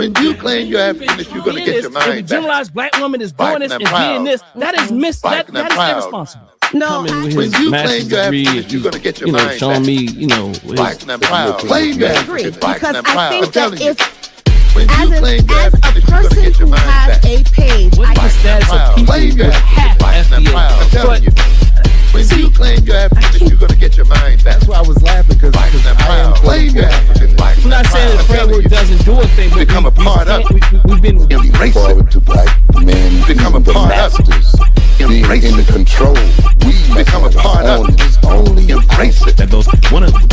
When you claim you're African, you're going to get your mind back. If a generalized black woman is doing this and being this, that is that is irresponsible. No, when you claim you're African, you're going to get your mind showing back. me, black and proud. Claim you're African, black and proud. I think that if when you claim you're African, you're going to get your mind back. a page, what is the status of people who have FBA? I'm telling you. When you claim you're African, you're going to get your mind back. That's why I was laughing, because I am claim you're African. I'm not saying the framework doesn't do a thing, but become a part of it. We've been embrace it. To black men become a part of it. Embrace in it. Control. We become a part of it. Only embrace it. That those one of the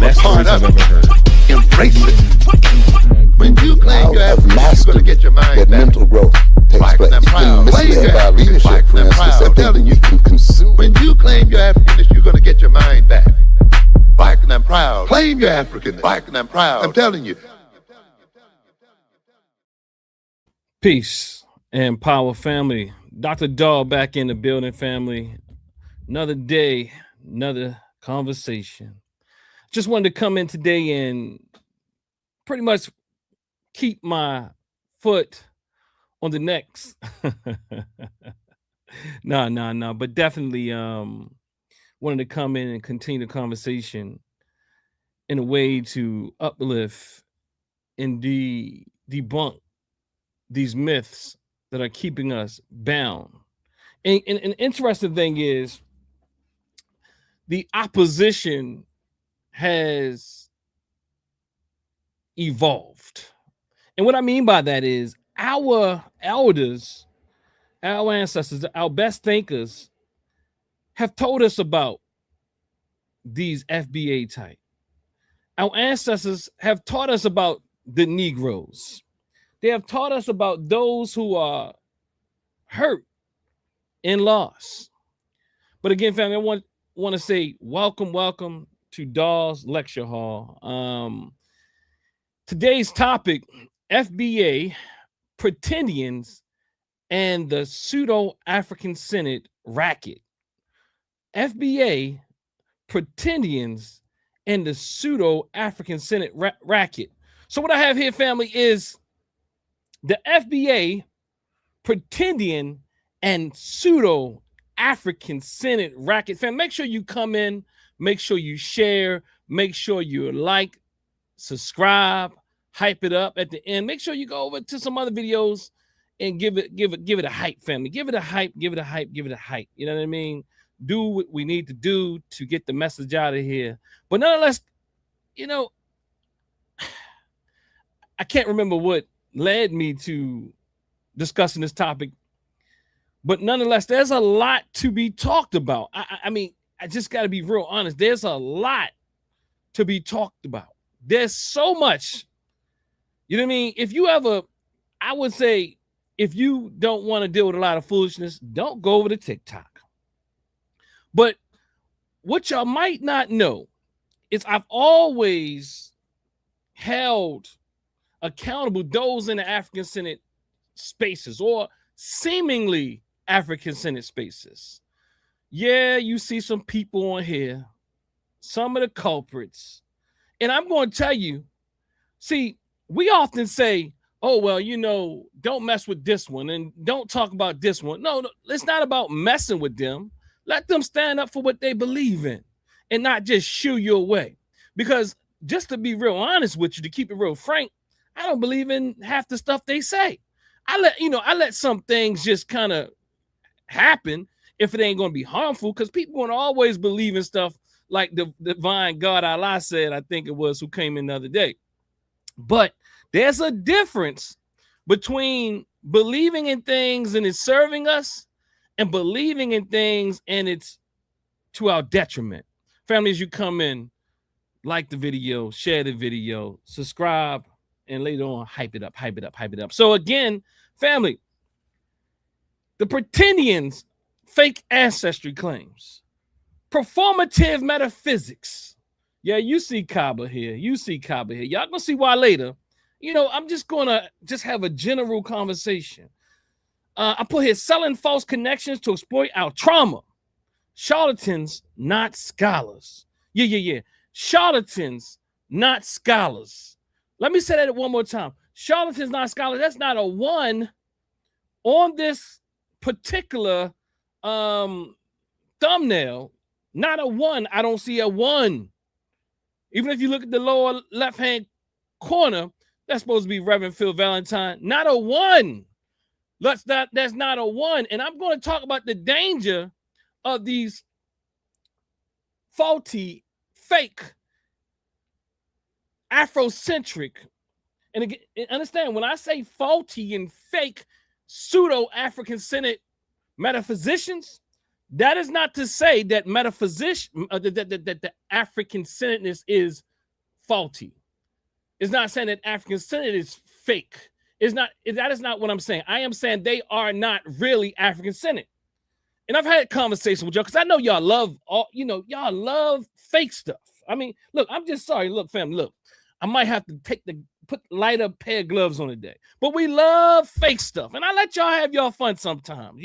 best stories I've ever heard. Embrace it. When you claim you're African, you're going to get your mind that back. mental growth takes place. You can misled by leadership, for instance, that think you can consume. When you claim you're African, you're going to get your mind back. Black and I'm proud. Claim you're African. Black and I'm proud. I'm telling you. Peace and power, family. Dr. Dahl back in the building, family. Another day, another conversation. Just wanted to come in today and pretty much keep my foot on the necks. No, but definitely wanted to come in and continue the conversation in a way to uplift and debunk these myths that are keeping us bound. And an interesting thing is the opposition has evolved. And what I mean by that is our elders, our ancestors, our best thinkers have told us about these FBA type. Our ancestors have taught us about the Negroes. They have taught us about those who are hurt and lost. But again, family, I want to say welcome to Dahl's Lecture Hall. Today's topic, FBA, Pretendians, and the Pseudo-African-Centered Racket. FBA, Pretendians, and the Pseudo-African-Centered Racket. So what I have here, family, is the FBA, Pretendian, and Pseudo-African-Centered Racket. Fam, make sure you come in, make sure you share, make sure you like, subscribe, hype it up at the end. Make sure you go over to some other videos and give it a hype, family. Give it a hype. You know what I mean? Do what we need to do to get the message out of here. But nonetheless, I can't remember what led me to discussing this topic. But nonetheless, there's a lot to be talked about. I mean, I just got to be real honest. There's a lot to be talked about. There's so much. You know what I mean? I would say, if you don't want to deal with a lot of foolishness, don't go over to TikTok. But what y'all might not know is I've always held accountable those in the African-centered spaces or seemingly African-centered spaces. Yeah, you see some people on here, some of the culprits. And I'm going to tell you, see, we often say, oh, well, don't mess with this one and don't talk about this one. No, it's not about messing with them. Let them stand up for what they believe in and not just shoo you away. Because just to be real honest with you, to keep it real frank, I don't believe in half the stuff they say. I let some things just kind of happen if it ain't going to be harmful, because people want to always believe in stuff like the divine God Allah said, I think it was, who came in the other day. But there's a difference between believing in things and it's serving us and believing in things and it's to our detriment. Families, you come in, like the video, share the video, subscribe, and later on, hype it up. So again, family, the Pretendians' fake ancestry claims, performative metaphysics. Yeah, you see Kaba here. Y'all gonna see why later. I'm just gonna have a general conversation. I put here selling false connections to exploit our trauma. Charlatans, not scholars. Yeah. Charlatans, not scholars. Let me say that one more time. charlatans, not scholars. That's not a 1 on this particular thumbnail. Not a 1. I don't see a 1. Even if you look at the lower left-hand corner, that's supposed to be Reverend Phil Valentine. Not a 1. That's not a 1. And I'm going to talk about the danger of these faulty, fake, Afrocentric. And again, understand, when I say faulty and fake, pseudo-African-centered metaphysicians, that is not to say that that the African-centeredness is faulty. It's not saying that African-centered is fake. That is not what I'm saying. I am saying they are not really African-centered. And I've had conversations with y'all because I know y'all love y'all love fake stuff. I mean, look, I'm just sorry. Look, family, look, I might have to put lighter pair of gloves on today. But we love fake stuff. And I let y'all have y'all fun sometimes,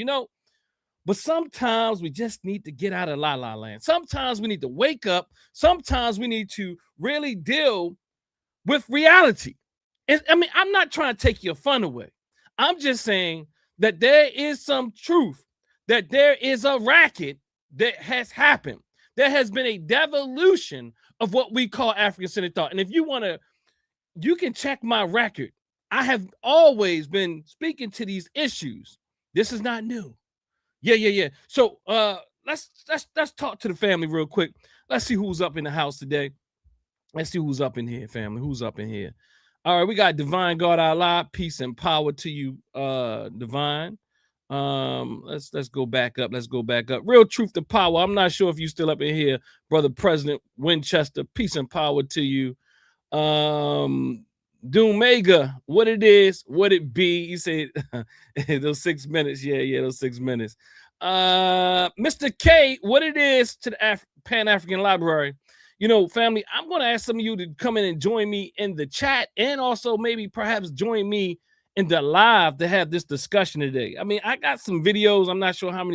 But sometimes we just need to get out of la la land. Sometimes we need to wake up. Sometimes we need to really deal with reality. And I mean, I'm not trying to take your fun away. I'm just saying that there is some truth, that there is a racket that has happened. There has been a devolution of what we call African-centered thought. And if you want to, you can check my record. I have always been speaking to these issues. This is not new. Yeah. So let's talk to the family real quick. Let's see who's up in the house today. Let's see who's up in here, family. Who's up in here? All right, we got Divine God Allah. Peace and power to you, Divine. Let's go back up. Let's go back up. Real truth to power. I'm not sure if you still up in here, Brother President Winchester. Peace and power to you. Doomega, what it is, what it be. You say those 6 minutes. Yeah, those 6 minutes. Mr. K, what it is to the Pan-African Library. Family, I'm going to ask some of you to come in and join me in the chat and also maybe perhaps join me in the live to have this discussion today. I mean, I got some videos. I'm not sure how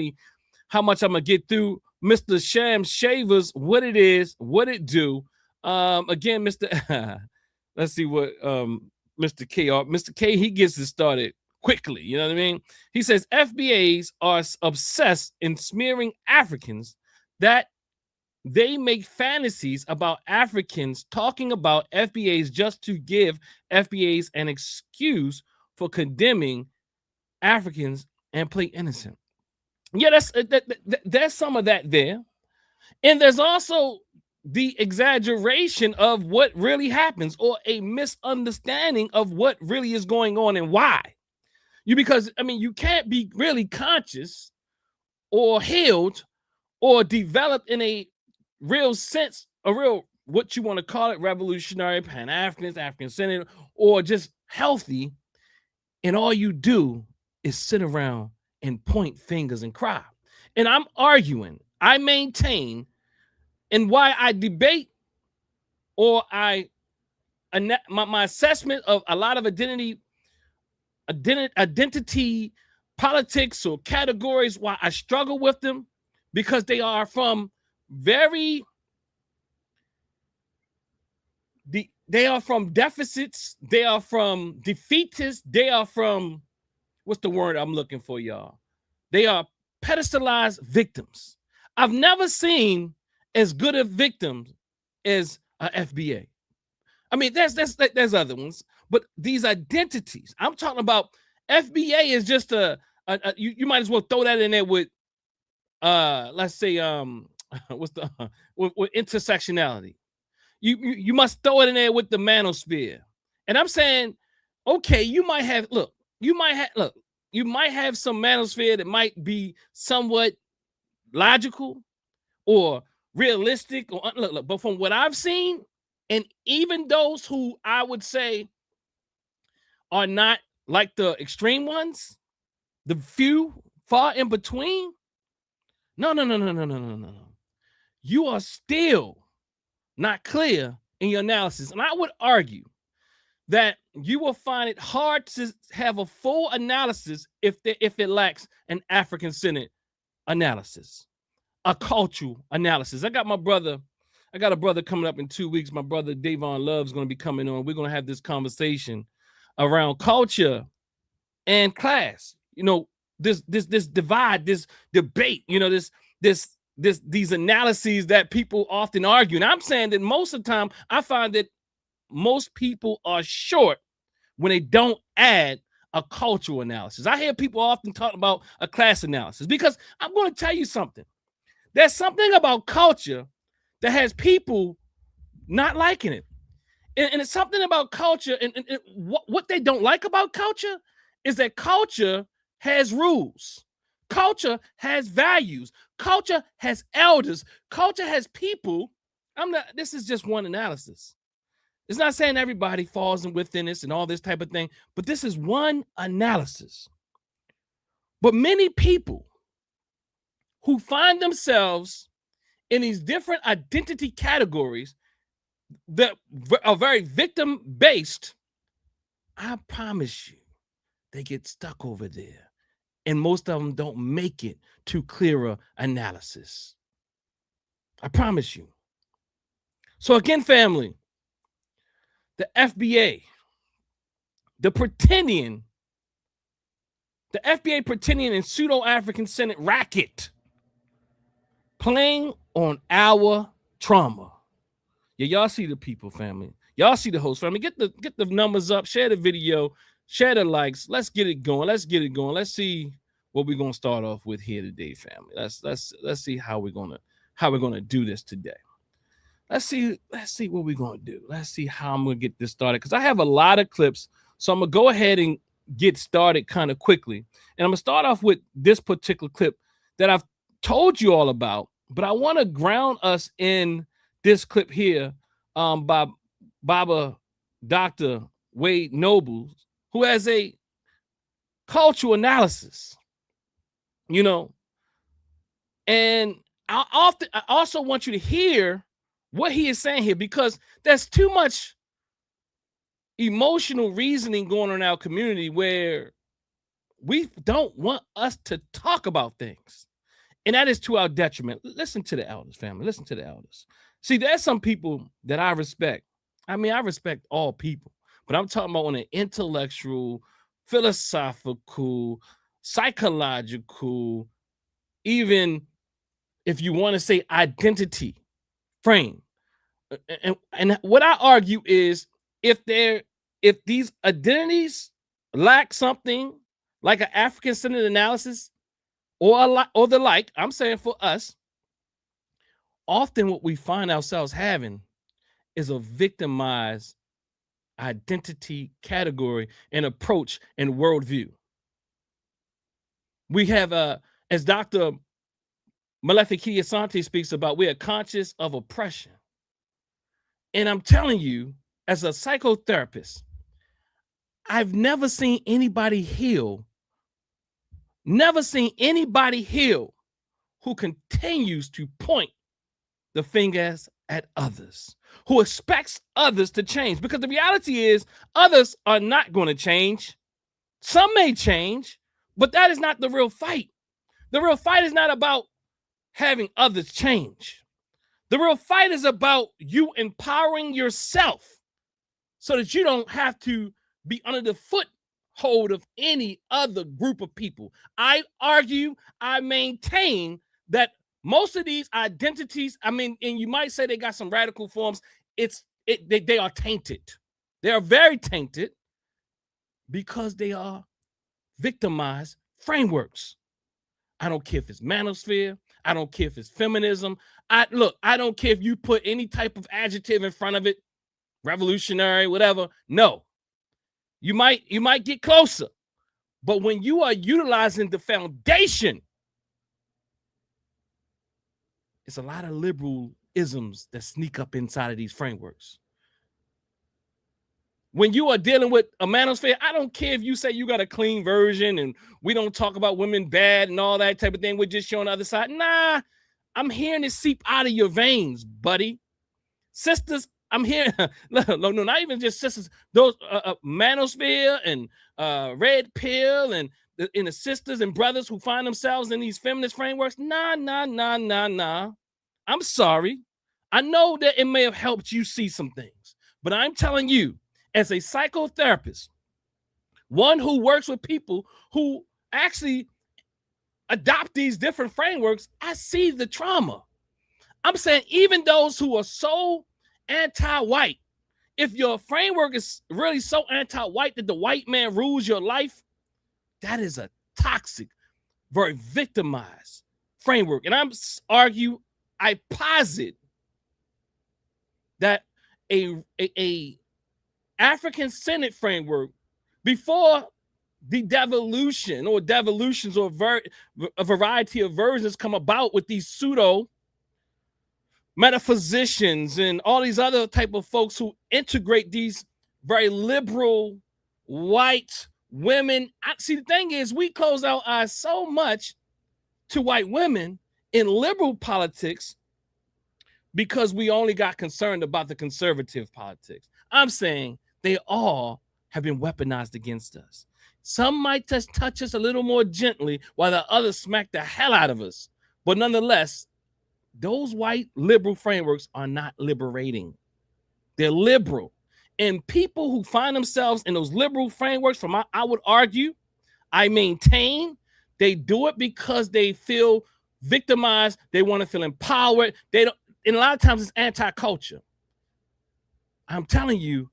much I'm going to get through. Mr. Sham Shavers, what it is, what it do. Again, Mr. Let's see what Mr. K are. Mr. K, he gets it started quickly. You know what I mean? He says FBAs are obsessed in smearing Africans that they make fantasies about Africans talking about FBAs just to give FBAs an excuse for condemning Africans and play innocent. Yeah, there's some of that there. And there's also the exaggeration of what really happens or a misunderstanding of what really is going on and why. Because you can't be really conscious or healed or developed in a real sense, a real, what you want to call it, revolutionary, Pan-Africanist, African-centered, or just healthy, and all you do is sit around and point fingers and cry. And I'm arguing, I maintain, and why I debate or my assessment of a lot of identity politics or categories, why I struggle with them, because they are from they are from deficits, they are from defeatists, they are from, what's the word I'm looking for, y'all? They are pedestalized victims. I've never seen as good a victim as a FBA. I mean, there's other ones, but these identities, I'm talking about. FBA is just you might as well throw that in there with let's say with intersectionality. You must throw it in there with the manosphere. And I'm saying, okay, you might have some manosphere that might be somewhat logical or realistic or look, but from what I've seen, and even those who I would say are not like the extreme ones, the few far in between, no. You are still not clear in your analysis. And I would argue that you will find it hard to have a full analysis if it lacks an African-centered analysis, a cultural analysis. I got a brother coming up in 2 weeks. My brother Davon Love's going to be coming on. We're going to have this conversation around culture and class. You know, this divide, this debate, you know, these analyses that people often argue. And I'm saying that most of the time, I find that most people are short when they don't add a cultural analysis. I hear people often talk about a class analysis because I'm going to tell you something. There's something about culture that has people not liking it. And it's something about culture. And what they don't like about culture is that culture has rules. Culture has values. Culture has elders. Culture has people. This is just one analysis. It's not saying everybody falls within this and all this type of thing, but this is one analysis. But many people who find themselves in these different identity categories that are very victim-based, I promise you, they get stuck over there. And most of them don't make it to clearer analysis. I promise you. So again, family, the FBA, the FBA Pretendian and Pseudo-African-Centered Racket, playing on our trauma. Yeah, y'all see the people, family. Y'all see the host, family. Get the numbers up, share the video, share the likes. Let's get it going. Let's see what we're gonna start off with here today, family. Let's see how we're gonna do this today. Let's see what we're gonna do. Let's see how I'm gonna get this started, because I have a lot of clips. So I'm gonna go ahead and get started kind of quickly. And I'm gonna start off with this particular clip that I've told you all about, but I want to ground us in this clip here by Dr. Wade Nobles, who has a cultural analysis, you know. And I also want you to hear what he is saying here, because there's too much emotional reasoning going on in our community where we don't want us to talk about things. And that is to our detriment. Listen to the elders, family. Listen to the elders. See, there's some people that I respect. I mean, I respect all people, but I'm talking about on an intellectual, philosophical, psychological, even if you want to say identity frame. And what I argue is if these identities lack something like an African-centered analysis or the like, I'm saying for us, often what we find ourselves having is a victimized identity category and approach and worldview. We have, as Dr. Metaphysics speaks about, we are conscious of oppression. And I'm telling you, as a psychotherapist, I've never seen anybody heal who continues to point the fingers at others, who expects others to change. Because the reality is, others are not going to change. Some may change, but that is not the real fight. The real fight is not about having others change. The real fight is about you empowering yourself so that you don't have to be under the foothold of any other group of people. I maintain that most of these identities, I mean, and you might say they got some radical forms, they are tainted. They are very tainted because they are victimized frameworks. I don't care if it's manosphere. I don't care if it's feminism. I don't care if you put any type of adjective in front of it, revolutionary, whatever. No, you might get closer, but when you are utilizing the foundation, it's a lot of liberal isms that sneak up inside of these frameworks. When you are dealing with a manosphere, I don't care if you say you got a clean version and we don't talk about women bad and all that type of thing. We're just showing the other side. Nah, I'm hearing it seep out of your veins, buddy. Sisters, I'm hearing, no, not even just sisters, those manosphere and red pill and the sisters and brothers who find themselves in these feminist frameworks. Nah. I'm sorry. I know that it may have helped you see some things, but I'm telling you, as a psychotherapist, one who works with people who actually adopt these different frameworks, I see the trauma. I'm saying even those who are so anti-white, if your framework is really so anti-white that the white man rules your life, that is a toxic, very victimized framework. And I posit that a African-centered framework before the devolution or devolutions or a variety of versions come about with these pseudo metaphysicians and all these other type of folks who integrate these very liberal white women. See, the thing is, we close our eyes so much to white women in liberal politics because we only got concerned about the conservative politics. I'm saying they all have been weaponized against us. Some might just touch us a little more gently while the others smack the hell out of us. But nonetheless, those white liberal frameworks are not liberating. They're liberal. And people who find themselves in those liberal frameworks, I would argue, I maintain, they do it because they feel victimized. They want to feel empowered. And a lot of times it's anti-culture. I'm telling you,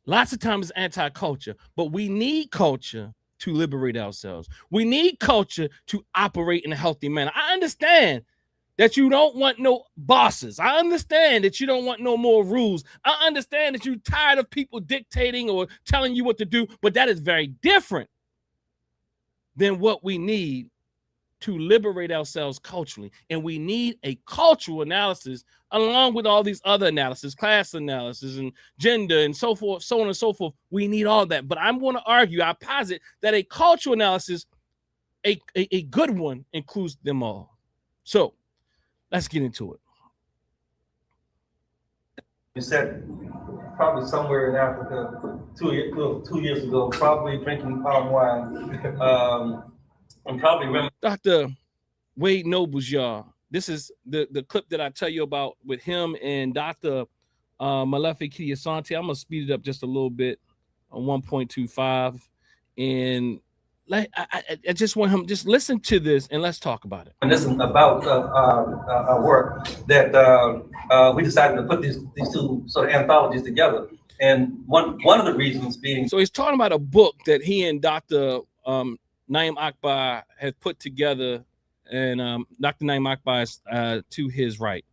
lots of times it's anti-culture, but we need culture to liberate ourselves. We need culture to operate in a healthy manner. I understand that you don't want no bosses. I understand that you don't want no more rules. I understand that you're tired of people dictating or telling you what to do, but that is very different than what we need to liberate ourselves culturally. And we need a cultural analysis along with all these other analysis, class analysis and gender and so forth, so on and so forth. We need all that. But I'm going to argue, I posit that a cultural analysis, a good one, includes them all. So let's get into it. You said probably somewhere in Africa 2 years ago, probably drinking palm wine. I'm probably remember. Dr. Wade Nobles, y'all. This is the clip that I tell you about with him and Dr. Metaphysics. I'm gonna speed it up just a little bit on 1.25, and I just want him just listen to this and let's talk about it. And this is about our work that we decided to put these two sort of anthologies together, and one of the reasons being. So he's talking about a book that he and Dr. Naim Akbar had put together, and Dr. Naim Akbar is to his right.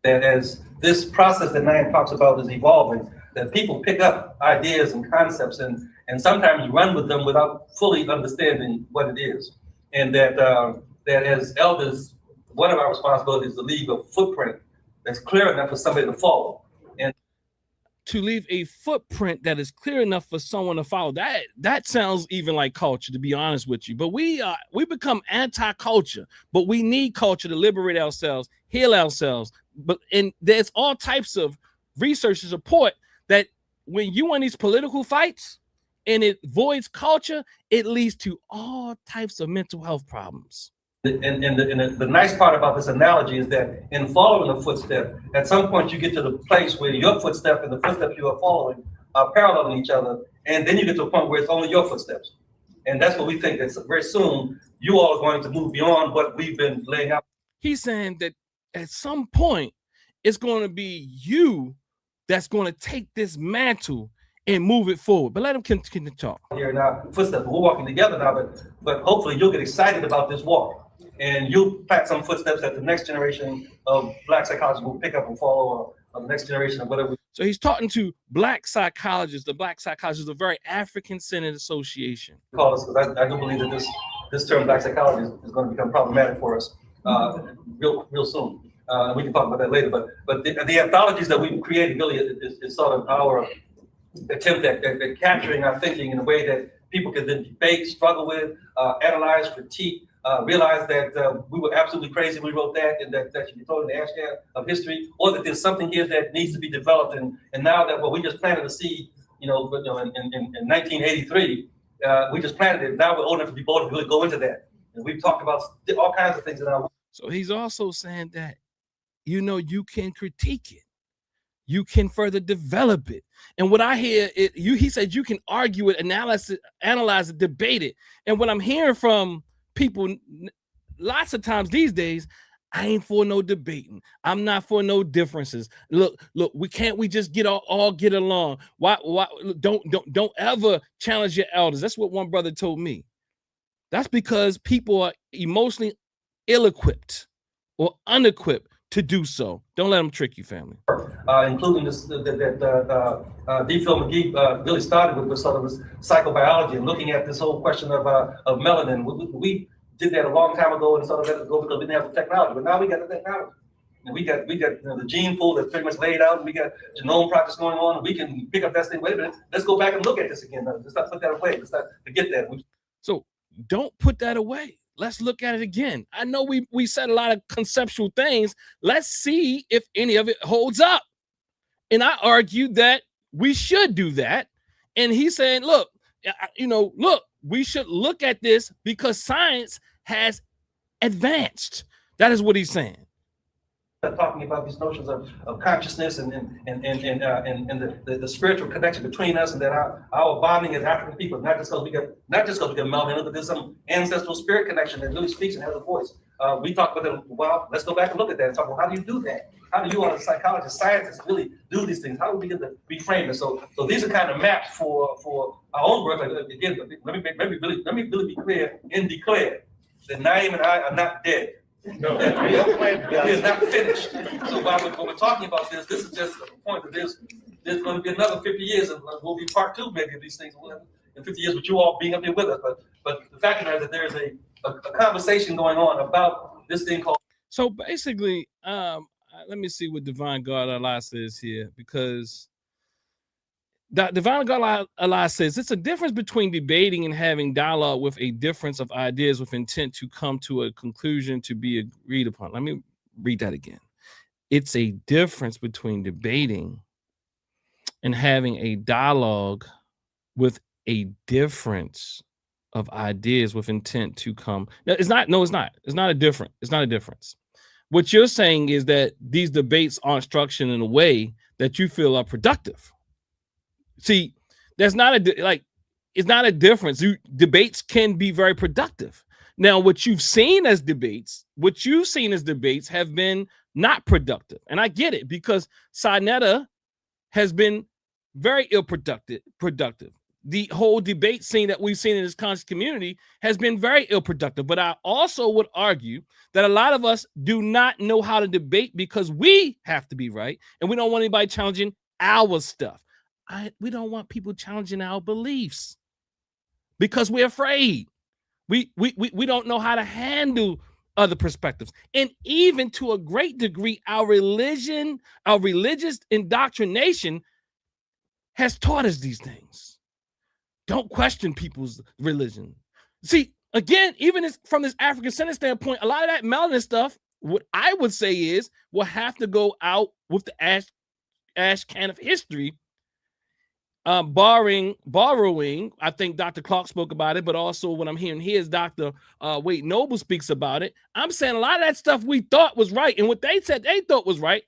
That as this process that Naim talks about is evolving, that people pick up ideas and concepts and sometimes run with them without fully understanding what it is. And that as elders, one of our responsibilities is to leave a footprint that's clear enough for somebody to follow. And to leave a footprint that is clear enough for someone to follow. That sounds even like culture, to be honest with you. But we become anti-culture, but we need culture to liberate ourselves, heal ourselves. And there's all types of research to support that when you in these political fights and it voids culture, it leads to all types of mental health problems. And the nice part about this analogy is that in following a footstep, at some point you get to the place where your footstep and the footsteps you are following are paralleling each other, and then you get to a point where it's only your footsteps. And that's what we think that very soon you all are going to move beyond what we've been laying out. He's saying that at some point it's going to be you that's going to take this mantle and move it forward. But let him continue to talk. Here now, footsteps. We're walking together now, but hopefully you'll get excited about this walk. And you'll plant some footsteps that the next generation of Black psychologists will pick up and follow, or the next generation of whatever. So he's talking to Black psychologists. The Black psychologists is a very African-centered association. Call us, because I do believe that this term Black psychology is going to become problematic for us real soon. We can talk about that later. But the anthologies that we've created really is sort of our attempt at capturing our thinking in a way that people can then debate, struggle with, analyze, critique. Realize that we were absolutely crazy when we wrote that, and that should be thrown in the ash can of history, or that there's something here that needs to be developed. And now that we just planted a seed, in 1983, we just planted it. Now we're old enough to be bold to really go into that. And we've talked about all kinds of things in our. So he's also saying that, you can critique it. you can further develop it. And what I hear, he said you can argue it, analyze it, debate it. And what I'm hearing from people lots of times these days, I ain't for no debating. I'm not for no differences. Look, we just get all get along. Why don't ever challenge your elders. That's what one brother told me. That's because people are emotionally ill-equipped or unequipped to do so. Don't let them trick you, family. Including this, D. Phil McGee really started with sort of this psychobiology and looking at this whole question of melanin. We did that a long time ago and sort of let it go because we didn't have the technology, but now we got the technology. And we got the gene pool that's pretty much laid out, and we got genome projects going on, and we can pick up that thing. Wait a minute, let's go back and look at this again. Let's not put that away. Let's not forget that. So don't put that away. Let's look at it again. I know we said a lot of conceptual things. Let's see if any of it holds up. And I argued that we should do that. And he's saying, look, we should look at this because science has advanced. That is what he's saying. Talking about these notions of consciousness and the spiritual connection between us, and that our bonding as African people, not just because we got melanin, but there's some ancestral spirit connection that really speaks and has a voice. We talked about that. Well, let's go back and look at that and talk about how do you do that? How do you, as a psychologist, scientists, really do these things? How do we get to reframe it? So these are kind of maps for our own work. Again, let me really be clear and declare that Naeem and I are not dead. No, we are not finished. So when we're talking about this is just a point that there's going to be another 50 years, and we'll be part two maybe of these things in 50 years with you all being up here with us. But the fact of it is that there's a conversation going on about this thing called. So basically, let me see what Divine God Allah says here, because Divine God Allah says it's a difference between debating and having dialogue with a difference of ideas with intent to come to a conclusion to be agreed upon. Let me read that again. It's a difference between debating and having a dialogue with a difference of ideas with intent to come. It's not a difference. What you're saying is that these debates aren't structured in a way that you feel are productive. See, it's not a difference. Debates can be very productive. Now, what you've seen as debates have been not productive. And I get it, because Sinetta has been very productive. The whole debate scene that we've seen in this conscious community has been very ill-productive. But I also would argue that a lot of us do not know how to debate because we have to be right, and we don't want anybody challenging our stuff. We don't want people challenging our beliefs because we're afraid. We don't know how to handle other perspectives. And even to a great degree, our religious indoctrination has taught us these things. Don't question people's religion. See, again, even from this African-centered standpoint, a lot of that melanin stuff, what I would say is, will have to go out with the ash can of history. Borrowing, I think Dr. Clark spoke about it, but also what I'm hearing here is Dr. Wade Noble speaks about it. I'm saying a lot of that stuff we thought was right, and what they said they thought was right,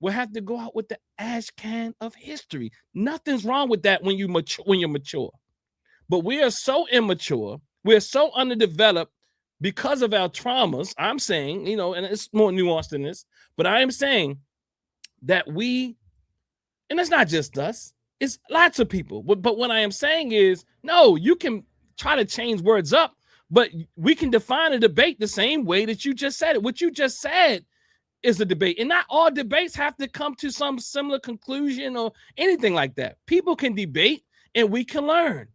will have to go out with the ash can of history. Nothing's wrong with that when you're mature. But we are so immature, we're so underdeveloped because of our traumas. I'm saying, and it's more nuanced than this, but I am saying that and it's not just us, it's lots of people. But what I am saying is, no, you can try to change words up, but we can define a debate the same way that you just said it. What you just said is a debate. And not all debates have to come to some similar conclusion or anything like that. People can debate and we can learn.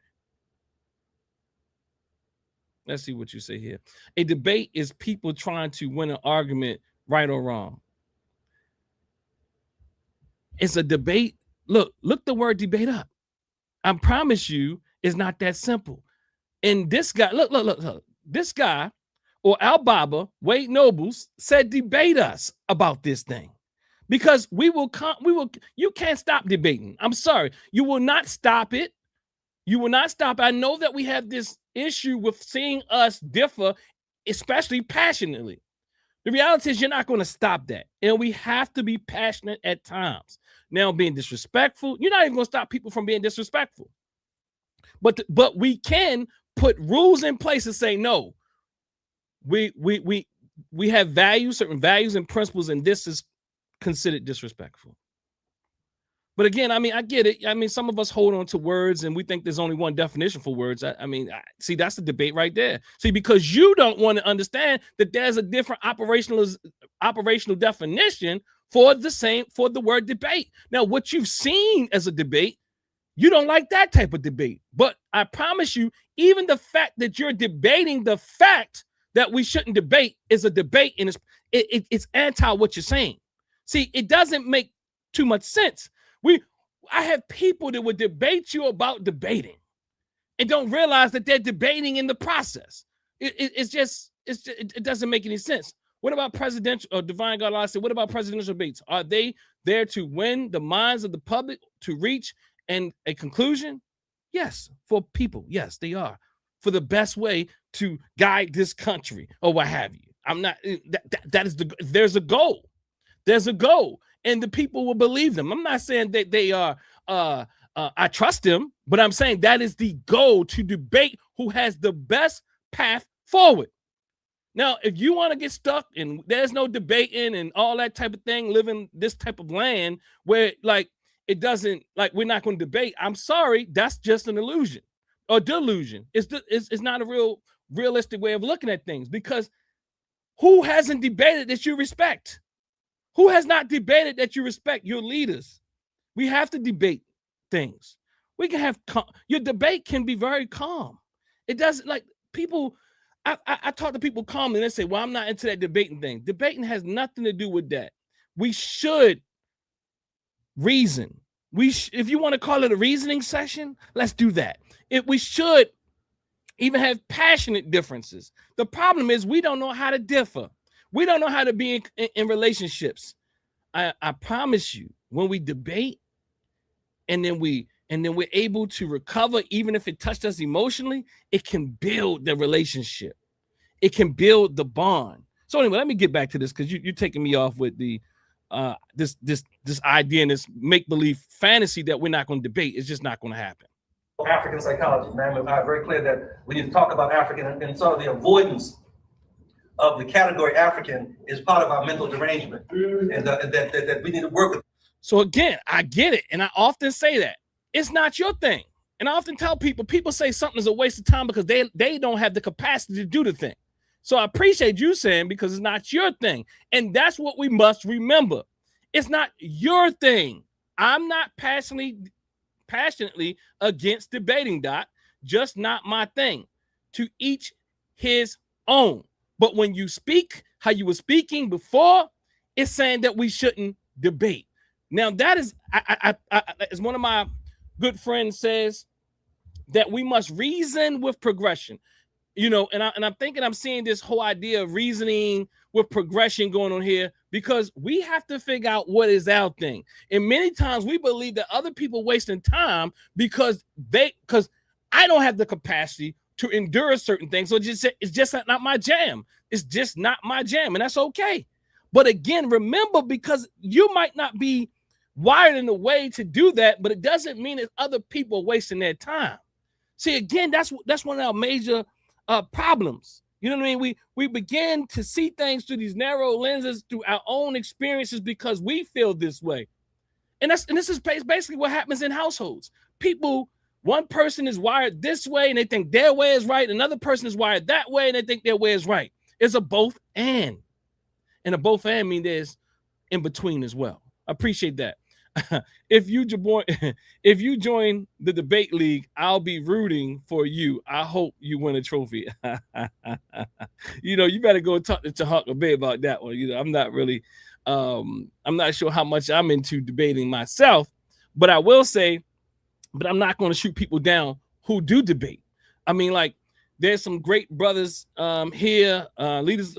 Let's see what you say here. A debate is people trying to win an argument, right or wrong. It's a debate. Look the word debate up. I promise you it's not that simple. And this guy, look. This guy, or Al Baba, Wade Nobles, said debate us about this thing. Because you can't stop debating. I'm sorry. You will not stop it. You will not stop. I know that we have this issue with seeing us differ, especially passionately. The reality is you're not going to stop that. And we have to be passionate at times. Now, being disrespectful, you're not even going to stop people from being disrespectful. But we can put rules in place and say, no, we have values, certain values and principles, and this is considered disrespectful. But again, I mean, I get it. I mean, some of us hold on to words and we think there's only one definition for words. I mean, see, that's the debate right there. See, because you don't want to understand that there's a different operational definition for the word debate. Now, what you've seen as a debate, you don't like that type of debate. But I promise you, even the fact that you're debating the fact that we shouldn't debate is a debate, and it's anti what you're saying. See, it doesn't make too much sense. I have people that would debate you about debating and don't realize that they're debating in the process. It doesn't make any sense. What about presidential or divine God? I said, what about presidential debates? Are they there to win the minds of the public, to reach a conclusion? Yes, for people. Yes, they are, for the best way to guide this country or what have you. I'm not. There's a goal. There's a goal. And the people will believe them. I'm not saying that they are, I trust them, but I'm saying that is the goal, to debate who has the best path forward. Now, if you want to get stuck and there's no debating and all that type of thing, living this type of land where like it doesn't, like we're not going to debate, I'm sorry, that's just an illusion or delusion. It's not a realistic way of looking at things, because who hasn't debated that you respect? Who has not debated that you respect your leaders? We have to debate things. We can have your debate can be very calm. It doesn't, like, people. I talk to people calmly and they say, well, I'm not into that debating thing. Debating has nothing to do with that. We should reason. If you want to call it a reasoning session, let's do that. We should even have passionate differences. The problem is we don't know how to differ. We don't know how to be in relationships. I promise you, when we debate and then we're able to recover, even if it touched us emotionally, it can build the relationship. It can build the bond. So anyway, let me get back to this, because you're taking me off with the this idea and this make-believe fantasy that we're not going to debate. It's just not going to happen. African psychology, man. I'm very clear that we need to talk about African, and sort of the avoidance of the category African is part of our mental derangement, and that we need to work with. So again, I get it, and I often say that it's not your thing, and I often tell people say something is a waste of time because they don't have the capacity to do the thing. So I appreciate you saying, because it's not your thing, and that's what we must remember. It's not your thing. I'm not passionately against debating, Doc. Just not my thing. To each his own. But when you speak how you were speaking before, it's saying that we shouldn't debate. Now that is, as one of my good friends says, that we must reason with progression. You know, and I'm thinking I'm seeing this whole idea of reasoning with progression going on here, because we have to figure out what is our thing. And many times we believe that other people wasting time because I don't have the capacity to endure certain things. So it's just not my jam. It's just not my jam. And that's okay. But again, remember, because you might not be wired in a way to do that, but it doesn't mean that other people are wasting their time. See, again, that's one of our major problems. You know what I mean? We begin to see things through these narrow lenses, through our own experiences, because we feel this way. And this is basically what happens in households. One person is wired this way and they think their way is right. Another person is wired that way and they think their way is right. It's a both and. And a both and means there's in between as well. I appreciate that. If you join the debate league, I'll be rooting for you. I hope you win a trophy. You know, you better go talk to Huck a bit about that one. You know, I'm not really, I'm not sure how much I'm into debating myself, but I will say, but I'm not going to shoot people down who do debate. I mean, like, there's some great brothers here, leaders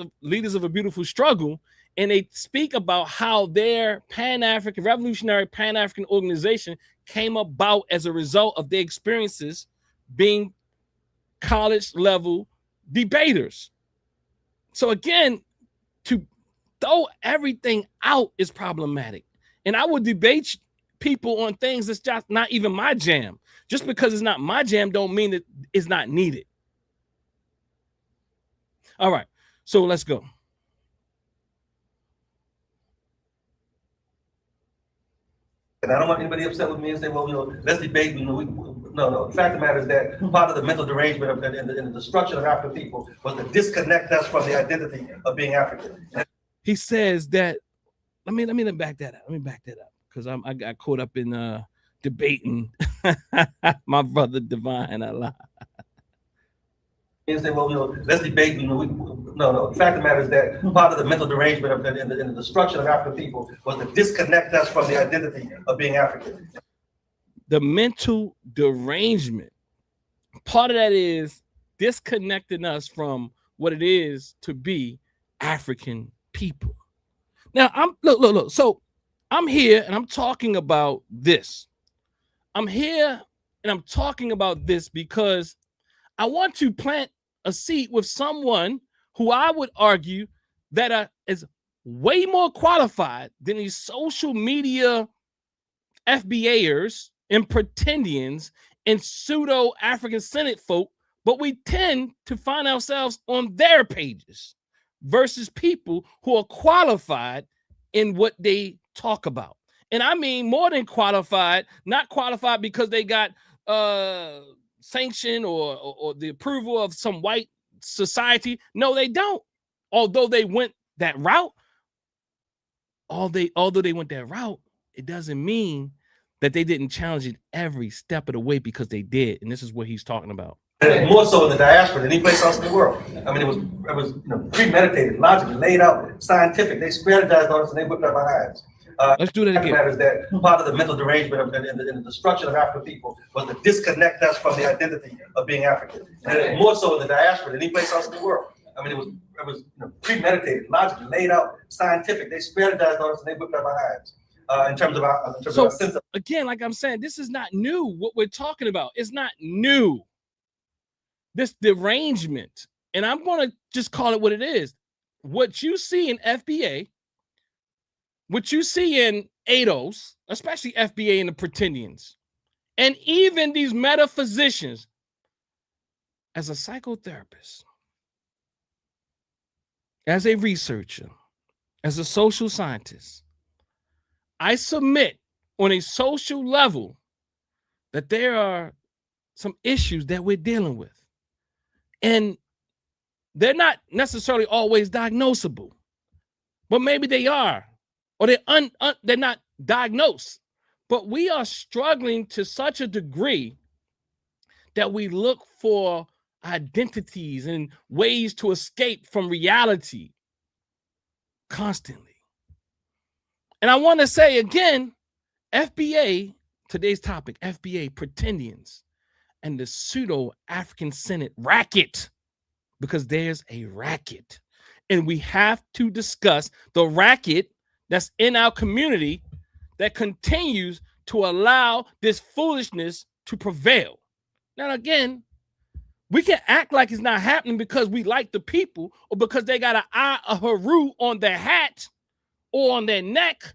of a beautiful struggle, and they speak about how their Pan-African, revolutionary Pan-African organization came about as a result of their experiences being college level debaters. So again, to throw everything out is problematic. And I would debate people on things that's just not even my jam. Just because it's not my jam don't mean that it's not needed. All right, so let's go. And I don't want anybody upset with me and say, well, let's debate. No. The fact of the matter is that part of the mental derangement and the destruction of African people was to disconnect us from the identity of being African. He says that, let me back that up. Let me back that up because I got caught up in debating my brother Divine a lot. And say, well, let's debate. No. The fact of the matter is that part of the mental derangement and the destruction of African people was to disconnect us from the identity of being African. The mental derangement, part of that is disconnecting us from what it is to be African people. Now, look. So I'm here and I'm talking about this. I'm here and I'm talking about this because I want to plant a seed with someone who I would argue that is way more qualified than these social media FBAers and Pretendians and Pseudo-African-Centered folk, but we tend to find ourselves on their pages versus people who are qualified in what they talk about. And I mean more than qualified, not qualified because they got sanction or the approval of some white society. No, they don't. Although they went that route, although they went that route, it doesn't mean that they didn't challenge it every step of the way, because they did. And this is what he's talking about. More so in the diaspora than any place else in the world. I mean, it was premeditated, logically laid out, scientific. They strategized on us and they whipped up our hands. Let's do that again. Matters that part of the mental derangement and the destruction of African people was to disconnect us from the identity of being African. And more so in the diaspora than any place else in the world. I mean, it was premeditated, logically laid out, scientific. They strategized on us and they whipped up our hands. In terms of our sense of, again, like I'm saying, this is not new. What we're talking about is not new. This derangement, and I'm going to just call it what it is. What you see in FBA, what you see in ADOS, especially FBA and the Pretendians, and even these metaphysicians, as a psychotherapist, as a researcher, as a social scientist, I submit on a social level that there are some issues that we're dealing with. And they're not necessarily always diagnosable, but maybe they are, or they're not diagnosed. But we are struggling to such a degree that we look for identities and ways to escape from reality constantly. And I want to say again, FBA, today's topic, FBA, Pretendians, and the Pseudo-African-Centered racket, because there's a racket. And we have to discuss the racket that's in our community that continues to allow this foolishness to prevail. Now, again, we can act like it's not happening because we like the people or because they got an eye of Haru on their hat or on their neck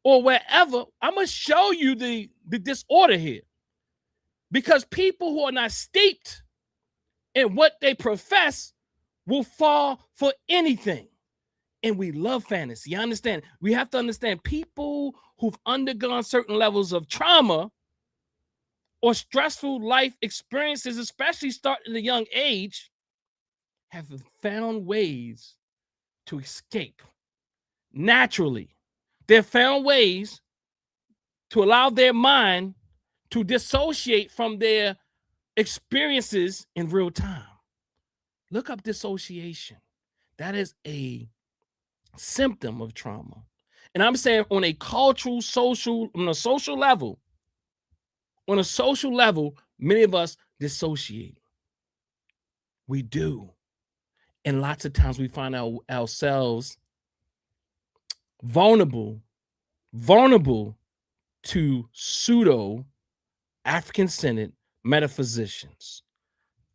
or wherever. I'm going to show you the disorder here. Because people who are not steeped in what they profess will fall for anything. And we love fantasy. You understand? We have to understand people who've undergone certain levels of trauma or stressful life experiences, especially starting at a young age, have found ways to escape naturally. They've found ways to allow their mind to dissociate from their experiences in real time. Look up dissociation. That is a symptom of trauma. And I'm saying on a cultural, social, on a social level, many of us dissociate. We do. And lots of times we find ourselves vulnerable to pseudo-African-centered metaphysicians,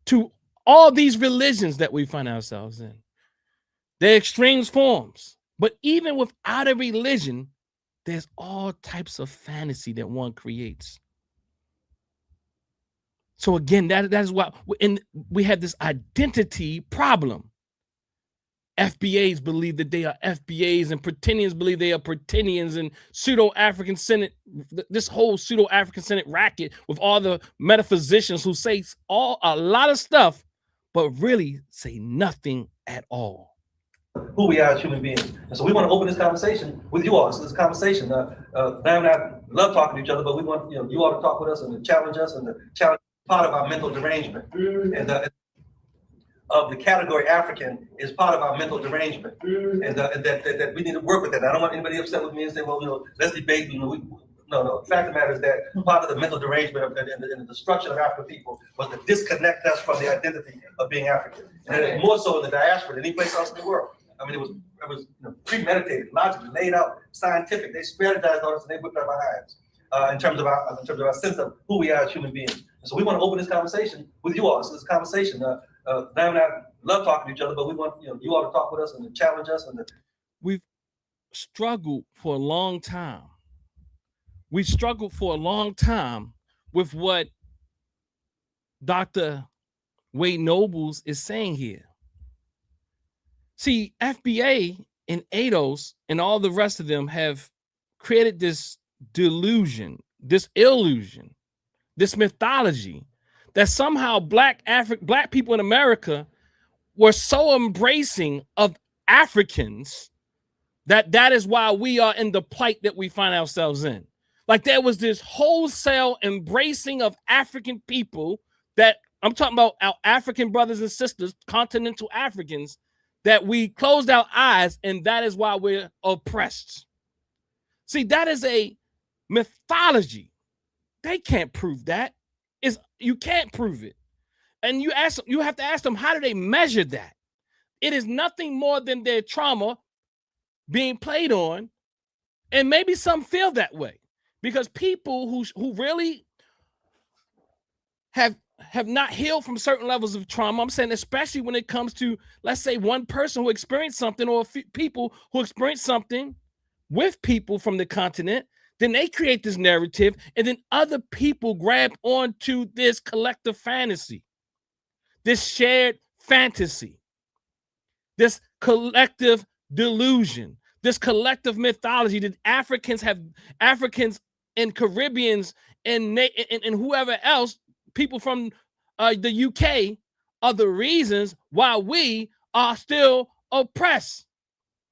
to all these religions that we find ourselves in. Their extreme forms, But even without a religion, there's all types of fantasy that one creates. So again, that is why we have this identity problem. FBAs believe that they are FBAs, and Pretendians believe they are Pretendians, and Pseudo-African-Centered, this whole Pseudo-African-Centered racket with all the metaphysicians who say a lot of stuff, but really say nothing at all. Who we are as human beings. And so we want to open this conversation with you all. So this conversation, Nam and I love talking to each other, but we want you all to talk with us and to challenge us, and to challenge part of our mental derangement. And of the category African is part of our mental derangement, and that we need to work with that. I don't want anybody upset with me and say, well, let's debate. No. The fact of the matter is that part of the mental derangement and the destruction of African people was to disconnect us from the identity of being African, and it's more so in the diaspora than any place else in the world. I mean, it was premeditated, logically laid out, scientific. They strategized on us and they whipped our behinds in terms of our sense of who we are as human beings. And so we want to open this conversation with you all. So this conversation, Nam and I love talking to each other, but we want you all to talk with us and to challenge us. And we've struggled for a long time. We struggled for a long time with what Dr. Wade Nobles is saying here. See, FBA and ADOS and all the rest of them have created this delusion, this illusion, this mythology that somehow black people in America were so embracing of Africans that is why we are in the plight that we find ourselves in. Like there was this wholesale embracing of African people, that I'm talking about our African brothers and sisters, continental Africans, that we closed our eyes, and that is why we're oppressed. See, that is a mythology. They can't prove that. You can't prove it. And you have to ask them, how do they measure that? It is nothing more than their trauma being played on, and maybe some feel that way. Because people who really have not healed from certain levels of trauma, I'm saying especially when it comes to, let's say, one person who experienced something, or people who experienced something with people from the continent, then they create this narrative, and then other people grab onto this collective fantasy, this shared fantasy, this collective delusion, this collective mythology that Africans and Caribbeans and whoever else, people from the UK, are the reasons why we are still oppressed.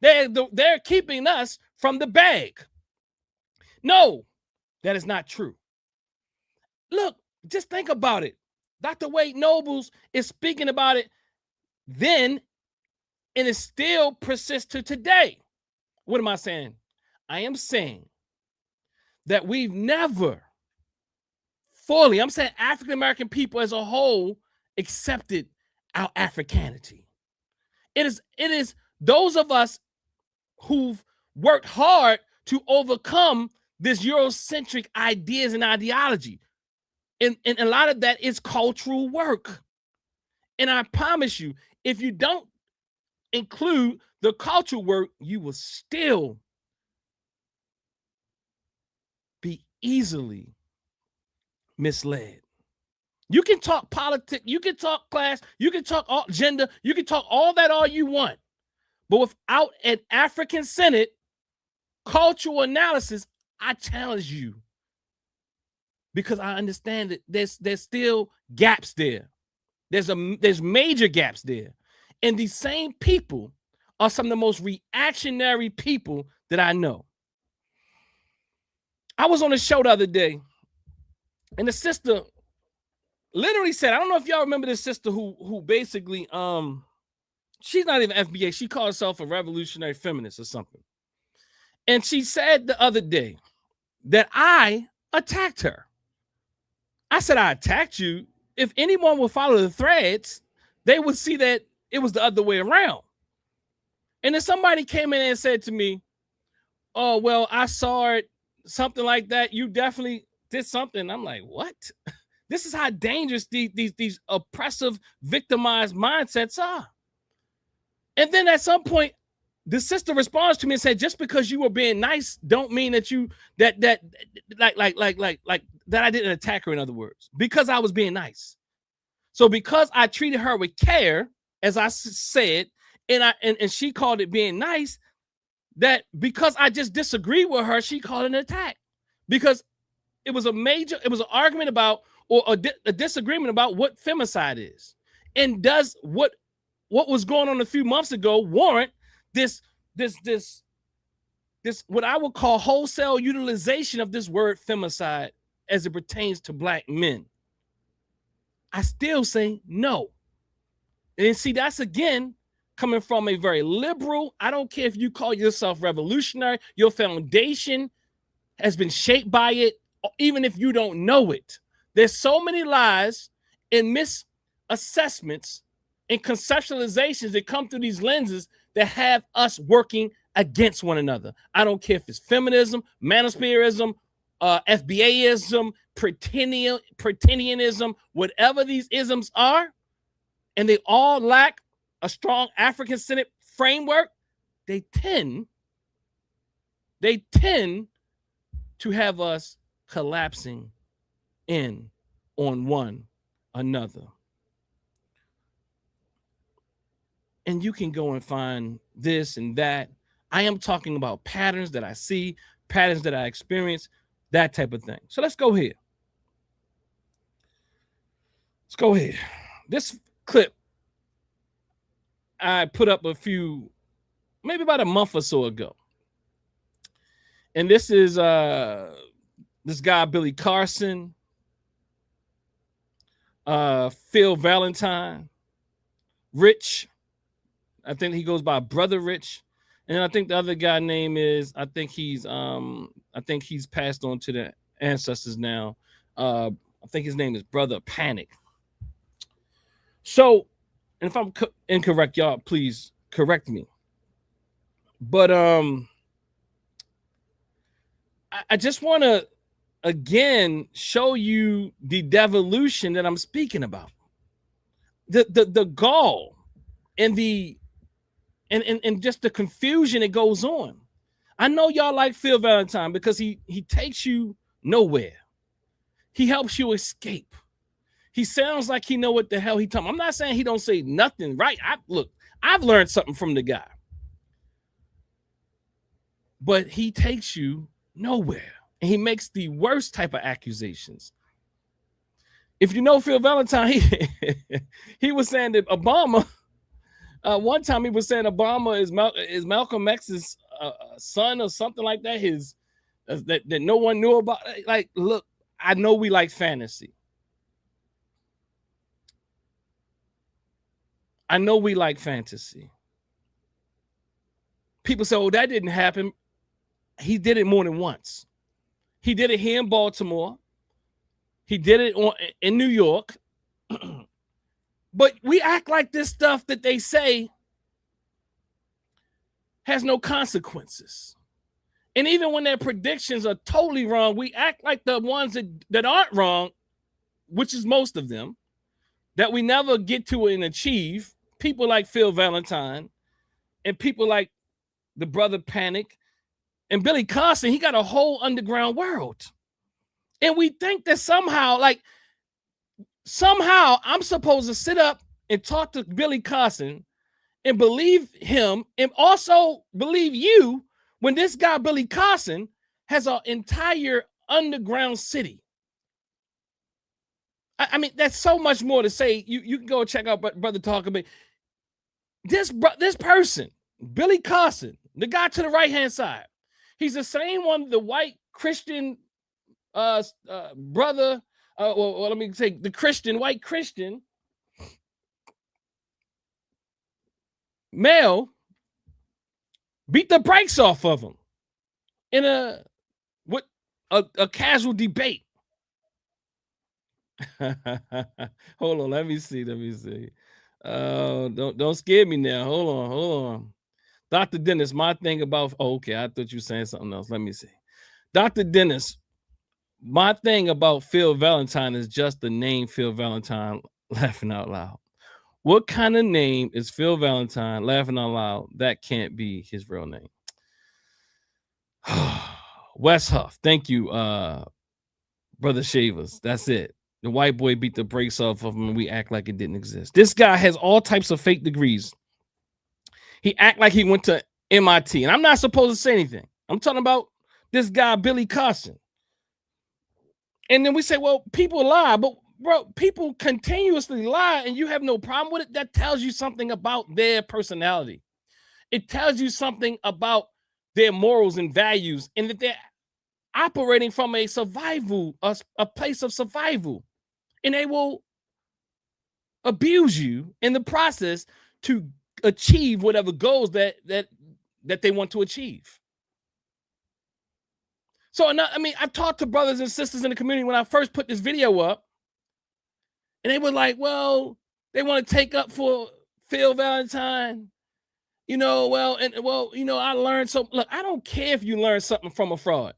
They're keeping us from the bag. No, that is not true. Look, just think about it. Dr. Wade Nobles is speaking about it then, and it still persists to today. What am I saying? I am saying that we've never fully, I'm saying African-American people as a whole, accepted our Africanity. It is those of us who've worked hard to overcome this Eurocentric ideas and ideology. And a lot of that is cultural work. And I promise you, if you don't include the cultural work, you will still be easily misled. You can talk politics, you can talk class, you can talk all gender, you can talk all that all you want. But without an African-centered cultural analysis, I challenge you, because I understand that there's still gaps there. There's major gaps there. And these same people are some of the most reactionary people that I know. I was on a show the other day, and the sister literally said, I don't know if y'all remember this sister who basically, she's not even FBA. She called herself a revolutionary feminist or something. And she said the other day that I attacked her. I said, I attacked you. If anyone would follow the threads, they would see that it was the other way around. And then somebody came in and said to me, oh, well, I saw it, something like that. You definitely did something. I'm like, what? This is how dangerous these oppressive, victimized mindsets are. And then at some point, the sister responds to me and said, just because you were being nice don't mean that you that I didn't attack her, in other words, because I was being nice. So because I treated her with care, as I said, and she called it being nice, that because I just disagreed with her, she called it an attack. Because it was an argument about, or a disagreement about what femicide is. And does what was going on a few months ago warrant this what I would call wholesale utilization of this word femicide as it pertains to Black men? I still say no. And see, that's again coming from a very liberal, I don't care if you call yourself revolutionary, your foundation has been shaped by it, even if you don't know it. There's so many lies and misassessments and conceptualizations that come through these lenses that have us working against one another. I don't care if it's feminism, manospherism, FBAism, Pretendianism, whatever these isms are, and they all lack a strong African-centered framework. They tend to have us collapsing in on one another. And you can go and find this and that. I am talking about patterns that I see, patterns that I experience, that type of thing. So let's go here. This clip I put up maybe about a month or so ago. And this is this guy, Billy Carson, Phil Valentine, Rich. I think he goes by Brother Rich. And I think the other guy name is, I think he's passed on to the ancestors now. I think his name is Brother Panic. So, and if I'm incorrect, y'all, please correct me. But I just want to again show you the devolution that I'm speaking about. The gall and and just the confusion that goes on. I know y'all like Phil Valentine because he takes you nowhere. He helps you escape. He sounds like he know what the hell he talking. I'm not saying he don't say nothing right. I've learned something from the guy. But he takes you nowhere. And he makes the worst type of accusations. If you know Phil Valentine, he was saying that Obama, one time he was saying Obama is Malcolm X's son or something like that. That no one knew about. Like, look, I know we like fantasy. I know we like fantasy. People say, oh, that didn't happen. He did it more than once. He did it here in Baltimore. He did it in New York. But we act like this stuff that they say has no consequences. And even when their predictions are totally wrong, we act like the ones that aren't wrong, which is most of them, that we never get to and achieve. People like Phil Valentine and people like the Brother Panic and Billy Carson, he got a whole underground world. And we think that somehow I'm supposed to sit up and talk to Billy Carson and believe him and also believe you when this guy, Billy Carson, has an entire underground city. I mean, that's so much more to say. You can go check out Brother Talk about this person, Billy Carson, the guy to the right-hand side. He's the same one, the white Christian brother, well, let me say the white Christian male beat the brakes off of him in a casual debate. Hold on, let me see. Don't scare me now. Hold on. Dr. Dennis, my thing about, okay, I thought you were saying something else. Let me see. Dr. Dennis, my thing about Phil Valentine is just the name Phil Valentine, laughing out loud. What kind of name is Phil Valentine? Laughing out loud. That can't be his real name. Wes Huff. Thank you, Brother Shavers. That's it. The white boy beat the brakes off of him and we act like it didn't exist. This guy has all types of fake degrees. He act like he went to MIT. And I'm not supposed to say anything. I'm talking about this guy, Billy Carson. And then we say, well, people lie. But, bro, people continuously lie and you have no problem with it. That tells you something about their personality. It tells you something about their morals and values and that they're operating from a survival, a place of survival. And they will abuse you in the process to achieve whatever goals that they want to achieve. So, I mean, I've talked to brothers and sisters in the community when I first put this video up, and they were like, well, they want to take up for Phil Valentine. You know, I learned so. Look, I don't care if you learn something from a fraud.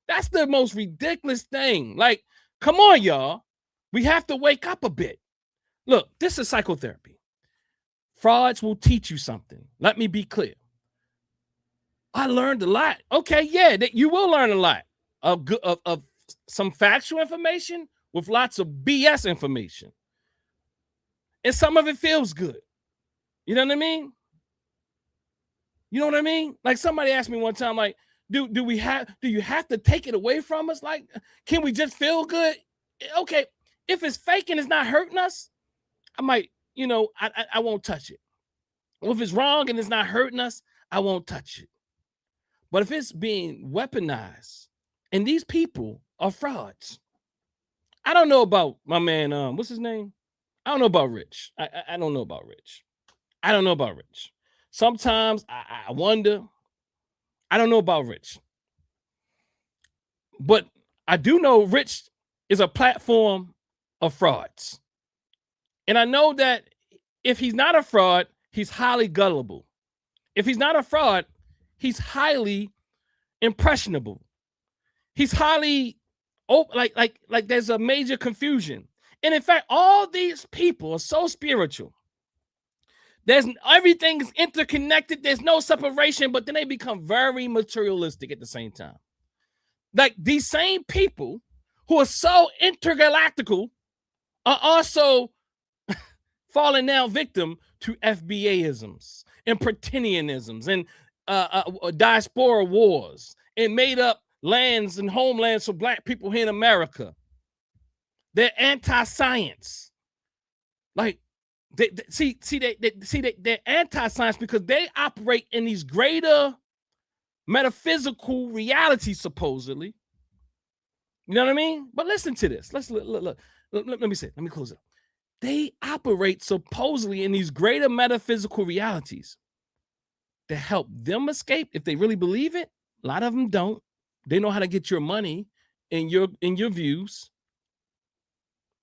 That's the most ridiculous thing. Like, come on, y'all. We have to wake up a bit. Look, this is psychotherapy. Frauds will teach you something. Let me be clear. I learned a lot. Okay, yeah, you will learn a lot of some factual information with lots of BS information. And some of it feels good. You know what I mean? You know what I mean? Like somebody asked me one time, like, do you have to take it away from us? Like, can we just feel good? Okay, if it's fake and it's not hurting us, I might, I won't touch it. Well, if it's wrong and it's not hurting us, I won't touch it. But if it's being weaponized, and these people are frauds, I don't know about my man, what's his name? I don't know about Rich. I don't know about Rich. I don't know about Rich. Sometimes I wonder. I don't know about Rich. But I do know Rich is a platform of frauds. And I know that if he's not a fraud, he's highly gullible. If he's not a fraud, he's highly impressionable. He's highly like there's a major confusion. And in fact, all these people are so spiritual. Everything is interconnected. There's no separation, but then they become very materialistic at the same time. Like these same people who are so intergalactical are also falling now victim to FBA-isms and Pretendianisms and diaspora wars and made up lands and homelands for black people here in America. They're anti-science. Like, they're anti-science because they operate in these greater metaphysical realities, supposedly. You know what I mean? But listen to this. Let me say it. Let me close it. They operate supposedly in these greater metaphysical realities that help them escape if they really believe it. A lot of them don't. They know how to get your money and your views.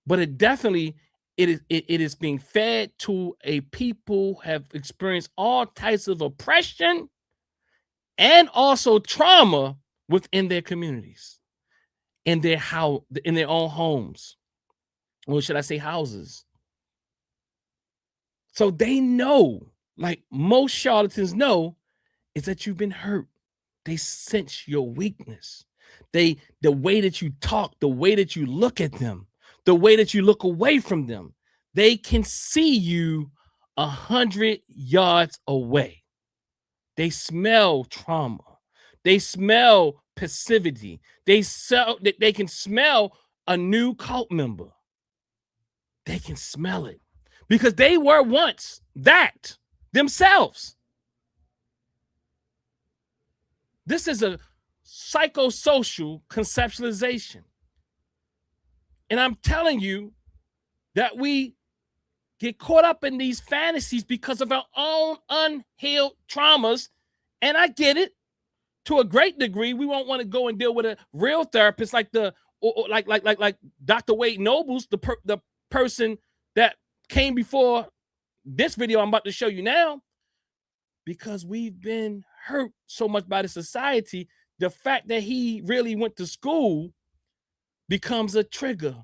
But it definitely it is being fed to a people who have experienced all types of oppression and also trauma within their communities, in their own homes, or should I say houses. So they know, like most charlatans know, is that you've been hurt. They sense your weakness. The way that you talk, the way that you look at them, the way that you look away from them, they can see you 100 yards away. They smell trauma. They smell passivity. They can smell a new cult member. They can smell it because they were once that themselves. This is a psychosocial conceptualization. And I'm telling you that we get caught up in these fantasies because of our own unhealed traumas. And I get it to a great degree. We won't want to go and deal with a real therapist like like Dr. Wade Nobles, the person that came before this video I'm about to show you now, because we've been hurt so much by the society. The fact that he really went to school becomes a trigger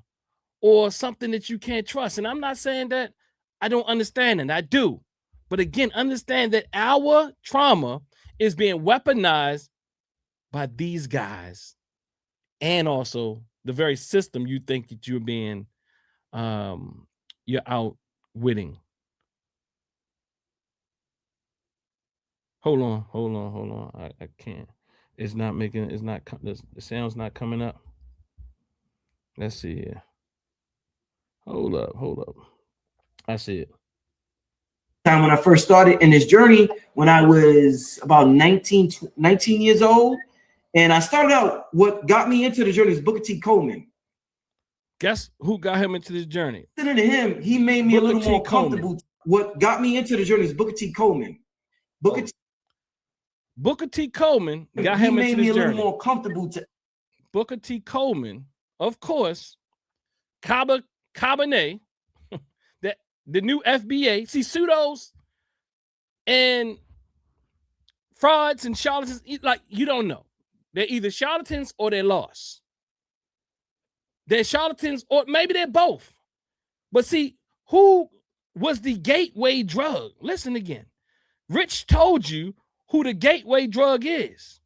or something that you can't trust. And I'm not saying that I don't understand it. I do. But again, understand that our trauma is being weaponized by these guys and also the very system you think that you're being, you're outwitting. Hold on. I can't. It's not making, it's not, the sound's not coming up. Let's see here. Hold up. I see it. Time when I first started in this journey, when I was about 19 years old. And I started out, what got me into the journey is Booker T. Coleman. Guess who got him into this journey? Listening to him, he made me a little more comfortable. What got me into the journey is Booker T. Coleman. Booker T. Coleman got him into this journey. He made me a little more comfortable. Booker T. Coleman, of course, Cabernet, the new FBA. See, pseudos and frauds and charlatans, like, you don't know. They're either charlatans or they're lost. They're charlatans or maybe they're both. But see, who was the gateway drug? Listen again. Rich told you who the gateway drug is.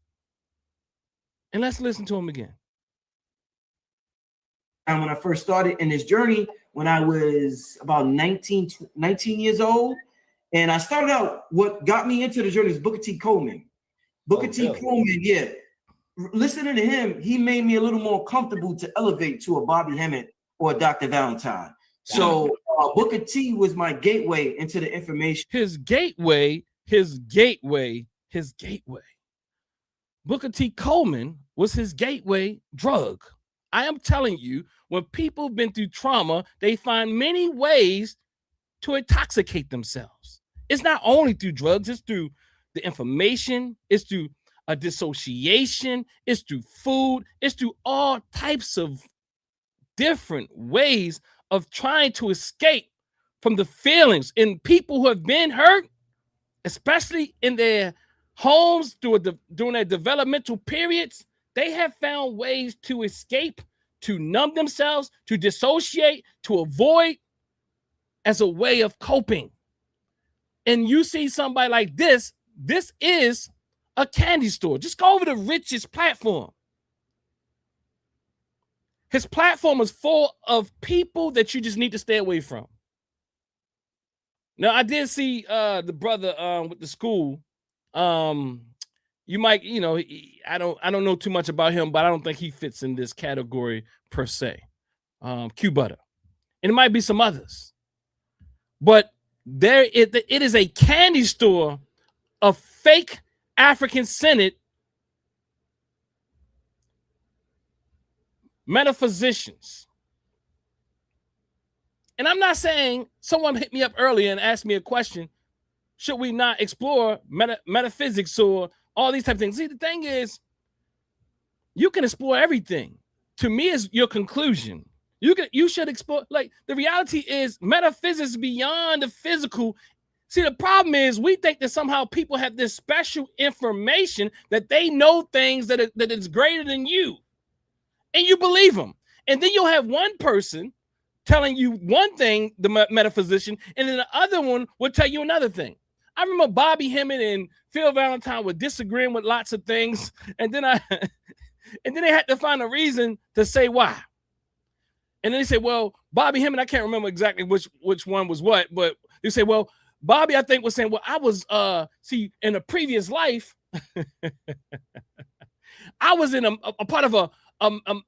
And let's listen to him again. And when I first started in this journey, when I was about 19 years old, and I started out, what got me into the journey is Booker T. Coleman. Booker T. Coleman, yeah. Listening to him, he made me a little more comfortable to elevate to a Bobby Hemmett or a Dr. Valentine. So Booker T was my gateway into the information. His gateway. Booker T. Coleman was his gateway drug. I am telling you, when people have been through trauma, they find many ways to intoxicate themselves. It's not only through drugs, it's through the information, it's through a dissociation, it's through food, it's through all types of different ways of trying to escape from the feelings. And people who have been hurt, especially in their homes during their developmental periods, they have found ways to escape, to numb themselves, to dissociate, to avoid as a way of coping. And you see somebody like this is a candy store. Just go over to Rich's platform. His platform is full of people that you just need to stay away from. Now, I did see the brother with the school. You might, I don't know too much about him, but I don't think he fits in this category per se. Q Butter. And it might be some others. But it is a candy store of fake African-centered metaphysicians. And I'm not saying, someone hit me up earlier and asked me a question, should we not explore metaphysics or all these type of things? See, the thing is, you can explore everything. To me, is your conclusion. You should explore, like, the reality is metaphysics beyond the physical. See, the problem is we think that somehow people have this special information that they know things that is greater than you. And you believe them. And then you'll have one person telling you one thing, the metaphysician, and then the other one will tell you another thing. I remember Bobby Hemmett and Phil Valentine were disagreeing with lots of things. And then they had to find a reason to say why. And then they say, well, Bobby Hemmett, I can't remember exactly which one was what, but they say, well, Bobby, I think, was saying, well, I was, in a previous life, I was in a part of a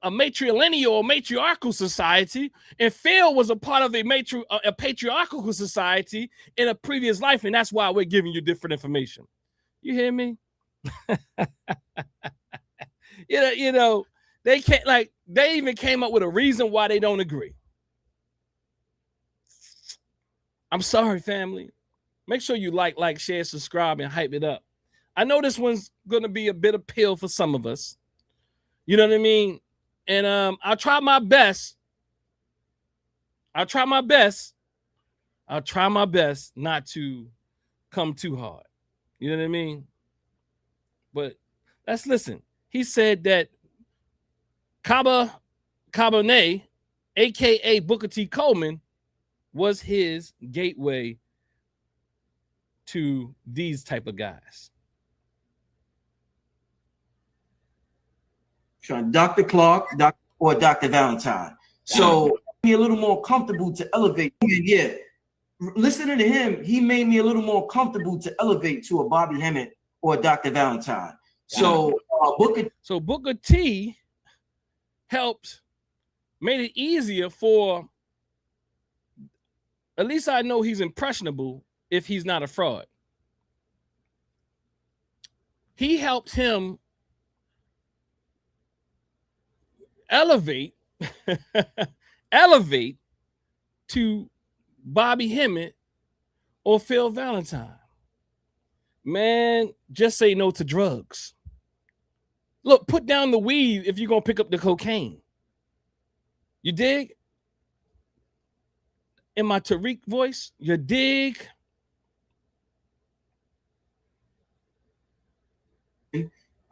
matrilineal or matriarchal society, and Phil was a part of a patriarchal society in a previous life, and that's why we're giving you different information. You hear me? They can't, like, they even came up with a reason why they don't agree. I'm sorry, family. Make sure you like, share, subscribe, and hype it up. I know this one's going to be a bit of pill for some of us. You know what I mean? And I'll try my best. I'll try my best not to come too hard. You know what I mean? But let's listen. He said that Cabernet, a.k.a. Booker T. Coleman, was his gateway to these type of guys? Dr. Clark, or Dr. Valentine. So be a little more comfortable to elevate. Yeah, listening to him, he made me a little more comfortable to elevate to a Bobby Hemmett or Dr. Valentine. So Booker T helped, made it easier for, at least I know he's impressionable if he's not a fraud. He helped him elevate to Bobby Hemmett or Phil Valentine. Man, just say no to drugs. Look, put down the weed if you're gonna pick up the cocaine. You dig? In my Tariq voice, you dig?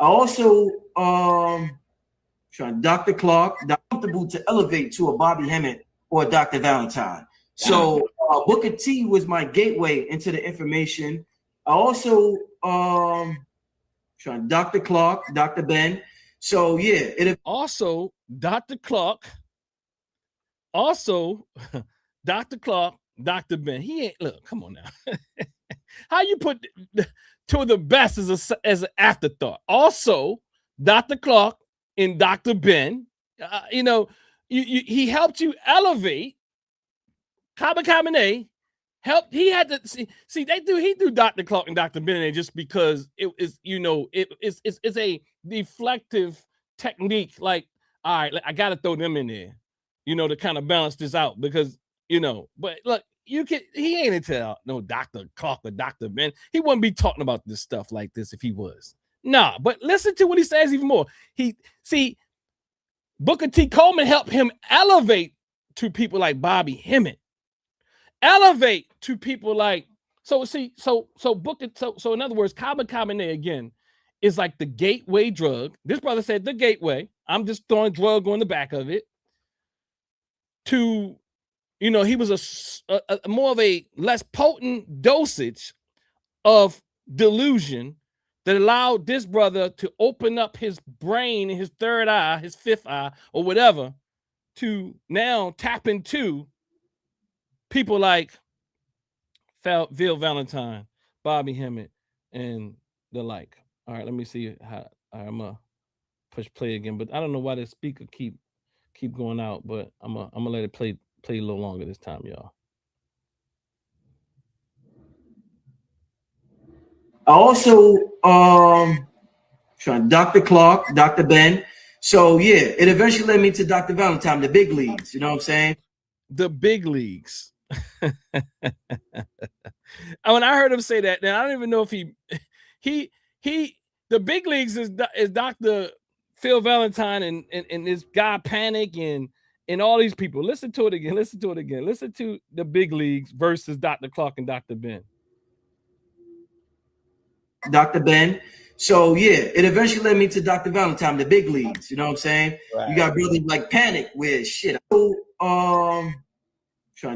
Also, Dr. Clark, comfortable to elevate to a Bobby Hemmett or Dr. Valentine. So Booker T was my gateway into the information. I also Dr. Clark, Dr. Ben. So yeah, also Dr. Clark, also Dr. Clark, Dr. Ben. He ain't, look, come on now. How you put two of the best as an afterthought? Also, Dr. Clark and Dr. Ben, he helped you elevate. Kaba Kamene helped. He had to see he threw Dr. Clark and Dr. Ben in just because it is, it's a deflective technique. Like, all right, I got to throw them in there, to kind of balance this out because, but look, he ain't into no Dr. Clark or Dr. Ben. He wouldn't be talking about this stuff like this if he was. Nah, but listen to what he says even more. Booker T. Coleman helped him elevate to people like Bobby Hemmett. Elevate to people like, so in other words, Kaba Kamene again is like the gateway drug. This brother said the gateway. I'm just throwing drug on the back of it. To, he was a more of a less potent dosage of delusion that allowed this brother to open up his brain, his third eye, his fifth eye, or whatever, to now tap into people like Phil Valentine, Bobby Hemmett, and the like. All right, let me see how I'm gonna push play again, but I don't know why the speaker keep going out, but I'm gonna let it play a little longer this time, y'all. I also Dr. Clark, Dr. Ben. So yeah, it eventually led me to Dr. Valentine, the big leagues. You know what I'm saying? The big leagues. When I heard him say that, now I don't even know if the big leagues is Dr. Phil Valentine and this guy Panic and all these people. Listen to it again. Listen to the big leagues versus Dr. Clark and Dr. Ben. Dr. Ben. So yeah, it eventually led me to Dr. Valentine, the big leagues. You know what I'm saying? Right. You got really like Panic with shit. So,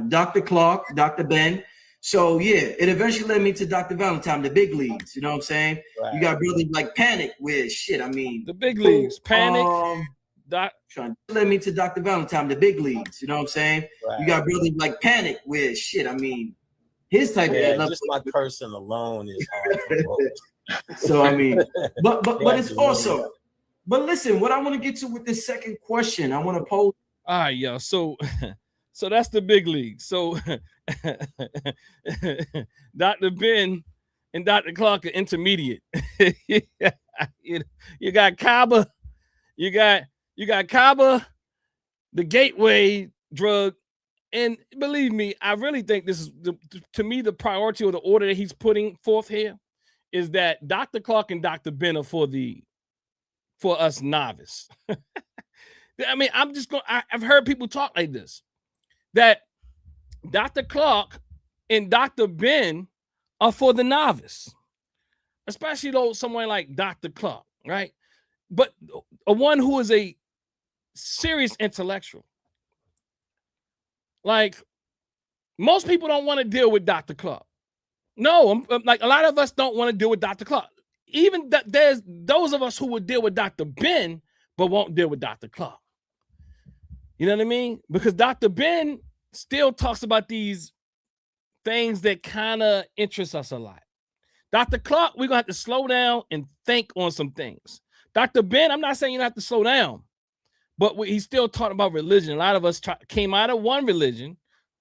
Dr. Clark, Dr. Ben. So yeah, it eventually led me to Dr. Valentine, the big leagues. You know what I'm saying? Right. You got really like Panic with shit. I mean, the big leagues, Panic. Led me to Dr. Valentine, the big leagues. You know what I'm saying? Right. You got really like Panic with shit. I mean, his type of just my person alone is hard. So I mean, but it's awesome. But listen, what I want to get to with this second question, I want to pose. All right, y'all. So that's the big league. So Dr. Ben and Dr. Clark are intermediate. You got Kaba, you got Kaba, the gateway drug. And believe me, I really think this is to me the priority or the order that he's putting forth here is that Dr. Clark and Dr. Ben are for us novice. I mean, I've heard people talk like this, that Dr. Clark and Dr. Ben are for the novice, especially though someone like Dr. Clark, right? But a one who is a serious intellectual, like Most people don't want to deal with Dr. Clark. No, like a lot of us don't want to deal with Dr. Clark. Even there's those of us who would deal with Dr. Ben, but won't deal with Dr. Clark. You know what I mean? Because Dr. Ben still talks about these things that kind of interest us a lot. Dr. Clark, we're going to have to slow down and think on some things. Dr. Ben, I'm not saying you have to slow down, but he's still talking about religion. A lot of us came out of one religion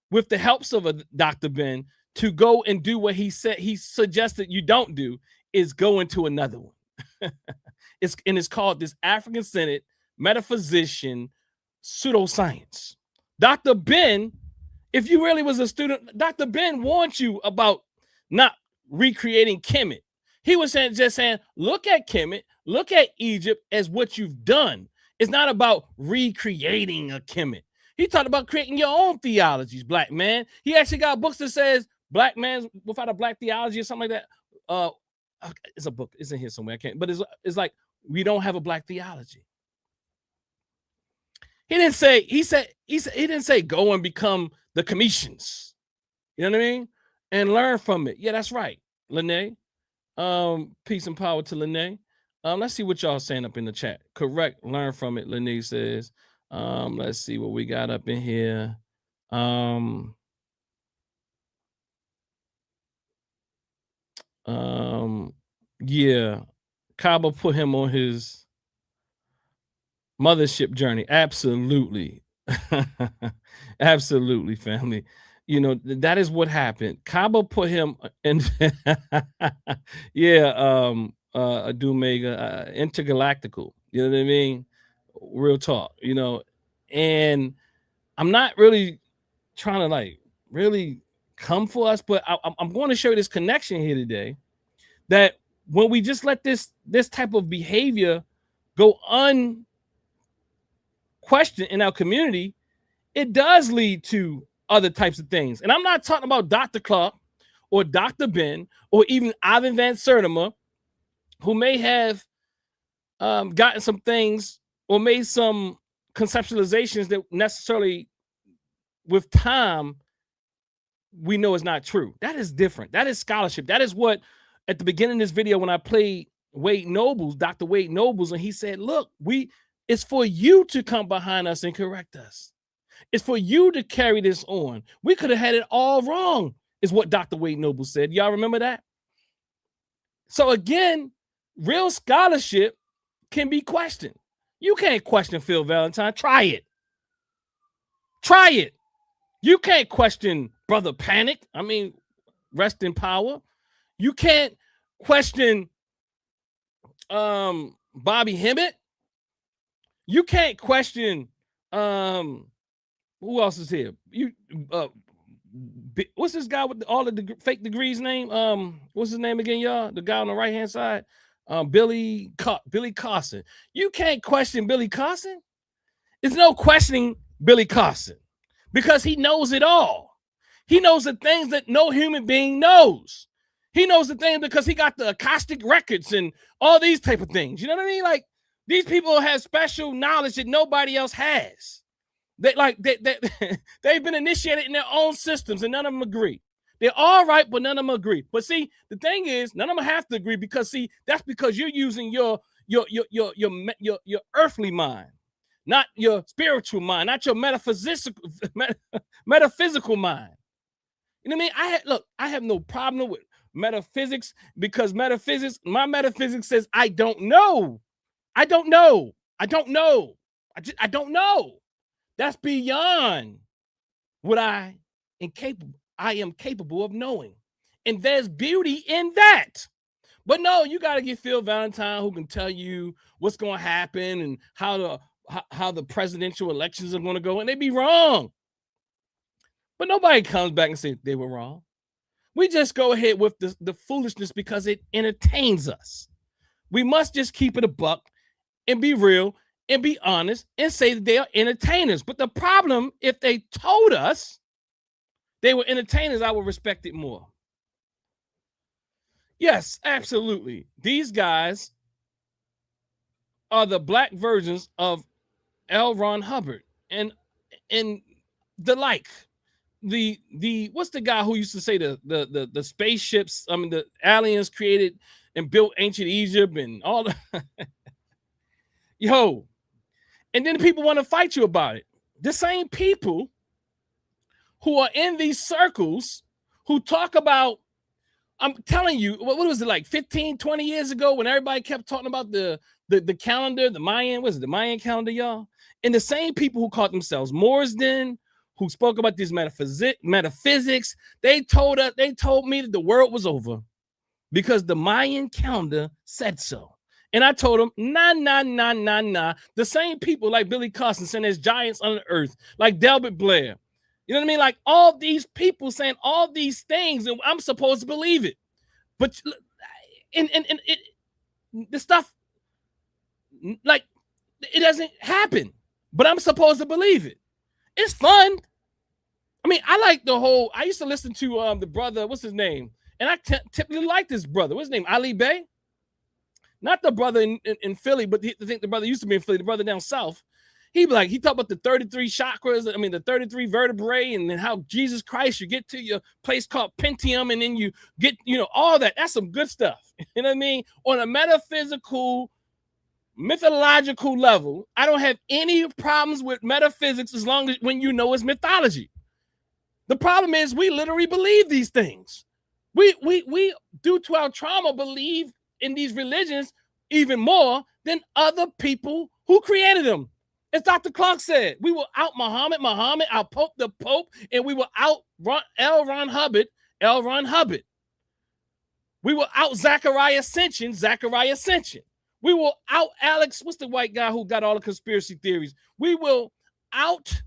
with the helps of a Dr. Ben to go and do what he said. He suggested you don't do is go into another one. It's called this African-Centered metaphysician pseudoscience. Dr. Ben, if you really was a student, Dr. Ben warned you about not recreating Kemet. He was just saying, look at Kemet, look at Egypt as what you've done. It's not about recreating a Kemet. He talked about creating your own theologies, black man. He actually got books that says black man without a black theology or something like that. It's a book. It's in here somewhere. I can't. But it's like we don't have a black theology. He didn't say. He didn't say go and become the Commissions. You know what I mean? And learn from it. Yeah, that's right, Lene. Peace and power to Lene. Let's see what y'all saying up in the chat. Correct. Learn from it. Lene says. Let's see what we got up in here. Yeah, Kaba put him on his mothership journey. Absolutely. Absolutely, family. You know, that is what happened. Kaba put him in yeah, Adumega, intergalactical. You know what I mean? Real talk, you know. And I'm not really trying to like really come for us, but I'm going to show you this connection here today, that when we just let this type of behavior go unquestioned in our community, it does lead to other types of things. And I'm not talking about Dr. Clark or Dr. Ben or even Ivan Van Sertima, who may have gotten some things or made some conceptualizations that necessarily with time we know is not true. That is different. That is scholarship. That is what at the beginning of this video when I played Wade Nobles, Dr. Wade Nobles, and he said, look, it's for you to come behind us and correct us. It's for you to carry this on. We could have had it all wrong, is what Dr. Wade Nobles said. Y'all remember that? So again, real scholarship can be questioned. You can't question Phil Valentine. Try it. Try it. You can't question Brother Panic. I mean, rest in power. You can't question Bobby Hemmett. You can't question who else is here? You what's this guy with all the fake degrees name? What's his name again, y'all? The guy on the right hand side, Billy Carson. You can't question Billy Carson. There's no questioning Billy Carson because he knows it all. He knows the things that no human being knows. He knows the things because he got the acoustic records and all these type of things. You know what I mean? Like these people have special knowledge that nobody else has. They've been initiated in their own systems and none of them agree. They're all right, but none of them agree. But see, the thing is, none of them have to agree because see, that's because you're using your earthly mind, not your spiritual mind, not your metaphysical mind. You know what I mean? I have no problem with metaphysics because my metaphysics says I don't know. I don't know. That's beyond what I am capable of knowing. And there's beauty in that. But no, you got to get Phil Valentine who can tell you what's going to happen and how the presidential elections are going to go. And they be wrong. But nobody comes back and says they were wrong. We just go ahead with the foolishness because it entertains us. We must just keep it a buck and be real and be honest and say that they are entertainers. But the problem, if they told us they were entertainers, I would respect it more. Yes, absolutely. These guys are the black versions of L. Ron Hubbard and the like. the what's the guy who used to say the spaceships, I mean the aliens created and built ancient Egypt and all the yo, and then people want to fight you about it. The same people who are in these circles who talk about, I'm telling you, what was it like 15, 20 years ago when everybody kept talking about the calendar, the Mayan, was it the Mayan calendar, y'all? And the same people who called themselves Moors then, who spoke about this metaphysics, they told me that the world was over because the Mayan calendar said so. And I told them, nah. The same people like Billy Carson saying there's giants on the earth, like Delbert Blair. You know what I mean? Like all these people saying all these things, and I'm supposed to believe it. But the stuff, like, it doesn't happen. But I'm supposed to believe it. It's fun. I mean, I like the whole, I used to listen to the brother, what's his name? And I typically like this brother. What's his name? Ali Bey? Not the brother in Philly, but I think the brother used to be in Philly, the brother down south. He talked about the 33 chakras, I mean, the 33 vertebrae, and then how Jesus Christ, you get to your place called Pentium, and then you get, all that. That's some good stuff. You know what I mean? On a metaphysical, mythological level, I don't have any problems with metaphysics as long as when it's mythology. The problem is we literally believe these things. We due to our trauma, believe in these religions even more than other people who created them. As Dr. Clark said, we will out Muhammad, out Pope the Pope, and we will out L. Ron Hubbard. We will out Zachariah Ascension. We will out Alex, what's the white guy who got all the conspiracy theories? We will out,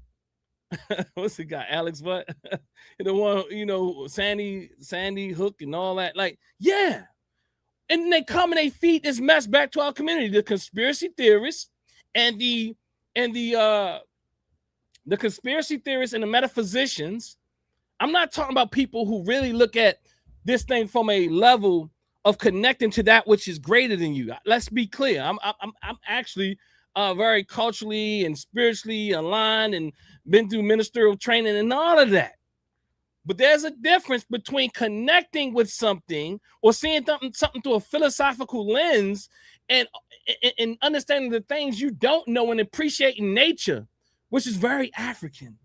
what's the guy, Alex what? The one, Sandy Hook and all that. Like, yeah. And then they come and they feed this mess back to our community. The conspiracy theorists and the conspiracy theorists and the metaphysicians. I'm not talking about people who really look at this thing from a level of connecting to that which is greater than you. Let's be clear. I'm actually very culturally and spiritually aligned and been through ministerial training and all of that. But there's a difference between connecting with something or seeing something through a philosophical lens and understanding the things you don't know and appreciating nature, which is very African.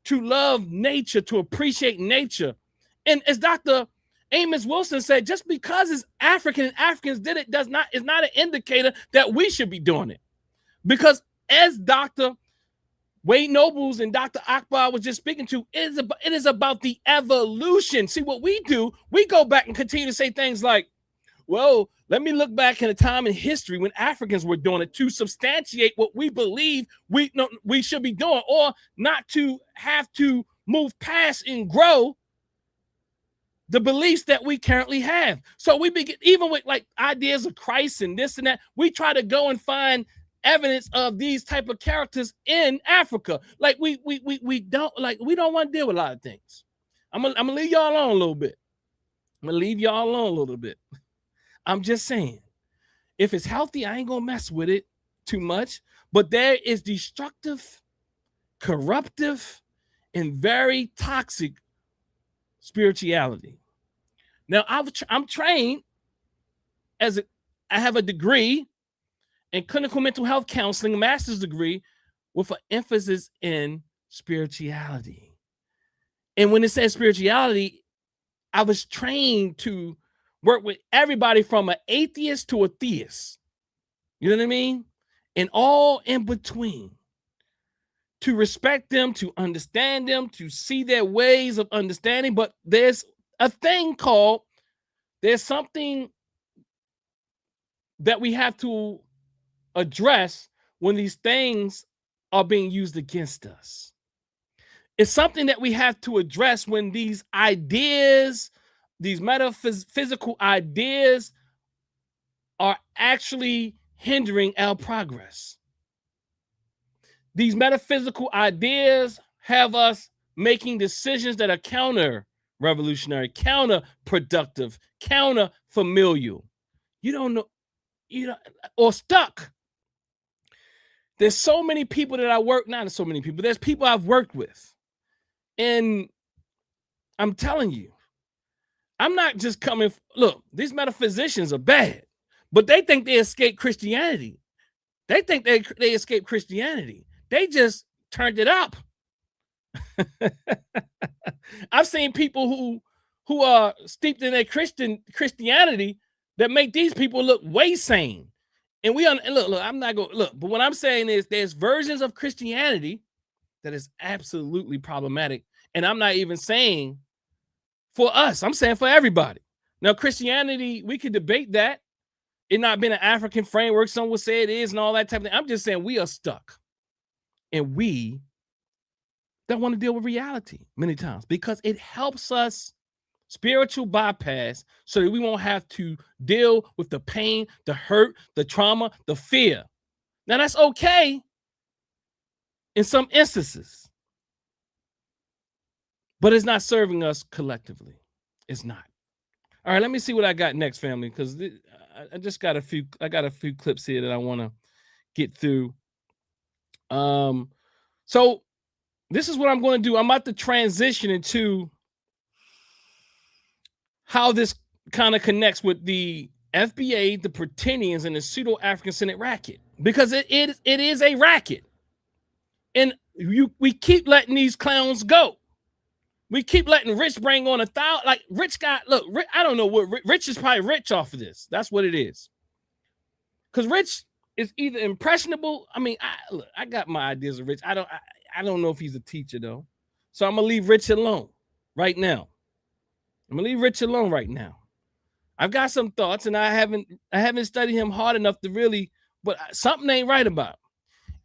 To love nature, to appreciate nature. And as Dr. Amos Wilson said, just because it's African and Africans did it is not an indicator that we should be doing it. Because as Dr. Wade Nobles and Dr. Akbar was just speaking to, it is about the evolution. See, what we do, we go back and continue to say things like, well, let me look back in a time in history when Africans were doing it to substantiate what we believe we should be doing, or not to have to move past and grow the beliefs that we currently have. So we begin, even with like ideas of Christ and this and that, we try to go and find evidence of these type of characters in Africa. Like we don't want to deal with a lot of things. I'm gonna leave y'all alone a little bit. I'm just saying, if it's healthy, I ain't gonna mess with it too much. But there is destructive, corruptive, and very toxic spirituality. Now, I'm trained I have a degree in clinical mental health counseling, a master's degree with an emphasis in spirituality. And when it says spirituality, I was trained to work with everybody from an atheist to a theist. You know what I mean? And all in between. To respect them, to understand them, to see their ways of understanding. But there's a thing called, there's something that we have to address when these things are being used against us. It's something that we have to address when these ideas, these metaphysical ideas, are actually hindering our progress. These metaphysical ideas have us making decisions that are counter-revolutionary, counter-productive, counter-familial. You don't know, or stuck. There's so many people that I work, not so many people, there's people I've worked with. And I'm telling you, I'm not just coming. Look, these metaphysicians are bad, but they think they escaped Christianity. They think they escaped Christianity. They just turned it up. I've seen people who are steeped in their Christianity that make these people look way sane. And look, I'm not going to look, but what I'm saying is there's versions of Christianity that is absolutely problematic. And I'm not even saying for us, I'm saying for everybody. Now, Christianity, we could debate that. It not been an African framework. Some would say it is and all that type of thing. I'm just saying we are stuck. And we don't want to deal with reality many times because it helps us spiritual bypass so that we won't have to deal with the pain, the hurt, the trauma, the fear. Now, that's okay in some instances, but it's not serving us collectively. It's not. All right, let me see what I got next, family, because I just got a few. I got a few clips here that I want to get through. So this is what I'm going to do. I'm about to transition into how this kind of connects with the FBA, the Pretendians, and the Pseudo-African-Centered racket, because it is a racket, and we keep letting these clowns go. We keep letting Rich bring on 1,000. Like Rich got look. I don't know what Rich is probably rich off of this. That's what it is. Because Rich is either impressionable. I mean, I got my ideas of Rich. I don't know if he's a teacher though. So I'm gonna leave Rich alone right now. I'm gonna leave Rich alone right now. I've got some thoughts, and I haven't studied him hard enough to really, but something ain't right about him.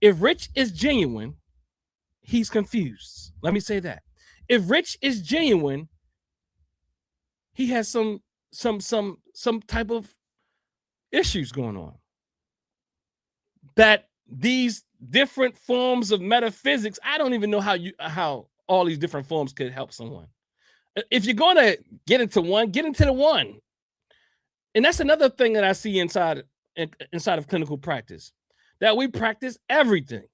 If Rich is genuine, he's confused. Let me say that. If Rich is genuine, he has some type of issues going on. That these different forms of metaphysics, I don't even know how all these different forms could help someone. If you're going to get into one, get into the one. And that's another thing that I see inside of clinical practice, that we practice everything.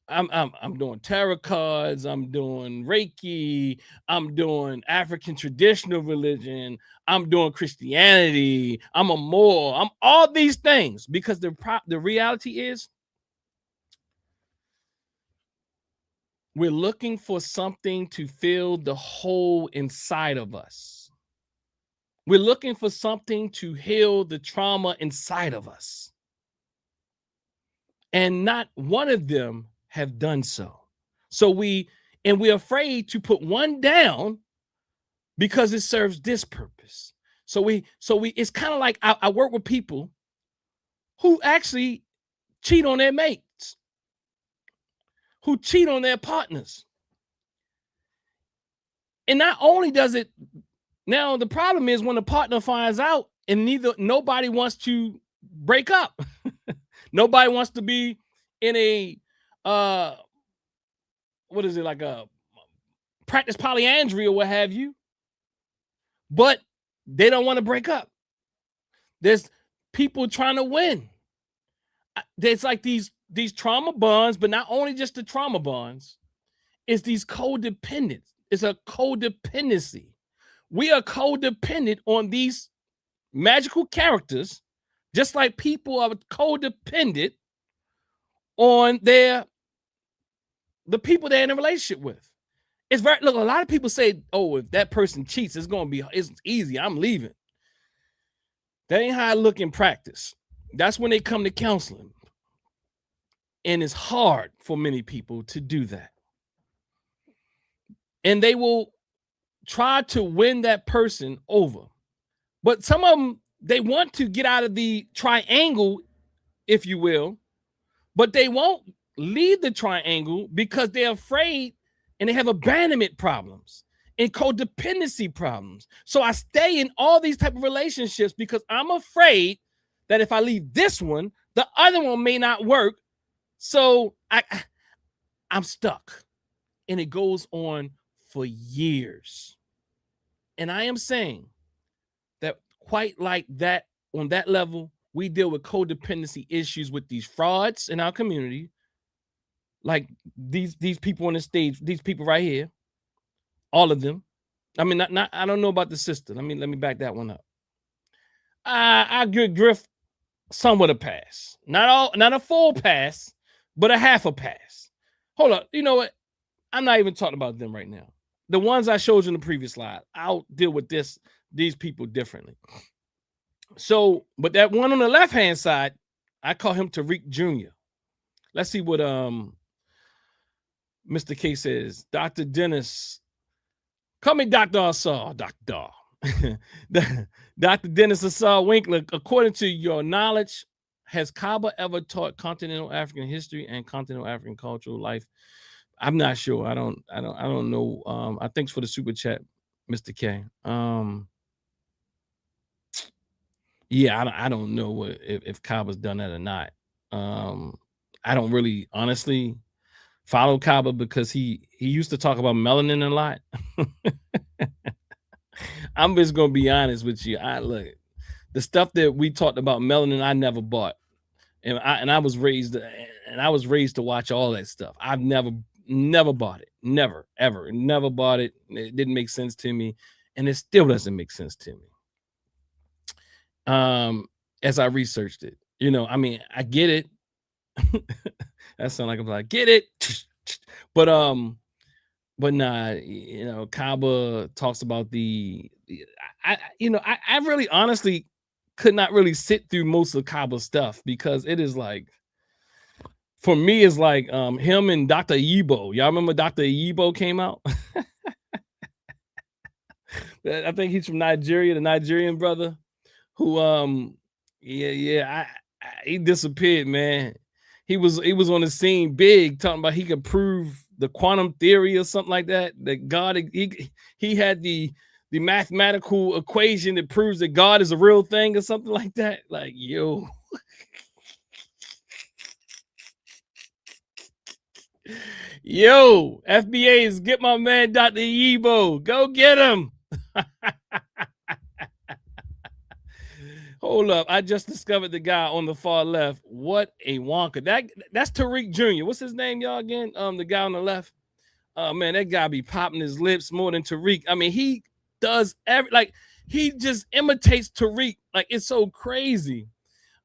I'm doing tarot cards, I'm doing Reiki, I'm doing African traditional religion, I'm doing Christianity, I'm a Moor, I'm all these things, because the reality is we're looking for something to fill the hole inside of us. We're looking for something to heal the trauma inside of us. And not one of them have done so. So we're afraid to put one down because it serves this purpose. So it's kind of like I work with people who actually cheat on their mates, who cheat on their partners. And not only does it, now the problem is when the partner finds out and nobody wants to break up. Nobody wants to be in a what is it, like a practice polyandry or what have you, but they don't want to break up. There's people trying to win. There's like these trauma bonds, but not only just the trauma bonds, it's these codependents. It's a codependency. We are codependent on these magical characters, just like people are codependent on the people they're in a relationship with. It's look, a lot of people say, oh, if that person cheats, it's easy, I'm leaving. That ain't how I look in practice. That's when they come to counseling. And it's hard for many people to do that. And they will try to win that person over. But some of them, they want to get out of the triangle, if you will, but they won't leave the triangle because they're afraid, and they have abandonment problems and codependency problems. So I stay in all these type of relationships because I'm afraid that if I leave this one, the other one may not work. So I'm stuck, and it goes on for years. And I am saying that quite like that, on that level, we deal with codependency issues with these frauds in our community, like these people on the stage, these people right here, all of them, I mean, not I don't know about the sister. Let me back that one up. I give Griff somewhat a pass. Not a full pass, but a half a pass. Hold up. You know what? I'm not even talking about them right now. The ones I showed you in the previous slide, I'll deal with these people differently. So, but that one on the left-hand side, I call him Tariq Jr. Let's see what Mr. K says. Dr. Dennis. Call me Dr. Asar, Dr. Dr. Dennis Asar Winkler. According to your knowledge, has Kaaba ever taught continental African history and continental African cultural life? I'm not sure. I don't know. Thanks for the super chat, Mr. K. Yeah, I don't know if Kaaba's done that or not. I don't really honestly follow Kaaba because he used to talk about melanin a lot. I'm just gonna be honest with you. Look, the stuff that we talked about melanin, I never bought, and I was raised to watch all that stuff. I've never bought it, never ever, never bought it. It didn't make sense to me, and it still doesn't make sense to me. As I researched it, I mean, I get it. That sounds like I'm like, get it, but nah, Kaaba talks about I really honestly could not really sit through most of Kaaba's stuff because it is like, for me, it's like him and Dr. Yibo. Y'all remember Dr. Yibo came out? I think he's from Nigeria, the Nigerian brother who he disappeared, man. He was on the scene big, talking about he could prove the quantum theory or something like that. That God, he had the mathematical equation that proves that God is a real thing or something like that. Like, yo. Yo, FBA is get my man Dr. Yibo. Go get him. Hold up. I just discovered the guy on the far left. What a wonka. That's Tariq Jr. What's his name, y'all, again? The guy on the left. Man, that guy be popping his lips more than Tariq. I mean, he does he just imitates Tariq. Like, it's so crazy.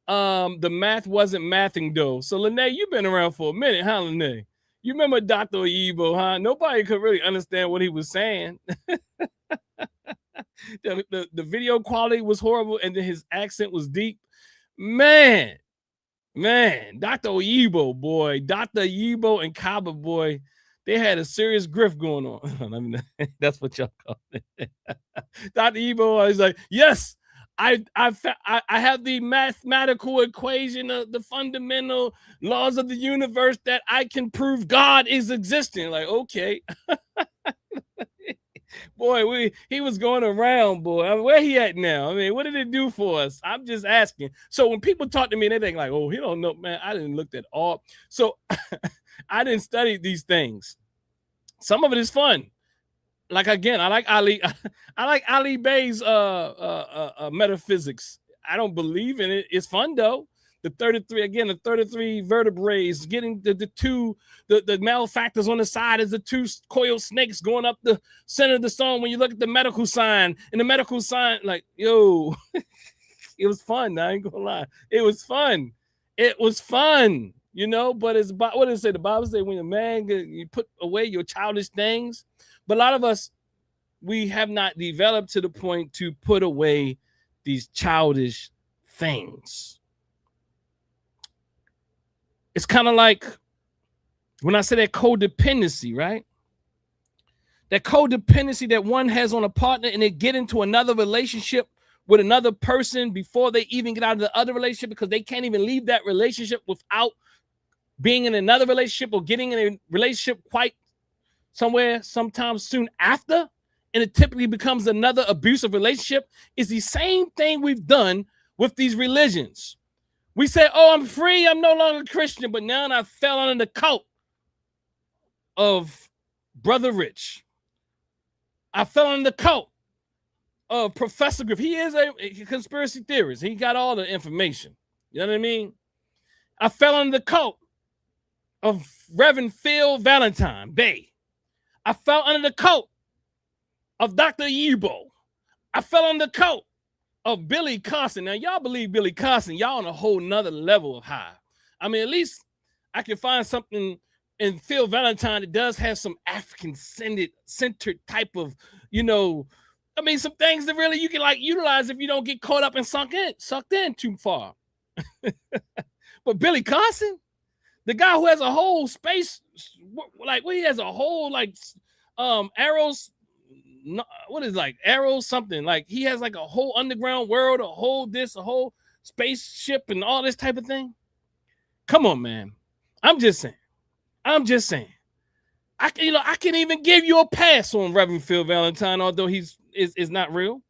The math wasn't mathing though. So Lene, you've been around for a minute, huh, Lene? You remember Dr. Yibo, huh? Nobody could really understand what he was saying. The video quality was horrible, and then his accent was deep. Man, Dr. Yibo, boy, Dr. Yibo and Kaaba, boy, they had a serious grift going on. I mean, that's what y'all call it. Dr. Yibo was like, yes, I have the mathematical equation, the fundamental laws of the universe that I can prove God is existing. Like, okay. Boy, he was going around, boy. I mean, where he at now? I mean, what did it do for us? I'm just asking. So when people talk to me, they think like, oh, he don't know, man. I didn't look at all. So I didn't study these things. Some of it is fun. Like, again, I like Ali Bey's metaphysics. I don't believe in it. It's fun though. The 33 vertebrae, getting the malefactors on the side is the two coiled snakes going up the center of the stone. When you look at the medical sign, and the medical sign, like, yo, it was fun. I ain't gonna lie. It was fun. But it's about, what does it say? The Bible says when a man, you put away your childish things. But a lot of us, we have not developed to the point to put away these childish things. It's kind of like when I say that codependency, right? That codependency that one has on a partner, and they get into another relationship with another person before they even get out of the other relationship because they can't even leave that relationship without being in another relationship or getting in a relationship quite somewhere sometime soon after. And it typically becomes another abusive relationship. Is the same thing we've done with these religions. We say, oh, I'm free. I'm no longer Christian. But now I fell under the cult of Brother Rich. I fell under the cult of Professor Griff. He is a conspiracy theorist. He got all the information. You know what I mean? I fell under the cult of Reverend Phil Valentine Bay. I fell under the cult of Dr. Yibo. I fell on the coat of Billy Carson. Now, y'all believe Billy Carson, y'all on a whole nother level of high. I mean, at least I can find something in Phil Valentine that does have some African-centered type of, you know, I mean, some things that really you can like utilize if you don't get caught up and sucked in too far. But Billy Carson, the guy who has a whole space, like he has a whole like arrows, what is like arrows something, like he has like a whole underground world, a whole spaceship and all this type of thing. Come on, man. I'm just saying. I can even give you a pass on Reverend Phil Valentine, although he's not real.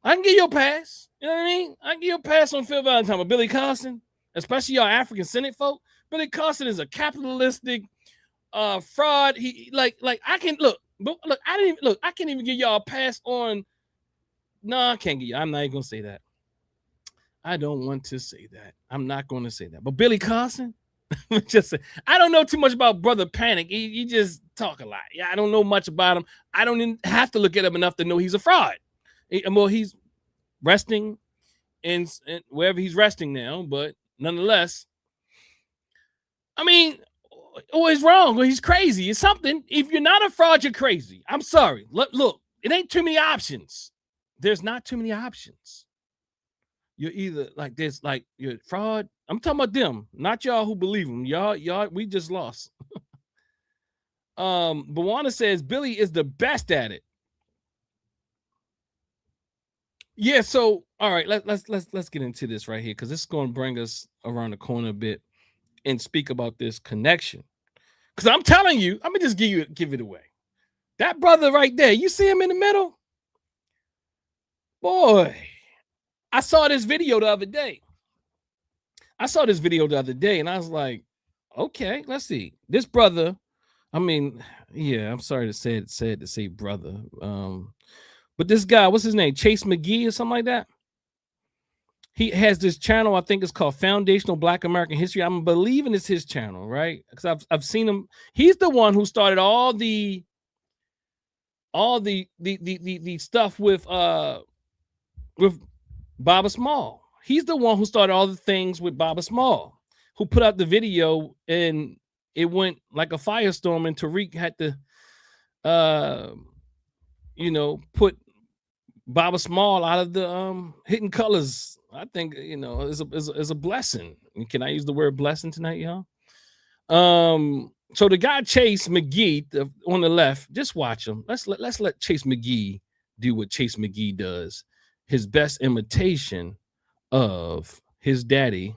I can give you a pass. You know what I mean? I can give you a pass on Phil Valentine, but Billy Carson, especially y'all African-centered folk, Billy Carson is a capitalistic fraud. He like I can look. I can't even give y'all a pass on. No, I can't give you. I'm not even gonna say that. I don't want to say that. I'm not going to say that. But Billy Carson, just I don't know too much about Brother Panic. He just talk a lot. Yeah, I don't know much about him. I don't even have to look at him enough to know he's a fraud. Well, he's resting in wherever he's resting now, but nonetheless, I mean, he's wrong. He's crazy. It's something. If you're not a fraud, you're crazy. I'm sorry. Look, it ain't too many options. There's not too many options. You're either like this, like you're fraud. I'm talking about them, not y'all who believe them. Y'all, we just lost. Bawana says Billy is the best at it. Yeah, so all right, let's get into this right here because this is going to bring us around the corner a bit and speak about this connection. Because I'm telling you, I'm gonna just give it away. That brother right there, you see him in the middle? Boy, I saw this video the other day. And I was like, okay, let's see. This brother, I mean, yeah, I'm sorry to say brother. But this guy, what's his name? Chase McGee or something like that. He has this channel, I think it's called Foundational Black American History. I'm believing it's his channel, right? Because I've seen him. He's the one who started all the stuff with Baba Small. He's the one who started all the things with Baba Small, who put out the video and it went like a firestorm, and Tariq had to put Baba Small out of the Hidden Colors. I think is a blessing. Can I use the word blessing tonight, y'all? So the guy Chase McGee on the left, just watch him. Let's let Chase McGee do what Chase McGee does. His best imitation of his daddy,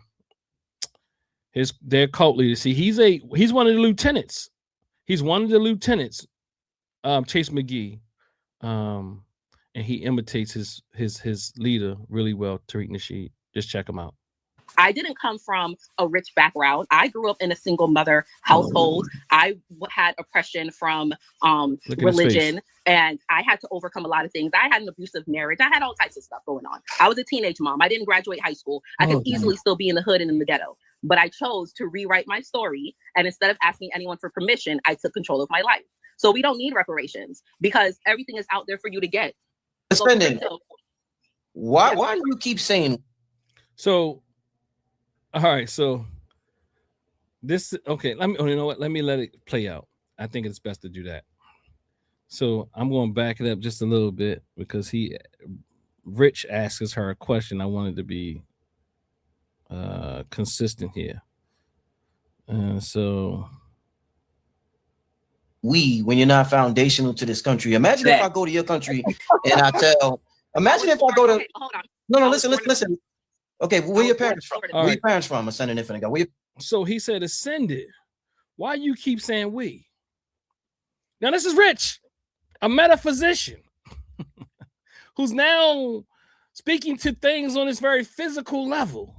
their cult leader. See, he's one of the lieutenants. He's one of the lieutenants, Chase McGee. And he imitates his leader really well, Tariq Nasheed. Just check him out. I didn't come from a rich background. I grew up in a single mother household. I had oppression from religion, and I had to overcome a lot of things. I had an abusive marriage. I had all types of stuff going on. I was a teenage mom. I didn't graduate high school. I could easily still be in the hood and in the ghetto. But I chose to rewrite my story. And instead of asking anyone for permission, I took control of my life. So we don't need reparations because everything is out there for you to get. Spending. Why do you keep saying? So, all right. So this, okay. Let me let it play out. I think it's best to do that. So I'm going to back it up just a little bit because Rich asks her a question. I wanted to be consistent here. So when you're not foundational to this country, imagine if I go to your country and imagine if I go to, hold on. No, listen. Okay, where your parents from? Where your parents from? A son and infinite God. So he said ascended. Why you keep saying we? Now this is Rich, a metaphysician who's now speaking to things on this very physical level.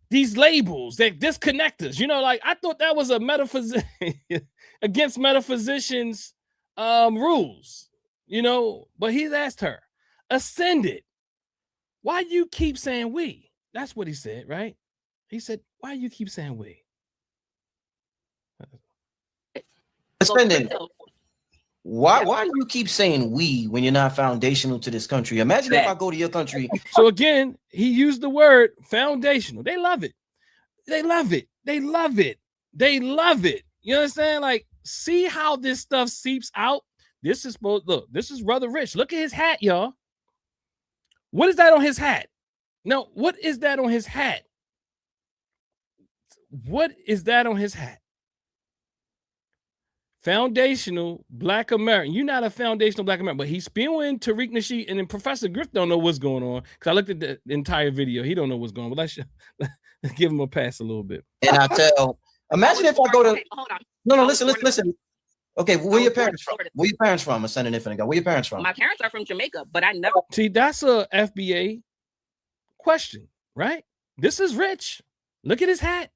These labels that disconnect us, like I thought that was a metaphysician against metaphysicians' rules, but he's asked her, ascended. Why you keep saying we? That's what he said, right? He said, why you keep saying we? Ascending. Why do you keep saying we when you're not foundational to this country? Imagine if I go to your country. So again, he used the word foundational. They love it. They love it. They love it. They love it. You understand? Like, see how this stuff seeps out. This is supposed, look, this is Brother Rich. Look at his hat, y'all. What is that on his hat? No, what is that on his hat? What is that on his hat? Foundational Black American. You're not a foundational Black American, but he's spewing Tariq Nasheed, and then Professor Griff don't know what's going on because I looked at the entire video. He don't know what's going on, but let's give him a pass a little bit. And I tell, imagine if I go to. Okay, hold on. No, listen. Okay, where your parents from? Where your parents from? Ascending Infinite God. Where your parents from? My parents are from Jamaica, but I never. See, that's a FBA question, right? This is Rich. Look at his hat.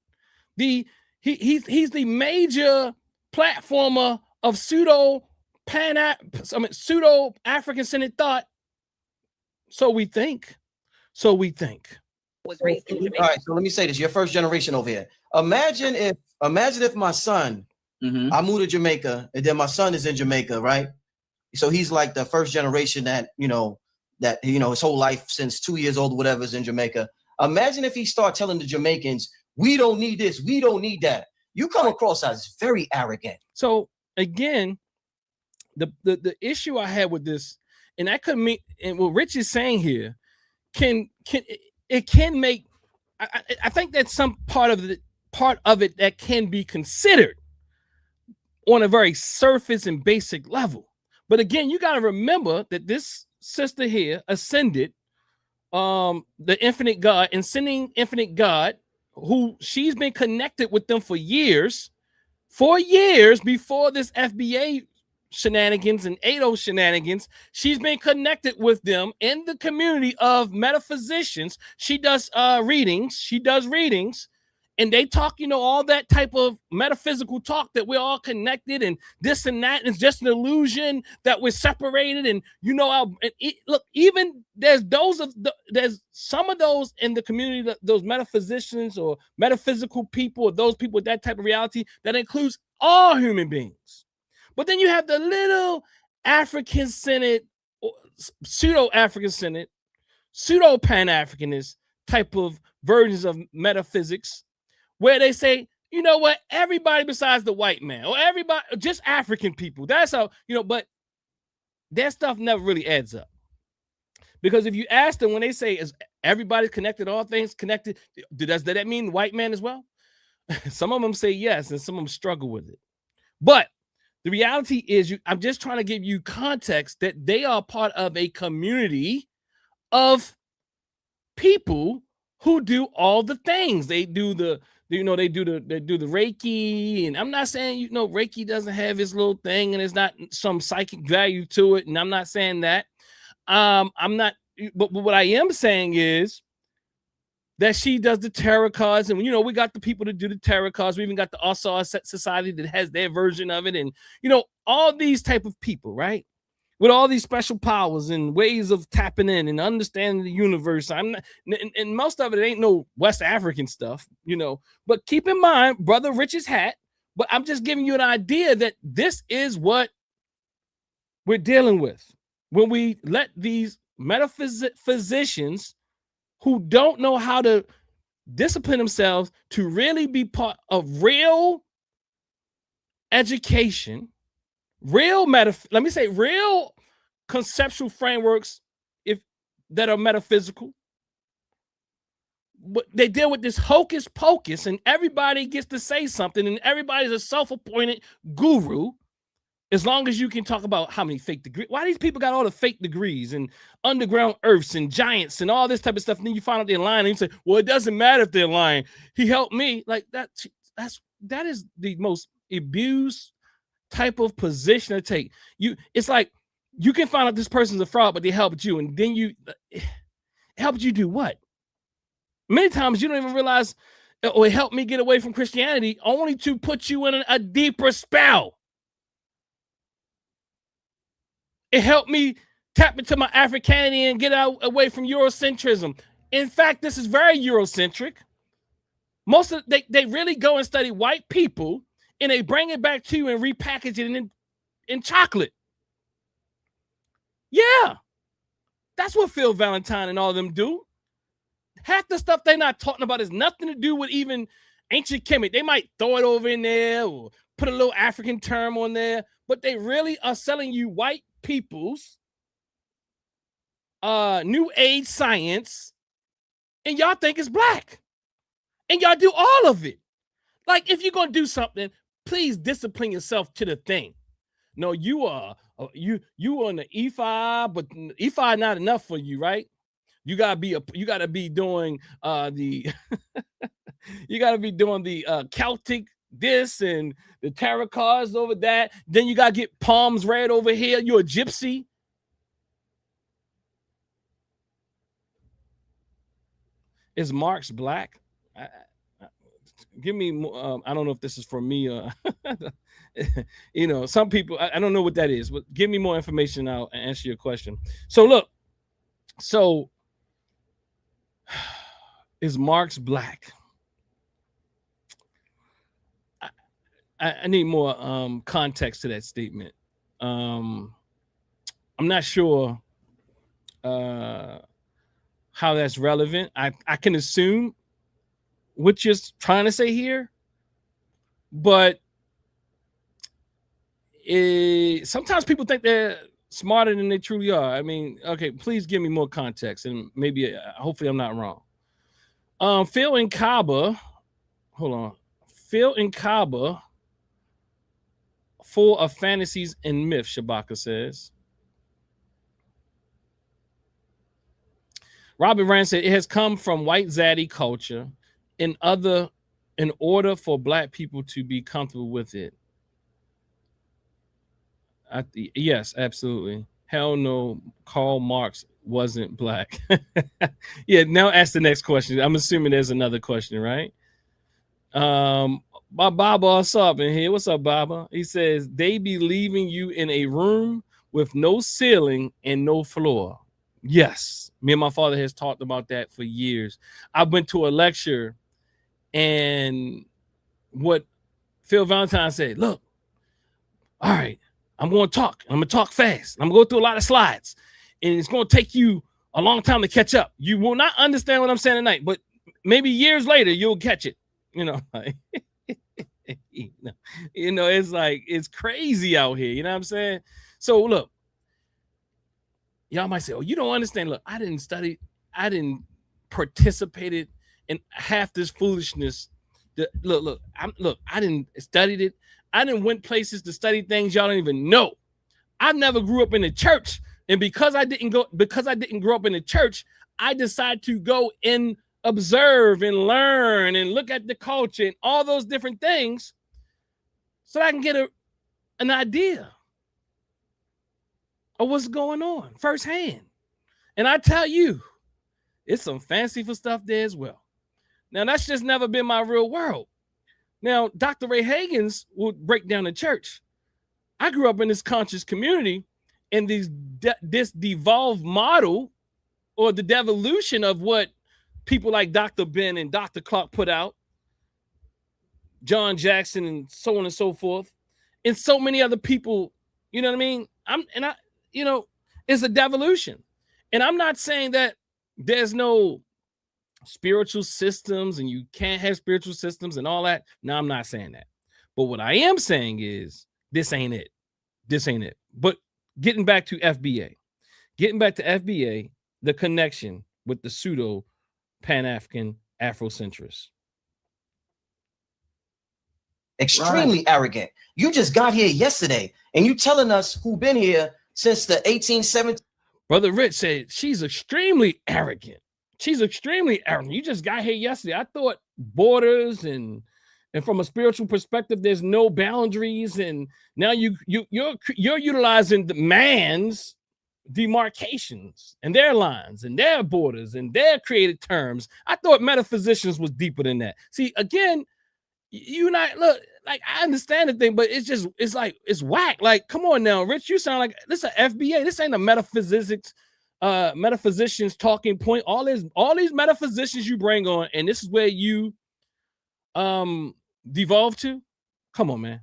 He's the major platformer of pseudo-African-Centered thought. So we think. Was raised in Jamaica. All right, so let me say this: you're first generation over here. Imagine if my son, I moved to Jamaica, and then my son is in Jamaica, right? So he's like the first generation that his whole life since 2 years old, whatever, is in Jamaica. Imagine if he start telling the Jamaicans, "We don't need this, we don't need that." You come across as very arrogant. So again, the issue I had with this, and that could mean, and what Rich is saying here, can make. I think that's some part of it that can be considered on a very surface and basic level. But again, you got to remember that this sister here ascended the infinite God, ascending infinite God, who she's been connected with them for years before this FBA shenanigans and ADO shenanigans. She's been connected with them in the community of metaphysicians. She does readings, and they talk, all that type of metaphysical talk that we're all connected and this and that, and it's just an illusion that we're separated. And look, even there's some of those in the community, those metaphysicians or metaphysical people, or those people with that type of reality that includes all human beings. But then you have the little African-centered, pseudo-African-centered, pseudo-Pan-Africanist type of versions of metaphysics, where they say, you know what, everybody besides the white man, or everybody, just African people. That's how, but their stuff never really adds up. Because if you ask them, when they say, is everybody connected, all things connected, does that mean white man as well? Some of them say yes, and some of them struggle with it. But the reality is, I'm just trying to give you context that they are part of a community of people who do all the things. They do the Reiki, and I'm not saying, Reiki doesn't have its little thing and there's not some psychic value to it. And I'm not saying that. I'm not, but what I am saying is that she does the tarot cards, and we got the people to do the tarot cards. We even got the Osar Society that has their version of it, and all these type of people, right? With all these special powers and ways of tapping in and understanding the universe. I'm not, and most of it ain't no West African stuff, But keep in mind, Brother Rich's hat. But I'm just giving you an idea that this is what we're dealing with when we let these metaphysicians who don't know how to discipline themselves to really be part of real education, real conceptual frameworks that are metaphysical. But they deal with this hocus pocus, and everybody gets to say something, and everybody's a self-appointed guru. As long as you can talk about how many fake degrees, why these people got all the fake degrees and underground earths and giants and all this type of stuff, and then you find out they're lying, and you say, well, it doesn't matter if they're lying. He helped me. Like that is the most abused type of position to take. It's like you can find out this person's a fraud, but they helped you, and then it helped you do what? Many times you don't even realize, or it helped me get away from Christianity, only to put you in a deeper spell. It helped me tap into my Africanity and get away from Eurocentrism. In fact, this is very Eurocentric. Most of they really go and study white people, and they bring it back to you and repackage it in chocolate. Yeah, that's what Phil Valentine and all of them do. Half the stuff they're not talking about is nothing to do with even ancient Kemet. They might throw it over in there or put a little African term on there, but they really are selling you white people's new age science, and y'all think it's black. And y'all do all of it. Like, if you're gonna do something, please discipline yourself to the thing. No, you are on the E5, but E5 not enough for you, right? You gotta be doing the you gotta be doing the Celtic this and the tarot cards over that. Then you gotta get palms read over here. You're a gypsy. Is Marx black? Give me more. I don't know if this is for me or you know, some people, I don't know what that is, but give me more information. I'll answer your question. So look, so is Marx black? I need more context to that statement. I'm not sure how that's relevant. I can assume what you're trying to say here, but sometimes people think they're smarter than they truly are. I mean, okay, please give me more context, and maybe, hopefully I'm not wrong. Phil and Kaba, hold on. Phil and Kaba, full of fantasies and myths, Shabaka says. Robert Rand said, it has come from white zaddy culture in order for black people to be comfortable with it. Yes, absolutely. Hell no, Karl Marx wasn't black. Yeah, now ask the next question. I'm assuming there's another question, right? My Baba, what's up in here? What's up, Baba? He says, they be leaving you in a room with no ceiling and no floor. Yes, me and my father has talked about that for years. I went to a lecture, and what Phil Valentine said, look, all right, I'm going to talk. I'm going to talk fast. I'm going to go through a lot of slides, and it's going to take you a long time to catch up. You will not understand what I'm saying tonight, but maybe years later, you'll catch it. You know, like, you know, it's like, it's crazy out here. You know what I'm saying? So look, y'all might say, oh, you don't understand. Look, I didn't study. I didn't participate in half this foolishness. Look, I didn't studied it. I didn't went places to study things y'all don't even know. I never grew up in the church. And because I didn't grow up in the church, I decided to go and observe and learn and look at the culture and all those different things so that I can get an idea of what's going on firsthand. And I tell you, it's some fanciful stuff there as well. Now, that's just never been my real world. Now, Dr. Ray Hagins would break down the church. I grew up in this conscious community, and this devolved model, or the devolution of what people like Dr. Ben and Dr. Clark put out, John Jackson and so on and so forth, and so many other people, you know what I mean? You know, it's a devolution. And I'm not saying that there's no spiritual systems and you can't have spiritual systems and all that. No, I'm not saying that. But what I am saying is this ain't it. This ain't it. But getting back to FBA, the connection with the pseudo Pan-African Afrocentrists. Extremely arrogant. You just got here yesterday and you telling us who been here since the 1870s. Brother Rich said she's extremely arrogant. She's extremely arrogant. You just got here yesterday. I thought borders and from a spiritual perspective, there's no boundaries. And now you're utilizing the man's demarcations and their lines and their borders and their created terms. I thought metaphysicians was deeper than that. See, again, you not look like I understand the thing, but it's like it's whack. Like, come on now, Rich, you sound like this is a FBA. This ain't a metaphysics, metaphysicians talking point. All these metaphysicians you bring on, and this is where you devolve to. Come on, man.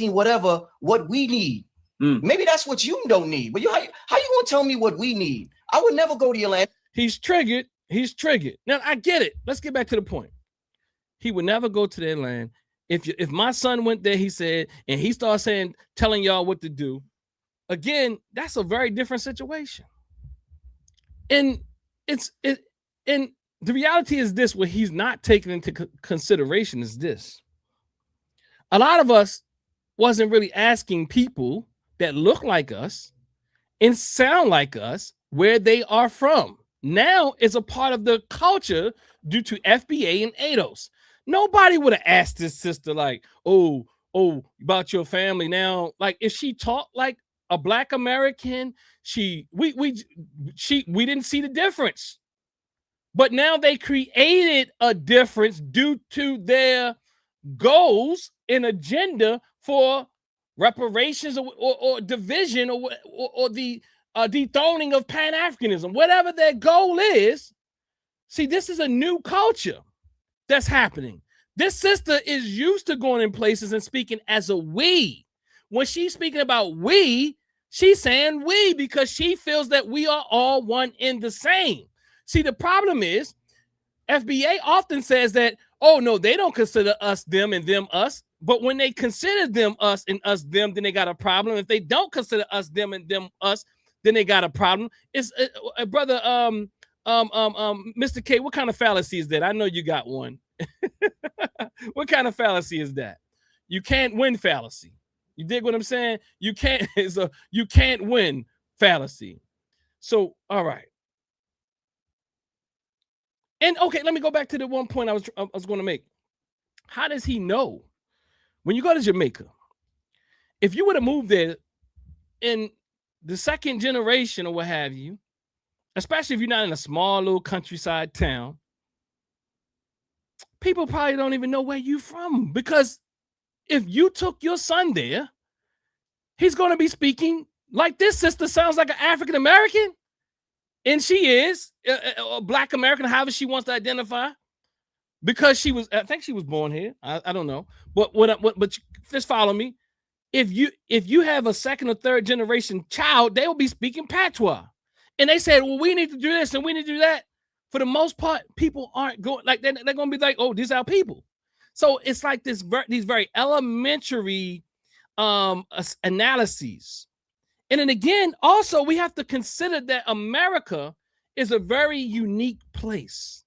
Whatever what we need Maybe that's what you don't need. But how you gonna tell me what we need? I would never go to your land. He's triggered. He's triggered. Now I get it. Let's get back to the point. He would never go to their land. If my son went there, he said, and he started telling y'all what to do. Again, that's a very different situation. And and the reality is this: what he's not taking into consideration is this. A lot of us wasn't really asking people that look like us and sound like us where they are from. Now it's a part of the culture due to FBA and ADOS. Nobody would have asked this sister like, oh, about your family. Now, like if she talked like a Black American, we didn't see the difference. But now they created a difference due to their goals and agenda for reparations or division or the dethroning of Pan-Africanism, whatever their goal is. See, this is a new culture that's happening. This sister is used to going in places and speaking as a we. When she's speaking about we, she's saying we because she feels that we are all one and the same. See, the problem is FBA often says that, oh, no, they don't consider us them and them us. But when they consider them us and us them, then they got a problem. If they don't consider us them and them us, then they got a problem. It's brother, Mr. K, what kind of fallacy is that? I know you got one. What kind of fallacy is that? You can't win fallacy. You dig what I'm saying? You can't. You can't win fallacy. So, all right. And okay, let me go back to the one point I was going to make. How does he know? When you go to Jamaica, if you would have moved there in the second generation or what have you, especially if you're not in a small little countryside town, people probably don't even know where you're from. Because if you took your son there, he's going to be speaking like this sister sounds like an African American. And she is a Black American, however she wants to identify. Because I think she was born here. I don't know. But but just follow me. If you have a second or third generation child, they will be speaking patois. And they said, well, we need to do this and we need to do that. For the most part, people aren't going like they're going to be like, oh, these are our people. So it's like these very elementary analyses. And then again, also we have to consider that America is a very unique place.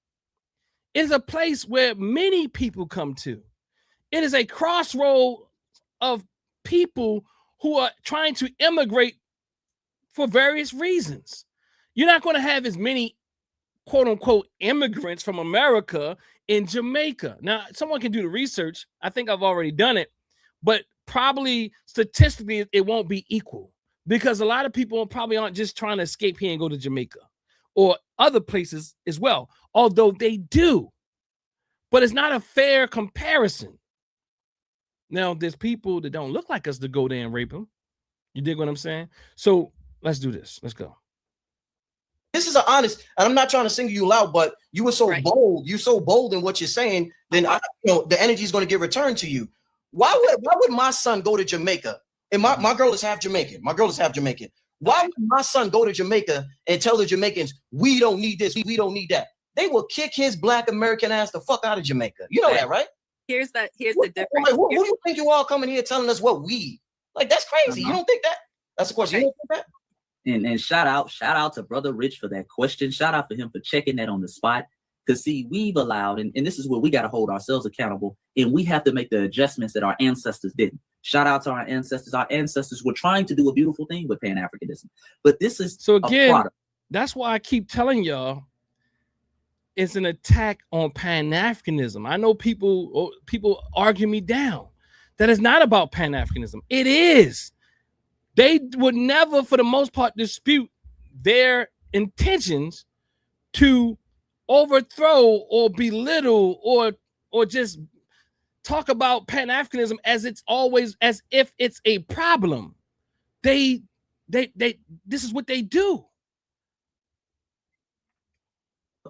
It is a place where many people come to. It is a crossroad of people who are trying to immigrate for various reasons. You're not going to have as many quote unquote immigrants from America in Jamaica. Now, someone can do the research. I think I've already done it, but probably statistically it won't be equal because a lot of people probably aren't just trying to escape here and go to Jamaica or other places as well, although they do. But it's not a fair comparison. Now, there's people that don't look like us to go there and rape them. You dig what I'm saying? So let's do this. Let's go. This is an honest, and I'm not trying to single you out, but you were so bold. You're so bold in what you're saying. Then the energy is going to get returned to you. Why would my son go to Jamaica? And my girl is half Jamaican. My girl is half Jamaican. Why would my son go to Jamaica and tell the Jamaicans, we don't need this, we don't need that? They will kick his Black American ass the fuck out of Jamaica. You know that, right? Here's the difference. Who do you think you all coming here telling us what we? Like, that's crazy. You don't think that? That's the question. You don't think that? And shout out to Brother Rich for that question. Shout out for him for checking that on the spot. Because see, we've allowed, and this is where we got to hold ourselves accountable, and we have to make the adjustments that our ancestors didn't. Shout out to our ancestors. Our ancestors were trying to do a beautiful thing with Pan-Africanism. But this is so again, that's why I keep telling y'all it's an attack on Pan-Africanism. I know people argue me down. That is not about Pan-Africanism. It is. They would never, for the most part, dispute their intentions to overthrow or belittle or just talk about Pan-Africanism as if it's a problem. This is what they do.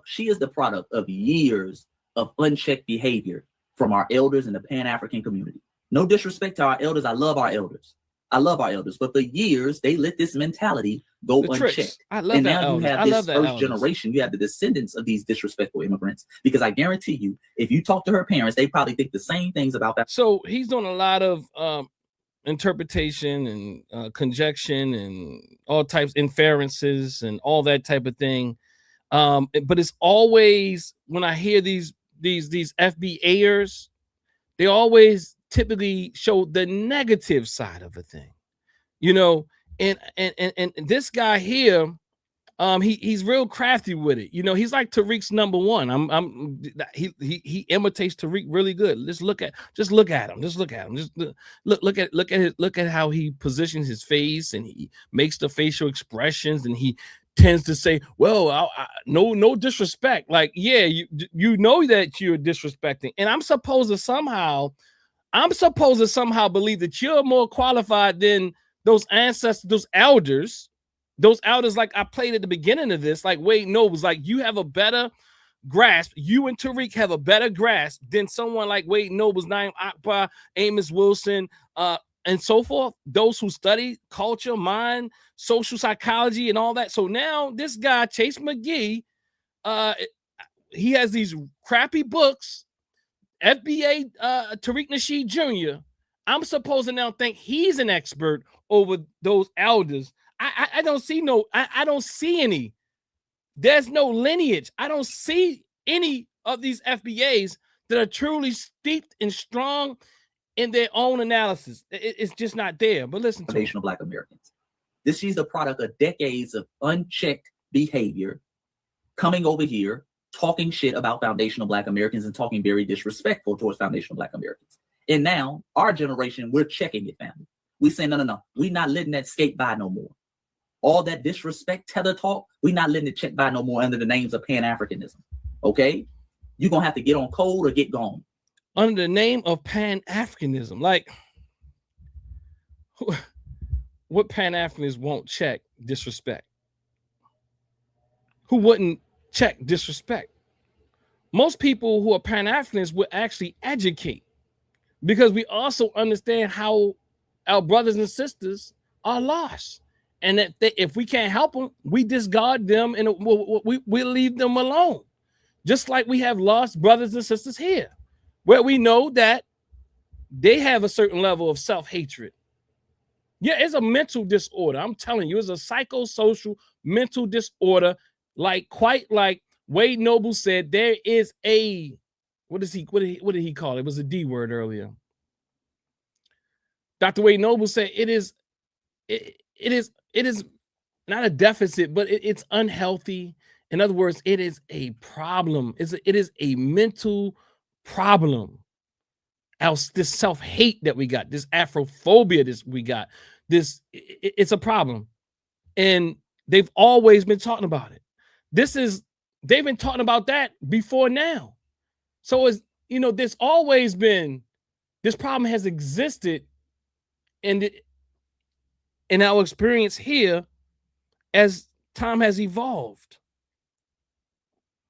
She is the product of years of unchecked behavior from our elders in the Pan-African community. No disrespect to our elders. I love our elders. I love our elders, but for years they let this mentality go unchecked. I love and that now elders. you have I this love that first elders. generation, you have the descendants of these disrespectful immigrants. Because I guarantee you, if you talk to her parents, they probably think the same things about that. So he's doing a lot of interpretation and conjecture and all types inferences and all that type of thing. But it's always, when I hear these FBAers, they always typically show the negative side of a thing, you know. And this guy here, he's real crafty with it. You know, he's like Tariq's number one. He imitates Tariq really good. Just look at him. Just look at how he positions his face, and he makes the facial expressions, and he tends to say, well, no disrespect. Like, yeah, you know that you're disrespecting, and I'm supposed to somehow believe that you're more qualified than those ancestors, those elders, like I played at the beginning of this. Like Wade Nobles, like, you have a better grasp. You and Tariq have a better grasp than someone like Wade Nobles, Naeem Akbar, Amos Wilson, and so forth. Those who study culture, mind, social psychology, and all that. So now this guy, Chase McGee, he has these crappy books. FBA Tariq Nasheed Jr. I'm supposed to now think he's an expert over those elders. I don't see I don't see any. There's no lineage. I don't see any of these FBAs that are truly steeped and strong in their own analysis. It's just not there. But listen to foundational Black Americans. This is the product of decades of unchecked behavior, coming over here, talking shit about foundational Black Americans and talking very disrespectful towards foundational Black Americans. And now our generation, we're checking it, family. We say, no. We're not letting that skate by no more. All that disrespect, tether talk, we're not letting it check by no more under the names of Pan-Africanism. Okay? You're going to have to get on code or get gone. Under the name of Pan-Africanism. Like, what Pan-Africanists won't check disrespect? Who wouldn't check disrespect? Most people who are Pan-Africanists would actually educate, because we also understand how our brothers and sisters are lost. And that if we can't help them, we discard them and we'll leave them alone. Just like we have lost brothers and sisters here, where we know that they have a certain level of self-hatred. Yeah, it's a mental disorder. I'm telling you, it's a psychosocial mental disorder. Quite like Wade Noble said, there is a, what did he call it? It was a D word earlier. Dr. Wade Noble said it is not a deficit, but it's unhealthy. In other words, it is a problem. It is a mental problem. This self-hate that we got, this Afrophobia that we got, it's a problem. And they've always been talking about it. They've been talking about that before now. So there's always been, this problem has existed in our experience here as time has evolved.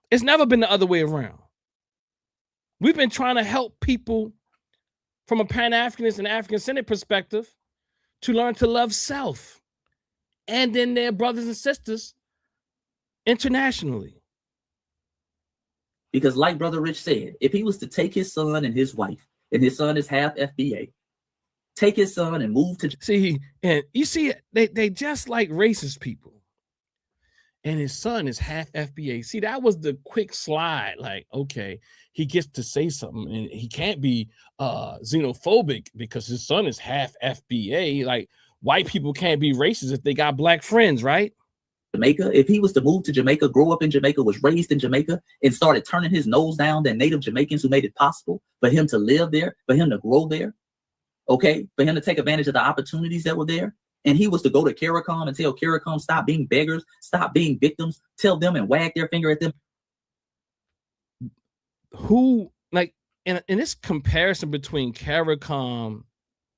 It's never been the other way around. We've been trying to help people from a Pan-Africanist and African-centered perspective to learn to love self and then their brothers and sisters internationally. Because like Brother Rich said, if he was to take his son and his wife, and his son is half FBA, take his son and move to... See, and you see, they just like racist people. And his son is half FBA. See, that was the quick slide. Like, okay, he gets to say something, and he can't be xenophobic because his son is half FBA. Like, white people can't be racist if they got black friends, right? Jamaica, if he was to move to Jamaica, grow up in Jamaica, was raised in Jamaica, and started turning his nose down at Native Jamaicans who made it possible for him to live there, for him to grow there, okay, for him to take advantage of the opportunities that were there, and he was to go to CARICOM and tell CARICOM, stop being beggars, stop being victims, tell them and wag their finger at them. Who, like, in this comparison between CARICOM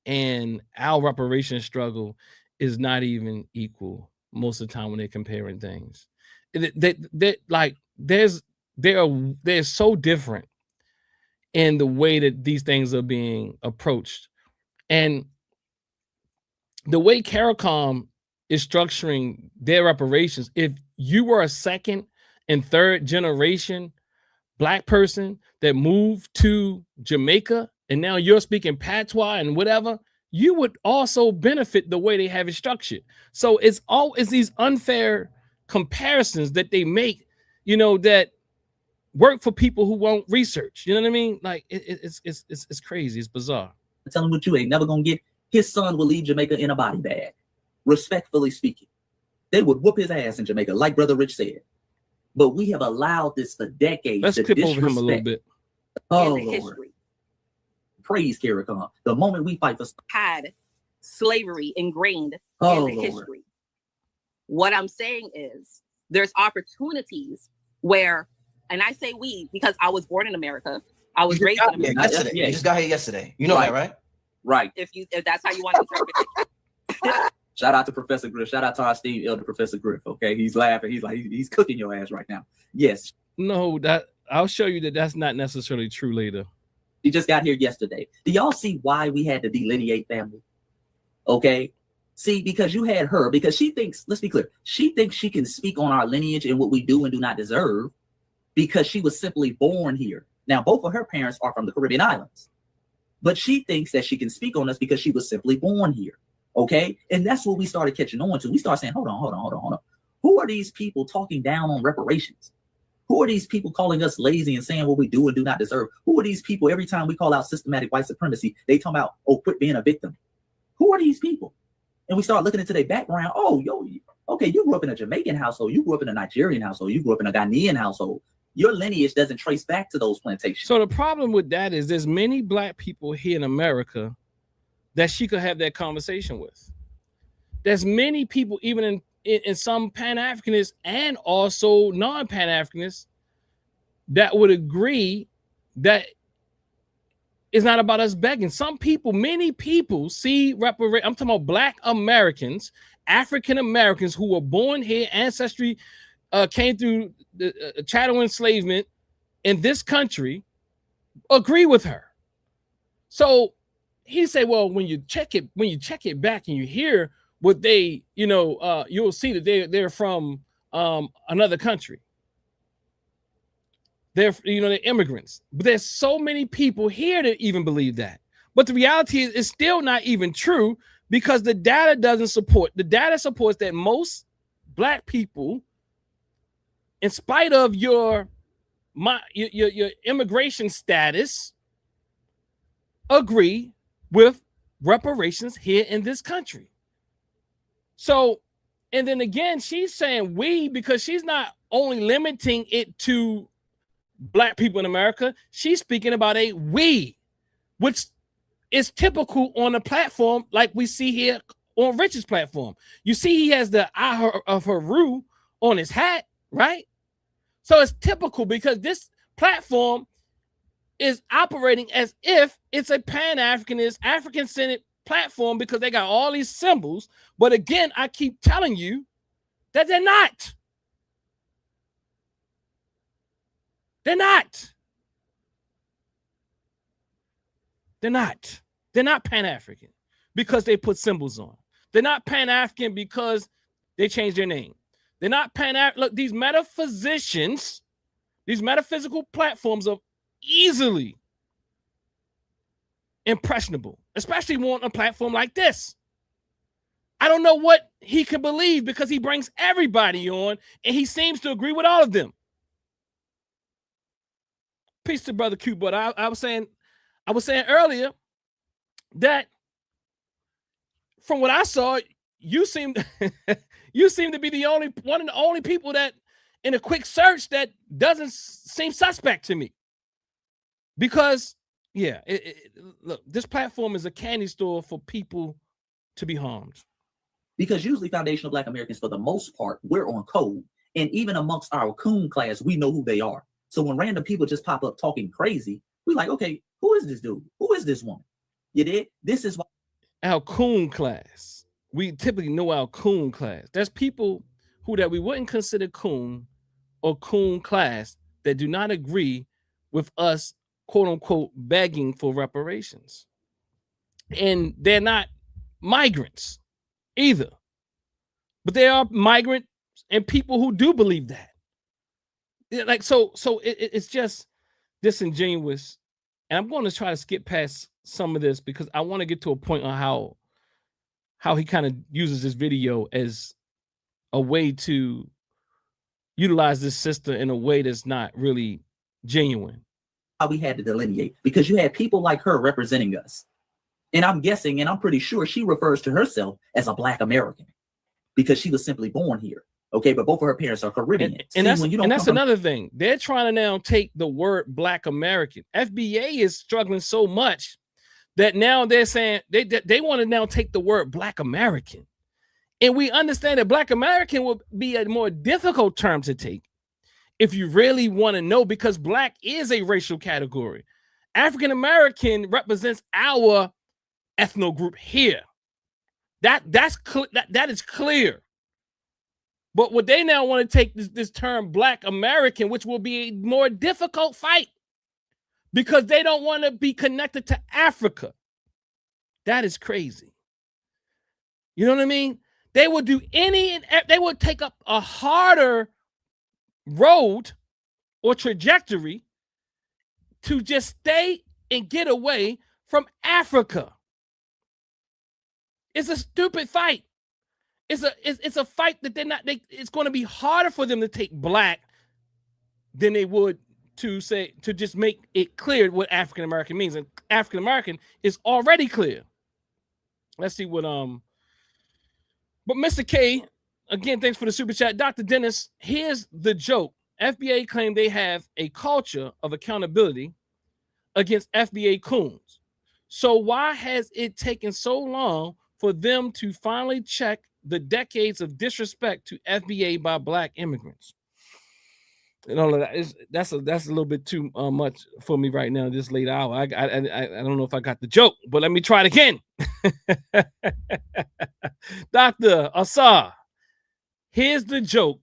and our reparation struggle is not even equal most of the time when they're comparing things. They're so different in the way that these things are being approached. And the way CARICOM is structuring their reparations, if you were a second and third generation Black person that moved to Jamaica and now you're speaking patois and whatever, you would also benefit the way they have it structured. So it's these unfair comparisons that they make, you know, that work for people who won't research. You know what I mean? Like it's crazy. It's bizarre. Tell him what you ain't never gonna get. His son will leave Jamaica in a body bag. Respectfully speaking, they would whoop his ass in Jamaica, like Brother Rich said. But we have allowed this for decades. Let's clip over him a little bit. Oh, Lord. Praise CARICOM. The moment we fight for had slavery ingrained in the history. What I'm saying is there's opportunities where, and I say we because I was born in America. I was raised in America. Yesterday. You just got here yesterday. You know that, right? Right. If that's how you want to interpret it. Shout out to Professor Griff. Shout out to our esteemed elder Professor Griff. Okay, he's laughing. He's like he's cooking your ass right now. Yes. No, that I'll show you that that's not necessarily true later. He just got here yesterday. Do y'all see why we had to delineate family? Okay. See, because you had her, because she thinks, let's be clear, she thinks she can speak on our lineage and what we do and do not deserve because she was simply born here. Now, both of her parents are from the Caribbean islands, but she thinks that she can speak on us because she was simply born here. Okay. And that's what we started catching on to. We started saying, hold on. Who are these people talking down on reparations? Who are these people calling us lazy and saying what we do and do not deserve? Who are these people? Every time we call out systematic white supremacy, they talk about, oh, quit being a victim. Who are these people? And we start looking into their background. Oh, okay, you grew up in a Jamaican household. You grew up in a Nigerian household. You grew up in a Ghanaian household. Your lineage doesn't trace back to those plantations. So the problem with that is there's many Black people here in America that she could have that conversation with. There's many people, even in some Pan-Africanists and also non-Pan-Africanists, that would agree that it's not about us begging. Some people, many people see I'm talking about Black Americans, African Americans who were born here, ancestry came through the chattel enslavement in this country, agree with her. So he said, well, when you check it back and you hear what they, you'll see that they're from another country. They're immigrants, but there's so many people here that even believe that. But the reality is it's still not even true because the data doesn't support. The data supports that most Black people, in spite of your immigration status, agree with reparations here in this country. So, and then again, she's saying we because she's not only limiting it to Black people in America, she's speaking about a we, which is typical on a platform like we see here on Rich's platform. You see he has the eye of Haru on his hat, right? So it's typical because this platform is operating as if it's a Pan-Africanist, African-centered platform because they got all these symbols. But again, I keep telling you that they're not. They're not. They're not. They're not Pan-African because they put symbols on. They're not Pan-African because they changed their name. They're not Pan-African. Look, these metaphysicians, these metaphysical platforms are easily impressionable, especially on a platform like this. I don't know what he could believe because he brings everybody on and he seems to agree with all of them. Peace to Brother Q, but I was saying earlier that from what I saw, you seem to be one of the only people that in a quick search that doesn't seem suspect to me. Because look, this platform is a candy store for people to be harmed. Because usually foundational Black Americans, for the most part, we're on code. And even amongst our coon class, we know who they are. So when random people just pop up talking crazy, we're like, okay, who is this dude? Who is this woman? You did? This is why our coon class. We typically know our coon class. There's people that we wouldn't consider coon or coon class that do not agree with us, quote unquote, begging for reparations. And they're not migrants. either. But there are migrants and people who do believe that. Like, so it's just disingenuous. And I'm going to try to skip past some of this because I want to get to a point on how he kind of uses this video as a way to utilize this system in a way that's not really genuine. How we had to delineate, because you had people like her representing us. And I'm guessing, and I'm pretty sure she refers to herself as a Black American because she was simply born here. Okay, but both of her parents are Caribbean. And that's another thing. They're trying to now take the word Black American. FBA is struggling so much that now they're saying they want to now take the word Black American. And we understand that Black American will be a more difficult term to take if you really want to know, because Black is a racial category. African American represents our ethno group here. That is clear. But what they now want to take this term Black American, which will be a more difficult fight because they don't want to be connected to Africa. That is crazy. You know what I mean? They will do they will take up a harder road or trajectory to just stay and get away from Africa. It's a stupid fight. It's a fight that it's going to be harder for them to take Black than they would to just make it clear what African American means. And African American is already clear. Let's see what but Mr. K, again, thanks for the super chat. Dr. Dennis, here's the joke. FBA claimed they have a culture of accountability against FBA coons. So why has it taken so long for them to finally check the decades of disrespect to FBA by Black immigrants? And all of that that's a little bit too much for me right now, this late hour. I don't know if I got the joke, but let me try it again. Dr. Asar, here's the joke.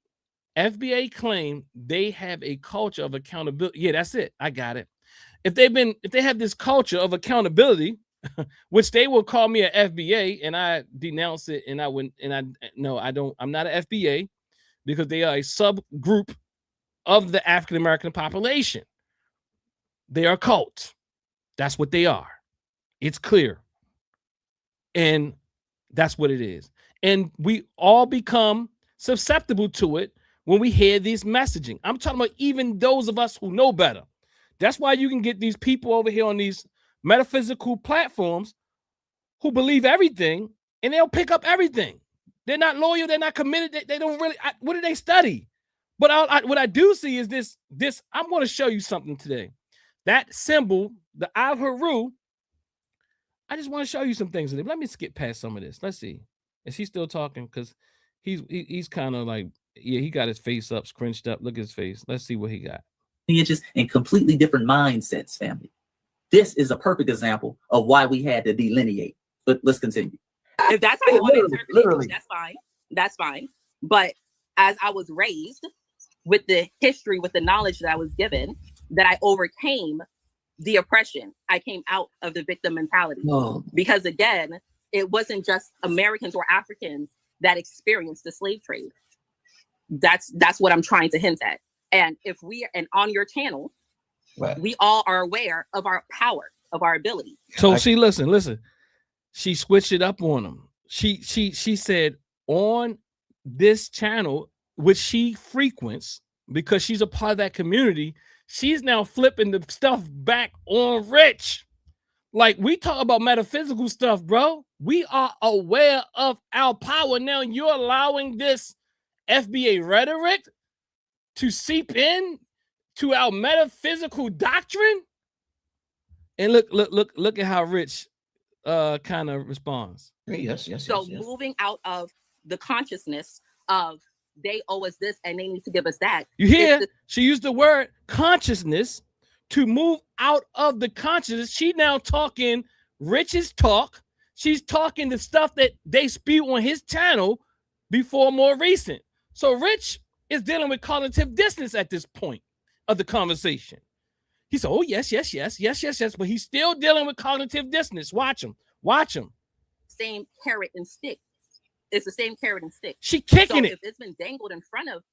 FBA claim they have a culture of accountability. Yeah, that's it. I got it. If they have this culture of accountability, which they will call me an FBA, and I denounce it, and I'm not an FBA because they are a subgroup of the African American population. They are a cult. That's what they are. It's clear. And that's what it is. And we all become susceptible to it when we hear this messaging. I'm talking about even those of us who know better. That's why you can get these people over here on these metaphysical platforms who believe everything, and they'll pick up everything. They're not loyal. They're not committed. They don't really. What do they study? But what I do see is this. I'm going to show you something today. That symbol, the Av Haru. I just want to show you some things. Let me skip past some of this. Let's see. Is he still talking? Because he's kind of like, yeah, he got his face up, scrunched up. Look at his face. Let's see what he got. Inches and completely different mindsets, family. This is a perfect example of why we had to delineate. But let's continue. If that's how you want to interpret it, that's fine. That's fine. But as I was raised with the history, with the knowledge that I was given, that I overcame the oppression. I came out of the victim mentality. Because again, it wasn't just Americans or Africans that experienced the slave trade. That's what I'm trying to hint at. And on your channel, right, we all are aware of our power, of our ability. So listen. She switched it up on them. She said on this channel, which she frequents because she's a part of that community, she's now flipping the stuff back on Rich. Like, we talk about metaphysical stuff, bro. We are aware of our power. Now you're allowing this FBA rhetoric to seep in to our metaphysical doctrine. And look at how Rich kind of responds. Yes. So moving out of the consciousness of they owe us this and they need to give us that. You hear? She used the word consciousness to move out of the consciousness. She now talking Rich's talk. She's talking the stuff that they spew on his channel before more recent. So Rich is dealing with cognitive dissonance at this point of the conversation. He said, oh, yes. But he's still dealing with cognitive dissonance. Watch him. Same carrot and stick. It's the same carrot and stick. She kicking So it. if it's been dangled in front of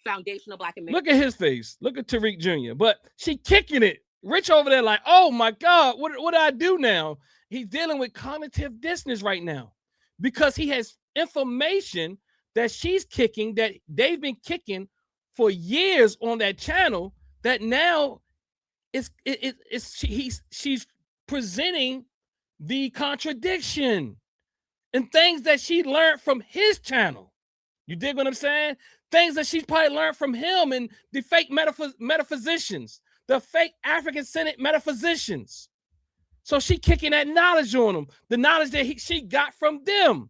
foundational Black Americans. Look at his face. Look at Tariq Jr. But she kicking it. Rich over there like, oh my God, what do I do now? He's dealing with cognitive dissonance right now because he has information that she's kicking, that they've been kicking for years on that channel, that now she's presenting the contradiction and things that she learned from his channel. You dig what I'm saying? Things that she's probably learned from him and the fake metaphysicians, the fake African-centered metaphysicians. So she kicking that knowledge on them, the knowledge that she got from them.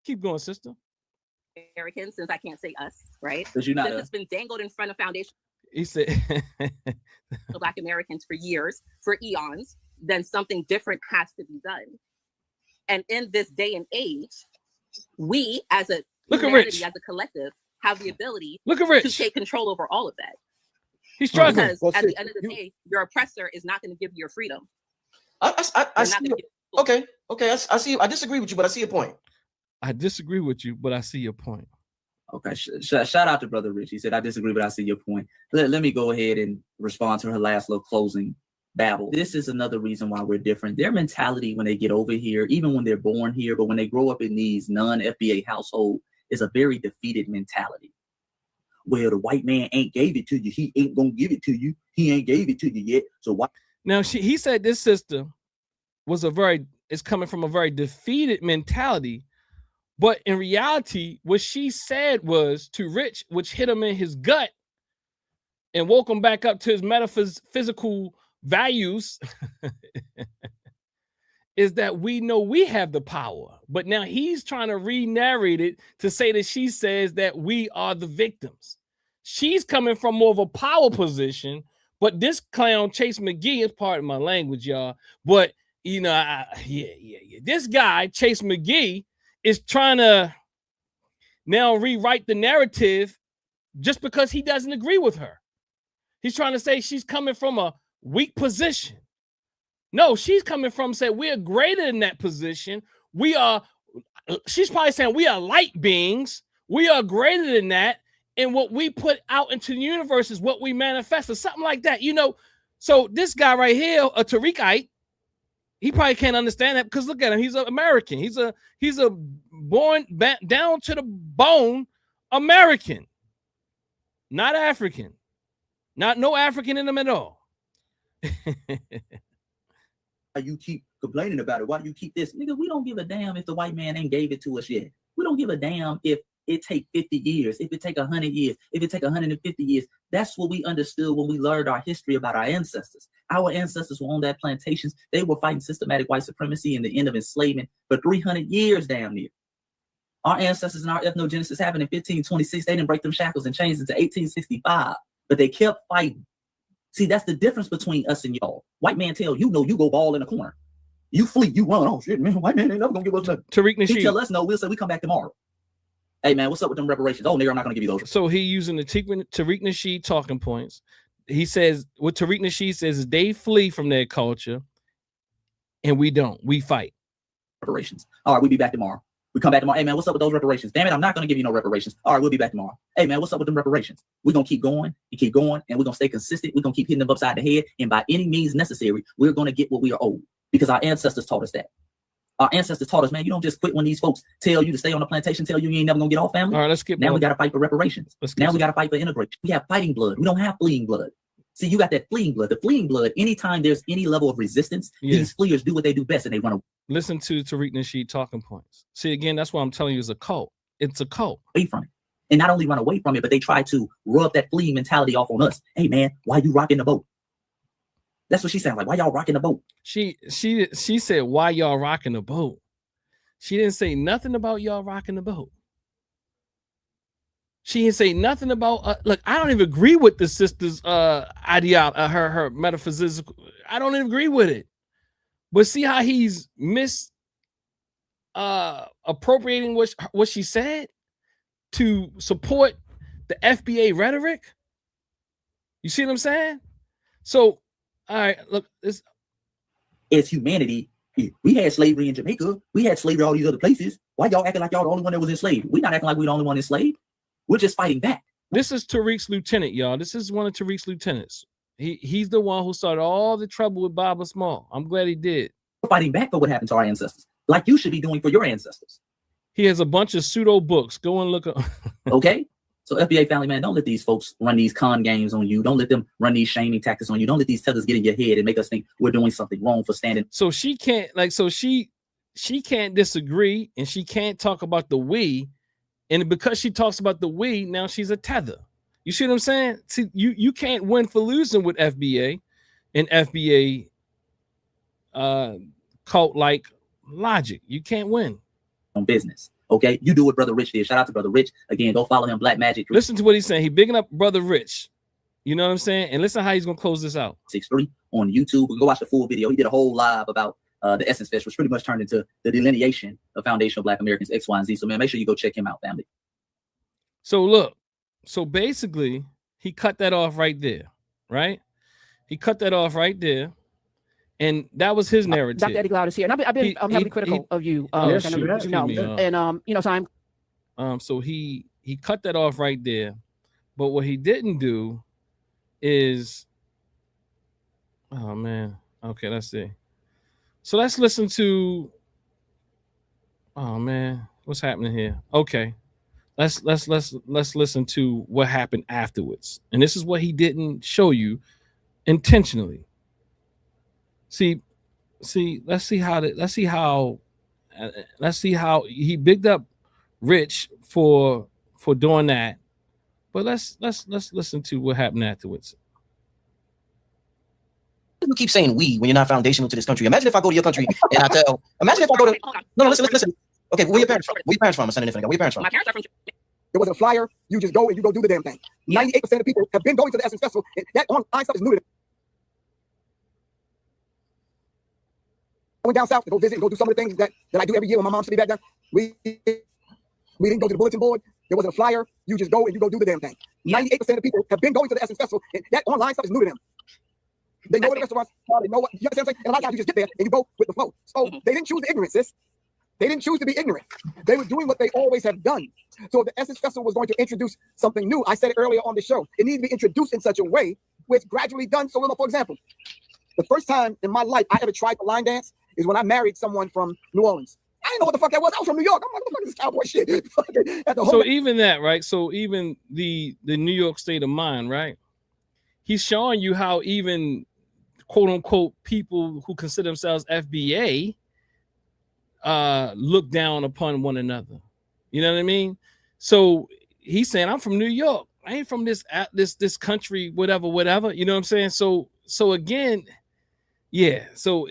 Keep going, sister. Americans, since I can't say us, right? Because you're not since it's been dangled in front of foundation. He said Black Americans for years, for eons, then something different has to be done. And in this day and age, we as a look at Rich, as a collective, have the ability look at Rich to take control over all of that. He's struggling. Because at the end of the day, your oppressor is not going to give you your freedom. I see. Okay. I see. I disagree with you, but I see your point. I disagree with you, but I see your point. Okay, shout out to Brother Rich. He said, I disagree, but I see your point. Let me go ahead and respond to her last little closing babble. This is another reason why we're different. Their mentality when they get over here, even when they're born here, but when they grow up in these non-FBA households, is a very defeated mentality. Well, the white man ain't gave it to you. He ain't gonna give it to you. He ain't gave it to you yet. So why? Now he said this sister is coming from a very defeated mentality. But in reality, what she said was to Rich, which hit him in his gut and woke him back up to his metaphysical values, is that we know we have the power. But now he's trying to re-narrate it to say that she says that we are the victims. She's coming from more of a power position, but this clown, Chase McGee, is part of my language, y'all. But, you know, this guy, Chase McGee, is trying to now rewrite the narrative just because he doesn't agree with her. He's trying to say she's coming from a weak position. No, she's coming from saying we are greater than that position. She's probably saying we are light beings. We are greater than that. And what we put out into the universe is what we manifest or something like that. You know, so this guy right here, a Tariqite, he probably can't understand that because look at him. He's an American. He's a born down to the bone American, not African, no African in him at all. You keep complaining about it. Why do you keep this? Nigga, we don't give a damn if the white man ain't gave it to us yet. We don't give a damn if it take 50 years, if it take 100 years, if it take 150 years. That's what we understood when we learned our history about our ancestors. Our ancestors were on that plantations. They were fighting systematic white supremacy and the end of enslavement for 300 years damn near. Our ancestors and our ethnogenesis happened in 1526. They didn't break them shackles and chains until 1865, but they kept fighting. See, that's the difference between us and y'all. White man tell you, no, you go ball in a corner. You flee, you run. Oh shit, man, white man ain't never gonna give us nothing. Tariq Nasheed. He tell us no, we'll say we come back tomorrow. Hey man, what's up with them reparations? Oh nigga, I'm not gonna give you those. So he using the Tariq Nasheed talking points. He says what Tariq Nasheed says is they flee from their culture and we don't. We fight. Reparations. All right, we'll be back tomorrow. We come back tomorrow. Hey man, what's up with those reparations? Damn it, I'm not gonna give you no reparations. All right, we'll be back tomorrow. Hey man, what's up with them reparations? We're gonna keep going and keep going, and we're gonna stay consistent. We're gonna keep hitting them upside the head, and by any means necessary, we're gonna get what we are owed because our ancestors taught us that. Our ancestors taught us, man, you don't just quit when these folks tell you to stay on the plantation, tell you ain't never gonna get off family. All right, let's get now. We gotta fight for reparations. Now we gotta fight for integration. We have fighting blood. We don't have fleeing blood. See, you got that fleeing blood. The fleeing blood, anytime there's any level of resistance, these fleers do what they do best and they run away. Listen to Tariq Nasheed talking points. See, again, that's why I'm telling you it's a cult. It's a cult. Away from it. And not only run away from it, but they try to rub that fleeing mentality off on us. Hey, man, why you rocking the boat? That's what she sounds like. Why y'all rocking the boat? She said, why y'all rocking the boat? She didn't say nothing about y'all rocking the boat. She didn't say nothing about look, I don't even agree with the sister's ideology, her metaphysical. I don't even agree with it. But see how he's appropriating what she said to support the FBA rhetoric. You see what I'm saying? So, all right, look, as humanity, we had slavery in Jamaica. We had slavery all these other places. Why y'all acting like y'all the only one that was enslaved? We're not acting like we're the only one enslaved. We're just fighting back. This is Tariq's lieutenant, y'all. This is one of Tariq's lieutenants. He's the one who started all the trouble with Baba Small. I'm glad he did. We're fighting back for what happened to our ancestors, like you should be doing for your ancestors. He has a bunch of pseudo books. Go and look up. Okay? So FBA family, man, don't let these folks run these con games on you. Don't let them run these shaming tactics on you. Don't let these tethers get in your head and make us think we're doing something wrong for standing. So she can't, like, so she can't disagree and she can't talk about the we. And because she talks about the we, now she's a tether. You see what I'm saying? See, you can't win for losing with FBA and FBA cult-like logic. You can't win. On business. Okay, you do what Brother Rich did. Shout out to Brother Rich. Again, go follow him, Black Magic. Listen to what he's saying. He bigging up Brother Rich. You know what I'm saying? And listen how he's gonna close this out. 6'3" on YouTube. We can go watch the full video. He did a whole live about the Essence Fest, which pretty much turned into the delineation of foundational Black Americans, X, Y, and Z. So man, make sure you go check him out, family. So look, so basically he cut that off right there, right? He cut that off right there. And that was his narrative. Dr. Eddie Glaude is here, and I've been heavily critical of you. So he cut that off right there, but what he didn't do is, oh man, okay, let's see. So let's listen to, oh man, what's happening here? Okay, let's listen to what happened afterwards, and this is what he didn't show you intentionally. See, let's see how he bigged up Rich for doing that. But let's listen to what happened afterwards. You keep saying we when you're not foundational to this country. Imagine if I go to your country and I tell, imagine if I go to, no, listen. Okay, where your parents from? Where your parents from? I'm sending it. Where your parents from? My parents are from. There wasn't a flyer. You just go and you go do the damn thing. 98% of people have been going to the Essence Festival. That online stuff is new to them. I went down south to go visit and go do some of the things that I do every year when my mom sent me back there. We didn't go to the bulletin board. There wasn't a flyer. You just go and you go do the damn thing. 98% of people have been going to the Essence Festival. And that online stuff is new to them. They know what the restaurants are. They know what, you understand what I'm saying? And a lot of times you just get there and you go with the flow. So they didn't choose the ignorance, sis. They didn't choose to be ignorant. They were doing what they always have done. So if the Essence Festival was going to introduce something new, I said it earlier on the show, it needs to be introduced in such a way where it's gradually done. So, for example, the first time in my life I ever tried to line dance is when I married someone from New Orleans. I didn't know what the fuck that was. I was from New York. I'm like, what the fuck is this cowboy shit? So even that, right? So even the New York state of mind, right? He's showing you how even quote unquote people who consider themselves FBA look down upon one another. You know what I mean? So he's saying, I'm from New York. I ain't from this country, whatever. You know what I'm saying? So again, yeah. So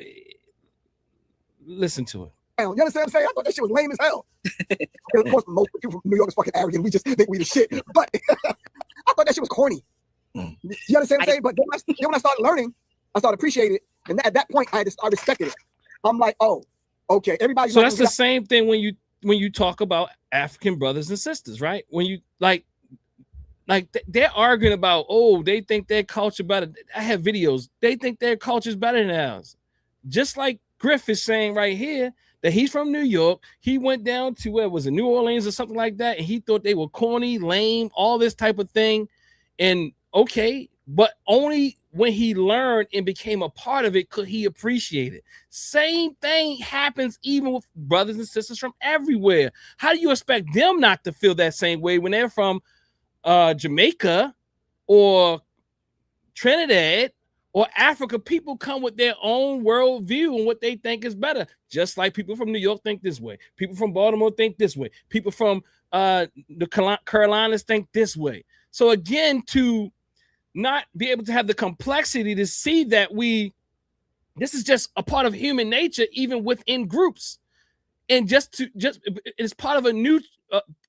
listen to it. You understand what I'm saying? I thought that shit was lame as hell. Of course, most people from New York is fucking arrogant. We just think we the shit. But I thought that shit was corny. You understand what I'm saying? But then when I started learning, I started appreciating it. And at that point, I respected it. I'm like, oh, okay. Everybody. So that's the same thing when you talk about African brothers and sisters, right? When you like they're arguing about, oh, they think their culture better. I have videos. They think their culture is better than ours. Just like Griff is saying right here that he's from New York. He went down to where was it, New Orleans or something like that, and he thought they were corny, lame, all this type of thing. And okay, but only when he learned and became a part of it could he appreciate it. Same thing happens even with brothers and sisters from everywhere. How do you expect them not to feel that same way when they're from Jamaica or Trinidad or Africa? People come with their own worldview and what they think is better. Just like people from New York think this way. People from Baltimore think this way. People from the Carolinas think this way. So again, to not be able to have the complexity to see that this is just a part of human nature, even within groups, and it's part of a new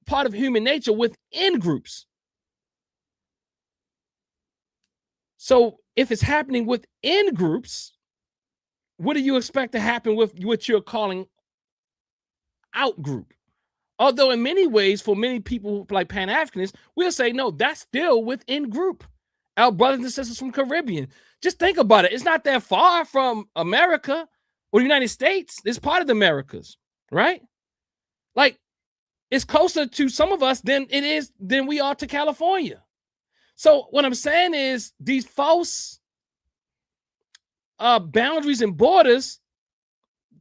part of human nature within groups. So if it's happening within groups, what do you expect to happen with what you're calling out group? Although in many ways, for many people like Pan-Africanists, we'll say, no, that's still within group. Our brothers and sisters from Caribbean. Just think about it. It's not that far from America or the United States. It's part of the Americas, right? Like, it's closer to some of us than we are to California. So what I'm saying is these false boundaries and borders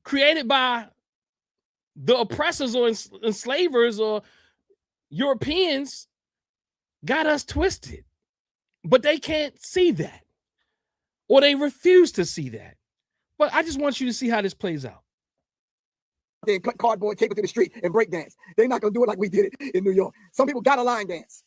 created by the oppressors or enslavers or Europeans got us twisted, but they can't see that, or they refuse to see that. But I just want you to see how this plays out. They cut cardboard, take it to the street, and break dance. They're not gonna do it like we did it in New York. Some people got a line dance.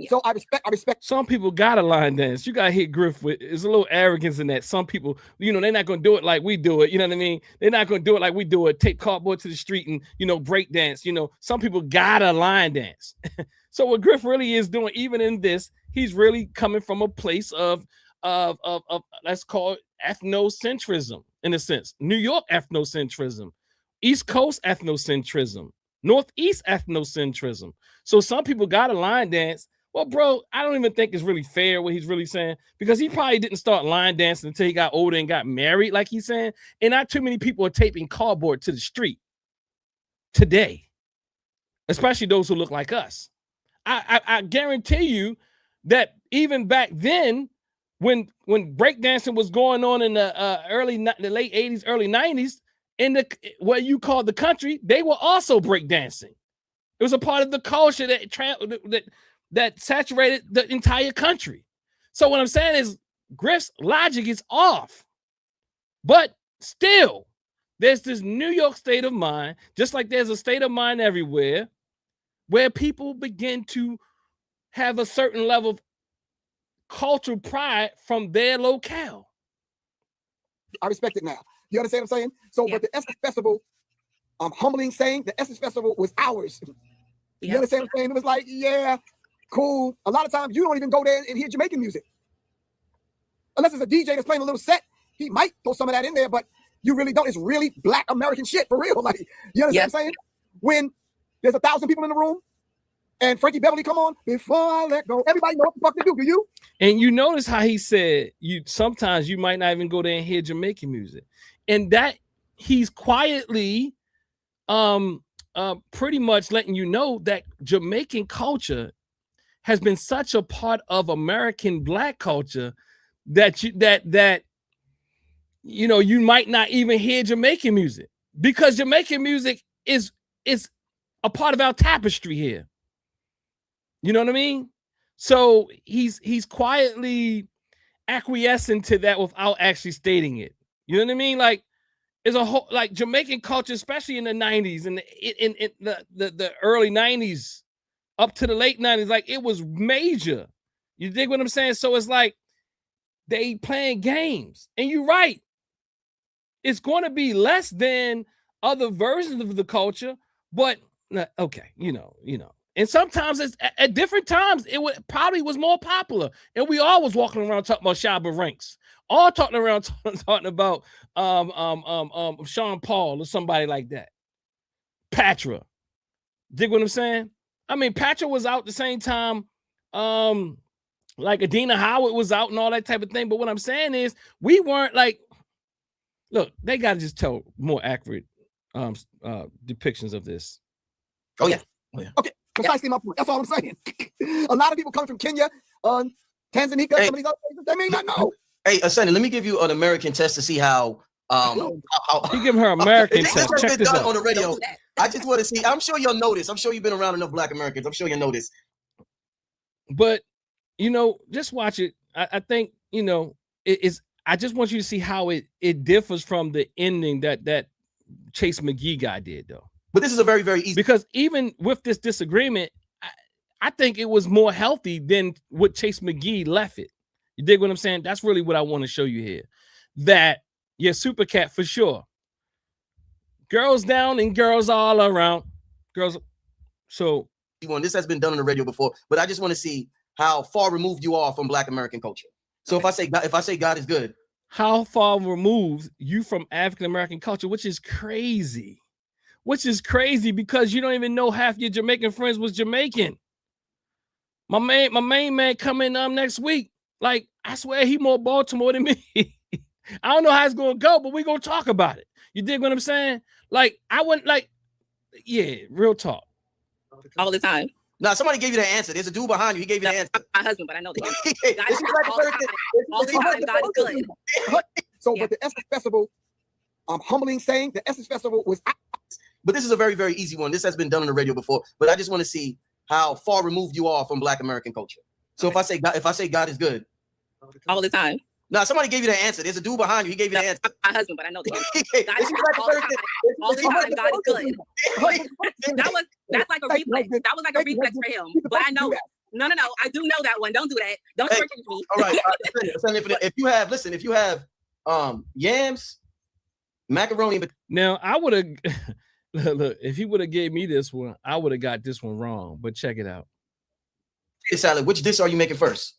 So I respect. Some people got a line dance. You gotta hit Griff with. There's a little arrogance in that. Some people, you know, they're not gonna do it like we do it. You know what I mean? They're not gonna do it like we do it. Take cardboard to the street and, you know, break dance. You know, some people got a line dance. So what Griff really is doing, even in this, he's really coming from a place of let's call it ethnocentrism in a sense. New York ethnocentrism, East Coast ethnocentrism, Northeast ethnocentrism. So some people got a line dance. Well, bro, I don't even think it's really fair what he's really saying, because he probably didn't start line dancing until he got older and got married, like he's saying. And not too many people are taping cardboard to the street today, especially those who look like us. I guarantee you that even back then, when breakdancing was going on in the late 80s, early 90s, in the what you call the country, they were also breakdancing. It was a part of the culture that saturated the entire country. So what I'm saying is Griff's logic is off. But still, there's this New York state of mind, just like there's a state of mind everywhere, where people begin to have a certain level of cultural pride from their locale. I respect it now. You understand what I'm saying? So, but the Essence Festival, I'm humbling saying the Essence Festival was ours. You understand what I'm saying? It was like, yeah, cool. A lot of times you don't even go there and hear Jamaican music. Unless it's a DJ that's playing a little set, he might throw some of that in there, but you really don't. It's really Black American shit for real. Like, you understand what I'm saying? When there's 1,000 people in the room and Frankie Beverly come on, before I let go, everybody know what the fuck to do you? And you notice how he said sometimes you might not even go there and hear Jamaican music. And that he's quietly pretty much letting you know that Jamaican culture has been such a part of American Black culture that you might not even hear Jamaican music, because Jamaican music is a part of our tapestry here. You know what I mean? So he's quietly acquiescing to that without actually stating it. You know what I mean? Like, it's a whole, like, Jamaican culture, especially in the 90s and in the early 90s up to the late 90s, like, it was major. You dig what I'm saying? So it's like they playing games. And you're right. It's going to be less than other versions of the culture, but okay, you know. And sometimes it's at different times it probably was more popular, and we all was walking around talking about Shabba Ranks, all talking around talking about Sean Paul or somebody like that. Patra, dig what I'm saying? I mean, Patra was out the same time, like Adina Howard was out and all that type of thing. But what I'm saying is, we weren't like, look, they got to just tell more accurate depictions of this. Oh yeah. Okay. Precisely my point. That's all I'm saying. A lot of people come from Kenya, Tanzania, some of these other places. They may not know. Hey, Ascendant, let me give you an American test to see how. You give her American test. Check this out on the radio. I just want to see. I'm sure you'll notice. I'm sure you've been around enough Black Americans. I'm sure you'll notice. But just watch it. I think it is. I just want you to see how it differs from the ending that Chase McGee guy did, though. But this is a very, very easy, because even with this disagreement, I think it was more healthy than what Chase McGee left it. You dig what I'm saying? That's really what I want to show you here. That, yeah, Super Cat for sure. Girls down and girls all around. Girls. So this has been done on the radio before, but I just want to see how far removed you are from Black American culture. So if I say God is good, how far removed you from African American culture, which is crazy. Because you don't even know half your Jamaican friends was Jamaican. My main man coming next week. Like, I swear he more Baltimore than me. I don't know how it's gonna go, but we're gonna talk about it. You dig what I'm saying? Like, I wouldn't, like, Yeah, real talk. All the time. Now, somebody gave you the answer. There's a dude behind you. He gave you the answer. My husband, but I know the answer. God is all the time. All the time, God is good. So, but the Essence Festival, humbling saying the Essence Festival was. But this is a very, very easy one. This has been done on the radio before. But I just want to see how far removed you are from Black American culture. So if I say God is good, all the time. Now, somebody gave you the answer. There's a dude behind you. He gave you the answer. My husband, but I know the answer. God is all the time. All the time, God is good. That's like a reflex. That was like a reflex for him. But I know. No. I do know that one. Don't do that. Don't shortchange me. All right. If you have yams, macaroni. Now I would have look. If he would have gave me this one, I would have got this one wrong. But check it out. Salad. Which dish are you making first?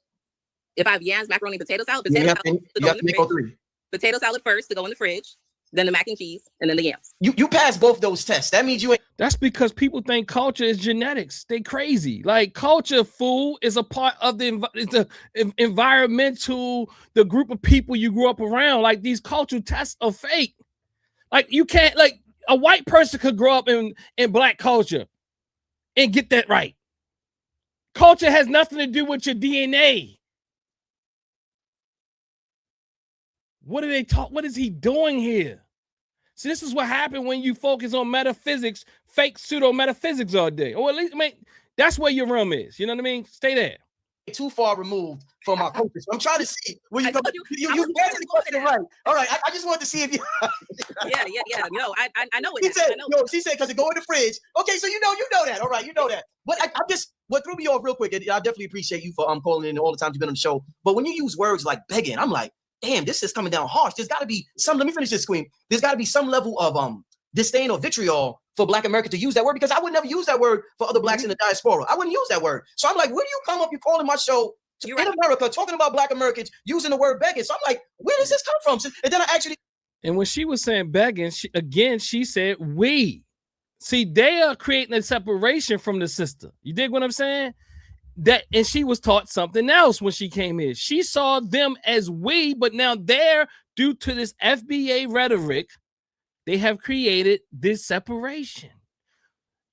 If I have yams, macaroni, potato salad, you have to make all three. Potato salad first to go in the fridge, then the mac and cheese, and then the yams. You pass both those tests. That means you ain't. That's because people think culture is genetics. They crazy. Like culture, food is a part of the environmental, the group of people you grew up around. Like these cultural tests are fake. Like you can't, like a white person could grow up in Black culture and get that right. Culture has nothing to do with your DNA. What are they talk? What is he doing here? See, this is what happened when you focus on metaphysics, fake pseudo metaphysics all day. Or at least, I mean, that's where your realm is. You know what I mean? Stay there. Too far removed from our culture. So I'm trying to see where you go. You answered the question right. All right. I just wanted to see if you. yeah. No, I know it. She said because it go in the fridge. Okay, so you know that. All right, you know that. But I just what threw me off real quick. I definitely appreciate you for calling in all the times you've been on the show. But when you use words like begging, I'm like, damn, this is coming down harsh. There's got to be some. Let me finish this, Queen. There's got to be some level of disdain or vitriol for Black America to use that word, because I would never use that word for other Blacks in the diaspora. I wouldn't use that word. So I'm like, where do you come up? You calling my show in America talking about Black Americans using the word begging? So I'm like, where does this come from? And then I actually. And when she was saying begging, she said we. See, they are creating a separation from the sister. You dig what I'm saying? And she was taught something else when she came in. She saw them as we, but now they're, due to this FBA rhetoric, they have created this separation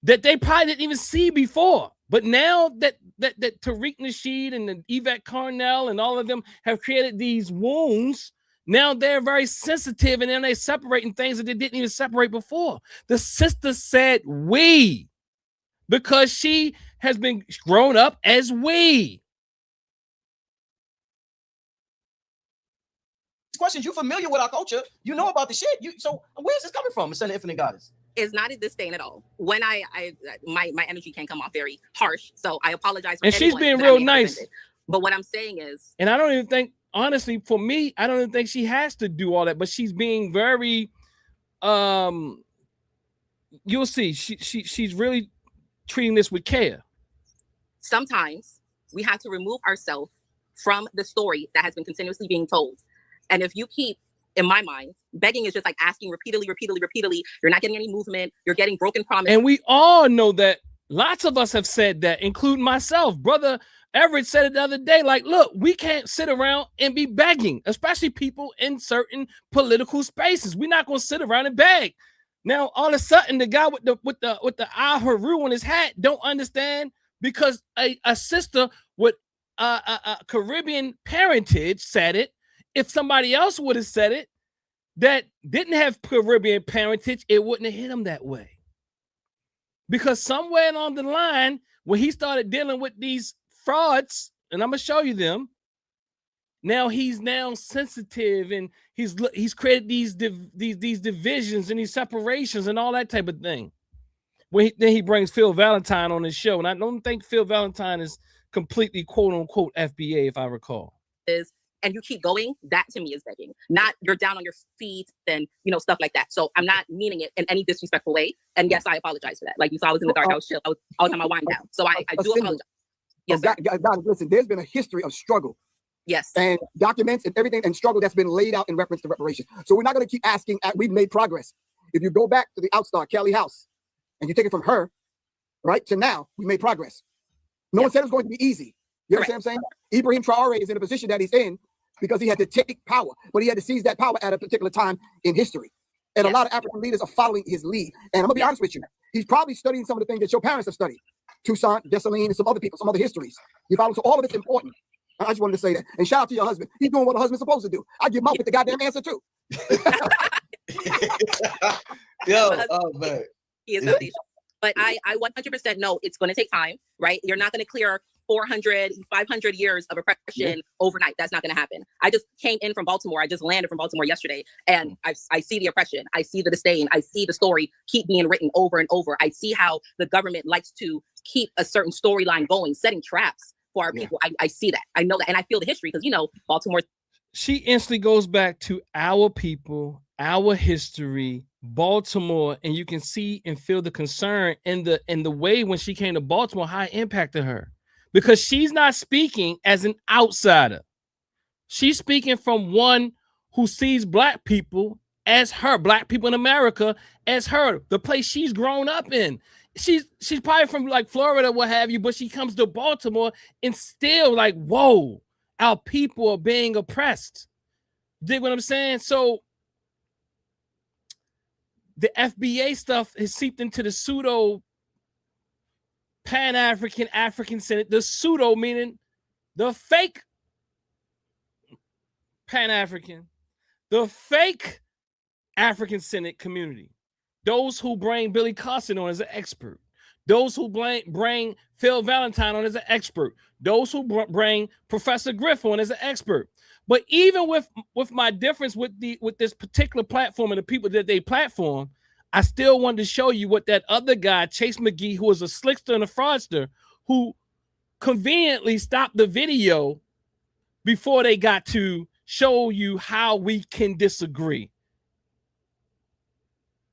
that they probably didn't even see before. But now that Tariq Nasheed and the Yvette Carnell and all of them have created these wounds, now they're very sensitive, and then they're separating things that they didn't even separate before. The sister said we, because she has been grown up as we. Questions, you familiar with our culture, you know about the shit. So where's this coming from? It's an infinite goddess. It's not a disdain at all. When my energy can come off very harsh, so I apologize. And she's being real nice. Offended. But what I'm saying is, and I don't even think, honestly, for me, I don't even think she has to do all that. But she's being very, you'll see, she's really treating this with care. Sometimes we have to remove ourselves from the story that has been continuously being told. And if you keep, in my mind, begging is just like asking repeatedly, you're not getting any movement, you're getting broken promises. And we all know that. Lots of us have said that, including myself. Brother Everett said it the other day, like, look, we can't sit around and be begging, especially people in certain political spaces. We're not going to sit around and beg. Now, all of a sudden, the guy with the Al-Haru on his hat don't understand, because a sister with a Caribbean parentage said it. If somebody else would have said it that didn't have Caribbean parentage, it wouldn't have hit him that way. Because somewhere along the line, when he started dealing with these frauds, and I'm gonna show you them, now he's now sensitive, and he's created these divisions and these separations and all that type of thing. Then he brings Phil Valentine on his show, and I don't think Phil Valentine is completely quote unquote FBA, if I recall. And you keep going, that to me is begging. Not you're down on your feet and stuff like that. So I'm not meaning it in any disrespectful way. And yes, I apologize for that. Like you saw, I was in the dark, I was chill, I was on my wind down. So I do apologize. Yes, God, listen, there's been a history of struggle. Yes. And documents and everything and struggle that's been laid out in reference to reparations. So we're not going to keep asking. We've made progress. If you go back to the outstar, Kelly House, and you take it from her, right, to now, we made progress. No one said it was going to be easy. You understand what I'm saying? Ibrahim Traore is in a position that he's in because he had to take power, but he had to seize that power at a particular time in history. And a lot of African leaders are following his lead. And I'm gonna be honest with you, he's probably studying some of the things that your parents have studied. Toussaint, Dessalines, and some other people, some other histories. You follow? So all of it's important. I just wanted to say that. And shout out to your husband. He's doing what a husband's supposed to do. I give him up with the goddamn answer too. Yo, oh man. He is foundational. But I 100% know it's going to take time, right? You're not going to clear 400, 500 years of oppression overnight. That's not going to happen. I just came in from Baltimore. I just landed from Baltimore yesterday, and I see the oppression. I see the disdain. I see the story keep being written over and over. I see how the government likes to keep a certain storyline going, setting traps for our people. I see that. I know that. And I feel the history because, you know, Baltimore. She instantly goes back to our people, our history, Baltimore, and you can see and feel the concern in the way when she came to Baltimore, how it impacted her. Because she's not speaking as an outsider. She's speaking from one who sees black people as her, black people in America as her, the place she's grown up in. She's probably from like Florida, what have you, but she comes to Baltimore and still like, whoa, our people are being oppressed. Dig what I'm saying? So the FBA stuff has seeped into the pseudo Pan-African-Centered, the pseudo meaning the fake Pan-African, the fake African-Centered community. Those who bring Billy Carson on as an expert. Those who bring Phil Valentine on as an expert. Those who bring Professor Griff on as an expert. But even with my difference with this particular platform and the people that they platform, I still wanted to show you what that other guy, Chase McGee, who was a slickster and a fraudster, who conveniently stopped the video before they got to show you how we can disagree.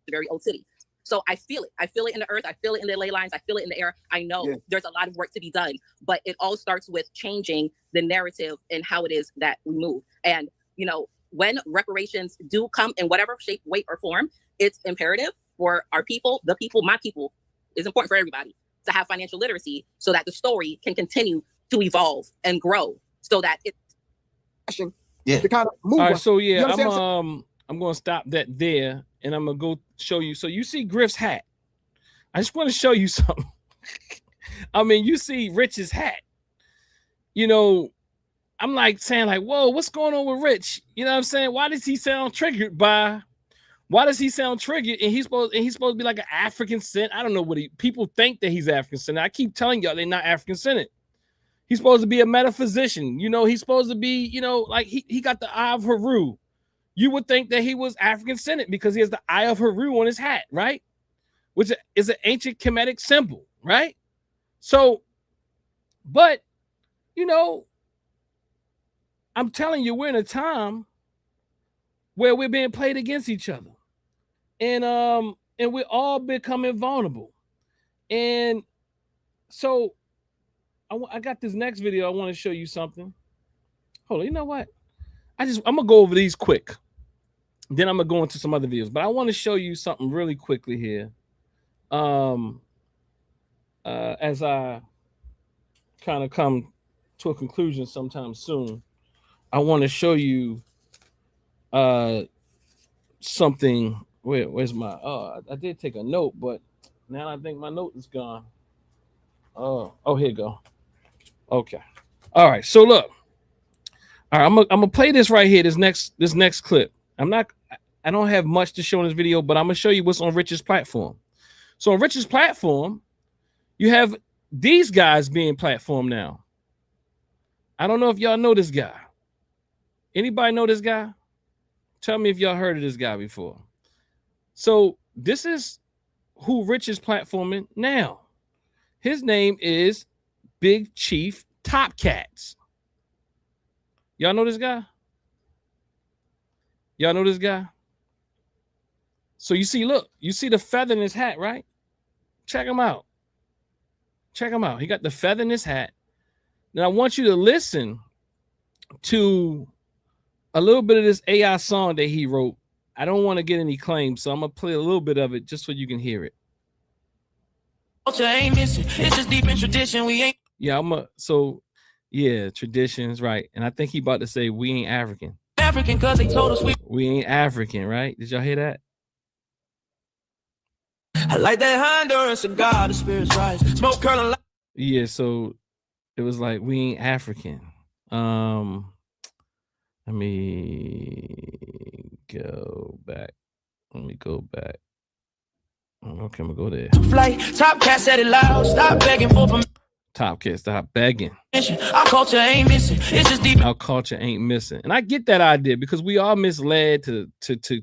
A very old city. So I feel it. I feel it in the earth. I feel it in the ley lines. I feel it in the air. I know there's a lot of work to be done, but it all starts with changing the narrative and how it is that we move. And, you know, when reparations do come in whatever shape, weight, or form, it's imperative for our people, the people, my people, is important for everybody to have financial literacy so that the story can continue to evolve and grow so that it's to kind of move. All right, so yeah, I'm going to stop that there, and I'm going to go show you. So you see Griff's hat. I just want to show you something. I mean, you see Rich's hat. You know, I'm like saying like, whoa, what's going on with Rich? You know what I'm saying? Why does he sound triggered? And he's supposed to be like an African centered. I don't know what people think that he's African centered. I keep telling y'all they're not African centered. He's supposed to be a metaphysician. You know, he's supposed to be, you know, like he got the eye of Haru. You would think that he was African centered because he has the eye of Haru on his hat, right? Which is an ancient Kemetic symbol, right? So, but, you know, I'm telling you, we're in a time where we're being played against each other. And we're all becoming vulnerable. And so I got this next video. I want to show you something. Hold on, you know what? I'm gonna go over these quick. Then I'm gonna go into some other videos, but I want to show you something really quickly here. As I kind of come to a conclusion sometime soon, I want to show you something. Where's my I did take a note, but now I think my note is gone. Oh, here you go. Okay. All right. So look. All right, I'm gonna play this right here. This next clip. I don't have much to show in this video, but I'm gonna show you what's on Rich's platform. So on Rich's platform, you have these guys being platformed now. I don't know if y'all know this guy. Anybody know this guy? Tell me if y'all heard of this guy before. So this is who Rich is platforming now. His name is Big Chief Top Cats. Y'all know this guy? Y'all know this guy? So you see, look, you see the feather in his hat, right? Check him out. Check him out. He got the feather in his hat. Now I want you to listen to a little bit of this AI song that he wrote. I don't want to get any claims, so I'm gonna play a little bit of it just so you can hear it. It's just deep in tradition. We ain't. Yeah, traditions, right? And I think he about to say we ain't African. African, cause they told us we ain't African, right? Did y'all hear that? I like that Honduran cigar, the spirits rise. Smoke curling like. Yeah, so it was like we ain't African. Let me go back. Okay, I'm gonna go there. Flight, Top Cat said it loud. Stop begging for permission. Top Cat, stop begging. Our culture ain't missing. It's just deep. Our culture ain't missing. And I get that idea because we are misled to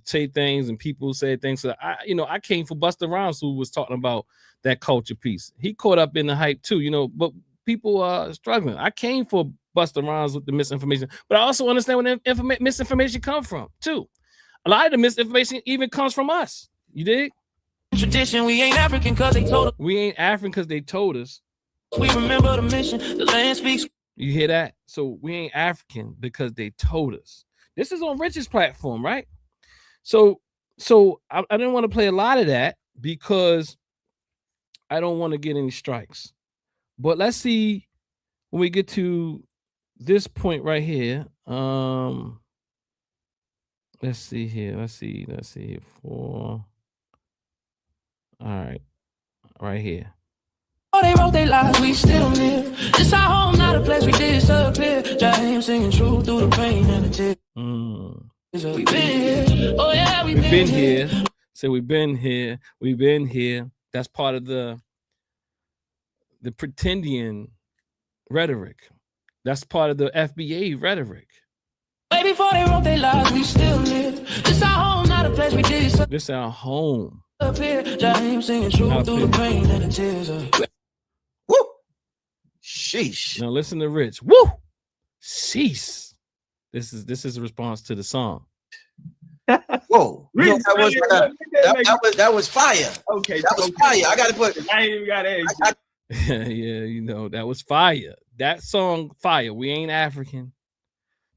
say things and people say things. So I came for Busta Rhymes, who was talking about that culture piece. He caught up in the hype too, but people are struggling. I came for Busta Rhymes with the misinformation, but I also understand where the misinformation comes from too. A lot of the misinformation even comes from us. You dig? Tradition, we ain't African because they told us. We ain't African because they told us. We remember the mission. The land speaks. You hear that? So we ain't African because they told us. This is on Rich's platform, right? So I didn't want to play a lot of that because I don't want to get any strikes. But let's see when we get to this point right here. Let's see here. Let's see here. All right here. Oh, they wrote their lives, we still live. This our home, not a place we disappear. James singing truth through the pain and the tears. We've been here. Oh yeah, we've been here. So we've been here. We've been here. That's part of the Pretendian rhetoric. That's part of the FBA rhetoric. Way before they wrote their lives, we still live. This our home, not a place we disappear. This our home. James singing truth through the pain and the tears. Woo! Sheesh. Now listen to Rich. Woo! Sheesh. This is a response to the song. Whoa! That was fire. Okay, that was fire. I gotta put. I ain't even got to Yeah, that was fire. That song, fire. We ain't African.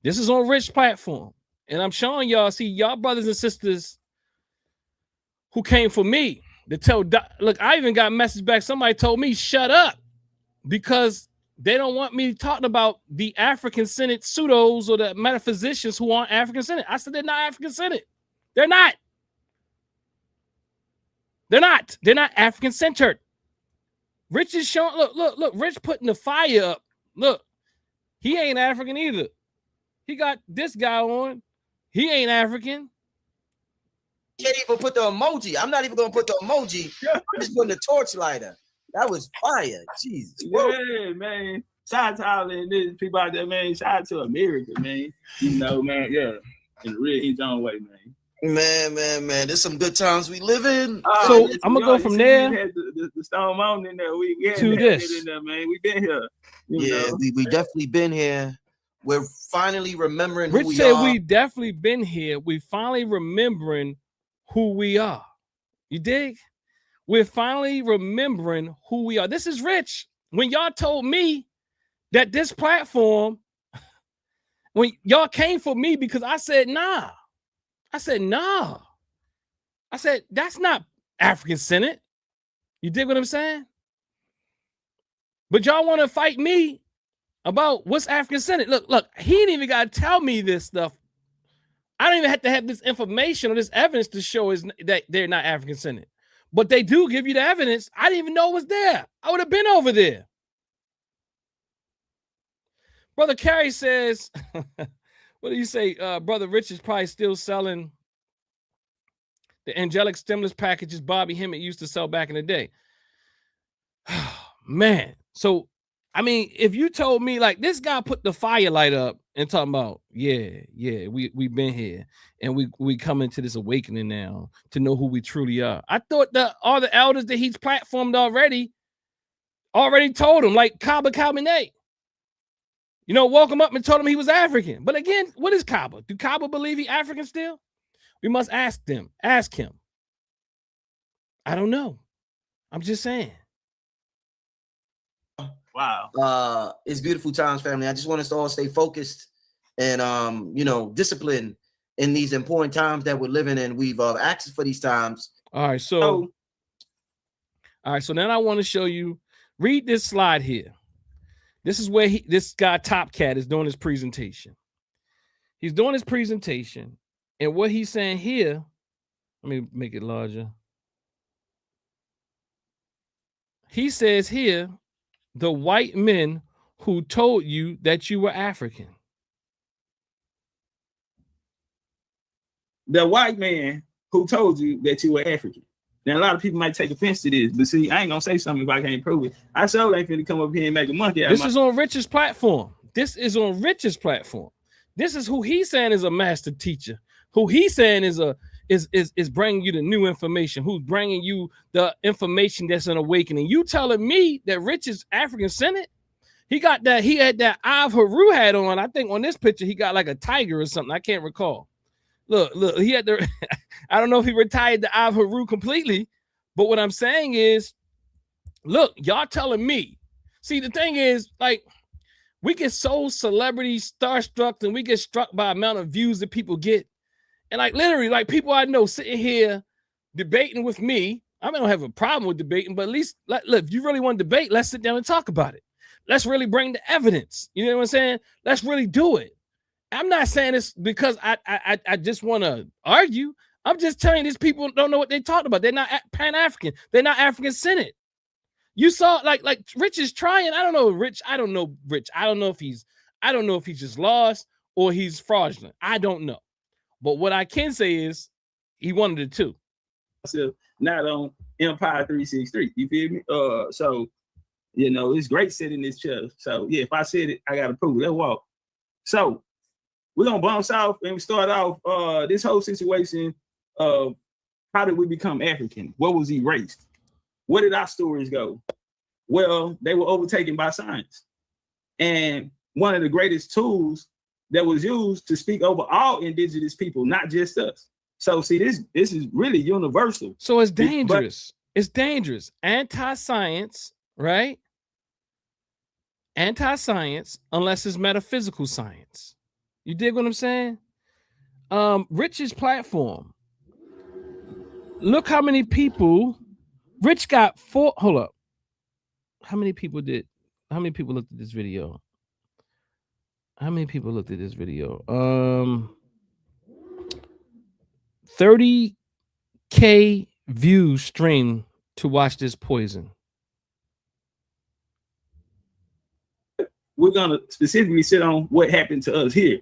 This is on Rich platform, and I'm showing y'all. See, y'all brothers and sisters who came for me to tell. Look, I even got a message back. Somebody told me shut up because they don't want me talking about the African-centered pseudos or the metaphysicians who aren't African-centered. I said they're not African-centered. They're not. They're not African-centered. Rich is showing. Look. Rich putting the fire up. Look, he ain't African either. He got this guy on. He ain't African. Can't even put the emoji. I'm not even gonna put the emoji. I'm just putting the torch lighter. That was fire. Jesus. Yeah, man. Shout out to all the people out there, man. Shout out to America, man. Man, yeah. In real his own way, man. Man. There's some good times we live in. So I'm gonna go from there. We had the Stone Mountain in there. We had to this. In there, man. We been here. We definitely been here. We're finally remembering who Rich we said are. we definitely been here. We finally remembering who we are. You dig? We're finally remembering who we are. This is Rich. When y'all told me that this platform, when y'all came for me because I said, nah. I said, that's not African-centered. You dig what I'm saying? But y'all want to fight me about what's African-centered. Look, he didn't even got to tell me this stuff. I don't even have to have this information or this evidence to show that they're not African-centered. But they do give you the evidence. I didn't even know it was there. I would have been over there. Brother Carey says, what do you say? Brother Rich is probably still selling the angelic stimulus packages Bobby Hemmett used to sell back in the day. Man. So, I mean, if you told me like this guy put the firelight up and talking about, we've been here and we coming to this awakening now to know who we truly are. I thought that all the elders that he's platformed already told him, like Kaba Kalmine. Woke him up and told him he was African. But again, what is Kaba? Do Kaba believe he African still? We must ask him. I don't know. I'm just saying. Wow. It's beautiful times, family. I just want us to all stay focused and disciplined in these important times that we're living in. We've asked for these times. All right, so now I want to show you. Read this slide here. This is where this guy Top Cat is doing his presentation. He's doing his presentation, and what he's saying here, let me make it larger. he says here, the white men who told you that you were African. The white man who told you that you were African. Now, a lot of people might take offense to this, but see, I ain't gonna say something if I can't prove it. I sure ain't finna come up here and make a monkey out of This is on Rich's platform. This is on Rich's platform. This is who he's saying is a master teacher. Who he's saying is bringing you the new information. Who's bringing you the information that's an awakening. You telling me that Rich is African-centered? He got that. He had that Av Haru hat on. I think on this picture he got like a tiger or something. I can't recall. Look, he had the, I don't know if he retired the Av Haru completely, but what I'm saying is, look, y'all telling me. See, the thing is, like, we get so celebrity starstruck and we get struck by the amount of views that people get. And like literally, like people I know sitting here debating with me. I don't have a problem with debating, but at least look, if you really want to debate, let's sit down and talk about it. Let's really bring the evidence. You know what I'm saying? Let's really do it. I'm not saying this because I just want to argue. I'm just telling you these people don't know what they talked about. They're not Pan-African. They're not African-centered. You saw like Rich is trying. I don't know Rich. I don't know Rich. I don't know if he's just lost or he's fraudulent. I don't know. But what I can say is he wanted it too. Not on Empire 363. You feel me? So you know it's great sitting in this chair. So yeah, if I said it, I gotta prove it. Let's walk. So we're gonna bounce off and we start off this whole situation of how did we become African? What was erased? Where did our stories go? Well, they were overtaken by science. And one of the greatest tools that was used to speak over all indigenous people, not just us. So see, this is really universal. So it's dangerous. It's dangerous. Anti-science, right? Anti-science, unless it's metaphysical science. You dig what I'm saying? Rich's platform. Look how many people Rich got hold up. How many people looked at this video? How many people looked at this video? 30K views stream to watch this poison. We're gonna specifically sit on what happened to us here,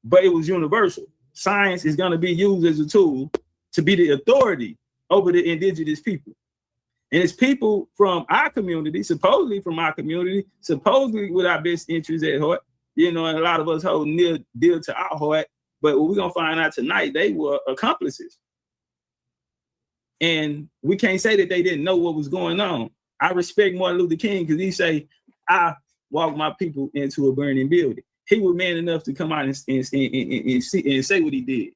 but it was universal. Science is gonna be used as a tool to be the authority over the indigenous people. And it's people from our community, supposedly from our community, supposedly with our best interests at heart, you know, and a lot of us hold near dear to our heart. But what we're gonna find out tonight, they were accomplices. And we can't say that they didn't know what was going on. I respect Martin Luther King because he say, I walk my people into a burning building. He was man enough to come out and say what he did.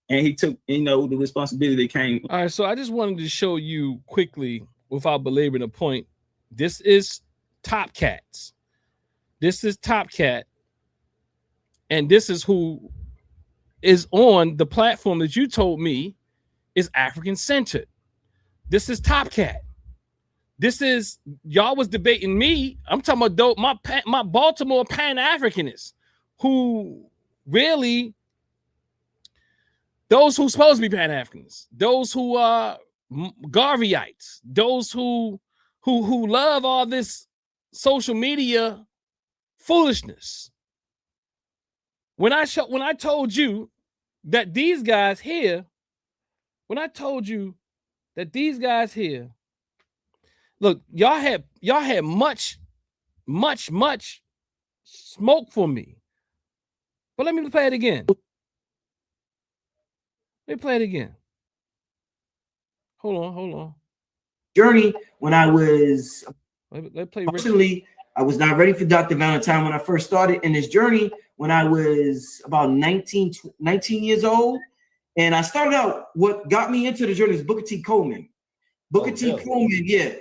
And he took, you know, the responsibility that came. All right, so I just wanted to show you quickly, without belaboring the point, this is Top Cats. This is Top Cat. And this is who is on the platform that you told me is African-centered. This is Top Cat. This is, y'all was debating me. I'm talking about my Baltimore Pan-Africanists who really, those who supposed to be Pan-Africans, those who are Garveyites, those who love all this social media foolishness. When I told you that these guys here, look, y'all had much smoke for me. But let me play it again. Let me play it again. Hold on. Journey when I was personally, I was not ready for Dr. Valentine when I first started in this journey when I was about 19 years old. And I started out, what got me into the journey is Booker T. Coleman. Booker T. Coleman, yeah.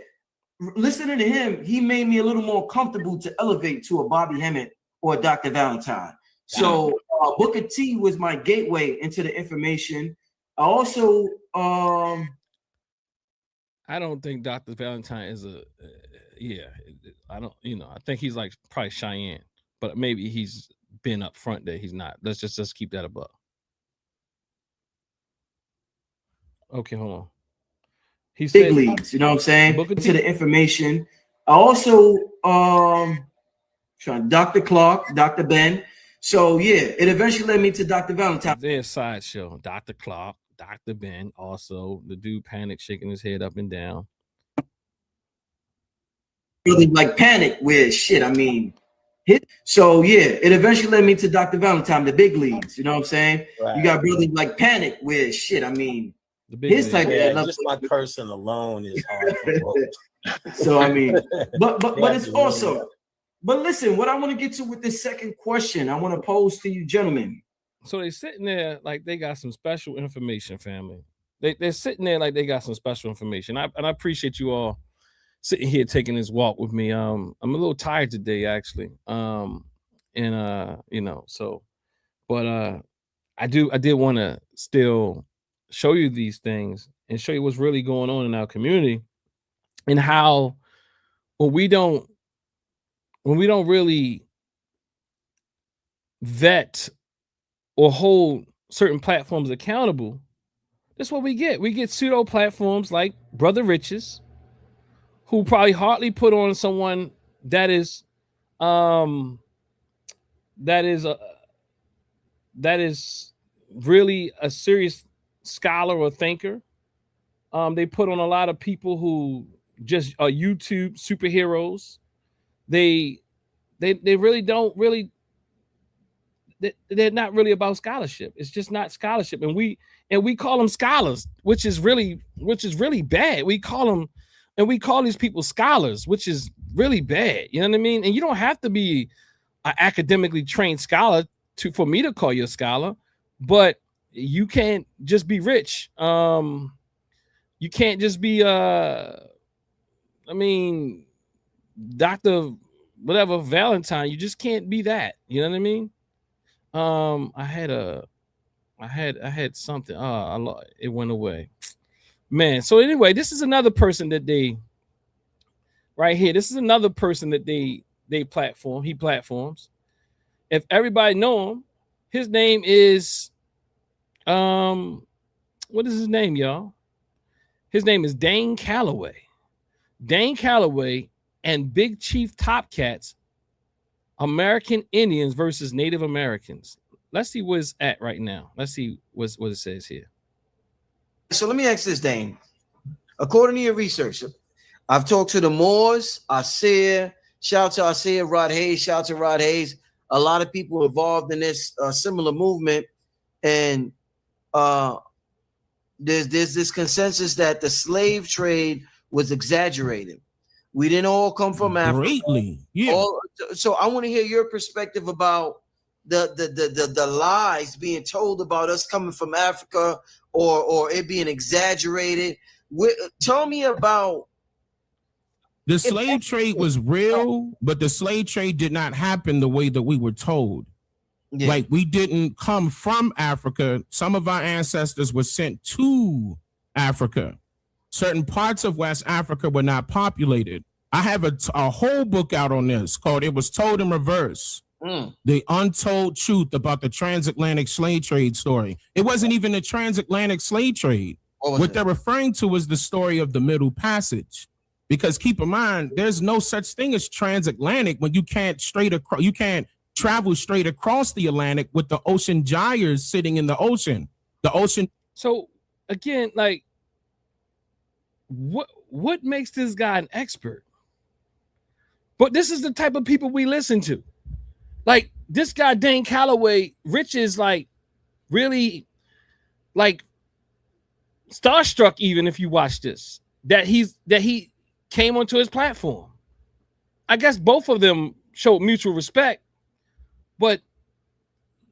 Listening to him, he made me a little more comfortable to elevate to a Bobby Hemmett or a Dr. Valentine. So Booker T was my gateway into the information. I also, I don't think Dr. Valentine is I think he's like probably Cheyenne, but maybe he's been up front that he's not. Let's just keep that above. Okay, hold on. He big said, leagues. You know what I'm saying? Booker To T. the information. I also Dr. Clark, Dr. Ben. So yeah, it eventually led me to Dr. Valentine. Their sideshow, Dr. Clark, Dr. Ben, also the dude Panic shaking his head up and down. Really like Panic with shit. I mean, so yeah, it eventually led me to Dr. Valentine, the big leagues. You know what I'm saying? Right. You got really like Panic with shit. I mean, the big his type yeah, of just my person alone is hard for both. So I mean, but it's awesome. But listen, what I want to get to with this second question, I want to pose to you, gentlemen. So they sitting there like they got some special information, family. They're sitting there like they got some special information. I appreciate you all sitting here taking this walk with me. I'm a little tired today, actually. You know, so, but I did want to still show you these things and show you what's really going on in our community and how when we don't really vet or hold certain platforms accountable, that's what we get. We get pseudo platforms like Brother Riches, who probably hardly put on someone that is really a serious scholar or thinker. They put on a lot of people who just are YouTube superheroes. They really don't really. They're not really about scholarship. It's just not scholarship, and we call them scholars, which is really bad. We call these people scholars, which is really bad. You know what I mean? And you don't have to be an academically trained scholar for me to call you a scholar, but you can't just be rich. You can't just be Dr. whatever Valentine. You just can't be that. You know what I mean? I had something. It went away, man. So anyway, this is another person that they right here. This is another person that they platform. He platforms. If everybody know him, his name is what is his name, y'all? His name is Dane Calloway. Dane Calloway and Big Chief Top Cats. American Indians versus Native Americans. Let's see where it's at right now. Let's see what it says here. So let me ask this, Dane. According to your research, I've talked to the Moors, Isaiah, shout out to Isaiah, Rod Hayes, shout out to Rod Hayes. A lot of people involved in this similar movement. And there's this consensus that the slave trade was exaggerated. We didn't all come from Africa. Greatly, yeah. So I want to hear your perspective about the lies being told about us coming from Africa or it being exaggerated. Tell me about the slave trade was real, but the slave trade did not happen the way that we were told. Yeah. Like we didn't come from Africa. Some of our ancestors were sent to Africa. Certain parts of West Africa were not populated. I have a whole book out on this called It Was Told in Reverse. The Untold Truth About the Transatlantic Slave Trade Story. It wasn't even the transatlantic slave trade. What they're referring to is the story of the Middle Passage. Because keep in mind, there's no such thing as transatlantic when you can't travel straight across the Atlantic with the ocean gyres sitting in the ocean. The ocean. So again, like, what makes this guy an expert? But this is the type of people we listen to. Like this guy, Dane Calloway, Rich is like really like starstruck, even if you watch this, that he came onto his platform. I guess both of them showed mutual respect, but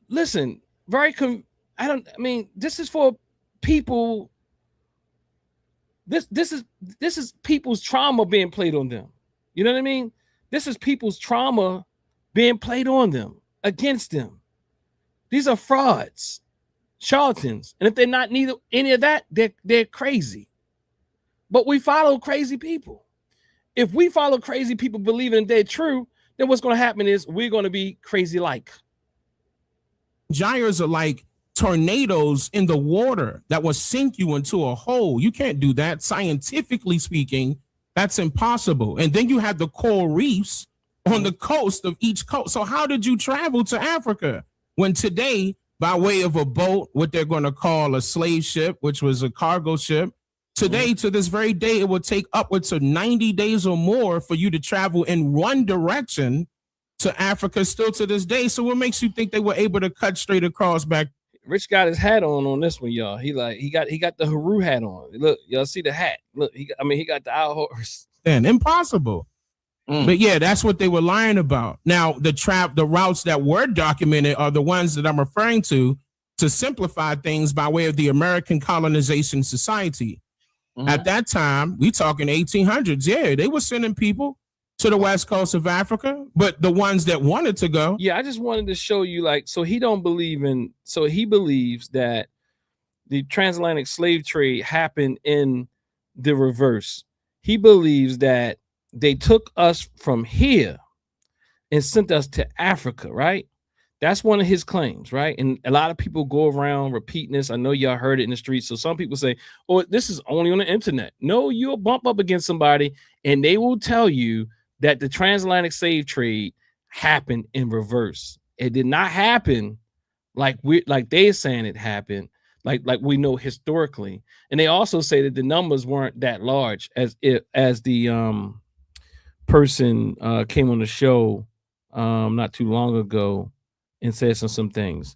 listen, this is for people. This is people's trauma being played on them. You know what I mean? This is people's trauma being played on them, against them. These are frauds, charlatans. And if they're not any of that, they're crazy. But we follow crazy people. If we follow crazy people believing they're true, then what's going to happen is we're going to be crazy like. Gyres are like tornadoes in the water that will sink you into a hole. You can't do that. Scientifically speaking, that's impossible. And then you have the coral reefs on the coast of each coast. So how did you travel to Africa when today, by way of a boat, what they're going to call a slave ship, which was a cargo ship, today, to this very day, it would take upwards of 90 days or more for you to travel in one direction to Africa still to this day. So what makes you think they were able to cut straight across back? Rich got his hat on this one, y'all. He got the Haru hat on. Look, y'all see the hat. Look, he got the owl horse. And impossible. But yeah, that's what they were lying about. Now, the routes that were documented are the ones that I'm referring to simplify things by way of the American Colonization Society. At that time, we talking 1800s. Yeah, they were sending people to the west coast of Africa, but the ones that wanted to go. Yeah, I just wanted to show you, so he believes that the transatlantic slave trade happened in the reverse. He believes that they took us from here and sent us to Africa, right? That's one of his claims, right? And a lot of people go around repeating this. I know y'all heard it in the streets. So some people say, oh, this is only on the internet. No, you'll bump up against somebody and they will tell you that the transatlantic slave trade happened in reverse. It did not happen like they're saying it happened, like we know historically. And they also say that the numbers weren't that large as the person came on the show not too long ago and said some things.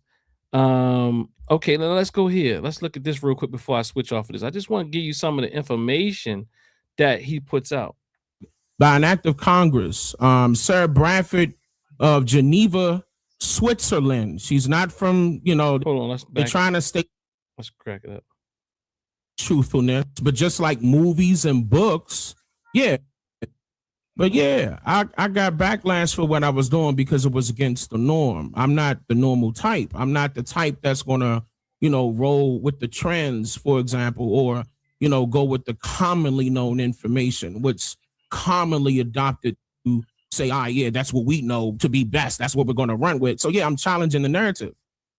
Okay, let's go here. Let's look at this real quick before I switch off of this. I just want to give you some of the information that he puts out. By an act of Congress, Sarah Bradford of Geneva, Switzerland. She's not from, hold on, they're trying to stay. Let's crack it up. Truthfulness, but just like movies and books, yeah. But yeah, I got backlash for what I was doing because it was against the norm. I'm not the normal type. I'm not the type that's gonna, roll with the trends, for example, or go with the commonly known information, which commonly adopted to say, yeah, that's what we know to be best. That's what we're going to run with. So yeah, I'm challenging the narrative.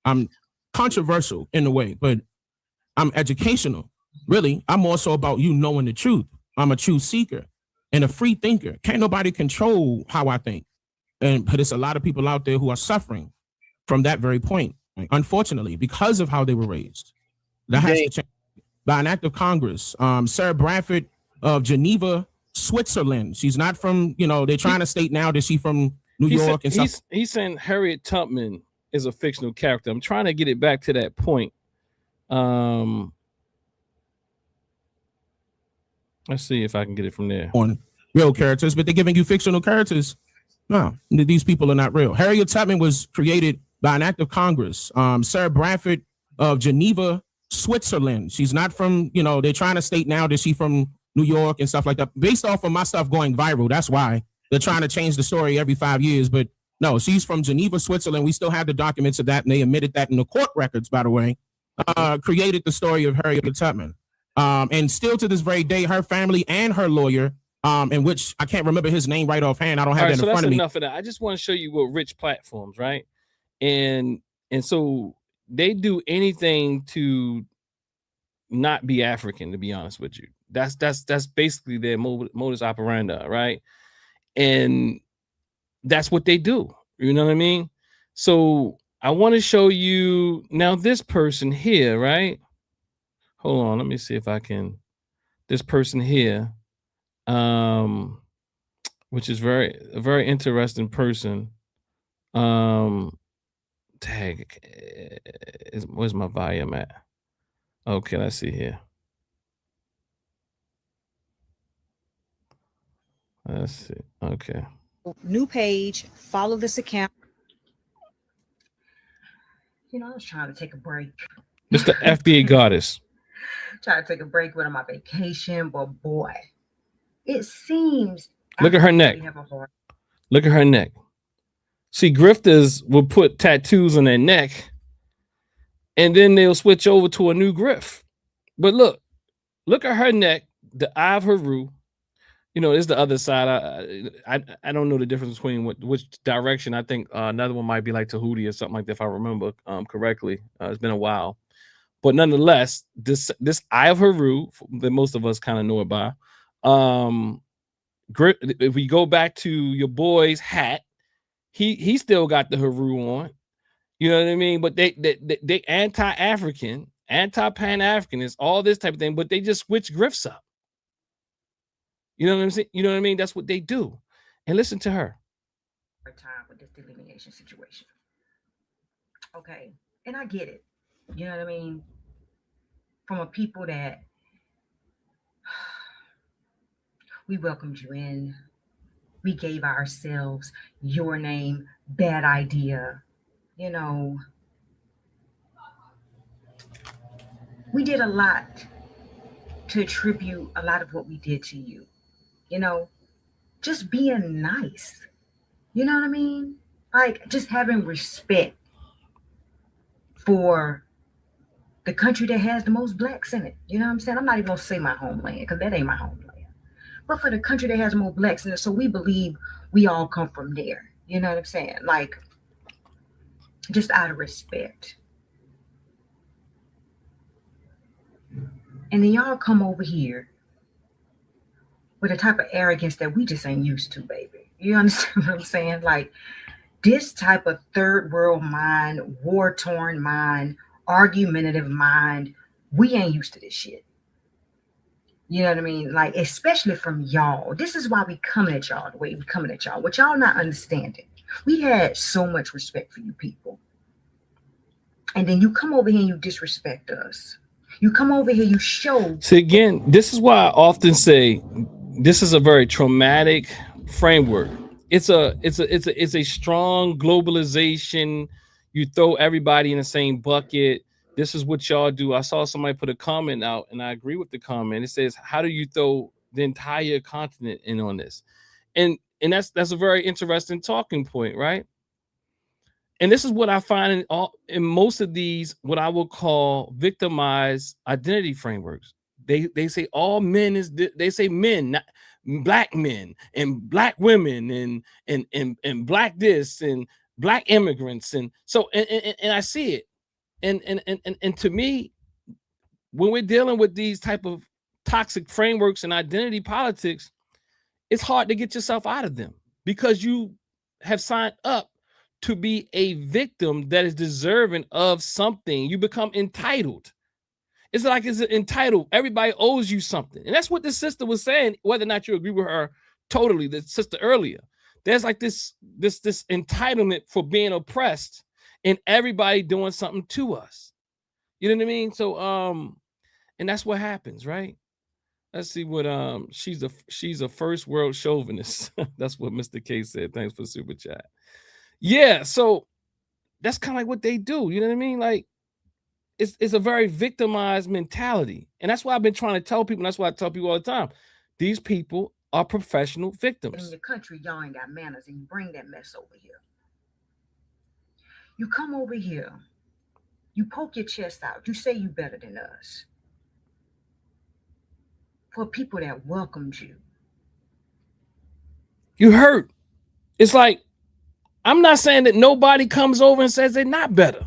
I'm controversial in a way, but I'm educational. Really, I'm also about you knowing the truth. I'm a truth seeker and a free thinker. Can't nobody control how I think. But there's a lot of people out there who are suffering from that very point, unfortunately, because of how they were raised. That has to change. By an act of Congress, Sarah Bradford of Geneva, Switzerland. She's not from, they're trying to state now that she's from New York and stuff. He's saying Harriet Tubman is a fictional character. I'm trying to get it back to that point. Let's see if I can get it from there. On real characters, but they're giving you fictional characters. No, these people are not real. Harriet Tubman was created by an act of Congress. Sarah Bradford of Geneva, Switzerland. She's not from, they're trying to state now that she's from New York and stuff like that. Based off of my stuff going viral, that's why they're trying to change the story every 5 years. But no, she's from Geneva, Switzerland. We still have the documents of that, and they admitted that in the court records, by the way. Created the story of Harriet Tubman. And still to this very day, her family and her lawyer, in which I can't remember his name right offhand. I don't have that in front of me. Enough of that. I just want to show you what rich platforms, right? And so they do anything to not be African, to be honest with you. That's basically their modus operandi, right? And that's what they do. You know what I mean? So I want to show you now this person here, right? Hold on, let me see if I can. This person here, which is a very interesting person. Where's my volume at? Okay, let's see here. Let's see. Okay. New page. Follow this account. I was trying to take a break. It's the FBA goddess. Trying to take a break with my vacation, but boy, it seems. Look at her neck. Look at her neck. See, grifters will put tattoos on their neck, and then they'll switch over to a new grift. But look at her neck, the eye of Haru. you know, it's the other side. I don't know the difference between which direction. I think another one might be like Tahuti or something like that, if I remember correctly. It's been a while, but nonetheless, this Eye of Haru that most of us kind of know it by. If we go back to your boy's hat, he still got the Haru on. You know what I mean? But they anti-African, anti-Pan-Africanist, all this type of thing, but they just switch grifts up. You know what I'm saying? You know what I mean? That's what they do. And listen to her. Time with this delineation situation. Okay. And I get it. You know what I mean? From a people that we welcomed you in. We gave ourselves your name, bad idea. You know, we did a lot to attribute a lot of what we did to you. You know, just being nice. You know what I mean? Like just having respect for the country that has the most blacks in it. You know what I'm saying? I'm not even gonna say my homeland because that ain't my homeland. But for the country that has more blacks in it, so we believe we all come from there. You know what I'm saying? Like just out of respect. And then y'all come over here with a type of arrogance that we just ain't used to, baby. You understand what I'm saying? Like this type of third world mind, war-torn mind, argumentative mind, we ain't used to this shit. You know what I mean? Like, especially from y'all. This is why we coming at y'all the way we coming at y'all. What y'all not understanding. We had so much respect for you people. And then you come over here and you disrespect us. You come over here, you show. See, again, this is why I often say this is a very traumatic framework. It's a strong globalization. You throw everybody in the same bucket. This is what y'all do. I saw somebody put a comment out, and I agree with the comment. It says, "How do you throw the entire continent in on this?" And that's a very interesting talking point, right? And this is what I find in most of these, what I will call victimized identity frameworks. They say all men is they say men, not black men and black women and black this and black immigrants, and so and I see it. And to me, when we're dealing with these type of toxic frameworks and identity politics, it's hard to get yourself out of them because you have signed up to be a victim that is deserving of something. You become entitled. It's like it's entitled. Everybody owes you something. And that's what this sister was saying, whether or not you agree with her totally, the sister earlier. There's like this entitlement for being oppressed and everybody doing something to us. You know what I mean? So and that's what happens, right? Let's see what she's a first world chauvinist. That's what Mr. K said. Thanks for the super chat. Yeah, so that's kind of like what they do. You know what I mean? Like it's a very victimized mentality. And that's why I've been trying to tell people. And that's why I tell people all the time. These people are professional victims. In your country, y'all ain't got manners, and you bring that mess over here. You come over here, you poke your chest out, you say you better than us. For people that welcomed you. You hurt. It's like, I'm not saying that nobody comes over and says they're not better.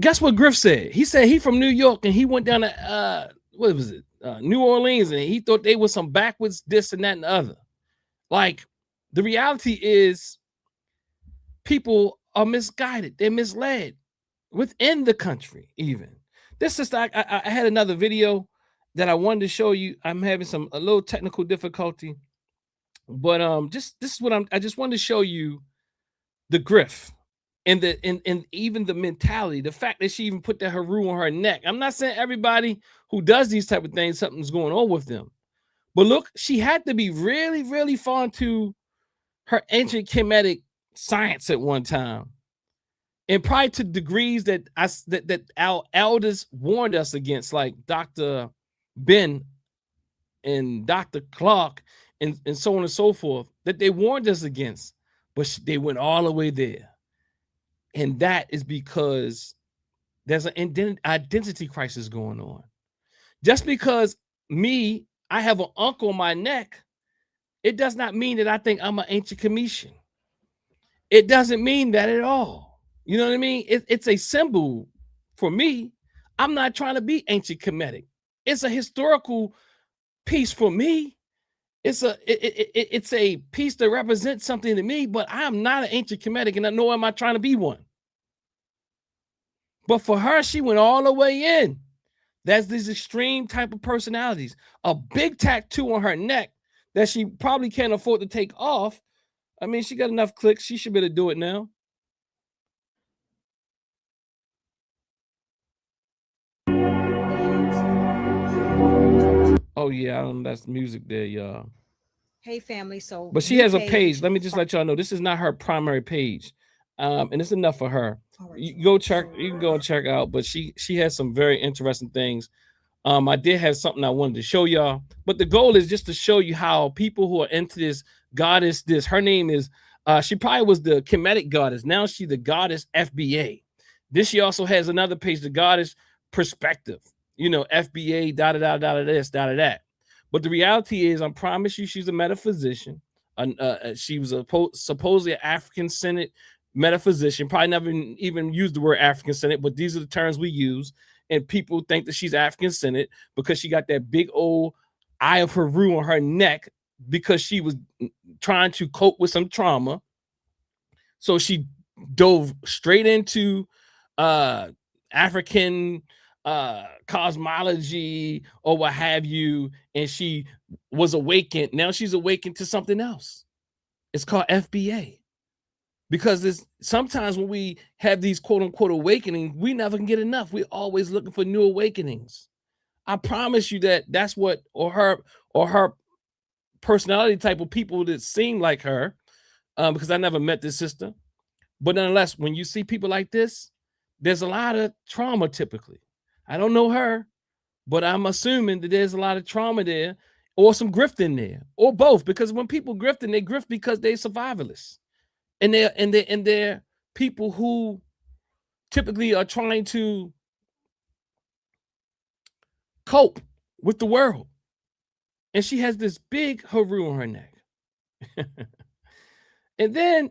Guess what Griff said? He said he from New York and he went down to what was it? New Orleans, and he thought they were some backwards this and that and the other. Like the reality is people are misguided, they're misled within the country. Even this is like I had another video that I wanted to show you. I'm having a little technical difficulty, but this is what I just wanted to show you the griff and even the mentality, the fact that she even put that Haru on her neck. I'm not saying everybody who does these type of things, something's going on with them, but look, she had to be really, really far into her ancient Kemetic science at one time, and probably to degrees that our elders warned us against, like Dr. Ben and Dr. Clark and so on and so forth, that they warned us against, but they went all the way there. And that is because there's an identity crisis going on. Just because me, I have an uncle on my neck, it does not mean that I think I'm an ancient Cometian. It doesn't mean that at all. You know what I mean? It's a symbol for me. I'm not trying to be ancient Kemetic. It's a historical piece for me. It's a piece that represents something to me, but I'm not an ancient Kemetic, and nor am I trying to be one. But for her, she went all the way in. That's these extreme type of personalities. A big tattoo on her neck that she probably can't afford to take off. I mean, she got enough clicks. She should be able to do it now. Oh, yeah, that's music there, y'all. Hey, family. So, but she has a page. Let me just let y'all know this is not her primary page, and it's enough for her. You go check. You can go and check out. But she has some very interesting things. I did have something I wanted to show y'all, but the goal is just to show you how people who are into this goddess. Her name is. She probably was the Kemetic goddess. Now she's the goddess FBA. This she also has another page, the goddess perspective. You know, FBA. This. That. But the reality is, I promise you, she's a metaphysician. She was supposedly an African-centered metaphysician. Probably never even used the word African-centered, but these are the terms we use. And people think that she's African-centered because she got that big old eye of Haru on her neck because she was trying to cope with some trauma. So she dove straight into African cosmology or what have you, and she was awakened. Now she's awakened to something else. It's called FBA. Because sometimes when we have these quote unquote awakenings, we never can get enough. We're always looking for new awakenings. I promise you that's what, or her personality type of people that seem like her, because I never met this sister. But nonetheless, when you see people like this, there's a lot of trauma typically. I don't know her, but I'm assuming that there's a lot of trauma there or some grifting there or both, because when people grifting, they grift because they're survivalists. And they're people who typically are trying to cope with the world. And she has this big Haru on her neck. And then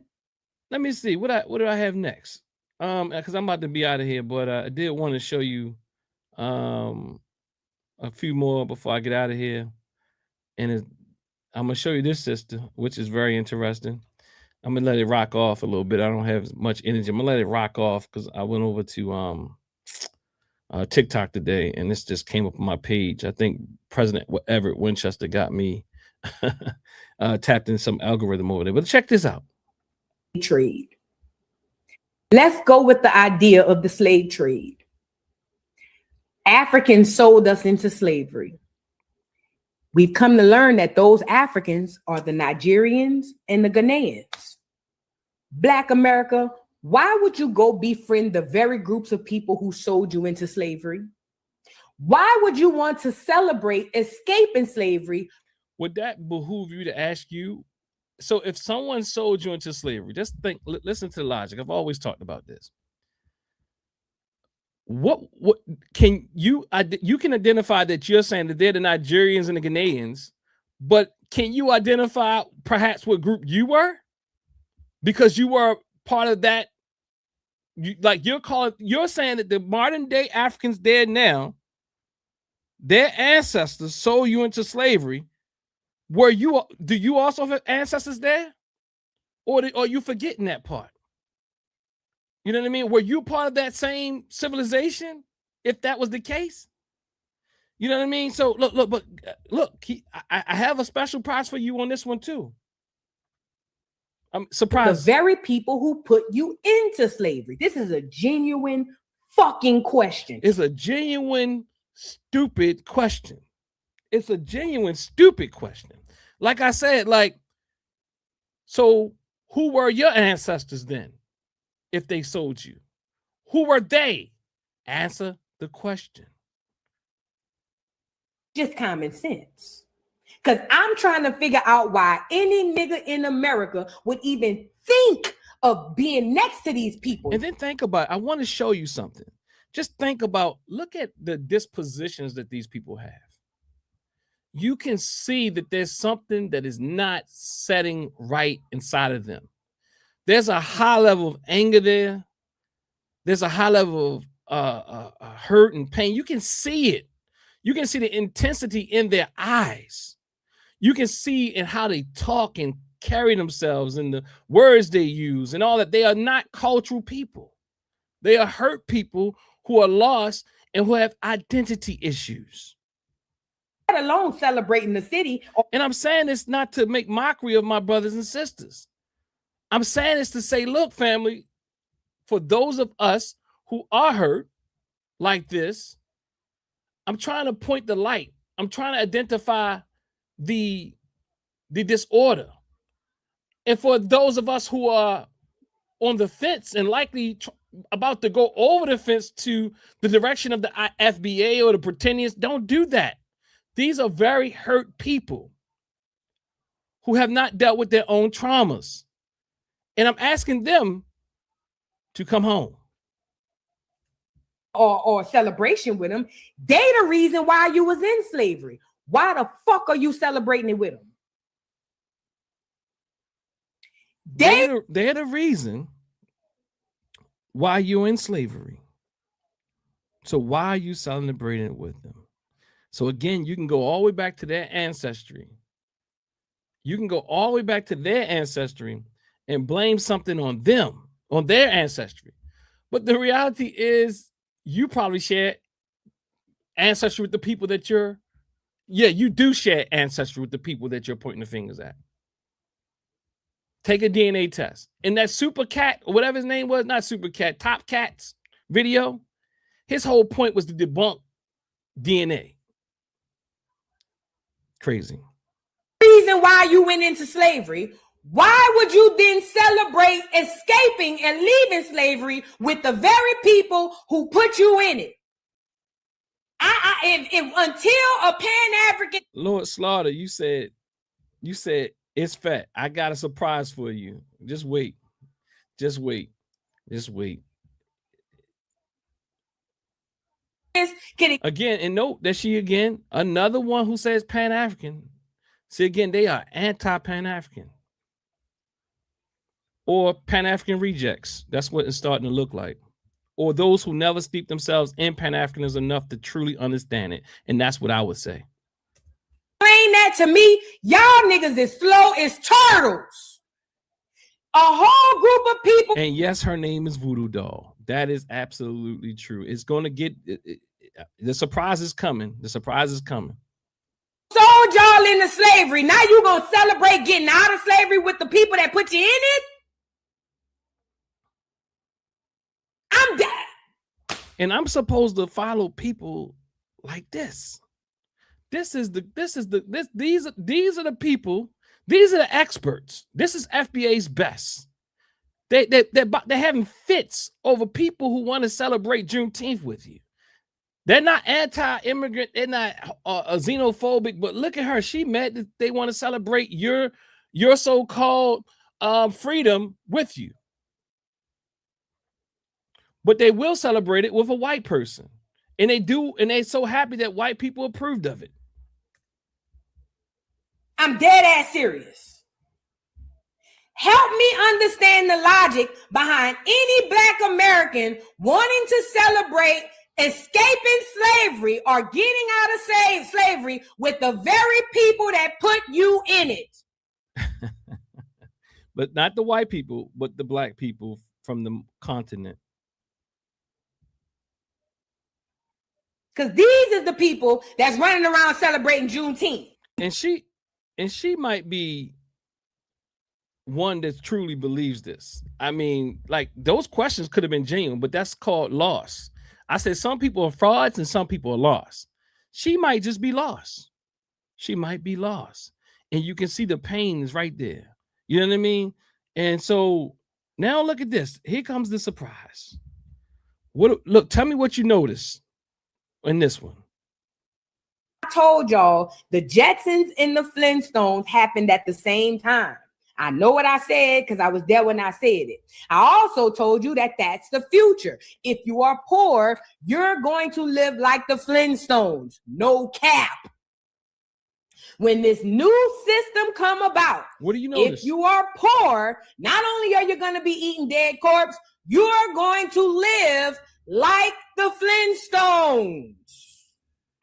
let me see what do I have next? Because I'm about to be out of here, but I did want to show you a few more before I get out of here. And I'm gonna show you this sister, which is very interesting. I'm gonna let it rock off a little bit. I don't have much energy. I'm gonna let it rock off because I went over to TikTok today, and this just came up on my page. I think President Everett Winchester got me tapped in some algorithm over there. But check this out. Trade. Let's go with the idea of the slave trade. Africans sold us into slavery. We've come to learn that those Africans are the Nigerians and the Ghanaians. Black America, why would you go befriend the very groups of people who sold you into slavery? Why would you want to celebrate escaping slavery? Would that behoove you to ask you? So if someone sold you into slavery, just think, listen to the logic. I've always talked about this. What can you can identify that you're saying that they're the Nigerians and the Ghanaians, but can you identify perhaps what group you were? Because you were part of that. You're saying that the modern day Africans there now, their ancestors sold you into slavery. Do you also have ancestors there? Or are you forgetting that part? You know what I mean? Were you part of that same civilization if that was the case? You know what I mean? So look, I have a special prize for you on this one too. I'm surprised. The very people who put you into slavery. This is a genuine fucking question. It's a genuine stupid question. It's a genuine stupid question. Like I said, so who were your ancestors then? If they sold you, who were they? Answer the question. Just common sense. Because I'm trying to figure out why any nigga in America would even think of being next to these people. And then think about, I want to show you something. Just think about, look at the dispositions that these people have. you can see that there's something that is not setting right inside of them. There's a high level of anger there. There's a high level of hurt and pain. You can see it. You can see the intensity in their eyes. You can see in how they talk and carry themselves and the words they use and all that. They are not cultural people. They are hurt people who are lost and who have identity issues. Let alone celebrating the city. And I'm saying this not to make mockery of my brothers and sisters. I'm saying this to say, look, family, for those of us who are hurt like this, I'm trying to point the light. I'm trying to identify the disorder. And for those of us who are on the fence and likely about to go over the fence to the direction of the FBA or the Pretendians, don't do that. These are very hurt people who have not dealt with their own traumas. And I'm asking them to come home. Or celebration with them. They the reason why you was in slavery. Why the fuck are you celebrating it with them? They're the reason why you're in slavery. So why are you celebrating it with them? So again, you can go all the way back to their ancestry. You can go all the way back to their ancestry and blame something on them, on their ancestry. But the reality is you probably share ancestry with the people that you do share ancestry with the people that you're pointing the fingers at. Take a DNA test. In that Super Cat, or whatever his name was, not Super Cat, Top Cat's video, his whole point was to debunk DNA. Crazy. Reason why you went into slavery. Why would you then celebrate escaping and leaving slavery with the very people who put you in it? Until a Pan-African Lord Slaughter, you said it's fat. I got a surprise for you. Just wait. Just wait. Just wait. Again, and note that she again, another one who says Pan-African. See, again, they are anti-Pan-African. Or Pan-African rejects. That's what it's starting to look like. Or those who never steep themselves in Pan-Africanism enough to truly understand it. And that's what I would say. Explain that to me. Y'all niggas is slow as turtles. A whole group of people. And yes, her name is Voodoo Doll. That is absolutely true. It's going to get, the surprise is coming. The surprise is coming. Sold y'all into slavery. Now you going to celebrate getting out of slavery with the people that put you in it? I'm dead. And I'm supposed to follow people like this. These are the people, these are the experts. This is FBA's best. They're having fits over people who want to celebrate Juneteenth with you. They're not anti-immigrant, they're not xenophobic, but look at her. She mad that they want to celebrate your so-called freedom with you. But they will celebrate it with a white person. And they do, and they're so happy that white people approved of it. I'm dead ass serious. Help me understand the logic behind any Black American wanting to celebrate escaping slavery or getting out of slavery with the very people that put you in it. But not the white people, but the Black people from the continent. Because these is the people that's running around celebrating Juneteenth. And she might be one that truly believes this. I mean, like, those questions could have been genuine, but that's called loss. I said some people are frauds and some people are lost. She might just be lost. She might be lost. And you can see the pain is right there. You know what I mean? And so now look at this. Here comes the surprise. Look, tell me what you noticed in this one. I told y'all the Jetsons and the Flintstones happened at the same time. I know what I said because I was there when I said it. I also told you that that's the future. If you are poor, you're going to live like the Flintstones. No cap. When this new system come about, what do you notice? If you are poor, not only are you going to be eating dead corpse, you are going to live like the Flintstones.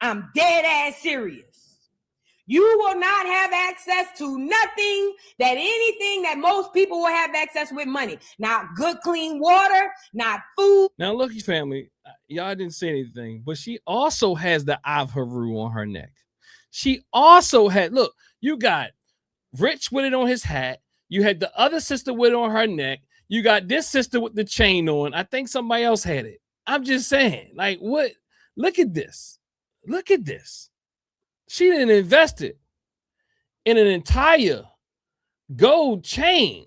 I'm dead ass serious. You will not have access to nothing anything that most people will have access with money. Not good, clean water, not food. Now, look, family, y'all didn't say anything, but she also has the Av Haru on her neck. She also had, look, you got Rich with it on his hat. You had the other sister with it on her neck. You got this sister with the chain on. I think somebody else had it. I'm just saying, like, what? Look at this. Look at this. She didn't invest it in an entire gold chain.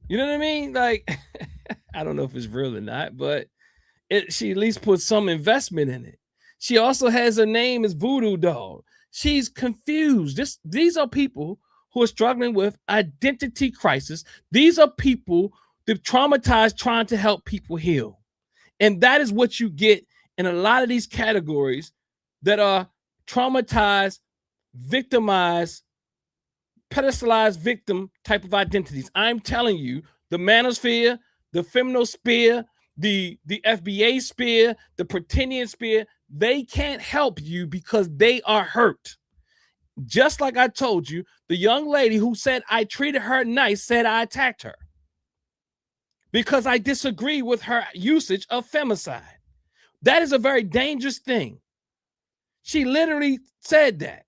You know what I mean? Like, I don't know if it's real or not, but she at least put some investment in it. She also has a name as Voodoo Doll. She's confused. These are people who are struggling with identity crisis. These are people that traumatized trying to help people heal. And that is what you get in a lot of these categories that are traumatized, victimized, pedestalized victim type of identities. I'm telling you, the manosphere, the feminosphere, the FBA sphere, the Pretendian sphere, they can't help you because they are hurt. Just like I told you, the young lady who said I treated her nice said I attacked her because I disagree with her usage of femicide. That is a very dangerous thing. She literally said that.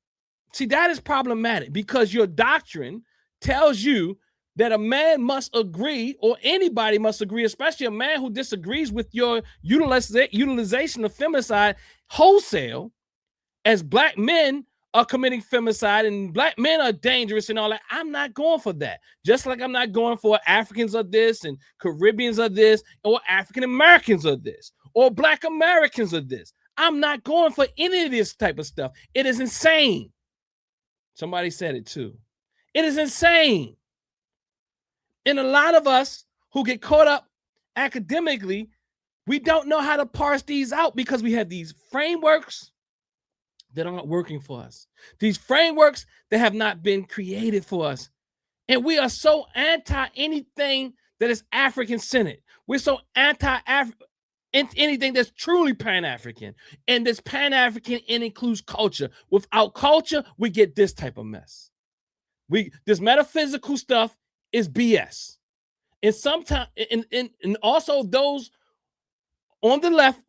See, that is problematic because your doctrine tells you that a man must agree, or anybody must agree, especially a man who disagrees with your utilization of femicide wholesale, as black men are committing femicide and black men are dangerous and all that. I'm not going for that. Just like I'm not going for Africans are this and Caribbeans are this, or African Americans are this, or Black Americans are this. I'm not going for any of this type of stuff. It is insane. Somebody said it too. It is insane. And a lot of us who get caught up academically, we don't know how to parse these out because we have these frameworks that aren't working for us. These frameworks that have not been created for us. And we are so anti anything that is African-centered. We're so anti-African. Anything that's truly Pan-African, and this Pan-African, it includes culture. Without culture, we get this type of mess. This metaphysical stuff is BS. And sometimes, and also those on the left,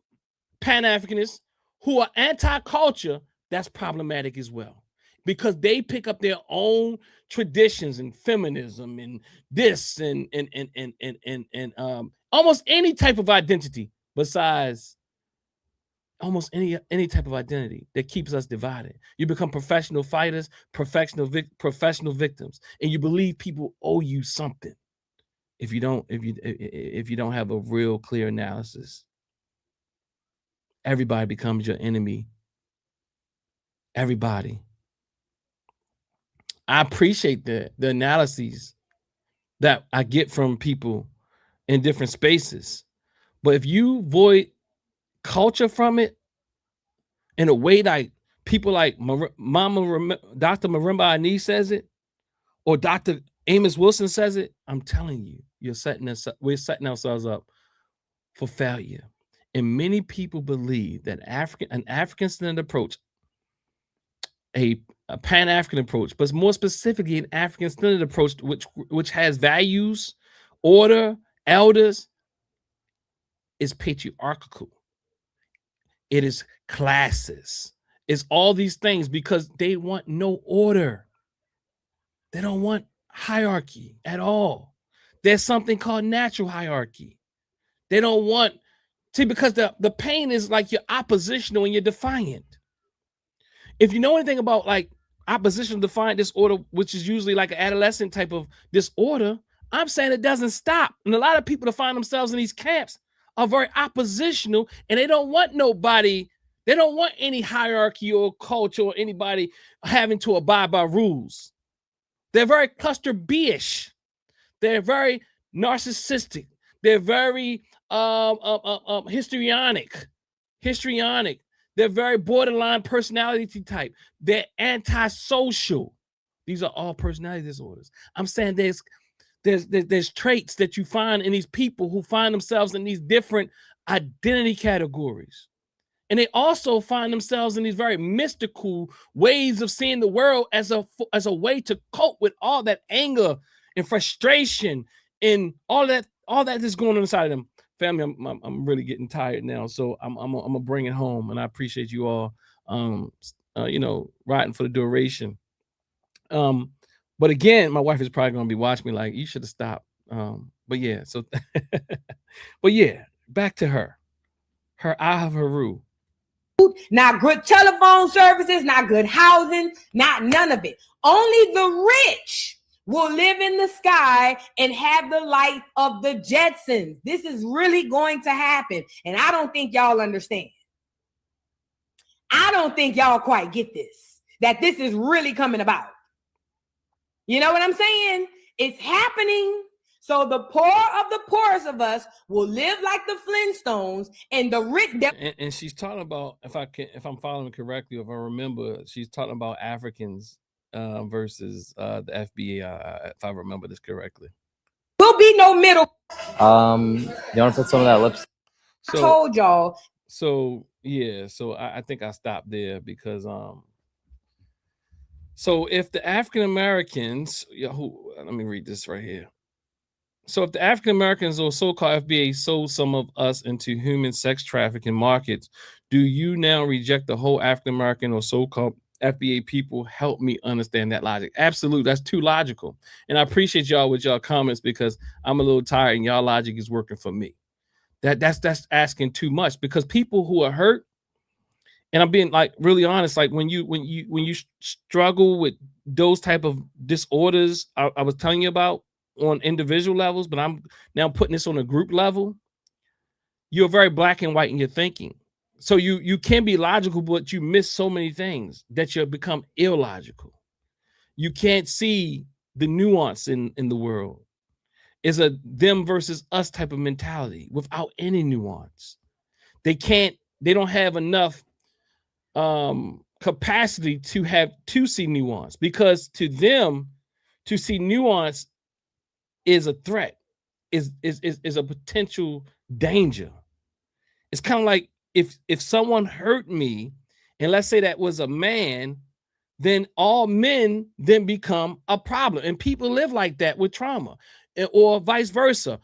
Pan-Africanists who are anti-culture, that's problematic as well, because they pick up their own traditions and feminism and this and almost any type of identity. Besides almost any type of identity that keeps us divided. You become professional fighters, professional victims, and you believe people owe you something if you don't have a real clear analysis. Everybody becomes your enemy. Everybody. I appreciate the analyses that I get from people in different spaces. But if you void culture from it in a way like people like Dr. Marimba Ani says it, or Dr. Amos Wilson says it, I'm telling you, we're setting ourselves up for failure. And many people believe that an African-centered approach, a Pan-African approach, but more specifically an African-centered approach, which has values, order, elders, is patriarchal. It is classes. It's all these things because they want no order. They don't want hierarchy at all. There's something called natural hierarchy. They don't want, because the pain is like you're oppositional and you're defiant. If you know anything about like oppositional defiant disorder, which is usually like an adolescent type of disorder, I'm saying it doesn't stop. And a lot of people that find themselves in these camps are very oppositional, and they don't want nobody. They don't want any hierarchy or culture or anybody having to abide by rules. They're very cluster B-ish. They're very narcissistic. They're very histrionic. They're very borderline personality type. They're antisocial. These are all personality disorders. I'm saying there's traits that you find in these people who find themselves in these different identity categories. And they also find themselves in these very mystical ways of seeing the world as a way to cope with all that anger and frustration and all that is going on inside of them. Family, I'm really getting tired now, so I'm gonna bring it home, and I appreciate you all, riding for the duration. But again, my wife is probably gonna be watching me like, you should have stopped. But yeah, so but yeah, back to her eye of Haru. Not good telephone services, not good housing, not none of it. Only the rich will live in the sky and have the life of the Jetsons. This is really going to happen. And I don't think y'all understand. I don't think y'all quite get this, that this is really coming about. You know what I'm saying? It's happening. So the poor of the poorest of us will live like the Flintstones, and the rich. And she's talking about, if I'm following correctly, if I remember, she's talking about Africans versus the FBA, if I remember this correctly. Will be no middle. You want to put some of that lips? I told y'all. So yeah, so I think I stopped there because so if the African Americans, let me read this right here. So if the African Americans or so-called FBA sold some of us into human sex trafficking markets, do you now reject the whole African American or so-called FBA people? Help me understand that logic. Absolutely, that's too logical. And I appreciate y'all with y'all comments because I'm a little tired and y'all logic is working for me. That's asking too much, because people who are hurt, and I'm being like really honest, like when you struggle with those type of disorders I was telling you about on individual levels, but I'm now putting this on a group level, you're very black and white in your thinking. So you can be logical, but you miss so many things that you become illogical. You can't see the nuance in the world. It's a them versus us type of mentality without any nuance. They don't have enough capacity to see nuance, because to them to see nuance is a threat, is a potential danger. It's kind of like if someone hurt me, and let's say that was a man, then all men then become a problem. And people live like that with trauma, or vice versa.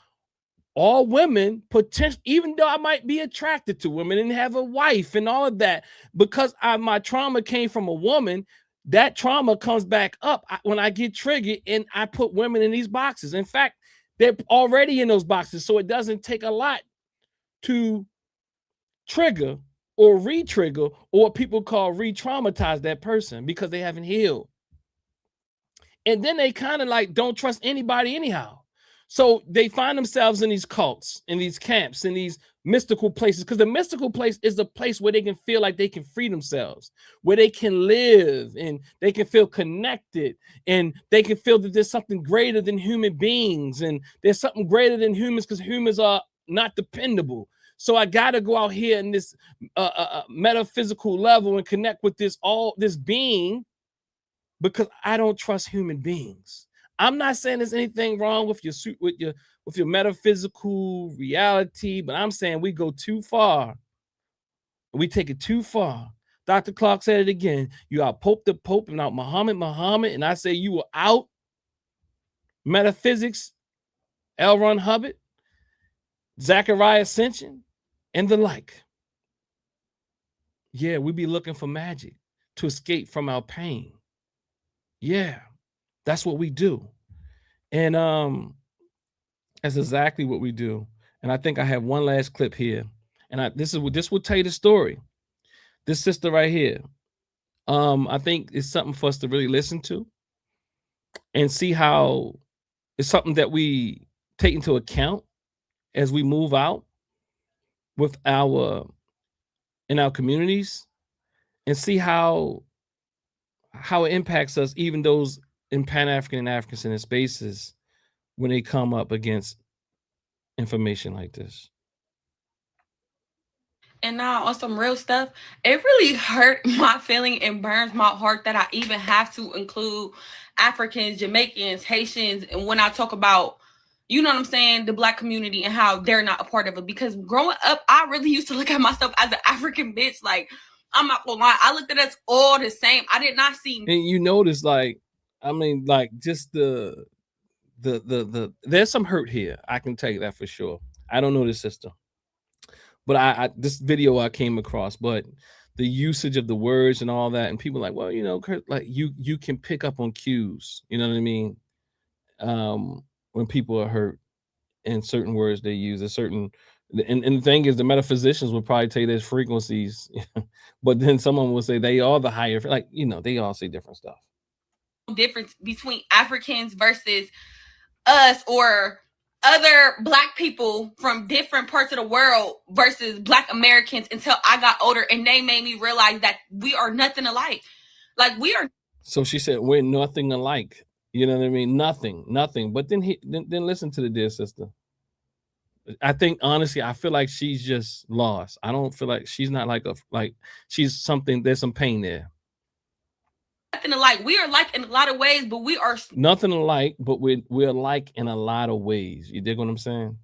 All women potentially, even though I might be attracted to women and have a wife and all of that, because my trauma came from a woman, that trauma comes back up when I get triggered, and I put women in these boxes. In fact, they're already in those boxes, so it doesn't take a lot to trigger or re-trigger, or what people call re-traumatize that person, because they haven't healed. And then they kind of like don't trust anybody anyhow. So they find themselves in these cults, in these camps, in these mystical places, because the mystical place is the place where they can feel like they can free themselves, where they can live and they can feel connected, and they can feel that there's something greater than human beings, and there's something greater than humans, because humans are not dependable. So I got to go out here in this metaphysical level and connect with this being, because I don't trust human beings. I'm not saying there's anything wrong with your metaphysical reality, but I'm saying we go too far. We take it too far. Dr. Clark said it again. You out Pope the Pope and out Muhammad, and I say you were out Metaphysics, L. Ron Hubbard, Zachariah Ascension, and the like. Yeah, we be looking for magic to escape from our pain. Yeah. That's what we do. And that's exactly what we do. And I think I have one last clip here. And this will tell you the story. This sister right here. I think it's something for us to really listen to and see how it's something that we take into account as we move out in our communities, and see how it impacts us, even those in Pan-African and African-centered spaces, when they come up against information like this. And now on some real stuff, it really hurt my feeling and burns my heart that I even have to include Africans, Jamaicans, Haitians, and when I talk about, you know what I'm saying, the Black community and how they're not a part of it. Because growing up, I really used to look at myself as an African bitch. Like, I'm not gonna lie, I looked at us all the same. I did not see. And you notice, like, I mean, like, just the there's some hurt here. I can tell you that for sure. I don't know the sister, but I this video I came across, but the usage of the words and all that, and people like, well, you know, like you can pick up on cues. You know what I mean? When people are hurt, and certain words they use, a certain, and the thing is, the metaphysicians will probably tell you there's frequencies, but then someone will say they are the higher, like, you know, they all say different stuff. Difference between Africans versus us or other Black people from different parts of the world versus Black Americans until I got older, and they made me realize that we are nothing alike. Like, we are. So she said we're nothing alike. You know what I mean? Nothing. But then then listen to the dear sister. I think honestly, I feel like she's just lost. I don't feel like she's not like she's something. There's some pain there. Nothing alike. We are alike in a lot of ways, but we are nothing alike. But we're alike in a lot of ways. You dig what I'm saying?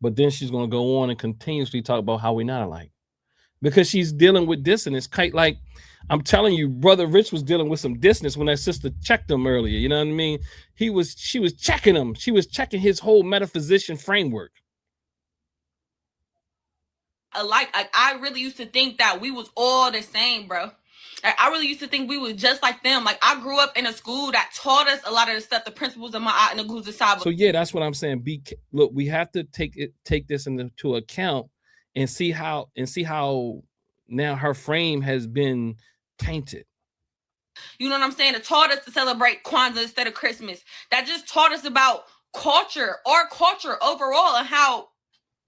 But then she's gonna go on and continuously talk about how we're not alike, because she's dealing with dissonance. Like, I'm telling you, Brother Rich was dealing with some dissonance when that sister checked him earlier. You know what I mean? She was checking him. She was checking his whole metaphysician framework. Alike. Like, I really used to think that we was all the same, bro. Like, I really used to think we was just like them. Like, I grew up in a school that taught us a lot of the stuff, the principles of Ma'at and the Guza Saba. So yeah, that's what I'm saying. Look, we have to take this into account and see how now her frame has been tainted. You know what I'm saying? It taught us to celebrate Kwanzaa instead of Christmas. That just taught us about culture, our culture overall, and how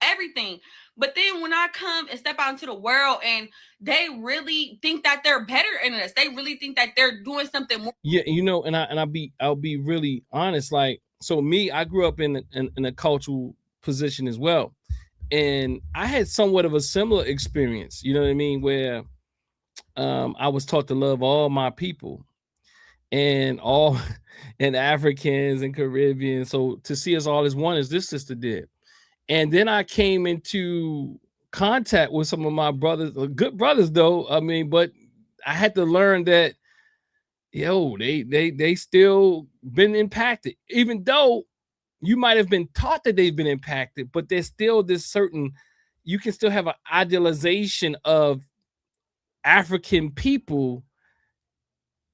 everything. But then when I come and step out into the world and they really think that they're better than us, they really think that they're doing something more. Yeah, you know, and I'll be really honest. Like, so me, I grew up in a cultural position as well, and I had somewhat of a similar experience. You know what I mean? Where I was taught to love all my people, and Africans and Caribbean. So to see us all as one, as this sister did. And then I came into contact with some of my brothers, good brothers though. I mean, but I had to learn that, they still been impacted, even though you might have been taught that they've been impacted, but there's still this certain, you can still have an idealization of African people,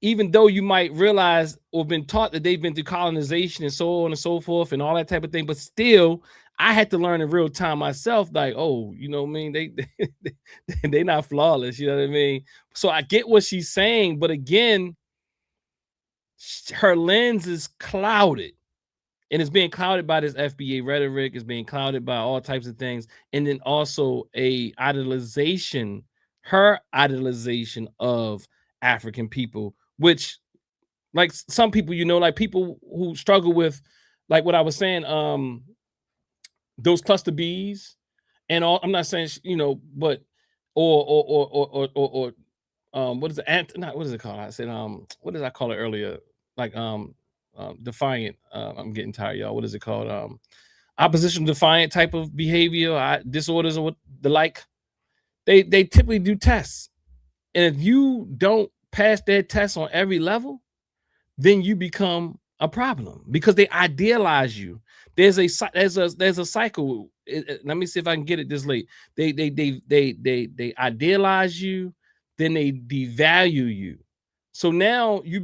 even though you might realize or been taught that they've been through colonization and so on and so forth and all that type of thing, but still, I had to learn in real time myself, like, oh, you know what I mean? They not flawless, you know what I mean? So I get what she's saying, but again, her lens is clouded, and it's being clouded by this FBA rhetoric, it's being clouded by all types of things, and then also her idolization of African people, which, like, some people, you know, like people who struggle with, like what I was saying, those cluster bees and all. I'm not saying, you know, but or what is it? What is it called? I said what did I call it earlier? Like defiant. I'm getting tired, y'all. What is it called? Opposition defiant type of behavior, disorders or what the like. They typically do tests, and if you don't pass their tests on every level, then you become a problem because they idealize you. There's a cycle. Let me see if I can get it this late. They idealize you, then they devalue you. So now you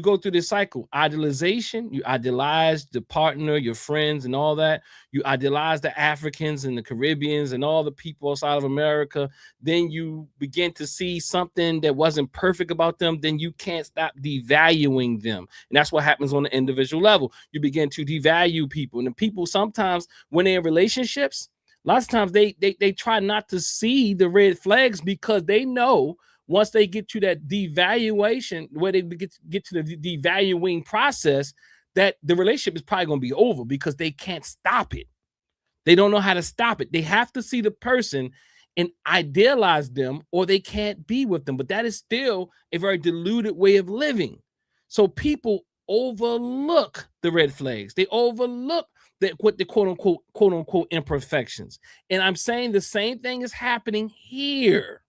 go through this cycle. Idealization, you idealize the partner, your friends, and all that. You idealize the Africans and the Caribbeans and all the people outside of America. Then you begin to see something that wasn't perfect about them. Then you can't stop devaluing them. And that's what happens on the individual level. You begin to devalue people. And the people sometimes, when they're in relationships, lots of times they try not to see the red flags because they know once they get to that devaluation, where they get to the devaluing process, that the relationship is probably going to be over because they can't stop it. They don't know how to stop it. They have to see the person and idealize them, or they can't be with them. But that is still a very diluted way of living. So people overlook the red flags. They overlook what the quote unquote imperfections. And I'm saying the same thing is happening here.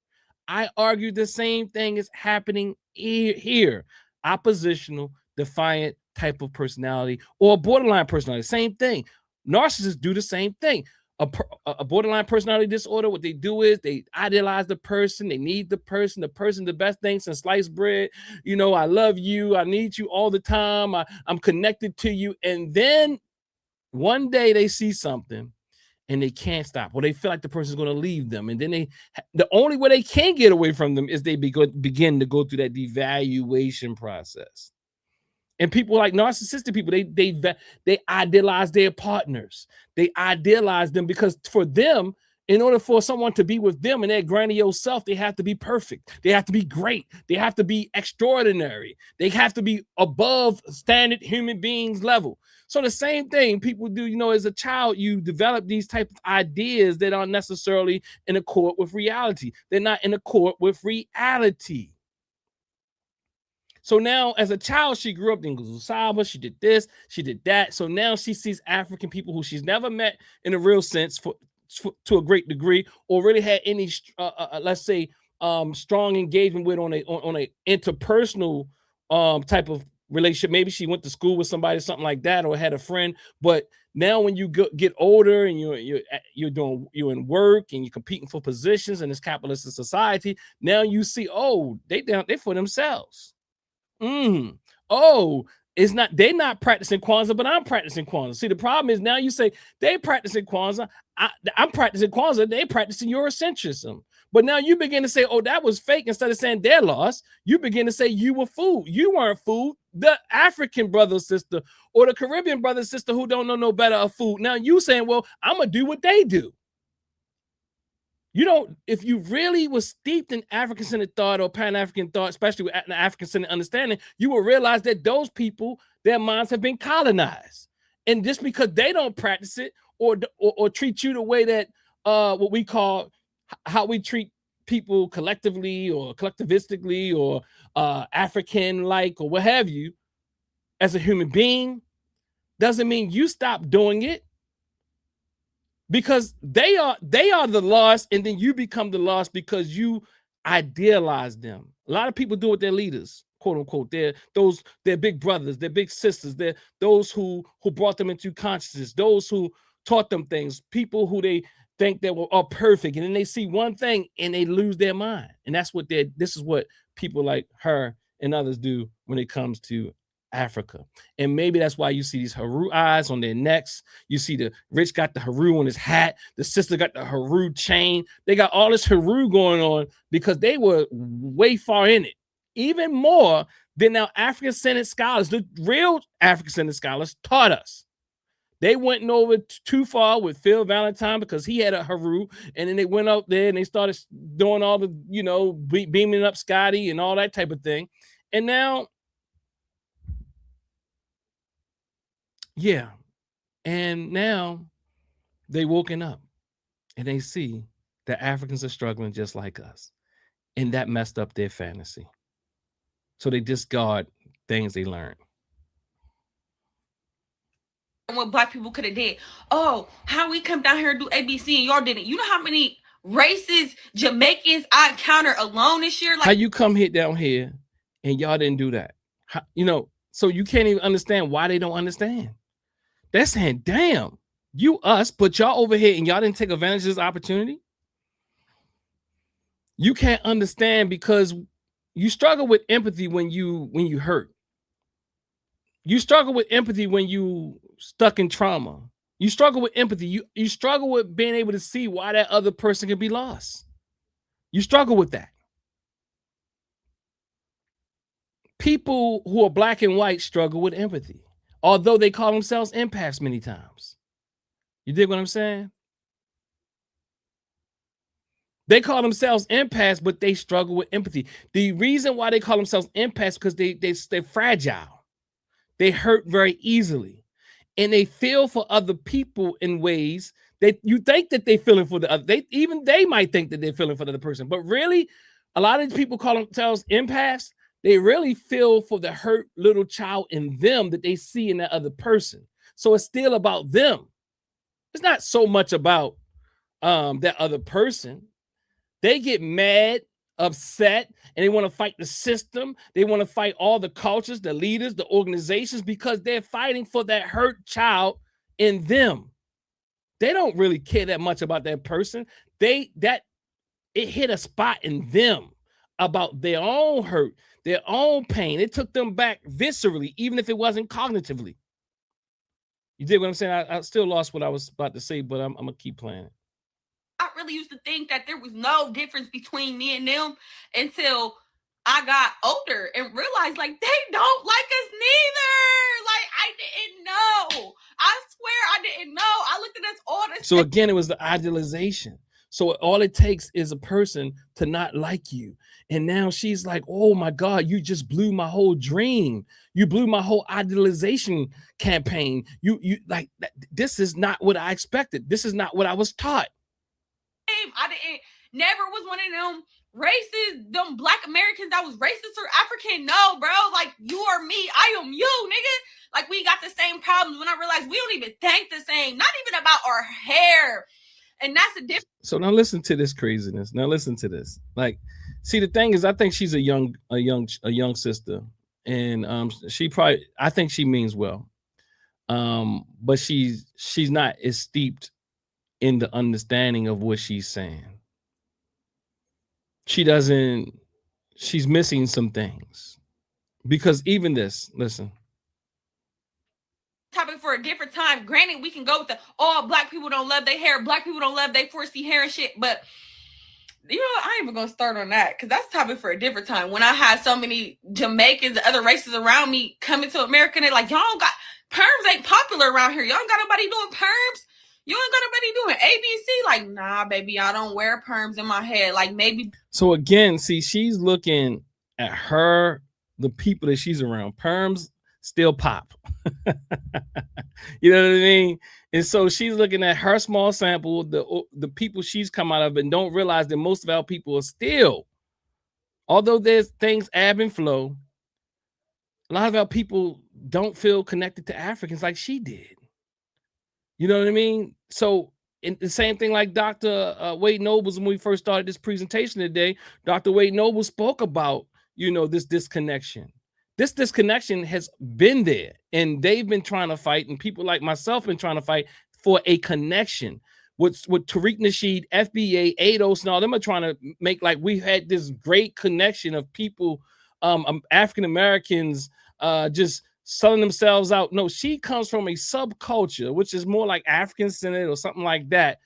I argue the same thing is happening here. Oppositional, defiant type of personality, or borderline personality. Same thing. Narcissists do the same thing. A borderline personality disorder, what they do is they idealize the person. They need the person the best thing since sliced bread. You know, I love you. I need you all the time. I'm connected to you. And then one day they see something and they can't stop, or they feel like the person's going to leave them. And then the only way they can get away from them is they begin to go through that devaluation process. And people like narcissistic people, they idealize their partners. They idealize them because for them, in order for someone to be with them and their grandiose self, they have to be perfect. They have to be great. They have to be extraordinary. They have to be above standard human beings level. So the same thing people do, you know, as a child, you develop these type of ideas that aren't necessarily in accord with reality. They're not in accord with reality. So now, as a child, she grew up in Guzusaba. She did this, she did that. So now she sees African people who she's never met in a real sense to a great degree, or really had any, let's say, strong engagement with on a interpersonal type of relationship. Maybe she went to school with somebody, something like that, or had a friend. But now, when you get older and you're in work and you're competing for positions in this capitalist society, now you see, oh, they for themselves. Oh, they're not practicing Kwanzaa, but I'm practicing Kwanzaa. See, the problem is now you say they practicing Kwanzaa, I'm practicing Kwanzaa, they practicing Eurocentrism. But now you begin to say, oh, that was fake. Instead of saying they're lost, you begin to say you were fooled. You weren't fooled. The African brother or sister or the Caribbean brother or sister who don't know no better are fooled. Now you saying, well, I'm going to do what they do. You don't, if you really was steeped in African-centered thought or Pan-African thought, especially with an African-centered understanding, you will realize that those people, their minds have been colonized. And just because they don't practice it or treat you the way that what we call how we treat people collectively or collectivistically or African-like or what have you, as a human being, doesn't mean you stop doing it. Because they are the lost, and then you become the lost because you idealize them. A lot of people do with their leaders, quote unquote. They're big brothers, they're big sisters, they're those who brought them into consciousness, those who taught them things, people who they think that are perfect, and then they see one thing and they lose their mind. And this is what people like her and others do when it comes to Africa. And maybe that's why you see these Haru eyes on their necks. You see the rich got the Haru on his hat. The sister got the Haru chain. They got all this Haru going on because they were way far in it. Even more than now African-centered scholars, the real African-centered scholars taught us. They went over too far with Phil Valentine because he had a Haru, and then they went out there and they started doing all the, beaming up Scotty and all that type of thing. And now, and now they woken up and they see that Africans are struggling just like us, and that messed up their fantasy. So they discard things they learned. What Black people could have did. Oh, how we come down here and do ABC and y'all didn't. You know how many racist Jamaicans I encountered alone this year? Like, how you come down here and y'all didn't do that? So you can't even understand why they don't understand. They're saying, damn, you us, but y'all over here and y'all didn't take advantage of this opportunity. You can't understand because you struggle with empathy when you hurt. You struggle with empathy when you stuck in trauma. You struggle with empathy. You struggle with being able to see why that other person can be lost. You struggle with that. People who are Black and white struggle with empathy, although they call themselves empaths many times. You dig what I'm saying? They call themselves empaths, but they struggle with empathy. The reason why they call themselves empaths because they're fragile. They hurt very easily. And they feel for other people in ways You think that they're feeling for the other. They might think that they're feeling for the other person, but really, a lot of these people call themselves empaths. They really feel for the hurt little child in them that they see in that other person. So it's still about them. It's not so much about that other person. They get mad, upset, and they want to fight the system. They want to fight all the cultures, the leaders, the organizations, because they're fighting for that hurt child in them. They don't really care that much about that person. It hit a spot in them about their own hurt, their own pain. It took them back viscerally, even if it wasn't cognitively. You did what I'm saying? I still lost what I was about to say, but I'm gonna keep playing it. I really used to think that there was no difference between me and them until I got older and realized like they don't like us neither. Like I didn't know. I swear I didn't know. I looked at us all this. So again, it was the idealization. So all it takes is a person to not like you. And now she's like, oh my God, you just blew my whole dream. You blew my whole idealization campaign. You like, this is not what I expected. This is not what I was taught. I never was one of them racist, them Black Americans that was racist or African. No, bro, like you are me, I am you, nigga. Like we got the same problems. When I realized we don't even think the same, not even about our hair. And that's the difference. So now listen to this craziness. Now listen to this. Like, see, the thing is, I think she's a young sister, and I think she means well, but she's not as steeped in the understanding of what she's saying. She's missing some things, because even this, listen. Topic for a different time. Granted, we can go with the Black people don't love their hair, Black people don't love their 4C hair and shit, but you know, I ain't even gonna start on that because that's a topic for a different time. When I had so many Jamaicans and other races around me coming to America, and they're like, y'all don't got perms, ain't popular around here. Y'all don't got nobody doing perms. You ain't got nobody doing ABC. Like, nah, baby, I don't wear perms in my head. Like, maybe. So again, see, she's looking at the people that she's around. Perms still pop. You know what I mean? And so she's looking at her small sample, the people she's come out of, and don't realize that most of our people are still, although there's things ebb and flow, a lot of our people don't feel connected to Africans like she did. You know what I mean? So the same thing like Dr. Wade Nobles, when we first started this presentation today, Dr. Wade Nobles spoke about, this disconnection. This disconnection has been there, and they've been trying to fight, and people like myself been trying to fight for a connection. With Tariq Nasheed, FBA, ADOS, and all them are trying to make like we had this great connection of people, African Americans, just selling themselves out. No, she comes from a subculture, which is more like African-centered or something like that,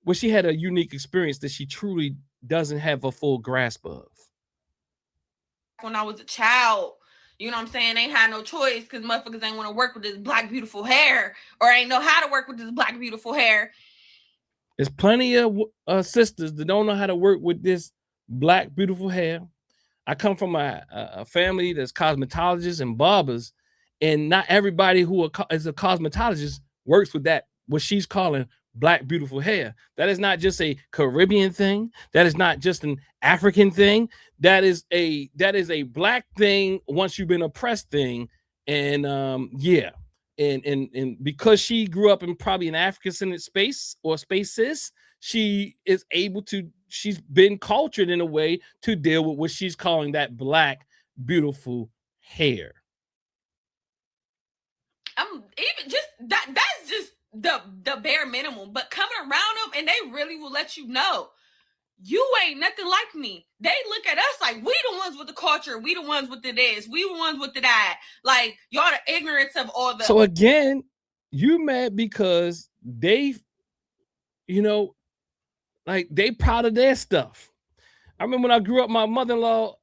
where she had a unique experience that she truly doesn't have a full grasp of. When I was a child, you know what I'm saying? They had no choice because motherfuckers ain't want to work with this Black beautiful hair, or ain't know how to work with this Black beautiful hair. There's plenty of sisters that don't know how to work with this Black beautiful hair. I come from a family that's cosmetologists and barbers, and not everybody who is a cosmetologist works with that, what she's calling Black beautiful hair. That is not just a Caribbean thing. That is not just an African thing. That is a Black thing once you've been oppressed thing. And and because she grew up in probably an African-centered space or spaces, she is able to, she's been cultured in a way to deal with what she's calling that Black beautiful hair. Even just that's just the bare minimum, but coming around them and they really will let you know you ain't nothing like me. They look at us like we the ones with the culture, we the ones with the this, we the ones with the that. Like y'all the ignorance of all the. So again, you mad because they, like they proud of their stuff. I remember when I grew up, my mother-in-law,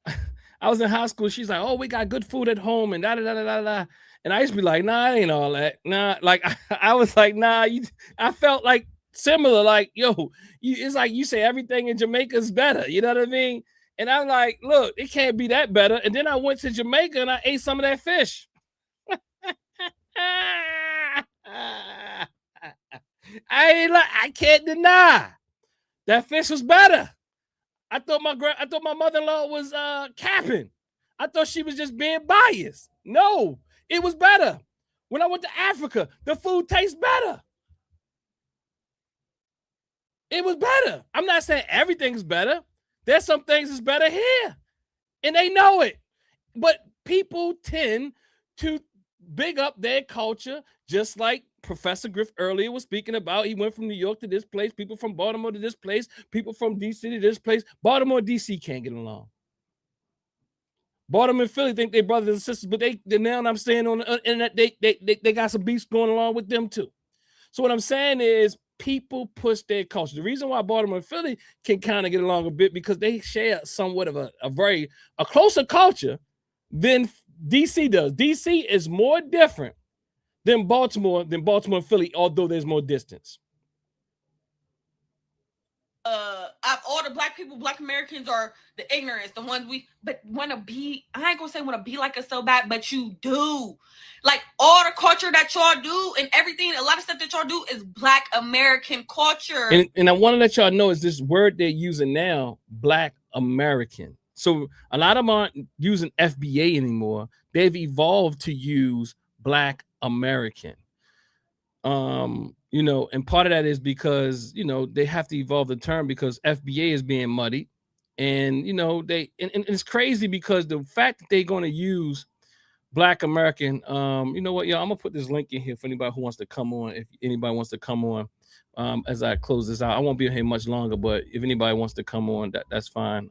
I was in high school. She's like, "Oh, we got good food at home," and da da da da da. And I used to be like, "Nah, it ain't all that." Nah, like I was like, "Nah." I felt like similar, like, yo, it's like you say everything in Jamaica is better. You know what I mean? And I'm like, look, it can't be that better. And then I went to Jamaica and I ate some of that fish. I can't deny that fish was better. I thought my mother-in-law was capping. I thought she was just being biased. No, it was better. When I went to Africa, the food tastes better. It was better. I'm not saying everything's better. There's some things that's better here, and they know it. But people tend to big up their culture, just like Professor Griff earlier was speaking about. He went from New York to this place, people from Baltimore to this place, people from DC to this place. Baltimore and DC can't get along. Baltimore and Philly think they brothers and sisters, but they now I'm saying on the internet, they got some beefs going along with them too. So what I'm saying is people push their culture. The reason why Baltimore and Philly can kind of get along a bit because they share somewhat of a closer culture than DC does. DC is more different than Baltimore and Philly, although there's more distance. All the black people, black Americans are the ignorance, the ones but want to be, I ain't gonna say want to be like us so bad, but you do. Like all the culture that y'all do and everything, a lot of stuff that y'all do is black American culture. And I want to let y'all know is this word they're using now, black American. So a lot of them aren't using FBA anymore. They've evolved to use black American. You know, and part of that is because, you know, they have to evolve the term because FBA is being muddied. And, you know, and it's crazy because the fact that they're going to use black American, you know what, y'all, I'm going to put this link in here for anybody who wants to come on. If anybody wants to come on as I close this out, I won't be here much longer, but if anybody wants to come on, that's fine.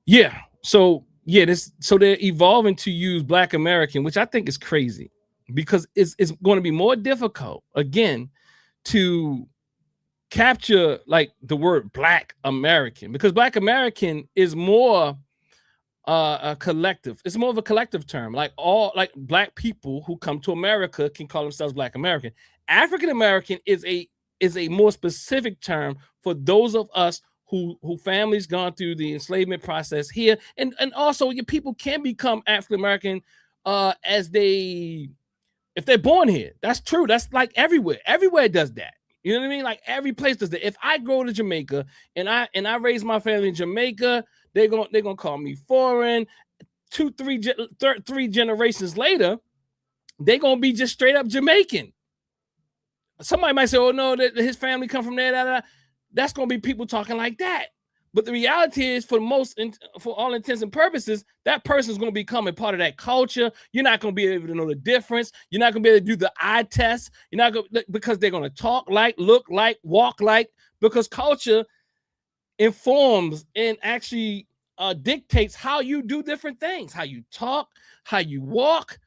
Yeah. So they're evolving to use black American, which I think is crazy. Because it's going to be more difficult, again, to capture like the word black American, because black American is more a collective. It's more of a collective term. Like black people who come to America can call themselves black American. African American is a more specific term for those of us who families gone through the enslavement process here, and also your people can become African American if they're born here. That's true. That's like everywhere. Everywhere does that. You know what I mean? Like every place does that. If I go to Jamaica and I raise my family in Jamaica, they're gonna call me foreign. 3 generations later, they're gonna be just straight up Jamaican. Somebody might say, "Oh no, his family come from there." That's gonna be people talking like that. But the reality is, for all intents and purposes, that person is going to become a part of that culture. You're not going to be able to know the difference. You're not going to be able to do the eye test. You're not going to, because they're going to talk like, look like, walk like, because culture informs and actually dictates how you do different things, how you talk, how you walk,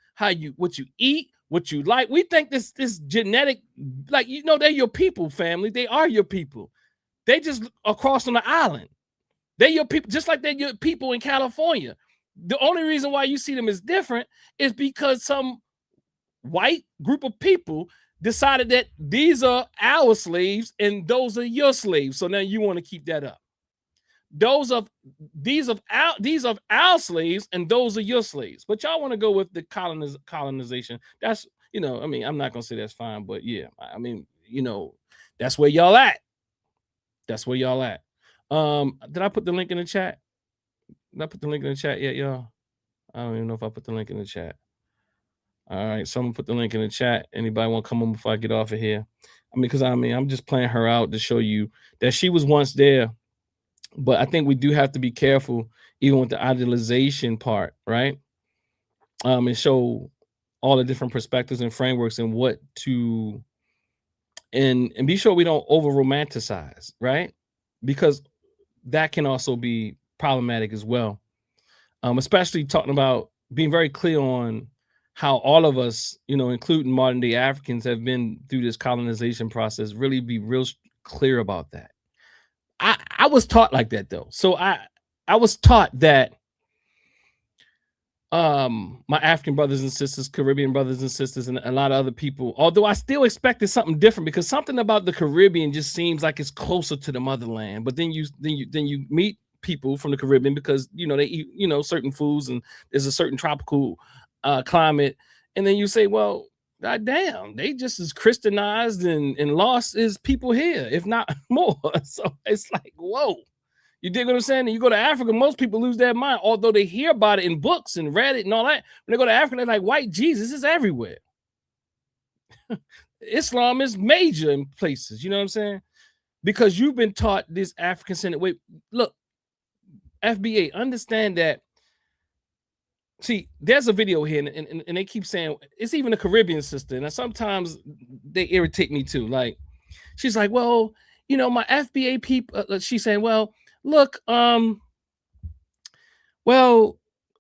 what you eat, what you like. We think this genetic, like, you know, they're your people, family. They are your people. They just across on the island. They're your people, just like they're your people in California. The only reason why you see them as different is because some white group of people decided that these are our slaves and those are your slaves. So now you want to keep that up. These of our slaves and those are your slaves. But y'all want to go with the colonization. That's, you know, I mean, I'm not gonna say that's fine, but yeah, I mean, you know, that's where y'all at. That's where y'all at. Did I put the link in the chat? Did I put the link in the chat yet, y'all? I don't even know if I put the link in the chat. All right, someone put the link in the chat. Anybody want to come on before I get off of here? I mean, because I'm just playing her out to show you that she was once there. But I think we do have to be careful, even with the idealization part, right? And show all the different perspectives and frameworks and what to, and be sure we don't over romanticize, right? Because that can also be problematic as well. Especially talking about being very clear on how all of us, you know, including modern day Africans, have been through this colonization process. Really be real clear about that. I was taught like that though. So I was taught that my African brothers and sisters, Caribbean brothers and sisters, and a lot of other people, although I still expected something different, because something about the Caribbean just seems like it's closer to the motherland. But then you meet people from the Caribbean, because you know they eat, you know, certain foods, and there's a certain tropical climate, and then you say, well, God damn, they just as Christianized and lost as people here, if not more. So it's like, whoa. You dig what I'm saying? And you go to Africa, most people lose their mind, although they hear about it in books and read it and all that. When they go to Africa, they're like, white Jesus is everywhere. Islam is major in places, you know what I'm saying? Because you've been taught this African-centered way. Look, FBA, understand that. See, there's a video here, and they keep saying, it's even a Caribbean sister, and sometimes they irritate me too. Like, she's like, well, you know, my FBA people, she's saying, well, look, well,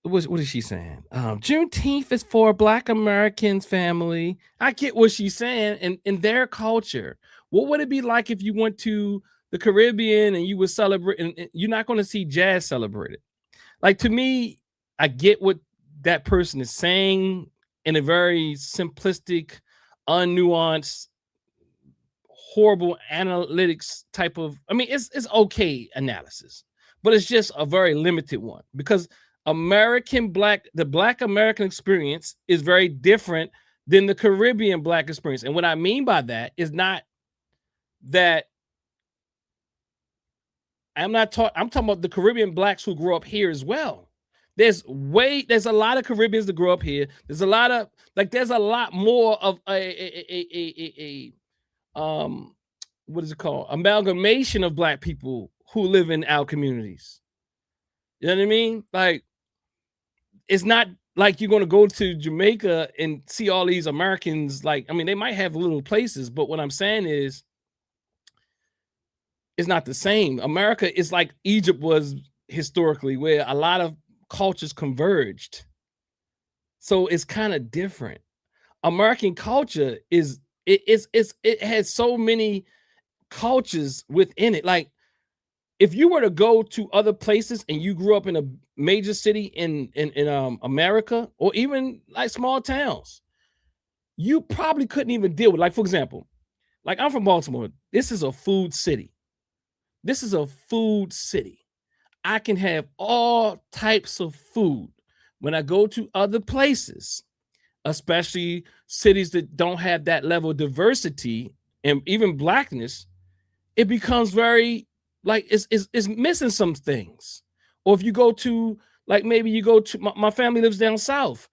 what is she saying? Juneteenth is for Black Americans family. I get what she's saying, and in their culture. What would it be like if you went to the Caribbean and you would celebrate, and you're not going to see jazz celebrated? Like, to me, I get what that person is saying in a very simplistic, unnuanced, horrible analytics type of, I mean, it's okay analysis, but it's just a very limited one, because the Black American experience is very different than the Caribbean Black experience. And what I mean by that is not that I'm talking about the Caribbean Blacks who grew up here as well. There's a lot of Caribbeans that grew up here. There's a lot more of a what is it called? Amalgamation of Black people who live in our communities. You know what I mean? Like, it's not like you're going to go to Jamaica and see all these Americans. Like, I mean, they might have little places, but what I'm saying is, it's not the same. America is like Egypt was historically, where a lot of cultures converged. So it's kind of different. American culture it has so many cultures within it. Like, if you were to go to other places and you grew up in a major city in America, or even like small towns, you probably couldn't even deal with, like, for example, like, I'm from Baltimore. This is a food city. I can have all types of food. When I go to other places, especially cities that don't have that level of diversity and even Blackness, it becomes very, like, it's missing some things. Or if you go to, like, maybe you go to, my family lives down south.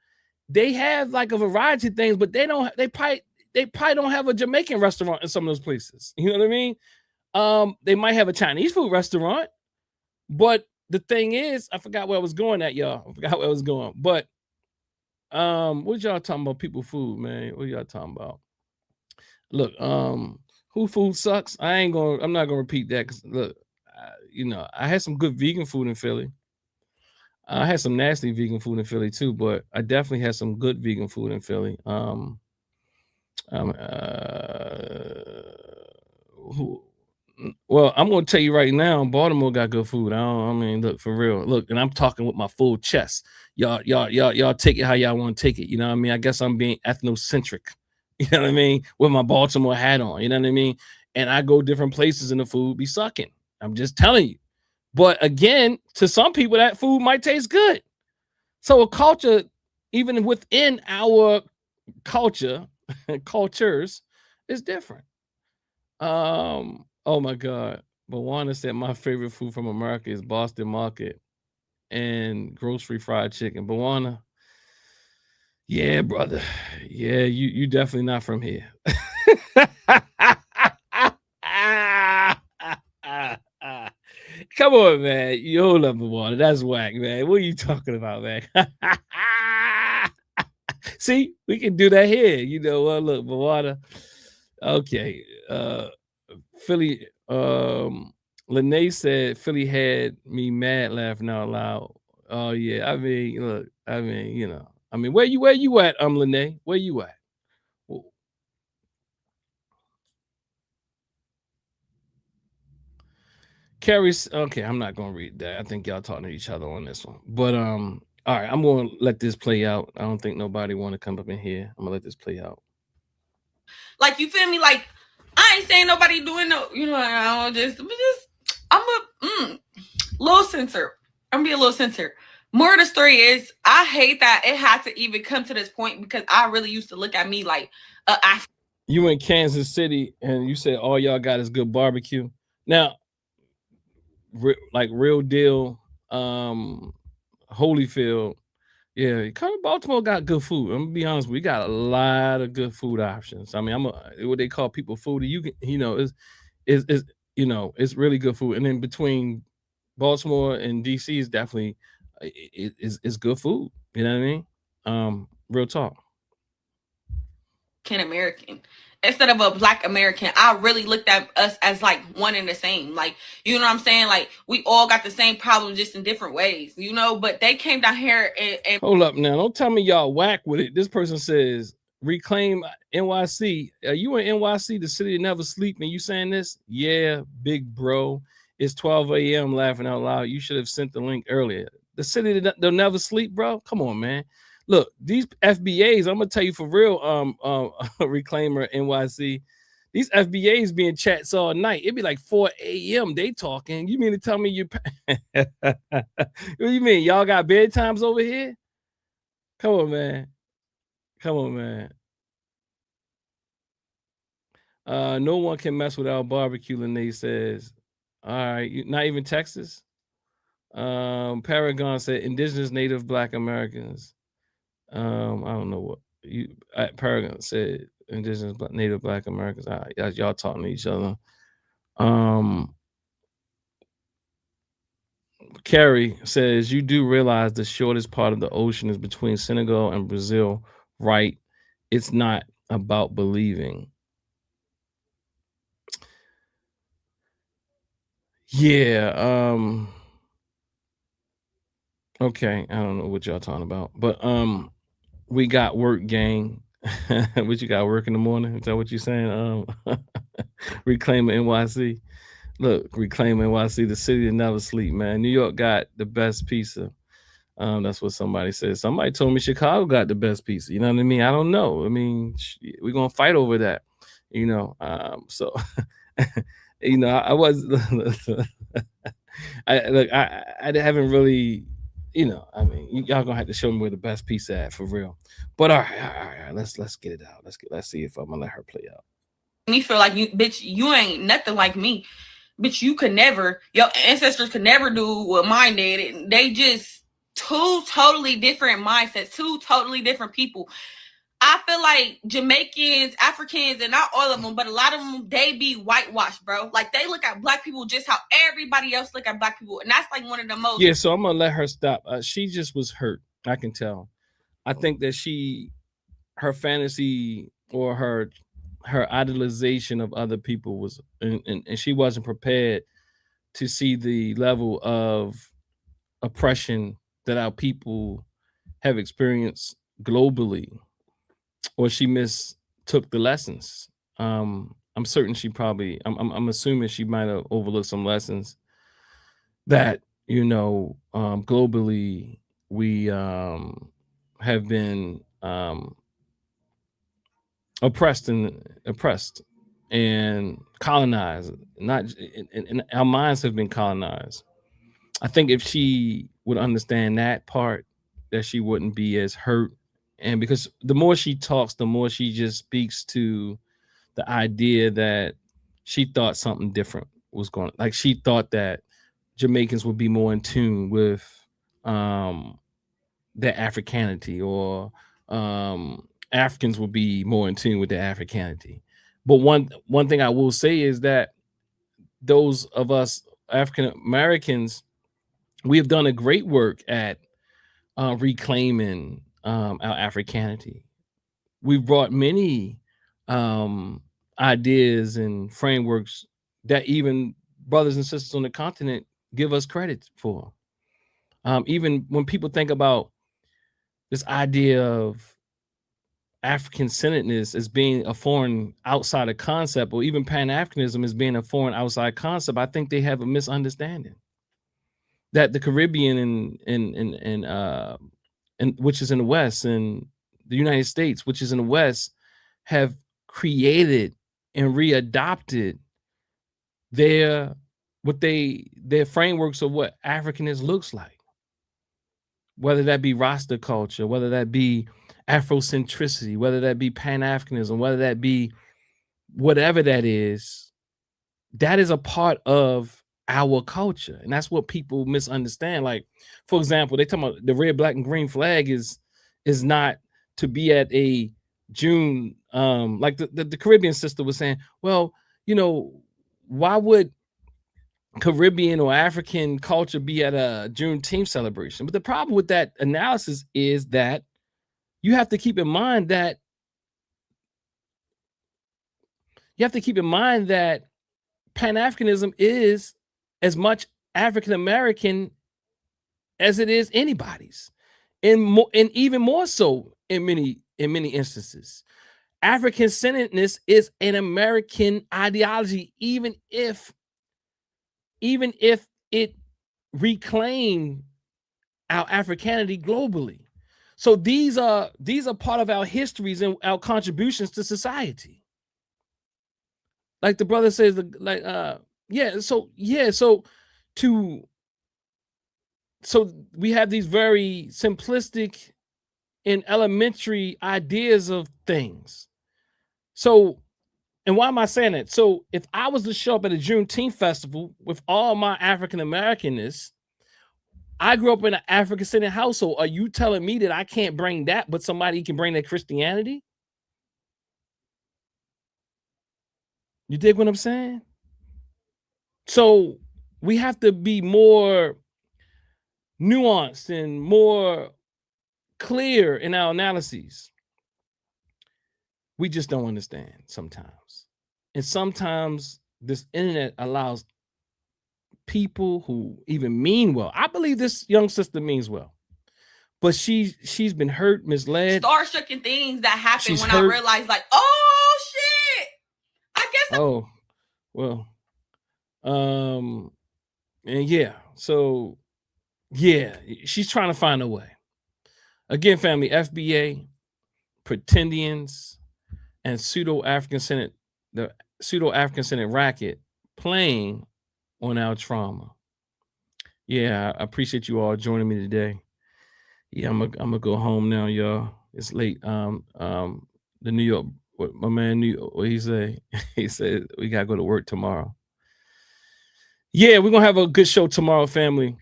They have like a variety of things, but they probably don't have a Jamaican restaurant in some of those places. You know what I mean? They might have a Chinese food restaurant, but the thing is, I forgot where I was going at, y'all. But what y'all talking about? People food, man. What y'all talking about? Look, who food sucks? I'm not gonna repeat that, because look, I had some good vegan food in Philly. I had some nasty vegan food in Philly too, but I definitely had some good vegan food in Philly. Well, I'm gonna tell you right now, Baltimore got good food. I mean, look, for real. Look, and I'm talking with my full chest. Y'all take it how y'all want to take it. You know what I mean? I guess I'm being ethnocentric. You know what I mean? With my Baltimore hat on. You know what I mean? And I go different places and the food be sucking. I'm just telling you. But again, to some people, that food might taste good. So a culture, even within our cultures, is different. Oh my God. Bawana said my favorite food from America is Boston Market and grocery fried chicken. Bawana, yeah, brother. Yeah, you definitely not from here. Come on, man. You hold up, Bawana. That's whack, man. What are you talking about, man? See, we can do that here. You know what? Look, Bawana. Okay. Philly, Lene said Philly had me mad laughing out loud. Oh yeah, I mean, look, where you at, Lene? Where you at? Carrie's okay. I'm not gonna read that. I think y'all talking to each other on this one. But all right, I'm gonna let this play out. I don't think nobody want to come up in here. I'm gonna let this play out. Like, you feel me? Like, I ain't saying nobody doing no, I'm a little censored. I'm gonna be a little censored. more of the story is I hate that it had to even come to this point because I really used to look at me like you in Kansas City and you said all y'all got is good barbecue. Now, like real deal, Holyfield, yeah, kind of Baltimore got good food. I'm gonna be honest, we got a lot of good food options. I mean, what they call people foodie. You can, is it's really good food. And then between Baltimore and DC is definitely it's good food. You know what I mean? Real talk. American instead of a Black American. I really looked at us as like one and the same. Like, you know what I'm saying? Like we all got the same problem, just in different ways, but they came down here and hold up now. Don't tell me y'all whack with it. This person says reclaim NYC. Are you in NYC, the city that never sleep, and you saying this? Yeah, big bro. It's 12 a.m. laughing out loud. You should have sent the link earlier. The city that they'll never sleep, bro. Come on, man. Look, these FBAs, I'm gonna tell you for real, Reclaimer NYC, these FBAs be in chats all night. It'd be like 4 a.m. they talking. You mean to tell me you what do you mean? Y'all got bedtimes over here? Come on, man. Come on, man. No one can mess with our barbecue, Lene says. All right, not even Texas. Paragon said indigenous native Black Americans. I don't know what Paragon said. Indigenous native Black Americans. All right, y'all talking to each other. Carrie says you do realize the shortest part of the ocean is between Senegal and Brazil, right? It's not about believing. Yeah. Okay, I don't know what y'all talking about, but we got work, gang. What you got, work in the morning? Is that what you're saying? Reclaim NYC. Look, reclaim NYC, the city that never sleep, man. New York got the best pizza. That's what somebody said. Somebody told me Chicago got the best pizza. You know what I mean? I don't know. I mean, we're gonna fight over that. So I was I haven't really, I mean, y'all gonna have to show me where the best pizza at for real. But all right, let's get it out. Let's see if I'm gonna let her play out. Me feel like you ain't nothing like me. Bitch, your ancestors could never do what mine did. They just two totally different mindsets, two totally different people. I feel like Jamaicans, Africans, and not all of them, but a lot of them, they be whitewashed, bro. Like they look at Black people just how everybody else look at Black people. And that's like one of the most. Yeah, so I'm going to let her stop. She just was hurt. I can tell. I think that her fantasy or her idolization of other people was, and she wasn't prepared to see the level of oppression that our people have experienced globally. Or she mistook the lessons. I'm certain she probably. I'm assuming she might have overlooked some lessons that globally we have been oppressed and colonized. And our minds have been colonized. I think if she would understand that part, that she wouldn't be as hurt. And because the more she talks, the more she just speaks to the idea that she thought something different was going on. Like she thought that Jamaicans would be more in tune with their Africanity, or Africans would be more in tune with their Africanity. But one thing I will say is that those of us African Americans, we have done a great work at reclaiming our Africanity. We've brought many ideas and frameworks that even brothers and sisters on the continent give us credit for. Even when people think about this idea of African-centeredness as being a foreign outsider concept, or even Pan-Africanism as being a foreign outside concept, I think they have a misunderstanding that the Caribbean and which is in the West, and the United States, which is in the West, have created and readopted their frameworks of what Africanism looks like. whether that be Rasta culture, whether that be Afrocentricity, whether that be Pan-Africanism, whether that be whatever that is a part of our culture. And that's what people misunderstand. Like, for example, they talk about the red, black, and green flag is not to be at a June, like the Caribbean sister was saying, well, you know, why would Caribbean or African culture be at a Juneteenth celebration? But the problem with that analysis is that you have to keep in mind that Pan-Africanism is as much African American as it is anybody's, and even more so in many instances. African-centeredness is an American ideology, even if it reclaimed our Africanity globally. So these are part of our histories and our contributions to society. Like the brother says, so we have these very simplistic and elementary ideas of things. So, and why am I saying that? So if I was to show up at a Juneteenth festival with all my African Americanness, I grew up in an African-centered household. Are you telling me that I can't bring that, but somebody can bring their Christianity? You dig what I'm saying? So we have to be more nuanced and more clear in our analyses. We just don't understand sometimes. And sometimes this internet allows people who even mean well. I believe this young sister means well, but she's been hurt, misled. Starstruck and things that happen She's when hurt. I realized, like, oh shit. I guess. Oh, well. And yeah, so yeah, she's trying to find a way. Again, family, FBA, Pretendians, and Pseudo-African-Centered, the Pseudo-African-Centered Racket playing on our trauma. Yeah, I appreciate you all joining me today. Yeah, I'm gonna go home now, y'all. It's late. The New York, what my man what he say? He said we gotta go to work tomorrow. Yeah, we're gonna have a good show tomorrow, family.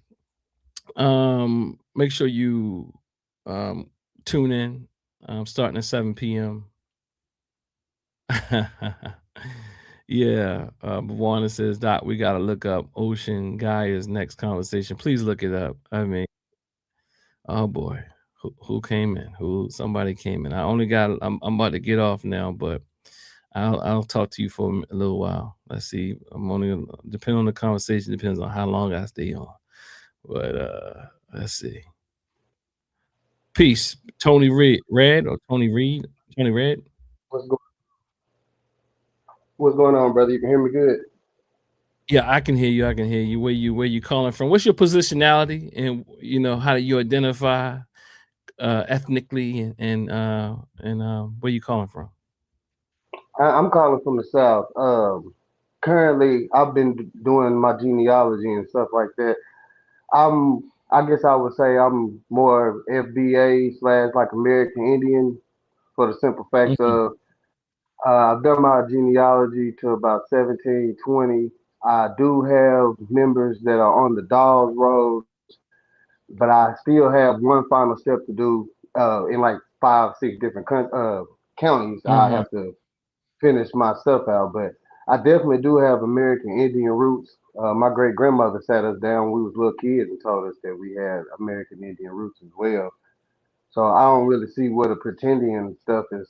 Make sure you tune in. Starting at 7 p.m. Yeah, Bwana says, Doc, we gotta look up Ocean Gaia's next conversation. Please look it up. I mean, oh boy, who came in? Somebody came in. I'm about to get off now, but I'll talk to you for a little while. Let's see. I'm only depending on the conversation, depends on how long I stay on. But let's see. Peace, Tony Red or Tony Reed? Tony Red. What's going on, brother? You can hear me good? Yeah, I can hear you. I can hear you. Where you calling from? What's your positionality, and how do you identify ethnically, and where you calling from? I'm calling from the South. Currently, I've been doing my genealogy and stuff like that. I guess I would say I'm more FBA / like American Indian, for the simple fact of I've done my genealogy to about 1720. I do have members that are on the Dawes Road, but I still have one final step to do in like 5-6 different counties. I have to finish my stuff out, but I definitely do have American Indian roots. My great grandmother sat us down when we was little kids and told us that we had American Indian roots as well. So I don't really see where the Pretendian stuff is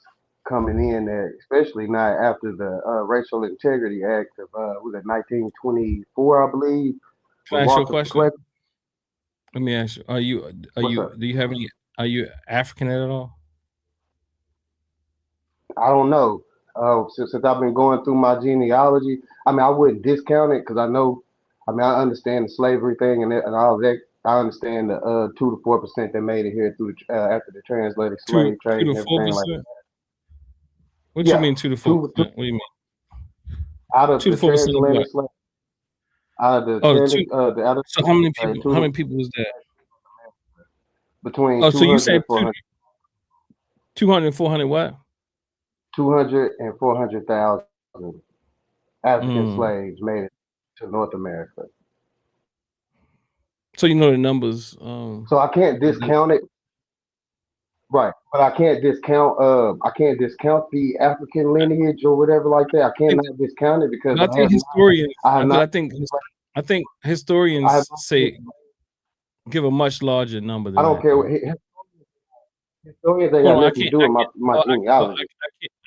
coming in at, especially not after the Racial Integrity Act of was it 1924, I believe. Can I ask you a question? Let me ask you: Are you African at all? I don't know. Since I've been going through my genealogy, I mean, I wouldn't discount it because I know, I understand the slavery thing and all that. I understand the 2 to 4% that made it here through after the translated slave trade and everything like that. What do you mean 2 to 4%? What do you mean? Out of 2 to 4% translated slave. Out of the so how many people? How many people was that? between Oh, so you 200 said and 400. 200 and 400 what? 200 and 400,000 African Mm. slaves made it to North America. So you know the numbers. So I can't discount it. Right. But I can't discount the African lineage or whatever like that. I cannot discount it because I think historians. I think I historians have say give a much larger number than I don't that. care though. what historians ain't got nothing to do with my genealogy.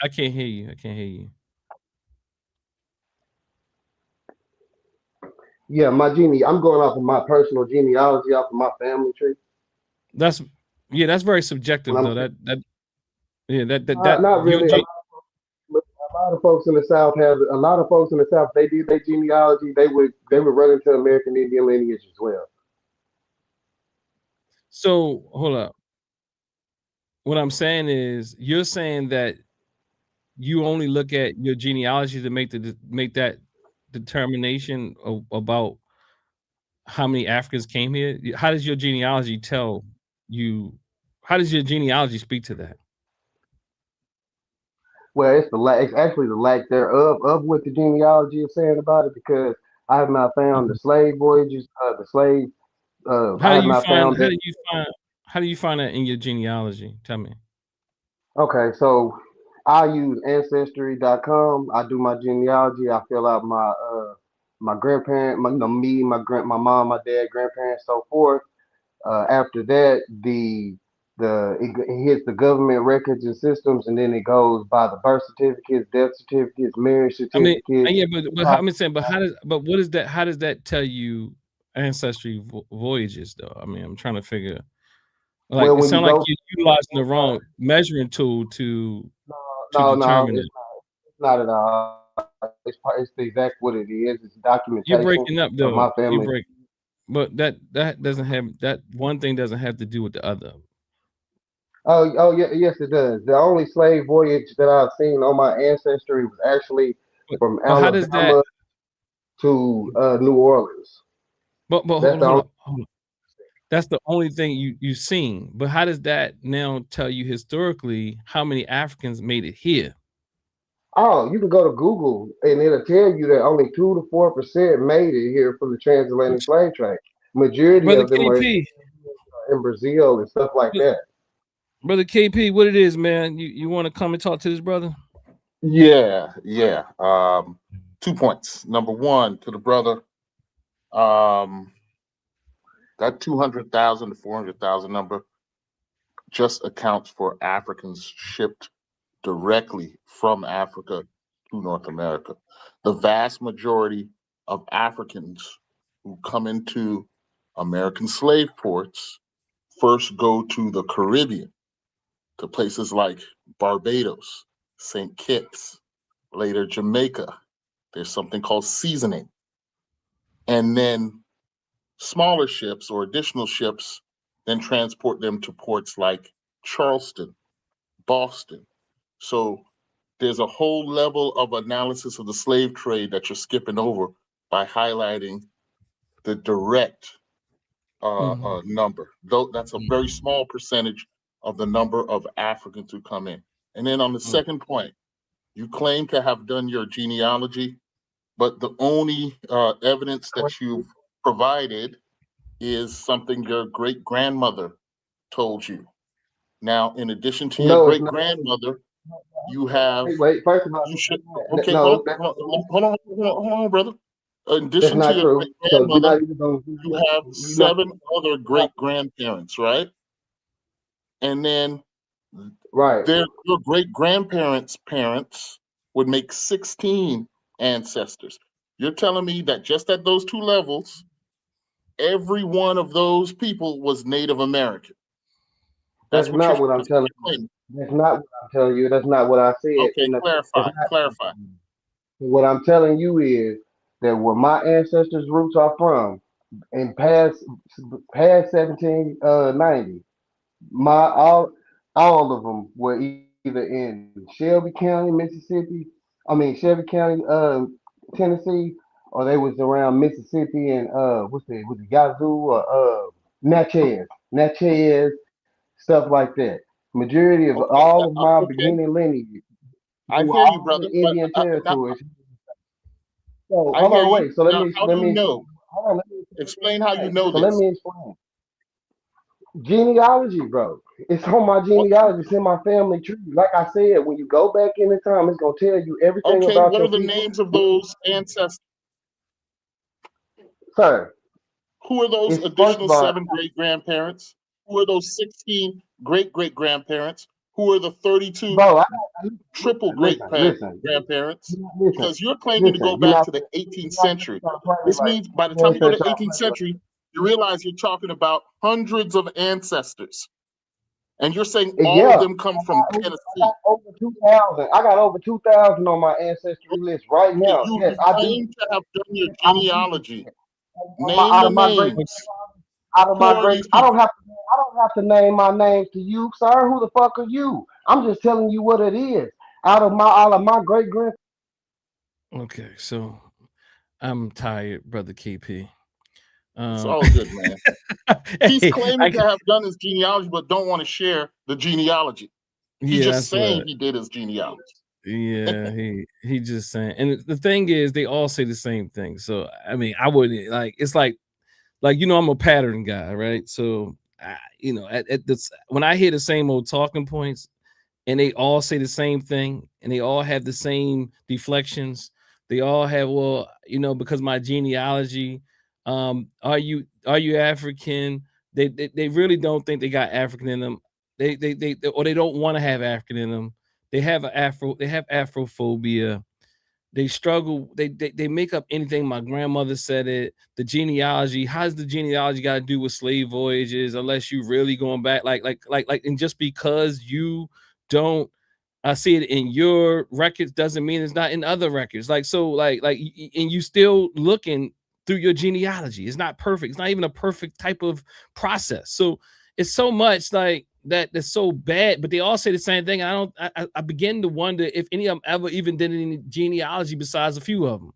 I can't hear you. I can't hear you. Yeah, I'm going off of my personal genealogy, off of my family tree. That's very subjective though. That Not really. A lot of folks in the South they did their genealogy. They would run into American Indian lineage as well. So hold up. What I'm saying is, you're saying that you only look at your genealogy to make that determination about how many Africans came here. How does your genealogy tell you? How does your genealogy speak to that? Well, it's actually the lack thereof of what the genealogy is saying about it, because I have not found the slave voyages, the slave. I have not found that. How do you find that in your genealogy? Tell me. Okay, so I use ancestry.com. I do my genealogy. I fill out my grandparent, my mom, my dad, grandparents, so forth. After that, it hits the government records and systems, and then it goes by the birth certificates, death certificates, marriage certificates. But what is that? How does that tell you ancestry voyages though? I mean, I'm trying to figure. Like, Well, it sounds like you're utilizing the wrong measuring tool to determine it. it's not at all. It's the exact what it is. It's documentation. You're breaking up though. Of my family. But that doesn't have, that one thing doesn't have to do with the other. Oh yeah, yes it does. The only slave voyage that I've seen on my ancestry was actually from Alabama to New Orleans. But hold up. That's the only thing you've seen. But how does that now tell you historically how many Africans made it here? Oh, you can go to Google and it'll tell you that only 2 to 4% made it here from the transatlantic slave trade. Majority of them are in Brazil and stuff like that. Brother KP, what it is, man? You want to come and talk to this brother? Yeah. 2 points. Number one, to the brother, that 200,000 to 400,000 number just accounts for Africans shipped directly from Africa to North America. The vast majority of Africans who come into American slave ports first go to the Caribbean, to places like Barbados, St. Kitts, later Jamaica. There's something called seasoning. And then smaller ships or additional ships then transport them to ports like Charleston, Boston. So there's a whole level of analysis of the slave trade that you're skipping over by highlighting the direct number. Though that's a very small percentage of the number of Africans who come in. And then on the second point, you claim to have done your genealogy, but the only evidence that you've provided is something your great-grandmother told you. Now, in addition to your great-grandmother, you have... Wait, first of all... Okay, hold on, brother. In addition to your great-grandmother, you have 7 other great-grandparents, right? And then your great-grandparents' parents would make 16 ancestors. You're telling me that just at those 2 levels, every one of those people was Native American? That's not what I'm telling you. That's not what I'm telling you. That's not what I said. Okay, clarify. What I'm telling you is that where my ancestors' roots are from, in past 1790, all of them were either in Shelby County, Shelby County, Tennessee, or they was around Mississippi and was it Yazoo or Natchez, stuff like that. Majority of all of my beginning lineage I were hear you, all brother. in But Indian now, territories. So I hold hear on, you. wait. So Now, how do you know? let me Explain how you explain. know So let this. me explain. Genealogy, bro. It's on my genealogy. It's in my family tree. Like I said, when you go back in the time, it's gonna tell you everything Okay, about what are your the people. names of those ancestors? Sir, Who are those it's first additional of all, 7 great grandparents? Who are those 16 great great grandparents? Who are the 32 bro. triple great Listen. grandparents? Listen, Because you're claiming to go listen. back to the 18th century. This means by the time you go to 18th century, you realize you're talking about hundreds of ancestors. And you're saying all of Yeah, them come from I Tennessee. got over 2,000. I got over 2,000 on my ancestry list right Okay, now. you Yes, I do. claim to have done your Yes, I do. genealogy. Name Out the of my great, names. out of Who my are great. these people? I don't have to name my name to you, sir. Who the fuck are you? I'm just telling you what it is. All of my great grand. Okay, so I'm tired, brother KP. It's all good, man. He's Hey, claiming to have done his genealogy, but don't want to share the genealogy. He's yeah, just that's saying right. he did his genealogy. Yeah, he just saying, and the thing is, they all say the same thing. So I mean, I wouldn't like. It's like I'm a pattern guy, right? So at this when I hear the same old talking points, and they all say the same thing, and they all have the same deflections. They all have because my genealogy. Are you African? They really don't think they got African in them. They or they don't want to have African in them. They have Afrophobia. They struggle. They make up anything. My grandmother said it. The genealogy. How's the genealogy got to do with slave voyages? Unless you really going back, and just because you don't see it in your records doesn't mean it's not in other records. And you still looking through your genealogy. It's not perfect. It's not even a perfect type of process. So it's so much like that's so bad, but they all say the same thing. I begin to wonder if any of them ever even did any genealogy besides a few of them.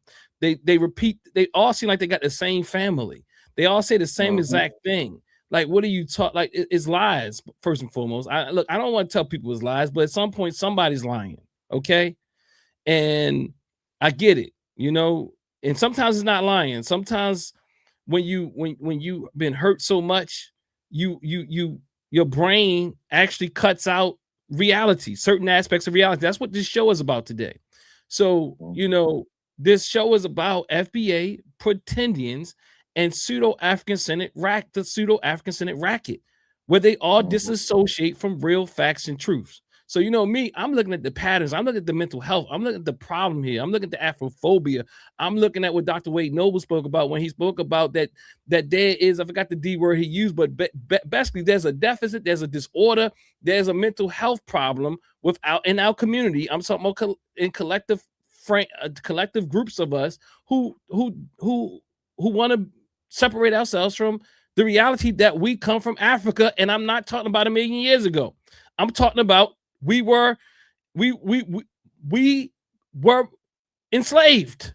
They repeat, they all seem like they got the same family. They all say the same exact thing. Like, what are you talking? Like, it's lies first and foremost. I don't want to tell people it's lies, but at some point somebody's lying. Okay. And I get it, and sometimes it's not lying. Sometimes when you've been hurt so much, your brain actually cuts out reality, certain aspects of reality. That's what this show is about today. So, this show is about FBA, Pretendians, and Pseudo-African-Centered the Pseudo-African-Centered Racket, where they all disassociate from real facts and truths. So, me, I'm looking at the patterns. I'm looking at the mental health. I'm looking at the problem here. I'm looking at the Afrophobia. I'm looking at what Dr. Wade Noble spoke about when he spoke about that there is, I forgot the D word he used, but basically there's a deficit, there's a disorder, there's a mental health problem in our community. I'm talking about in collective groups of us who want to separate ourselves from the reality that we come from Africa. And I'm not talking about a million years ago. I'm talking about we were enslaved.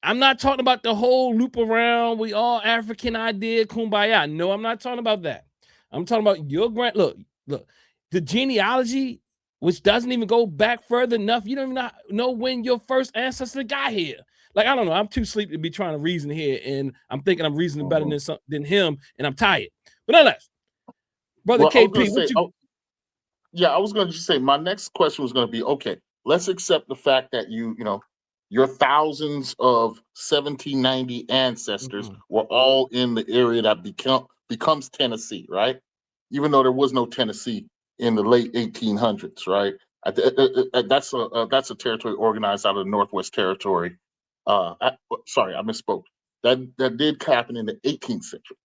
I'm not talking about the whole loop around we all African idea, kumbaya. No, I'm not talking about that. I'm talking about your look, the genealogy, which doesn't even go back further enough. You don't even know when your first ancestor got here. Like, I don't know. I'm too sleepy to be trying to reason here, and I'm thinking I'm reasoning better than him, and I'm tired. But nonetheless, brother KP, I was going to just say my next question was going to be, okay, let's accept the fact that your thousands of 1790 ancestors were all in the area that becomes Tennessee, right? Even though there was no Tennessee in the late 1800s, right? That's a territory organized out of the Northwest Territory. Sorry, I misspoke. That did happen in the 18th century.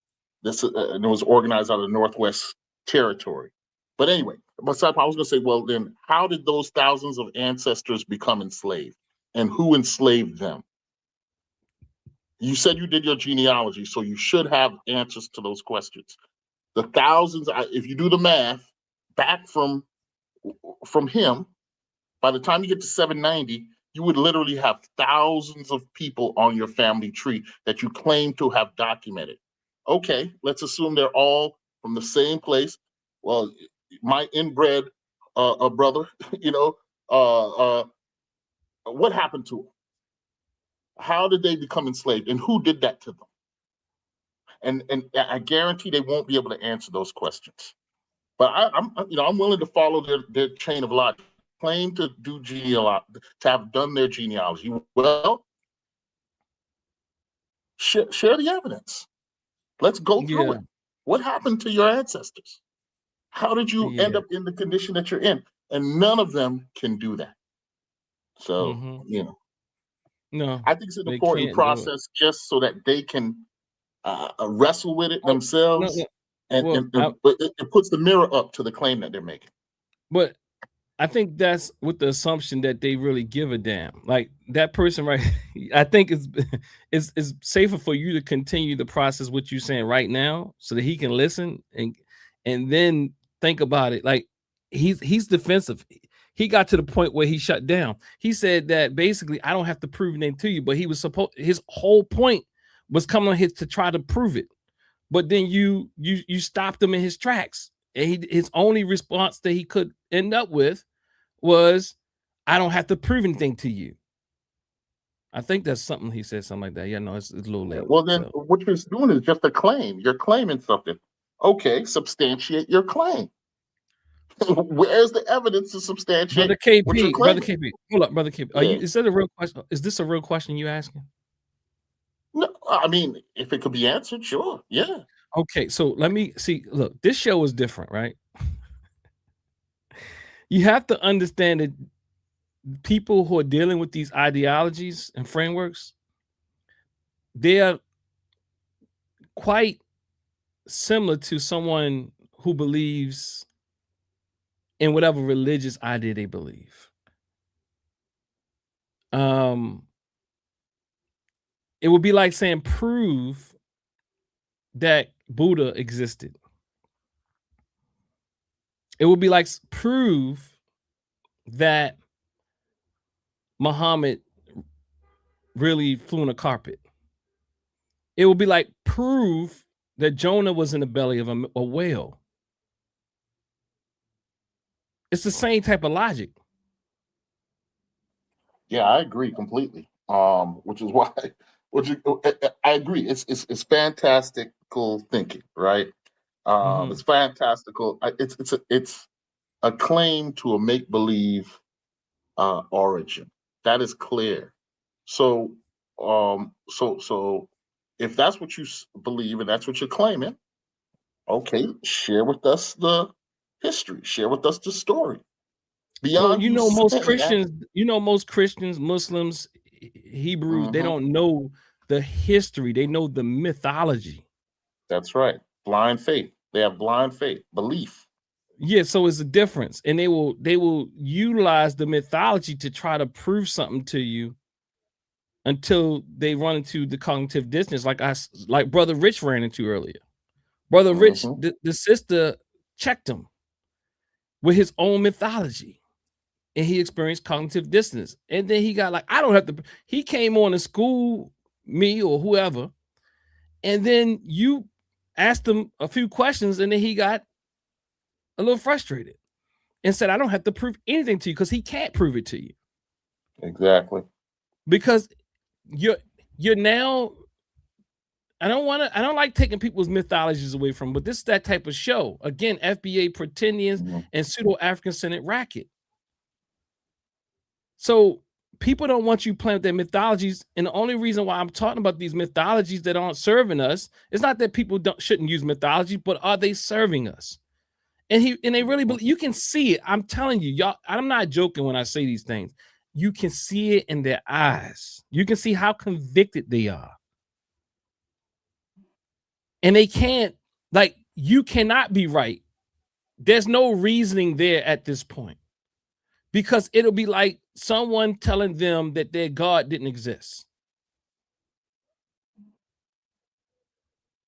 And it was organized out of the Northwest Territory. But anyway, I was going to say, well, then how did those thousands of ancestors become enslaved? And who enslaved them? You said you did your genealogy, so you should have answers to those questions. The thousands, if you do the math, back from him, by the time you get to 790, you would literally have thousands of people on your family tree that you claim to have documented. Okay, let's assume they're all from the same place. well, my inbred brother, what happened to them? How did they become enslaved, and who did that to them? And I guarantee they won't be able to answer those questions. But I'm willing to follow their chain of logic. Claim to do to have done their genealogy. Well, share the evidence. Let's go through it. What happened to your ancestors? How did you end up in the condition that you're in? And none of them can do that. So, no, I think it's an important process just so that they can wrestle with it themselves. But it puts the mirror up to the claim that they're making. But I think that's with the assumption that they really give a damn. Like that person, right? I think it's safer for you to continue the process what you're saying right now, so that he can listen and then think about it. Like he's defensive. He got to the point where he shut down. He said that basically I don't have to prove anything to you, but his whole point was coming on to try to prove it. But then you stopped him in his tracks. And his only response that he could end up with was, I don't have to prove anything to you. I think that's something he said, something like that. Yeah, no, it's a little late. Well, then what you're doing is just a claim. You're claiming something. Okay, substantiate your claim. Where's the evidence to substantiate Brother KP, what you're Brother claiming? KP, hold up, Brother KP. Is that a real question? Is this a real question you asking? No, I mean, if it could be answered, sure. Yeah. Okay, so let me see. Look, this show is different, right? You have to understand that people who are dealing with these ideologies and frameworks, they are quite similar to someone who believes in whatever religious idea they believe. It would be like saying, prove that Buddha existed. It would be like, prove that Muhammad really flew on a carpet. It would be like, prove that Jonah was in the belly of a whale. It's the same type of logic. Yeah, I agree completely. Which is why, I agree. It's fantastical thinking, right? It's fantastical. It's a claim to a make-believe origin. That is clear. So if that's what you believe and that's what you're claiming, okay, share with us the history. Share with us the story. Beyond, well, most Christians, Muslims, Hebrews, they don't know the history. They know the mythology. That's right. Blind faith. They have blind faith, belief. Yeah, so it's a difference, and they will utilize the mythology to try to prove something to you until they run into the cognitive dissonance, like Brother Rich ran into earlier. Brother Rich, the sister checked him with his own mythology, and he experienced cognitive dissonance. And then he got like, I don't have to. He came on to school me or whoever, and then you asked him a few questions, and then he got a little frustrated and said, I don't have to prove anything to you, because he can't prove it to you. Exactly. Because you're now, I don't like taking people's mythologies away from them, but this is that type of show. Again, FBA, Pretendians, and Pseudo-African-Centered Racket. So people don't want you playing with their mythologies, and the only reason why I'm talking about these mythologies that aren't serving us is not that people shouldn't use mythology, but are they serving us? And they really believe. You can see it. I'm telling you, y'all. I'm not joking when I say these things. You can see it in their eyes. You can see how convicted they are, and they can't. Like, you cannot be right. There's no reasoning there at this point, because it'll be like someone telling them that their God didn't exist.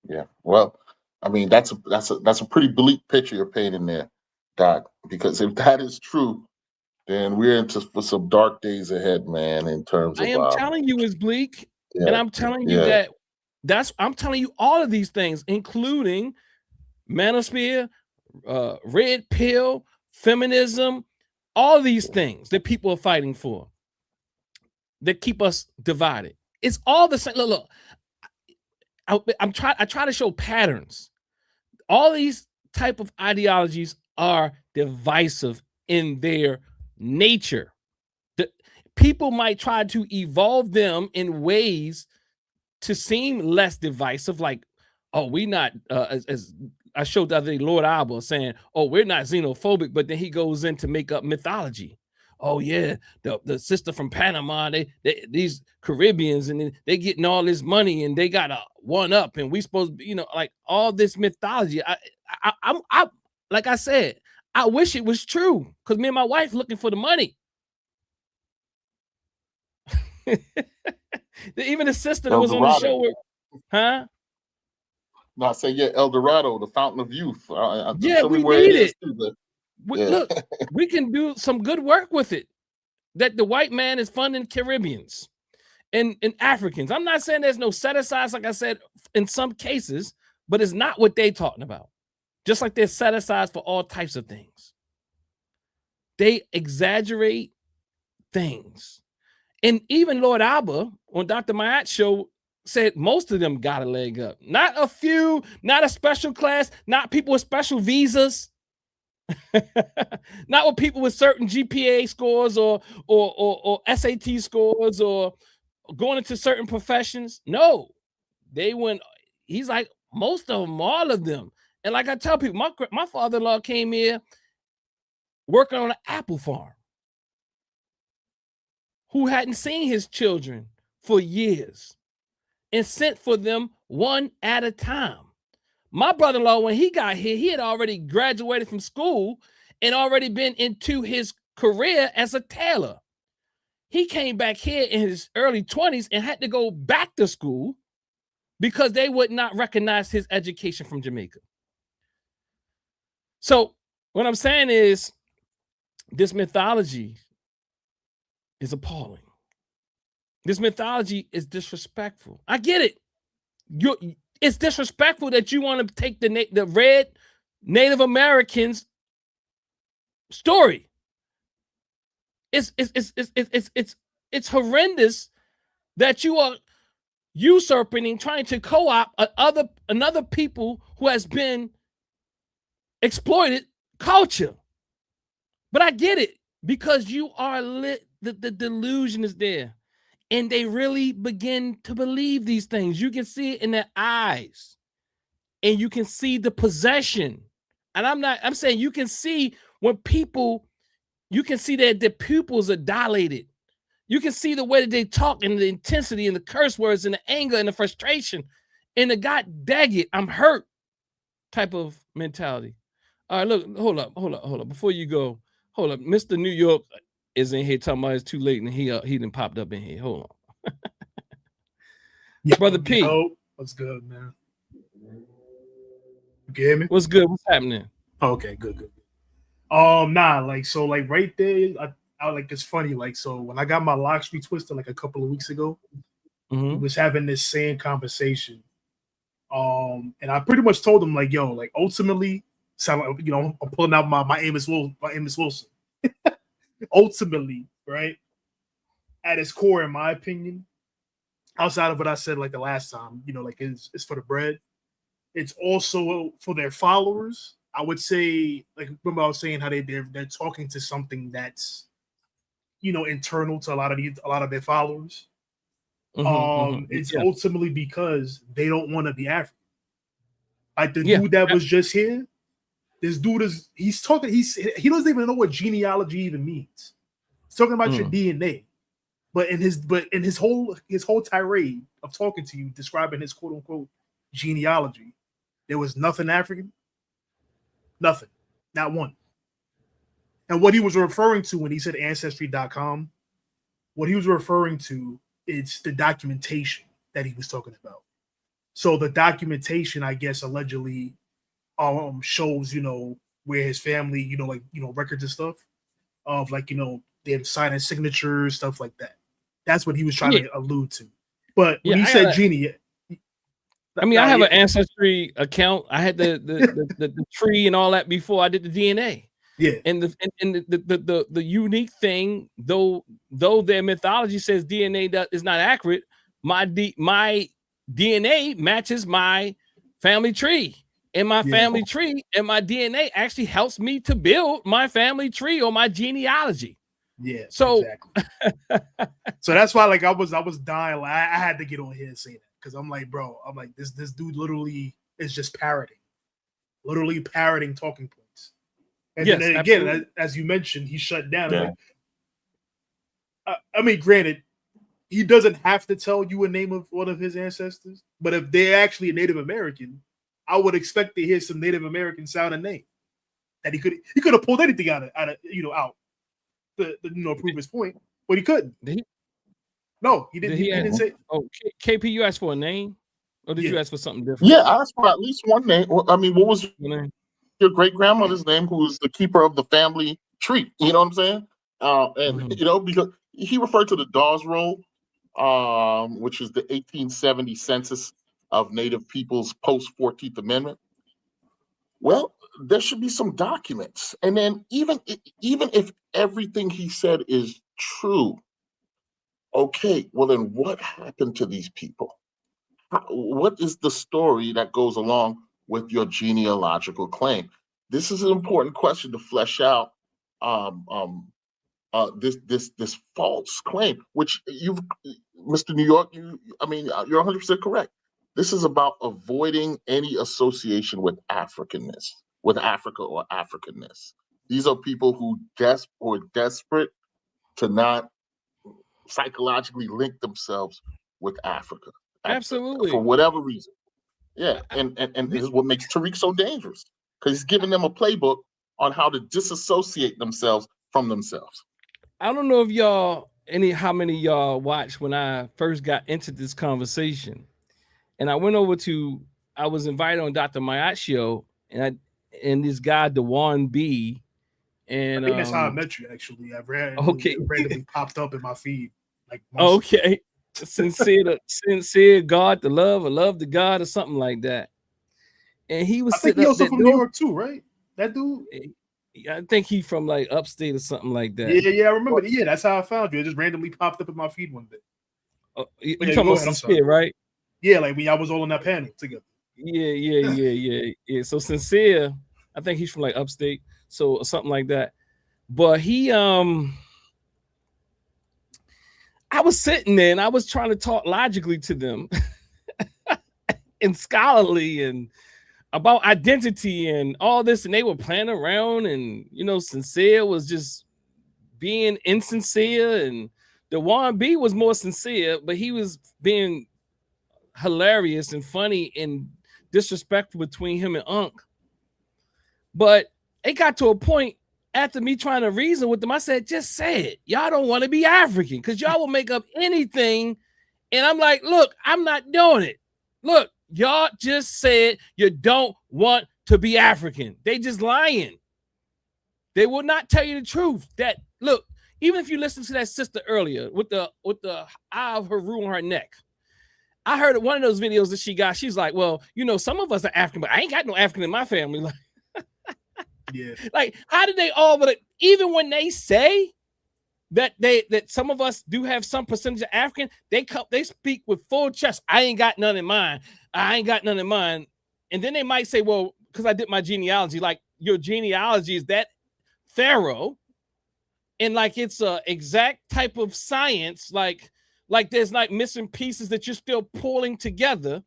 Yeah. Well, I mean, that's a pretty bleak picture you're painting there, Doc. Because if that is true, then we're into for some dark days ahead, man. In terms of, I am telling you, it's bleak, and I'm telling you I'm telling you all of these things, including manosphere, red pill, feminism, all these things that people are fighting for that keep us divided. It's all the same. Look, I try to show patterns. All these type of ideologies are divisive in their nature. People might try to evolve them in ways to seem less divisive, like, oh, we not as I showed the other day, Lord Abba saying, oh, we're not xenophobic, but then he goes in to make up mythology. Oh yeah, the sister from Panama, these Caribbeans, and they getting all this money and they got a one up, and we supposed to be, you know, like all this mythology. I'm like I said, I wish it was true, because me and my wife looking for the money. Even the sister that was on the show, huh? No, I say, yeah, El Dorado, the fountain of youth. Yeah, we need it. Look, we can do some good work with it. That the white man is funding Caribbeans and Africans. I'm not saying there's no set asides, like I said, in some cases, but it's not what they're talking about. Just like there's set asides for all types of things. They exaggerate things. And even Lord Abba on Dr. Mayat's show said most of them got a leg up. Not a few, not a special class, not people with special visas, not with people with certain GPA scores or SAT scores or going into certain professions. No, they went, he's like, most of them, all of them. And like I tell people, my father-in-law came here working on an apple farm, who hadn't seen his children for years and sent for them one at a time. My brother-in-law, when he got here, he had already graduated from school and already been into his career as a tailor. He came back here in his early 20s and had to go back to school because they would not recognize his education from Jamaica. So what I'm saying is, this mythology is appalling. This mythology is disrespectful. I get it. It's disrespectful that you want to take the red Native Americans story. It's horrendous that you are usurping and trying to co-opt another people who has been exploited culture. But I get it, because you are lit. The delusion is there. And they really begin to believe these things. You can see it in their eyes. And you can see the possession. And I'm saying you can see when people, you can see that their pupils are dilated. You can see the way that they talk and the intensity and the curse words and the anger and the frustration and the God dang it, I'm hurt type of mentality. All right, look, hold up. Before you go, hold up. Mr. New York is in here talking about it's too late and he done popped up in here. Hold on. Yeah, Brother P. What's good, man? You can hear me? What's good? What's happening? Okay, good. Like right there, I like, it's funny. Like, so when I got my locks retwisted like a couple of weeks ago, we was having this same conversation. And I pretty much told him, like, yo, like, ultimately, so, you know, I'm pulling out my Amos Wilson. Ultimately, right, at its core, in my opinion, outside of what I said like the last time, you know, like it's for the bread. It's also for their followers. I would say, like, remember I was saying how they're talking to something that's, you know, internal to a lot of their followers. It's ultimately because they don't want to be African. Like the dude that was just here. This dude he doesn't even know what genealogy even means. He's talking about your DNA, but in his whole tirade of talking to you, describing his quote unquote genealogy, there was nothing African, nothing, not one. And what he was referring to when he said ancestry.com, what he was referring to is the documentation that he was talking about. So the documentation, I guess, allegedly shows, you know, where his family, you know, like, you know, records and stuff of, like, you know, them signing signatures, stuff like that. That's what he was trying to allude to. But when he said genie, I mean, I have an ancestry account. I had the tree and all that before I did the DNA. Yeah. And the unique thing, though their mythology says DNA is not accurate, my DNA matches my family tree. And my family tree and my DNA actually helps me to build my family tree or my genealogy. Yeah. So exactly. So that's why, like, I was dying. Like, I had to get on here and say that because I'm like, bro, I'm like, this dude literally is just parroting talking points. And yes, then again, absolutely. as you mentioned, he shut down. Yeah. Like, I mean, granted, he doesn't have to tell you a name of one of his ancestors, but if they're actually a Native American, I would expect to hear some Native American sounding name that he could have pulled anything out to prove his point, but he couldn't. No, he didn't. He didn't say. Oh, KP, you asked for a name, or did you ask for something different? Yeah, I asked for at least one name. I mean, what was your great grandmother's name, who was the keeper of the family tree? You know what I'm saying? And because he referred to the Dawes Roll, which is the 1870 census of Native peoples post 14th Amendment. Well, there should be some documents. And then even if everything he said is true, okay, well then what happened to these people? What is the story that goes along with your genealogical claim? This is an important question to flesh out this false claim, which Mr. New York, you're 100% correct. This is about avoiding any association with Africanness, with Africa or Africanness. These are people who are desperate to not psychologically link themselves with Africa. Absolutely. For whatever reason. Yeah. And this is what makes Tariq so dangerous, because he's giving them a playbook on how to disassociate themselves from themselves. I don't know if how many of y'all watched when I first got into this conversation. And I was invited on Dr. Mayat show, and this guy, Dewan B. And I think that's how I met you, actually. It randomly popped up in my feed. Okay. Sincere God to love, or love to God, or something like that. And he was I think he also from New York too, right? That dude? I think he from like upstate or something like that. Yeah, I remember. Yeah, that's how I found you. It just randomly popped up in my feed one day. You talking about Sincere, right? Yeah, like when I was all on that panel together. Yeah. So Sincere, I think he's from like upstate, so something like that. But he, I was sitting there and I was trying to talk logically to them and scholarly and about identity and all this, and they were playing around, and Sincere was just being insincere, and the Dewan B was more sincere, but he was being hilarious and funny and disrespectful between him and Unc. But it got to a point after me trying to reason with them, I said, just say it. Y'all don't want to be African because y'all will make up anything. And I'm like, look, I'm not doing it. Look, y'all just said you don't want to be African. They just lying. They will not tell you the truth. That look, even if you listen to that sister earlier with the eye of Haru on her neck, I heard one of those videos that she got. She's like, well, some of us are African, but I ain't got no African in my family. Like, yeah. Like, how did they all? But even when they say that some of us do have some percentage of African, they speak with full chest. I ain't got none in mine. I ain't got none in mine. And then they might say, well, because I did my genealogy, like your genealogy is that thorough, and like it's a exact type of science, like there's like missing pieces that you're still pulling together,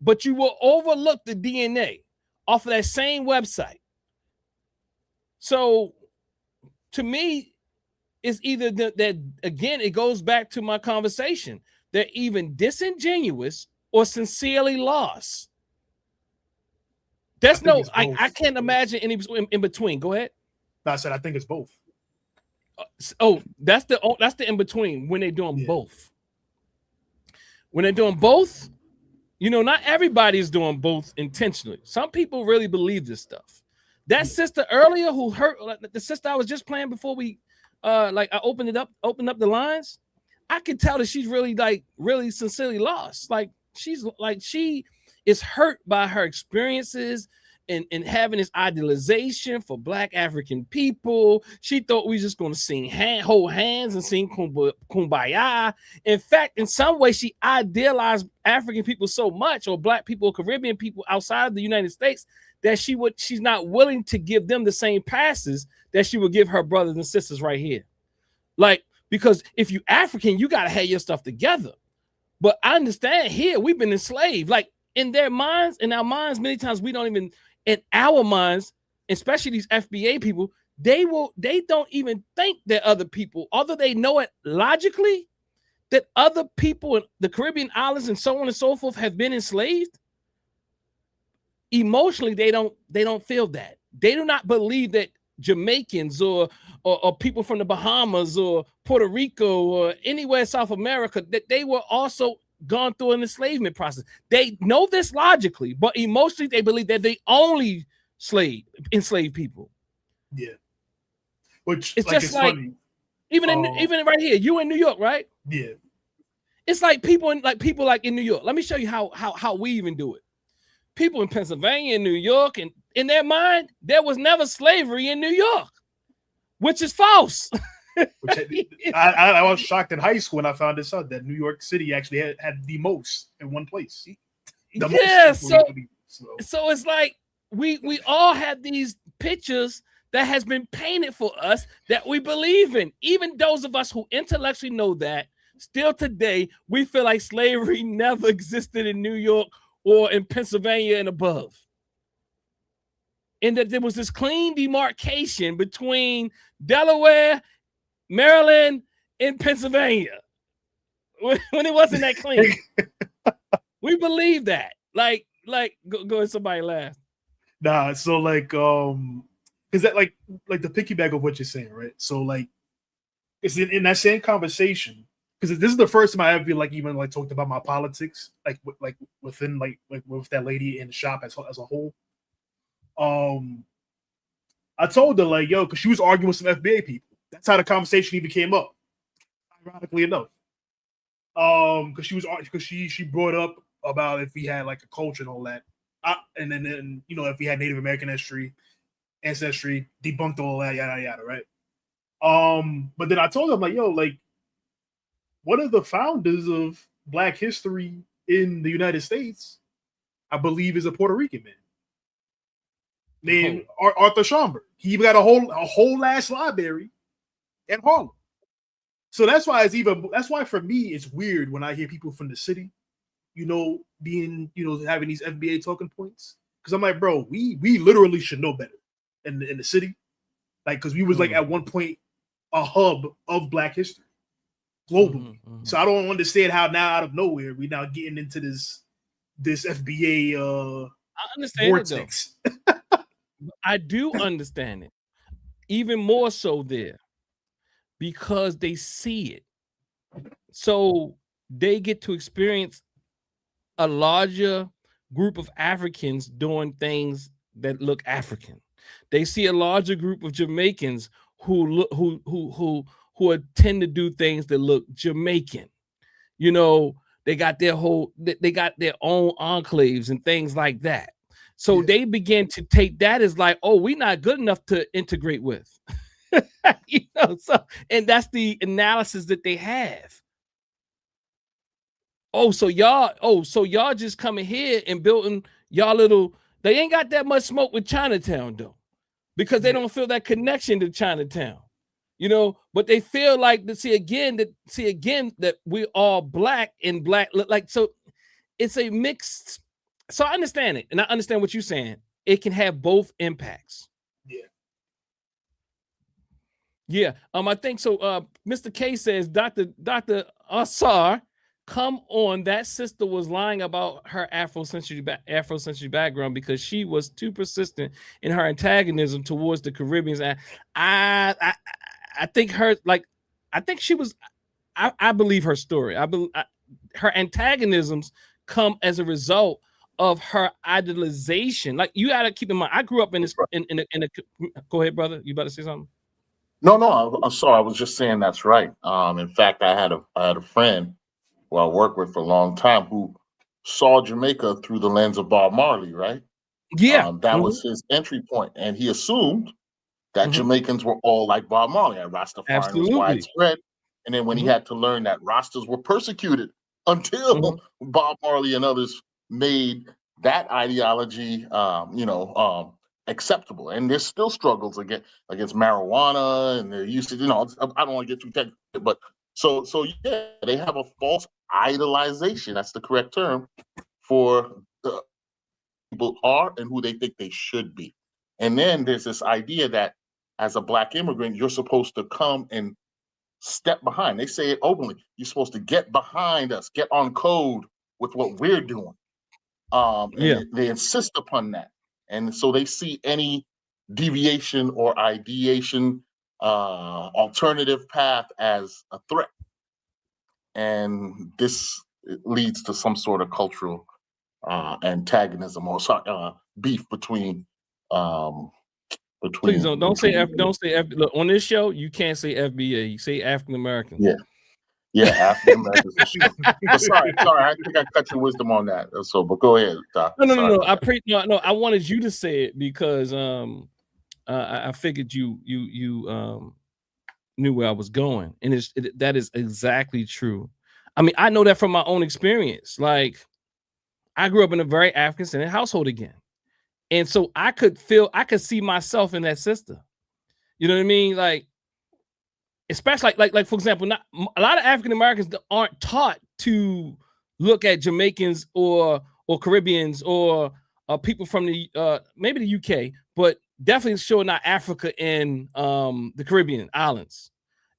but you will overlook the DNA off of that same website. So to me, it's either that again, it goes back to my conversation. They're even disingenuous or sincerely lost. There's I can't imagine any in between. Go ahead. No, I said I think it's both. That's the in between when they're doing both. When they're doing both, not everybody's doing both intentionally. Some people really believe this stuff. That sister earlier who hurt, the sister I was just playing before we I opened up the lines, I could tell that she's really sincerely lost. Like she's like is hurt by her experiences and having this idealization for Black African people. She thought we just going to sing hold hands and sing kumbaya. In fact, in some way, she idealized African people so much, or Black people, Caribbean people outside of the United States, that she's not willing to give them the same passes that she would give her brothers and sisters right here. Like, because if you African, you got to have your stuff together. But I understand here, we've been enslaved. Like, in their minds, in our minds, many times we don't even, in our minds, especially these FBA people, they don't even think that other people, although they know it logically, that other people in the Caribbean islands and so on and so forth have been enslaved. Emotionally, they don't feel that. They do not believe that Jamaicans or people from the Bahamas or Puerto Rico or anywhere in South America, that they were also gone through an enslavement process. They know this logically, but emotionally they believe that they only enslaved people. Yeah, which it's just like funny. even right here, you in New York, right? Yeah, it's like people in New York. Let me show you how we even do it. People in Pennsylvania and New York, and in their mind, there was never slavery in New York, which is false. I was shocked in high school when I found this out, that New York City actually had the most in one place. Yeah, so it's like we all have these pictures that has been painted for us that we believe in. Even those of us who intellectually know that, still today, we feel like slavery never existed in New York or in Pennsylvania and above. And that there was this clean demarcation between Delaware, Maryland, and Pennsylvania when it wasn't that clean. We believe that. Like go ahead, somebody laugh. Nah, so like is that like the piggyback of what you're saying, right? So like it's in that same conversation, because this is the first time I ever even talked about my politics, within with that lady in the shop as a whole. I told her like, yo, because she was arguing with some FBA people. That's how the conversation even came up. Ironically enough, because she brought up about if we had like a culture and all that, and then if we had Native American ancestry, debunked all that, yada yada, right? But then I told them like, yo, like, one of the founders of Black history in the United States, I believe, is a Puerto Rican man named Arthur Schomburg. He even got a whole ass library in Harlem. So that's why for me it's weird when I hear people from the city, being having these FBA talking points, because I'm like, bro, we literally should know better in the city, like, because we was like at one point a hub of Black history globally. So I don't understand how now out of nowhere we now getting into this FBA I understand vortex. It though. I do understand it even more so there, because they see it, so they get to experience a larger group of Africans doing things that look African. They see a larger group of Jamaicans who tend to do things that look Jamaican. They got their own enclaves and things like that. So they begin to take that as like, oh, we're not good enough to integrate with. And that's the analysis that they have. So y'all just coming here and building y'all little, they ain't got that much smoke with Chinatown though, because they don't feel that connection to Chinatown, but they feel like to see again that we're all Black and Black, like, so it's a mixed. So I understand it, and I understand what you're saying. It can have both impacts. Yeah. I think so. Mr. K says, Dr. Asar, come on. That sister was lying about her Afrocentric background because she was too persistent in her antagonism towards the Caribbeans. And I think she was. I believe her story. I believe her antagonisms come as a result of her idolization. Like, you gotta keep in mind, I grew up in this. Go ahead, brother. You about to say something? No, I'm sorry. I was just saying that's right. In fact, I had a friend who I worked with for a long time who saw Jamaica through the lens of Bob Marley, right? Yeah. That was his entry point, and he assumed that Jamaicans were all like Bob Marley, and Rastafarian was widespread. And then when he had to learn that Rastas were persecuted until Bob Marley and others made that ideology, acceptable. And there's still struggles against marijuana, and they're used to, I don't want to get too technical, but so yeah, they have a false idolization. That's the correct term for the people are and who they think they should be. And then there's this idea that as a Black immigrant, you're supposed to come and step behind. They say it openly. You're supposed to get behind us, get on code with what we're doing. They insist upon that. And so they see any deviation or ideation, alternative path as a threat. And this leads to some sort of cultural antagonism or beef between. Please don't say FBA. Look, on this show, you can't say FBA. You say African American. Yeah, African Americans. sorry, I think I cut your wisdom on that. So, but go ahead, Doc. No. I wanted you to say it because I figured you knew where I was going, and that is exactly true. I mean, I know that from my own experience. Like, I grew up in a very African-centered household again. And so I could see myself in that sister. You know what I mean? Like, especially like for example, a lot of African Americans aren't taught to look at Jamaicans or Caribbeans or people from the maybe the UK, but definitely sure not Africa and the Caribbean islands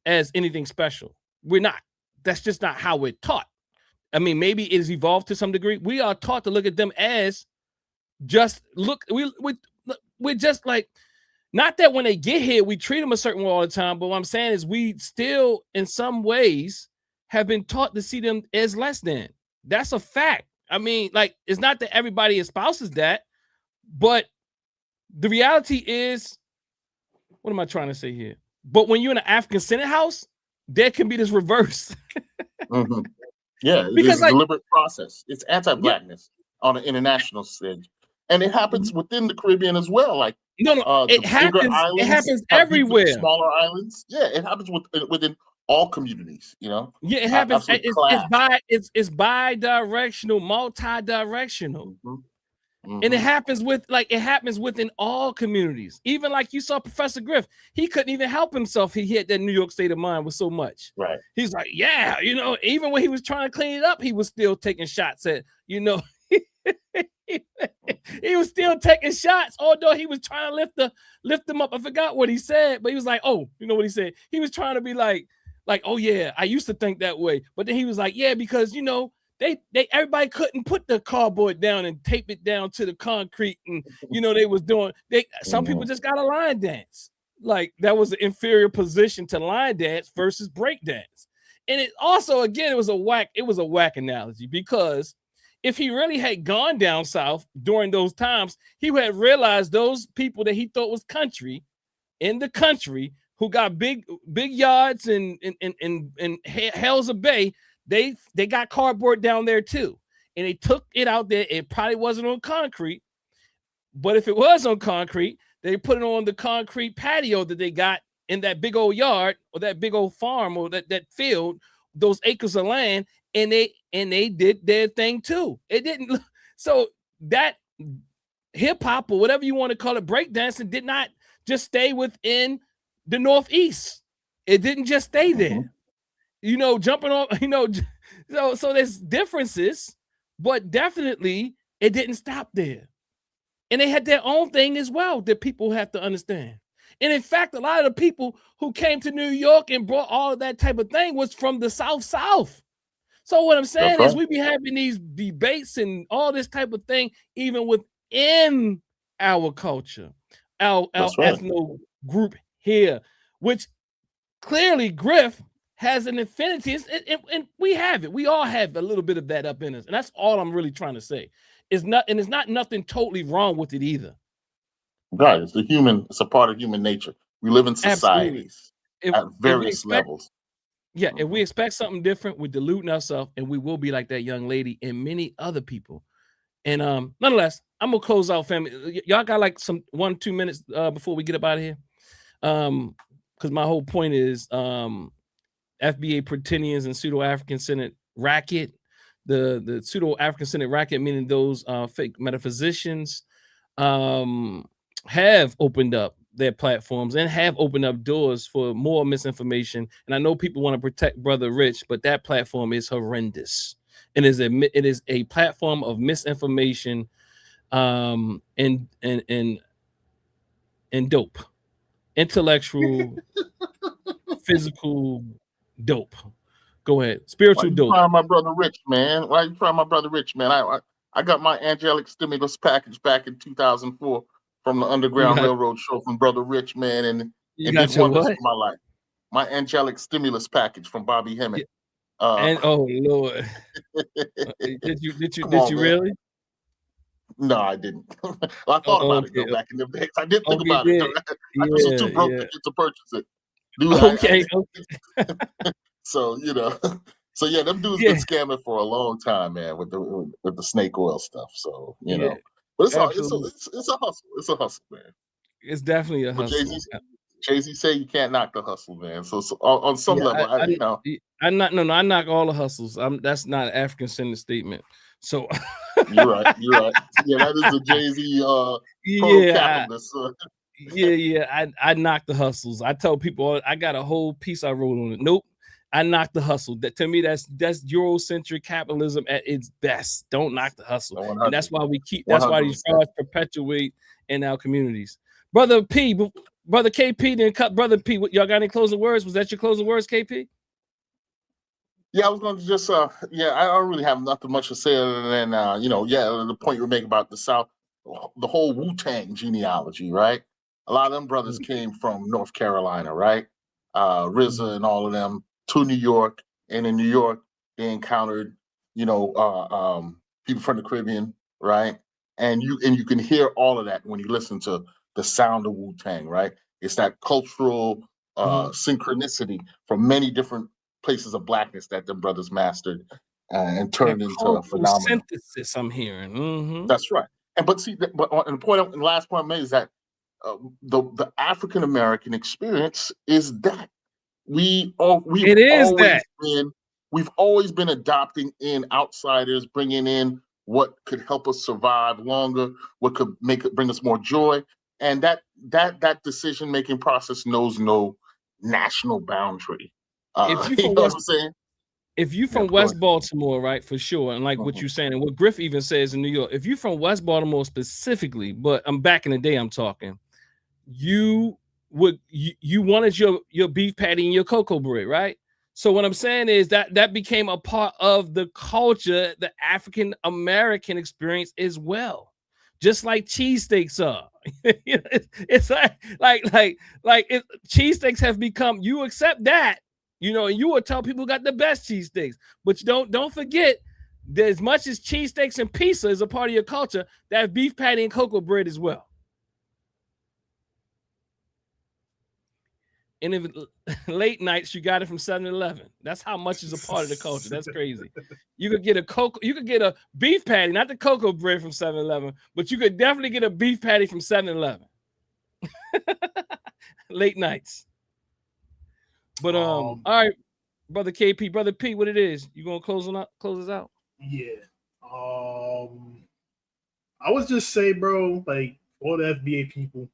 as anything special. We're not. That's just not how we're taught. I mean, maybe it's evolved to some degree. We are taught to look at them as just look. We're just like, not that when they get here we treat them a certain way all the time, but what I'm saying is we still in some ways have been taught to see them as less than. That's a fact. I mean, like, it's not that everybody espouses that, but the reality is, what am I trying to say here? But when you're in an African Senate house, there can be this reverse. Yeah, because it's a deliberate process. It's anti-Blackness on an international stage. And it happens within the Caribbean as well. Like, it happens everywhere. Smaller islands. Yeah, it happens within all communities, Yeah, it happens. It's bi-directional, multi-directional. And it happens within all communities. Even like you saw Professor Griff, he couldn't even help himself. He hit that New York state of mind with so much. Right. He's like, yeah, even when he was trying to clean it up, he was still taking shots at, he was still taking shots, although he was trying to lift them up. I forgot what he said, but he was like, oh, you know what he said? He was trying to be like, oh yeah, I used to think that way. But then he was like, yeah, because everybody couldn't put the cardboard down and tape it down to the concrete, and they was doing some people just got a line dance. Like, that was an inferior position to line dance versus break dance. And it also, again, it was a whack analogy, because if he really had gone down south during those times, he would have realized those people that he thought was country in the country, who got big yards and Hells a Bay, they got cardboard down there too. And they took it out there. It probably wasn't on concrete, but if it was on concrete, they put it on the concrete patio that they got in that big old yard or that big old farm or that field, those acres of land, and they did their thing too. It didn't. So that hip hop, or whatever you want to call it, breakdancing, did not just stay within the Northeast. It didn't just stay there. Jumping on, so there's differences, but definitely it didn't stop there. And they had their own thing as well that people have to understand. And in fact, a lot of the people who came to New York and brought all of that type of thing was from the South. So what I'm saying is, we be having these debates and all this type of thing, even within our culture, our ethno group here, which clearly Griff has an affinity, and we have it. We all have a little bit of that up in us, and that's all I'm really trying to say. It's not nothing totally wrong with it either. Right, it's a part of human nature. We live in societies at various levels. Yeah, if we expect something different, we're deluding ourselves, and we will be like that young lady and many other people. And nonetheless, I'm gonna close out, family. Y'all got like some 1-2 minutes before we get up out of here. Because my whole point is FBA Pretendians and Pseudo-African-Centered Racket. The Pseudo-African-Centered Racket, meaning those fake metaphysicians, have opened up their platforms and have opened up doors for more misinformation. And I know people want to protect Brother Rich, but that platform is horrendous. It is a platform of misinformation and dope, intellectual, physical dope. Go ahead, spiritual dope. Why you trying my brother Rich, man? Why you trying my brother Rich, man? I got my angelic stimulus package back in 2004 from the Underground Railroad show from Brother Rich, man, and it did wonders for my life. My angelic stimulus package from Bobby Hemmett. And oh Lord, did you really? No, I didn't. Well, I thought about it though back in the days. I did think about it. I just was too broke to get to purchase it. Dude, so so yeah, them dudes been scamming for a long time, man, with the snake oil stuff. So you know, but it's a hustle. It's a hustle, man. It's definitely a hustle. Jay-Z say you can't knock the hustle, man. So on some level, I knock all the hustles. That's not an African-centered statement. So you're right. Yeah, that is a Jay-Z pro-capitalist. I knock the hustles. I tell people I got a whole piece I wrote on it. Nope. I knock the hustle. That to me, that's Eurocentric capitalism at its best. Don't knock the hustle. And that's why that's why these frauds perpetuate in our communities. Brother KP didn't cut Brother P. Y'all got any closing words? Was that your closing words, KP? Yeah, I was going to just I don't really have nothing much to say other than the point you were making about the South, the whole Wu-Tang genealogy, right? A lot of them brothers came from North Carolina, right? RZA and all of them to New York, and in New York they encountered people from the Caribbean, right? And you can hear all of that when you listen to the sound of Wu-Tang, right? It's that cultural synchronicity from many different places of blackness that the brothers mastered and turned into a phenomenon. Synthesis, I'm hearing. That's right. And the last point I made is that the African American experience is that we've always been adopting in outsiders, bringing in what could help us survive longer, what could bring us more joy, and that decision-making process knows no national boundary. If you from West Baltimore, right, for sure, and like what you're saying, and what Griff even says in New York, if you're from West Baltimore specifically, but I'm back in the day, I'm talking, you wanted your beef patty and your cocoa bread, right? So what I'm saying is that became a part of the culture, the African American experience as well, just like cheesesteaks are. It's like cheesesteaks have become. You accept that, and you will tell people got the best cheesesteaks, but you don't forget that as much as cheesesteaks and pizza is a part of your culture, that beef patty and cocoa bread as well. And if late nights, you got it from 7-Eleven. That's how much is a part of the culture. That's crazy. You could get a beef patty, not the cocoa bread from 7-Eleven, but you could definitely get a beef patty from 7-Eleven. Late nights. But all right, Brother KP, Brother P, what it is? You gonna close us out? Yeah. I was just say, bro, like all the FBA people.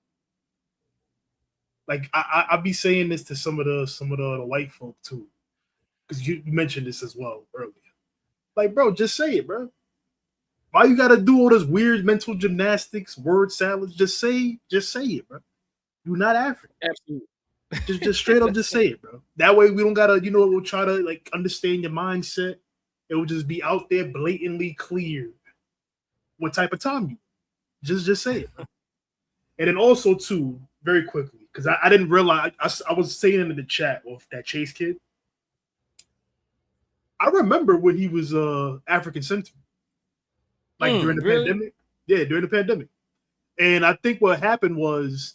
Like I be saying this to some of the white folk too, because you mentioned this as well earlier. Like, bro, just say it, bro. Why you gotta do all this weird mental gymnastics, word salads? Just say it, bro. You're not African. Absolutely. Just straight up, just say it, bro. That way we don't gotta, we'll try to like understand your mindset. It will just be out there blatantly clear what type of time you. Just say it, bro. And then also too, very quickly, because I didn't realize I was saying in the chat of that Chase kid. I remember when he was African-centered, like during the pandemic. Yeah, during the pandemic. And I think what happened was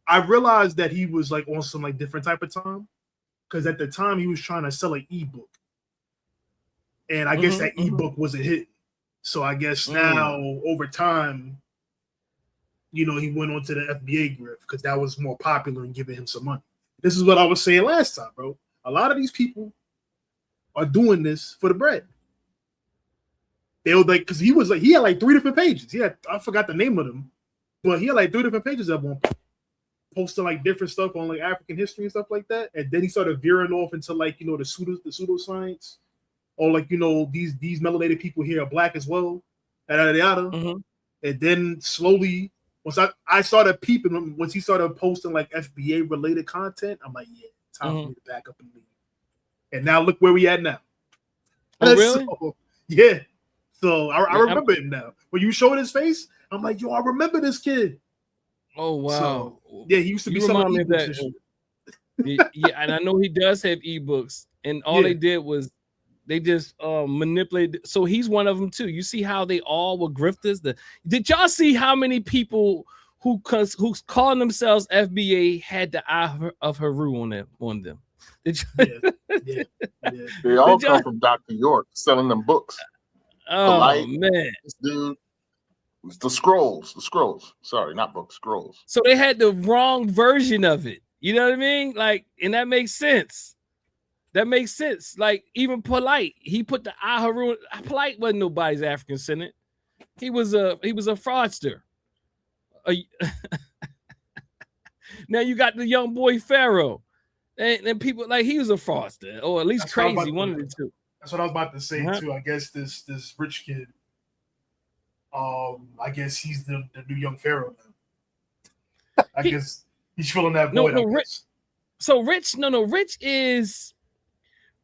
I realized that he was like on some like different type of time, because at the time he was trying to sell an ebook, and I guess that ebook was a hit. So I guess now over time, you know, he went on to the FBA grift because that was more popular and giving him some money. This is what I was saying last time, bro. A lot of these people are doing this for the bread. They were like, because he had like 3 different pages. I forgot the name of them, but he had like 3 different pages at one point, posting like different stuff on like African history and stuff like that. And then he started veering off into like, you know, the pseudoscience, or like, you know, these melanated people here are black as well, yada yada. And then slowly, once I started peeping him, once he started posting like FBA related content, I'm like, yeah, time for me to back up and leave. And now look where we at now. Oh, really? So, yeah. So I remember him now. When you showed his face, I'm like, yo, I remember this kid. Oh wow. So, yeah, he used to be selling me of ebooks. Yeah, and I know he does have ebooks, and all they did was they just manipulated. So he's one of them too. You see how they all were grifters. Did y'all see how many people who's calling themselves FBA had the eye of Haru on them? They all come from Dr. York selling them books. Oh man, this dude, it's the scrolls. Sorry, not books, scrolls. So they had the wrong version of it. You know what I mean? Like, and that makes sense. Like even Polite, he put the Aharu. Polite wasn't nobody's African-Centered. He was a fraudster. Now you got the young boy Pharaoh, and people like he was a fraudster, or at least crazy. One of the two. That's what I was about to say too. I guess this rich kid, I guess he's the new young Pharaoh now. I guess he's filling that void. Rich. So Rich, Rich is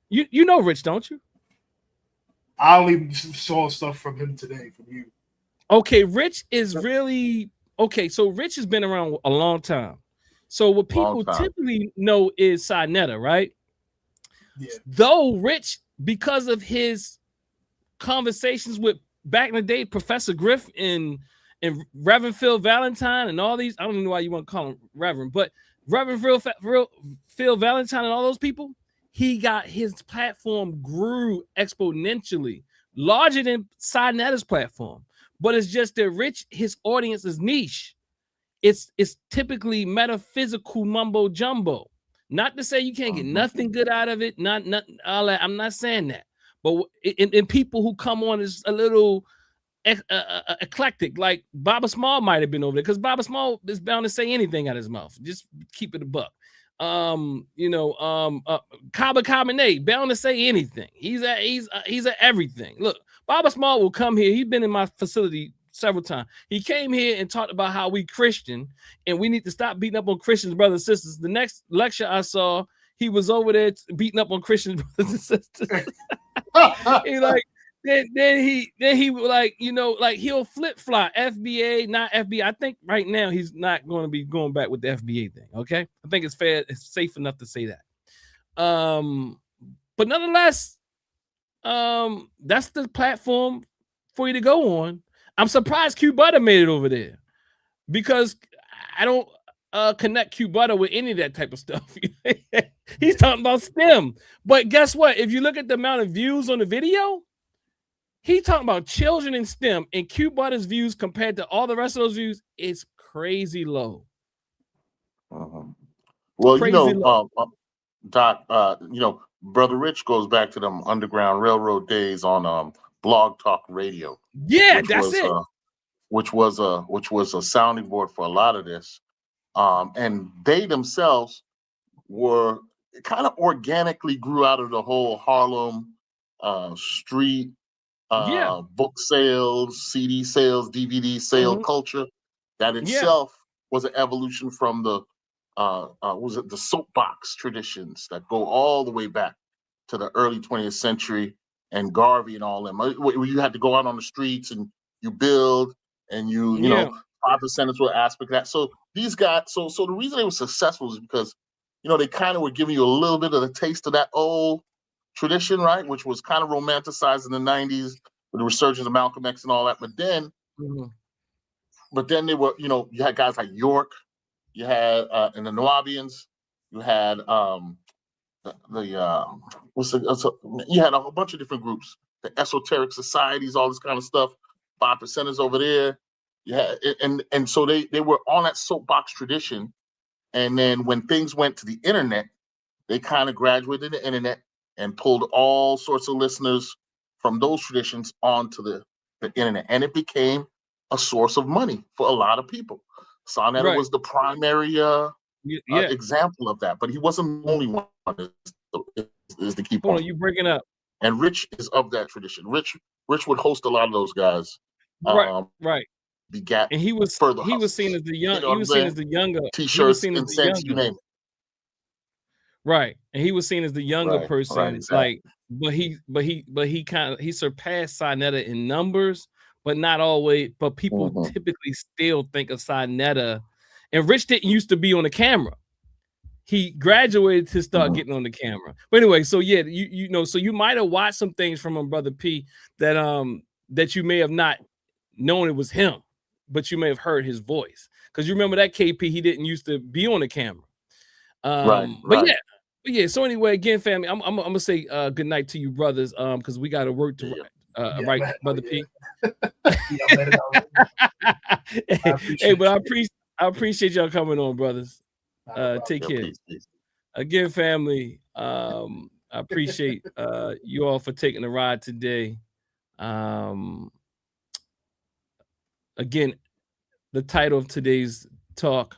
you know Rich, don't you? I only saw stuff from him today from you. Okay, Rich is really okay. So Rich has been around a long time. So what people typically know is Sinetta, right? Yeah. Though Rich, because of his conversations with back in the day, Professor Griff and Reverend Phil Valentine and all these, I don't even know why you want to call him Reverend, but Reverend Phil Valentine and all those people, he got his platform grew exponentially, larger than Sinetta's platform. But it's just that Rich, his audience is niche. It's typically metaphysical mumbo jumbo. Not to say you can't get nothing good out of it. Not all that. I'm not saying that. But in people who come on is a little eclectic, like Baba Small might have been over there, because Baba Small is bound to say anything out of his mouth. Just keep it a buck. Kaba Kabane, bound to say anything. He's at everything. Look, Baba Small will come here. He's been in my facility several times. He came here and talked about how we Christian and we need to stop beating up on Christians, brothers and sisters. The next lecture I saw, he was over there beating up on Christians, brothers and sisters. He like then he like, you know, like he'll flip-flop FBA, not FBA. I think right now he's not going to be going back with the FBA thing. Okay, I think it's fair, it's safe enough to say that. But nonetheless, that's the platform for you to go on. I'm surprised Q Butter made it over there, because I don't connect Q Butter with any of that type of stuff. He's talking about STEM, but guess what? If you look at the amount of views on the video, he's talking about children in STEM, and Q Butter's views compared to all the rest of those views is crazy low. Well, crazy low. Doc, Brother Rich goes back to them Underground Railroad days on Blog Talk Radio. Yeah, that's it. Which was a sounding board for a lot of this, and they themselves were kind of organically grew out of the whole Harlem street book sales, CD sales, DVD sale culture. That itself was an evolution from the the soapbox traditions that go all the way back to the early 20th century and Garvey and all them. Where you had to go out on the streets and you build and you know 5% were aspect of that. So these guys, so the reason they were successful is because they kind of were giving you a little bit of the taste of that old tradition, right? Which was kind of romanticized in the 90s with the resurgence of Malcolm X and all that. But then, they were, you had guys like York, you had in the Nubians, you had you had a whole bunch of different groups, the esoteric societies, all this kind of stuff, 5%ers over there. Yeah, and so they were on that soapbox tradition. And then when things went to the internet, they kind of graduated the internet and pulled all sorts of listeners from those traditions onto the internet. And it became a source of money for a lot of people. Sarnetta was the primary example of that, but he wasn't the only one, is the key point. Hold on, you bringing up. And Rich is of that tradition. Rich would host a lot of those guys. Right. Begat, and he was seen as the young. You know, he was seen as the younger. T-shirts, incense, you name it. Right, and he was seen as the younger person. Right, exactly. But he surpassed Sarnetta in numbers, but not always. But people typically still think of Sarnetta. And Rich didn't used to be on the camera. He graduated to start getting on the camera. But anyway, so yeah, you know, so you might have watched some things from him, Brother P, that you may have not known it was him, but you may have heard his voice. Because you remember that KP, he didn't used to be on the camera. But yeah. So anyway, again, family, I'm gonna say good night to you, brothers, because we got to work to right, Brother P. Hey, but I appreciate y'all coming on, brothers. Take care. Peace. Again, family, I appreciate you all for taking the ride today. Again, the title of today's talk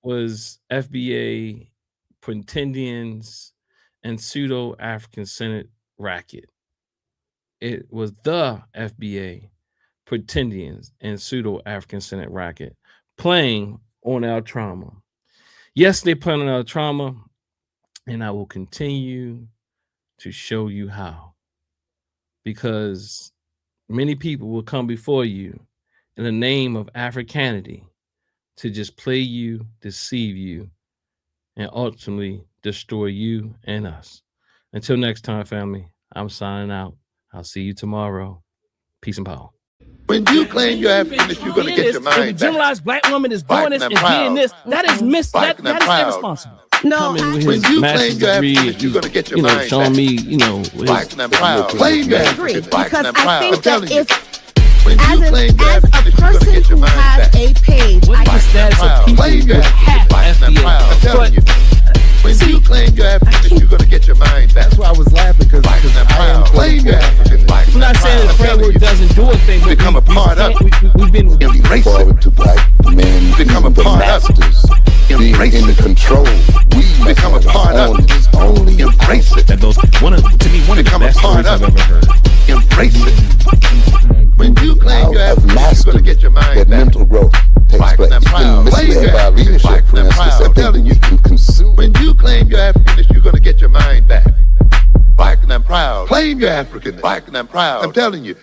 was FBA, Pretendians, and Pseudo-African-Centered Racket. It was the FBA, Pretendians, and Pseudo-African-Centered Racket playing on our trauma. Yes, they play on our trauma, and I will continue to show you how. Because many people will come before you in the name of Africanity to just play you, deceive you, and ultimately destroy you and us. Until next time, family, I'm signing out. I'll see you tomorrow. Peace and power. When you claim you're African, you're going to get your mind back. If a generalized black woman is doing this and being this, that is that is irresponsible. No, when you claim you're African, you're going to get your mind back. Showing me, Black and proud. Claim you're African, black and proud. I think that if when you claim you're African, you're going to get your mind back. a page, what's the status of people claim you're who have black and proud. I'm telling you. When you claim you're African, you're going to get your mind back. That's why I was laughing, because black and proud. Claim you're African, black and I'm not saying the framework doesn't do a thing, but become a part of it. We've been forward to black men become a part of it. being in control. We become a part of it. Only embrace it. That those to me one of the best stories I've ever heard. Embrace it. When you claim you're African, you're going to get your mind back. Mental growth takes place. You've been misled by leadership, for instance, that think that you can consume. When you claim you're African, you're going to get your mind back. Black and proud. Claim you're African. Black and proud. I'm telling you.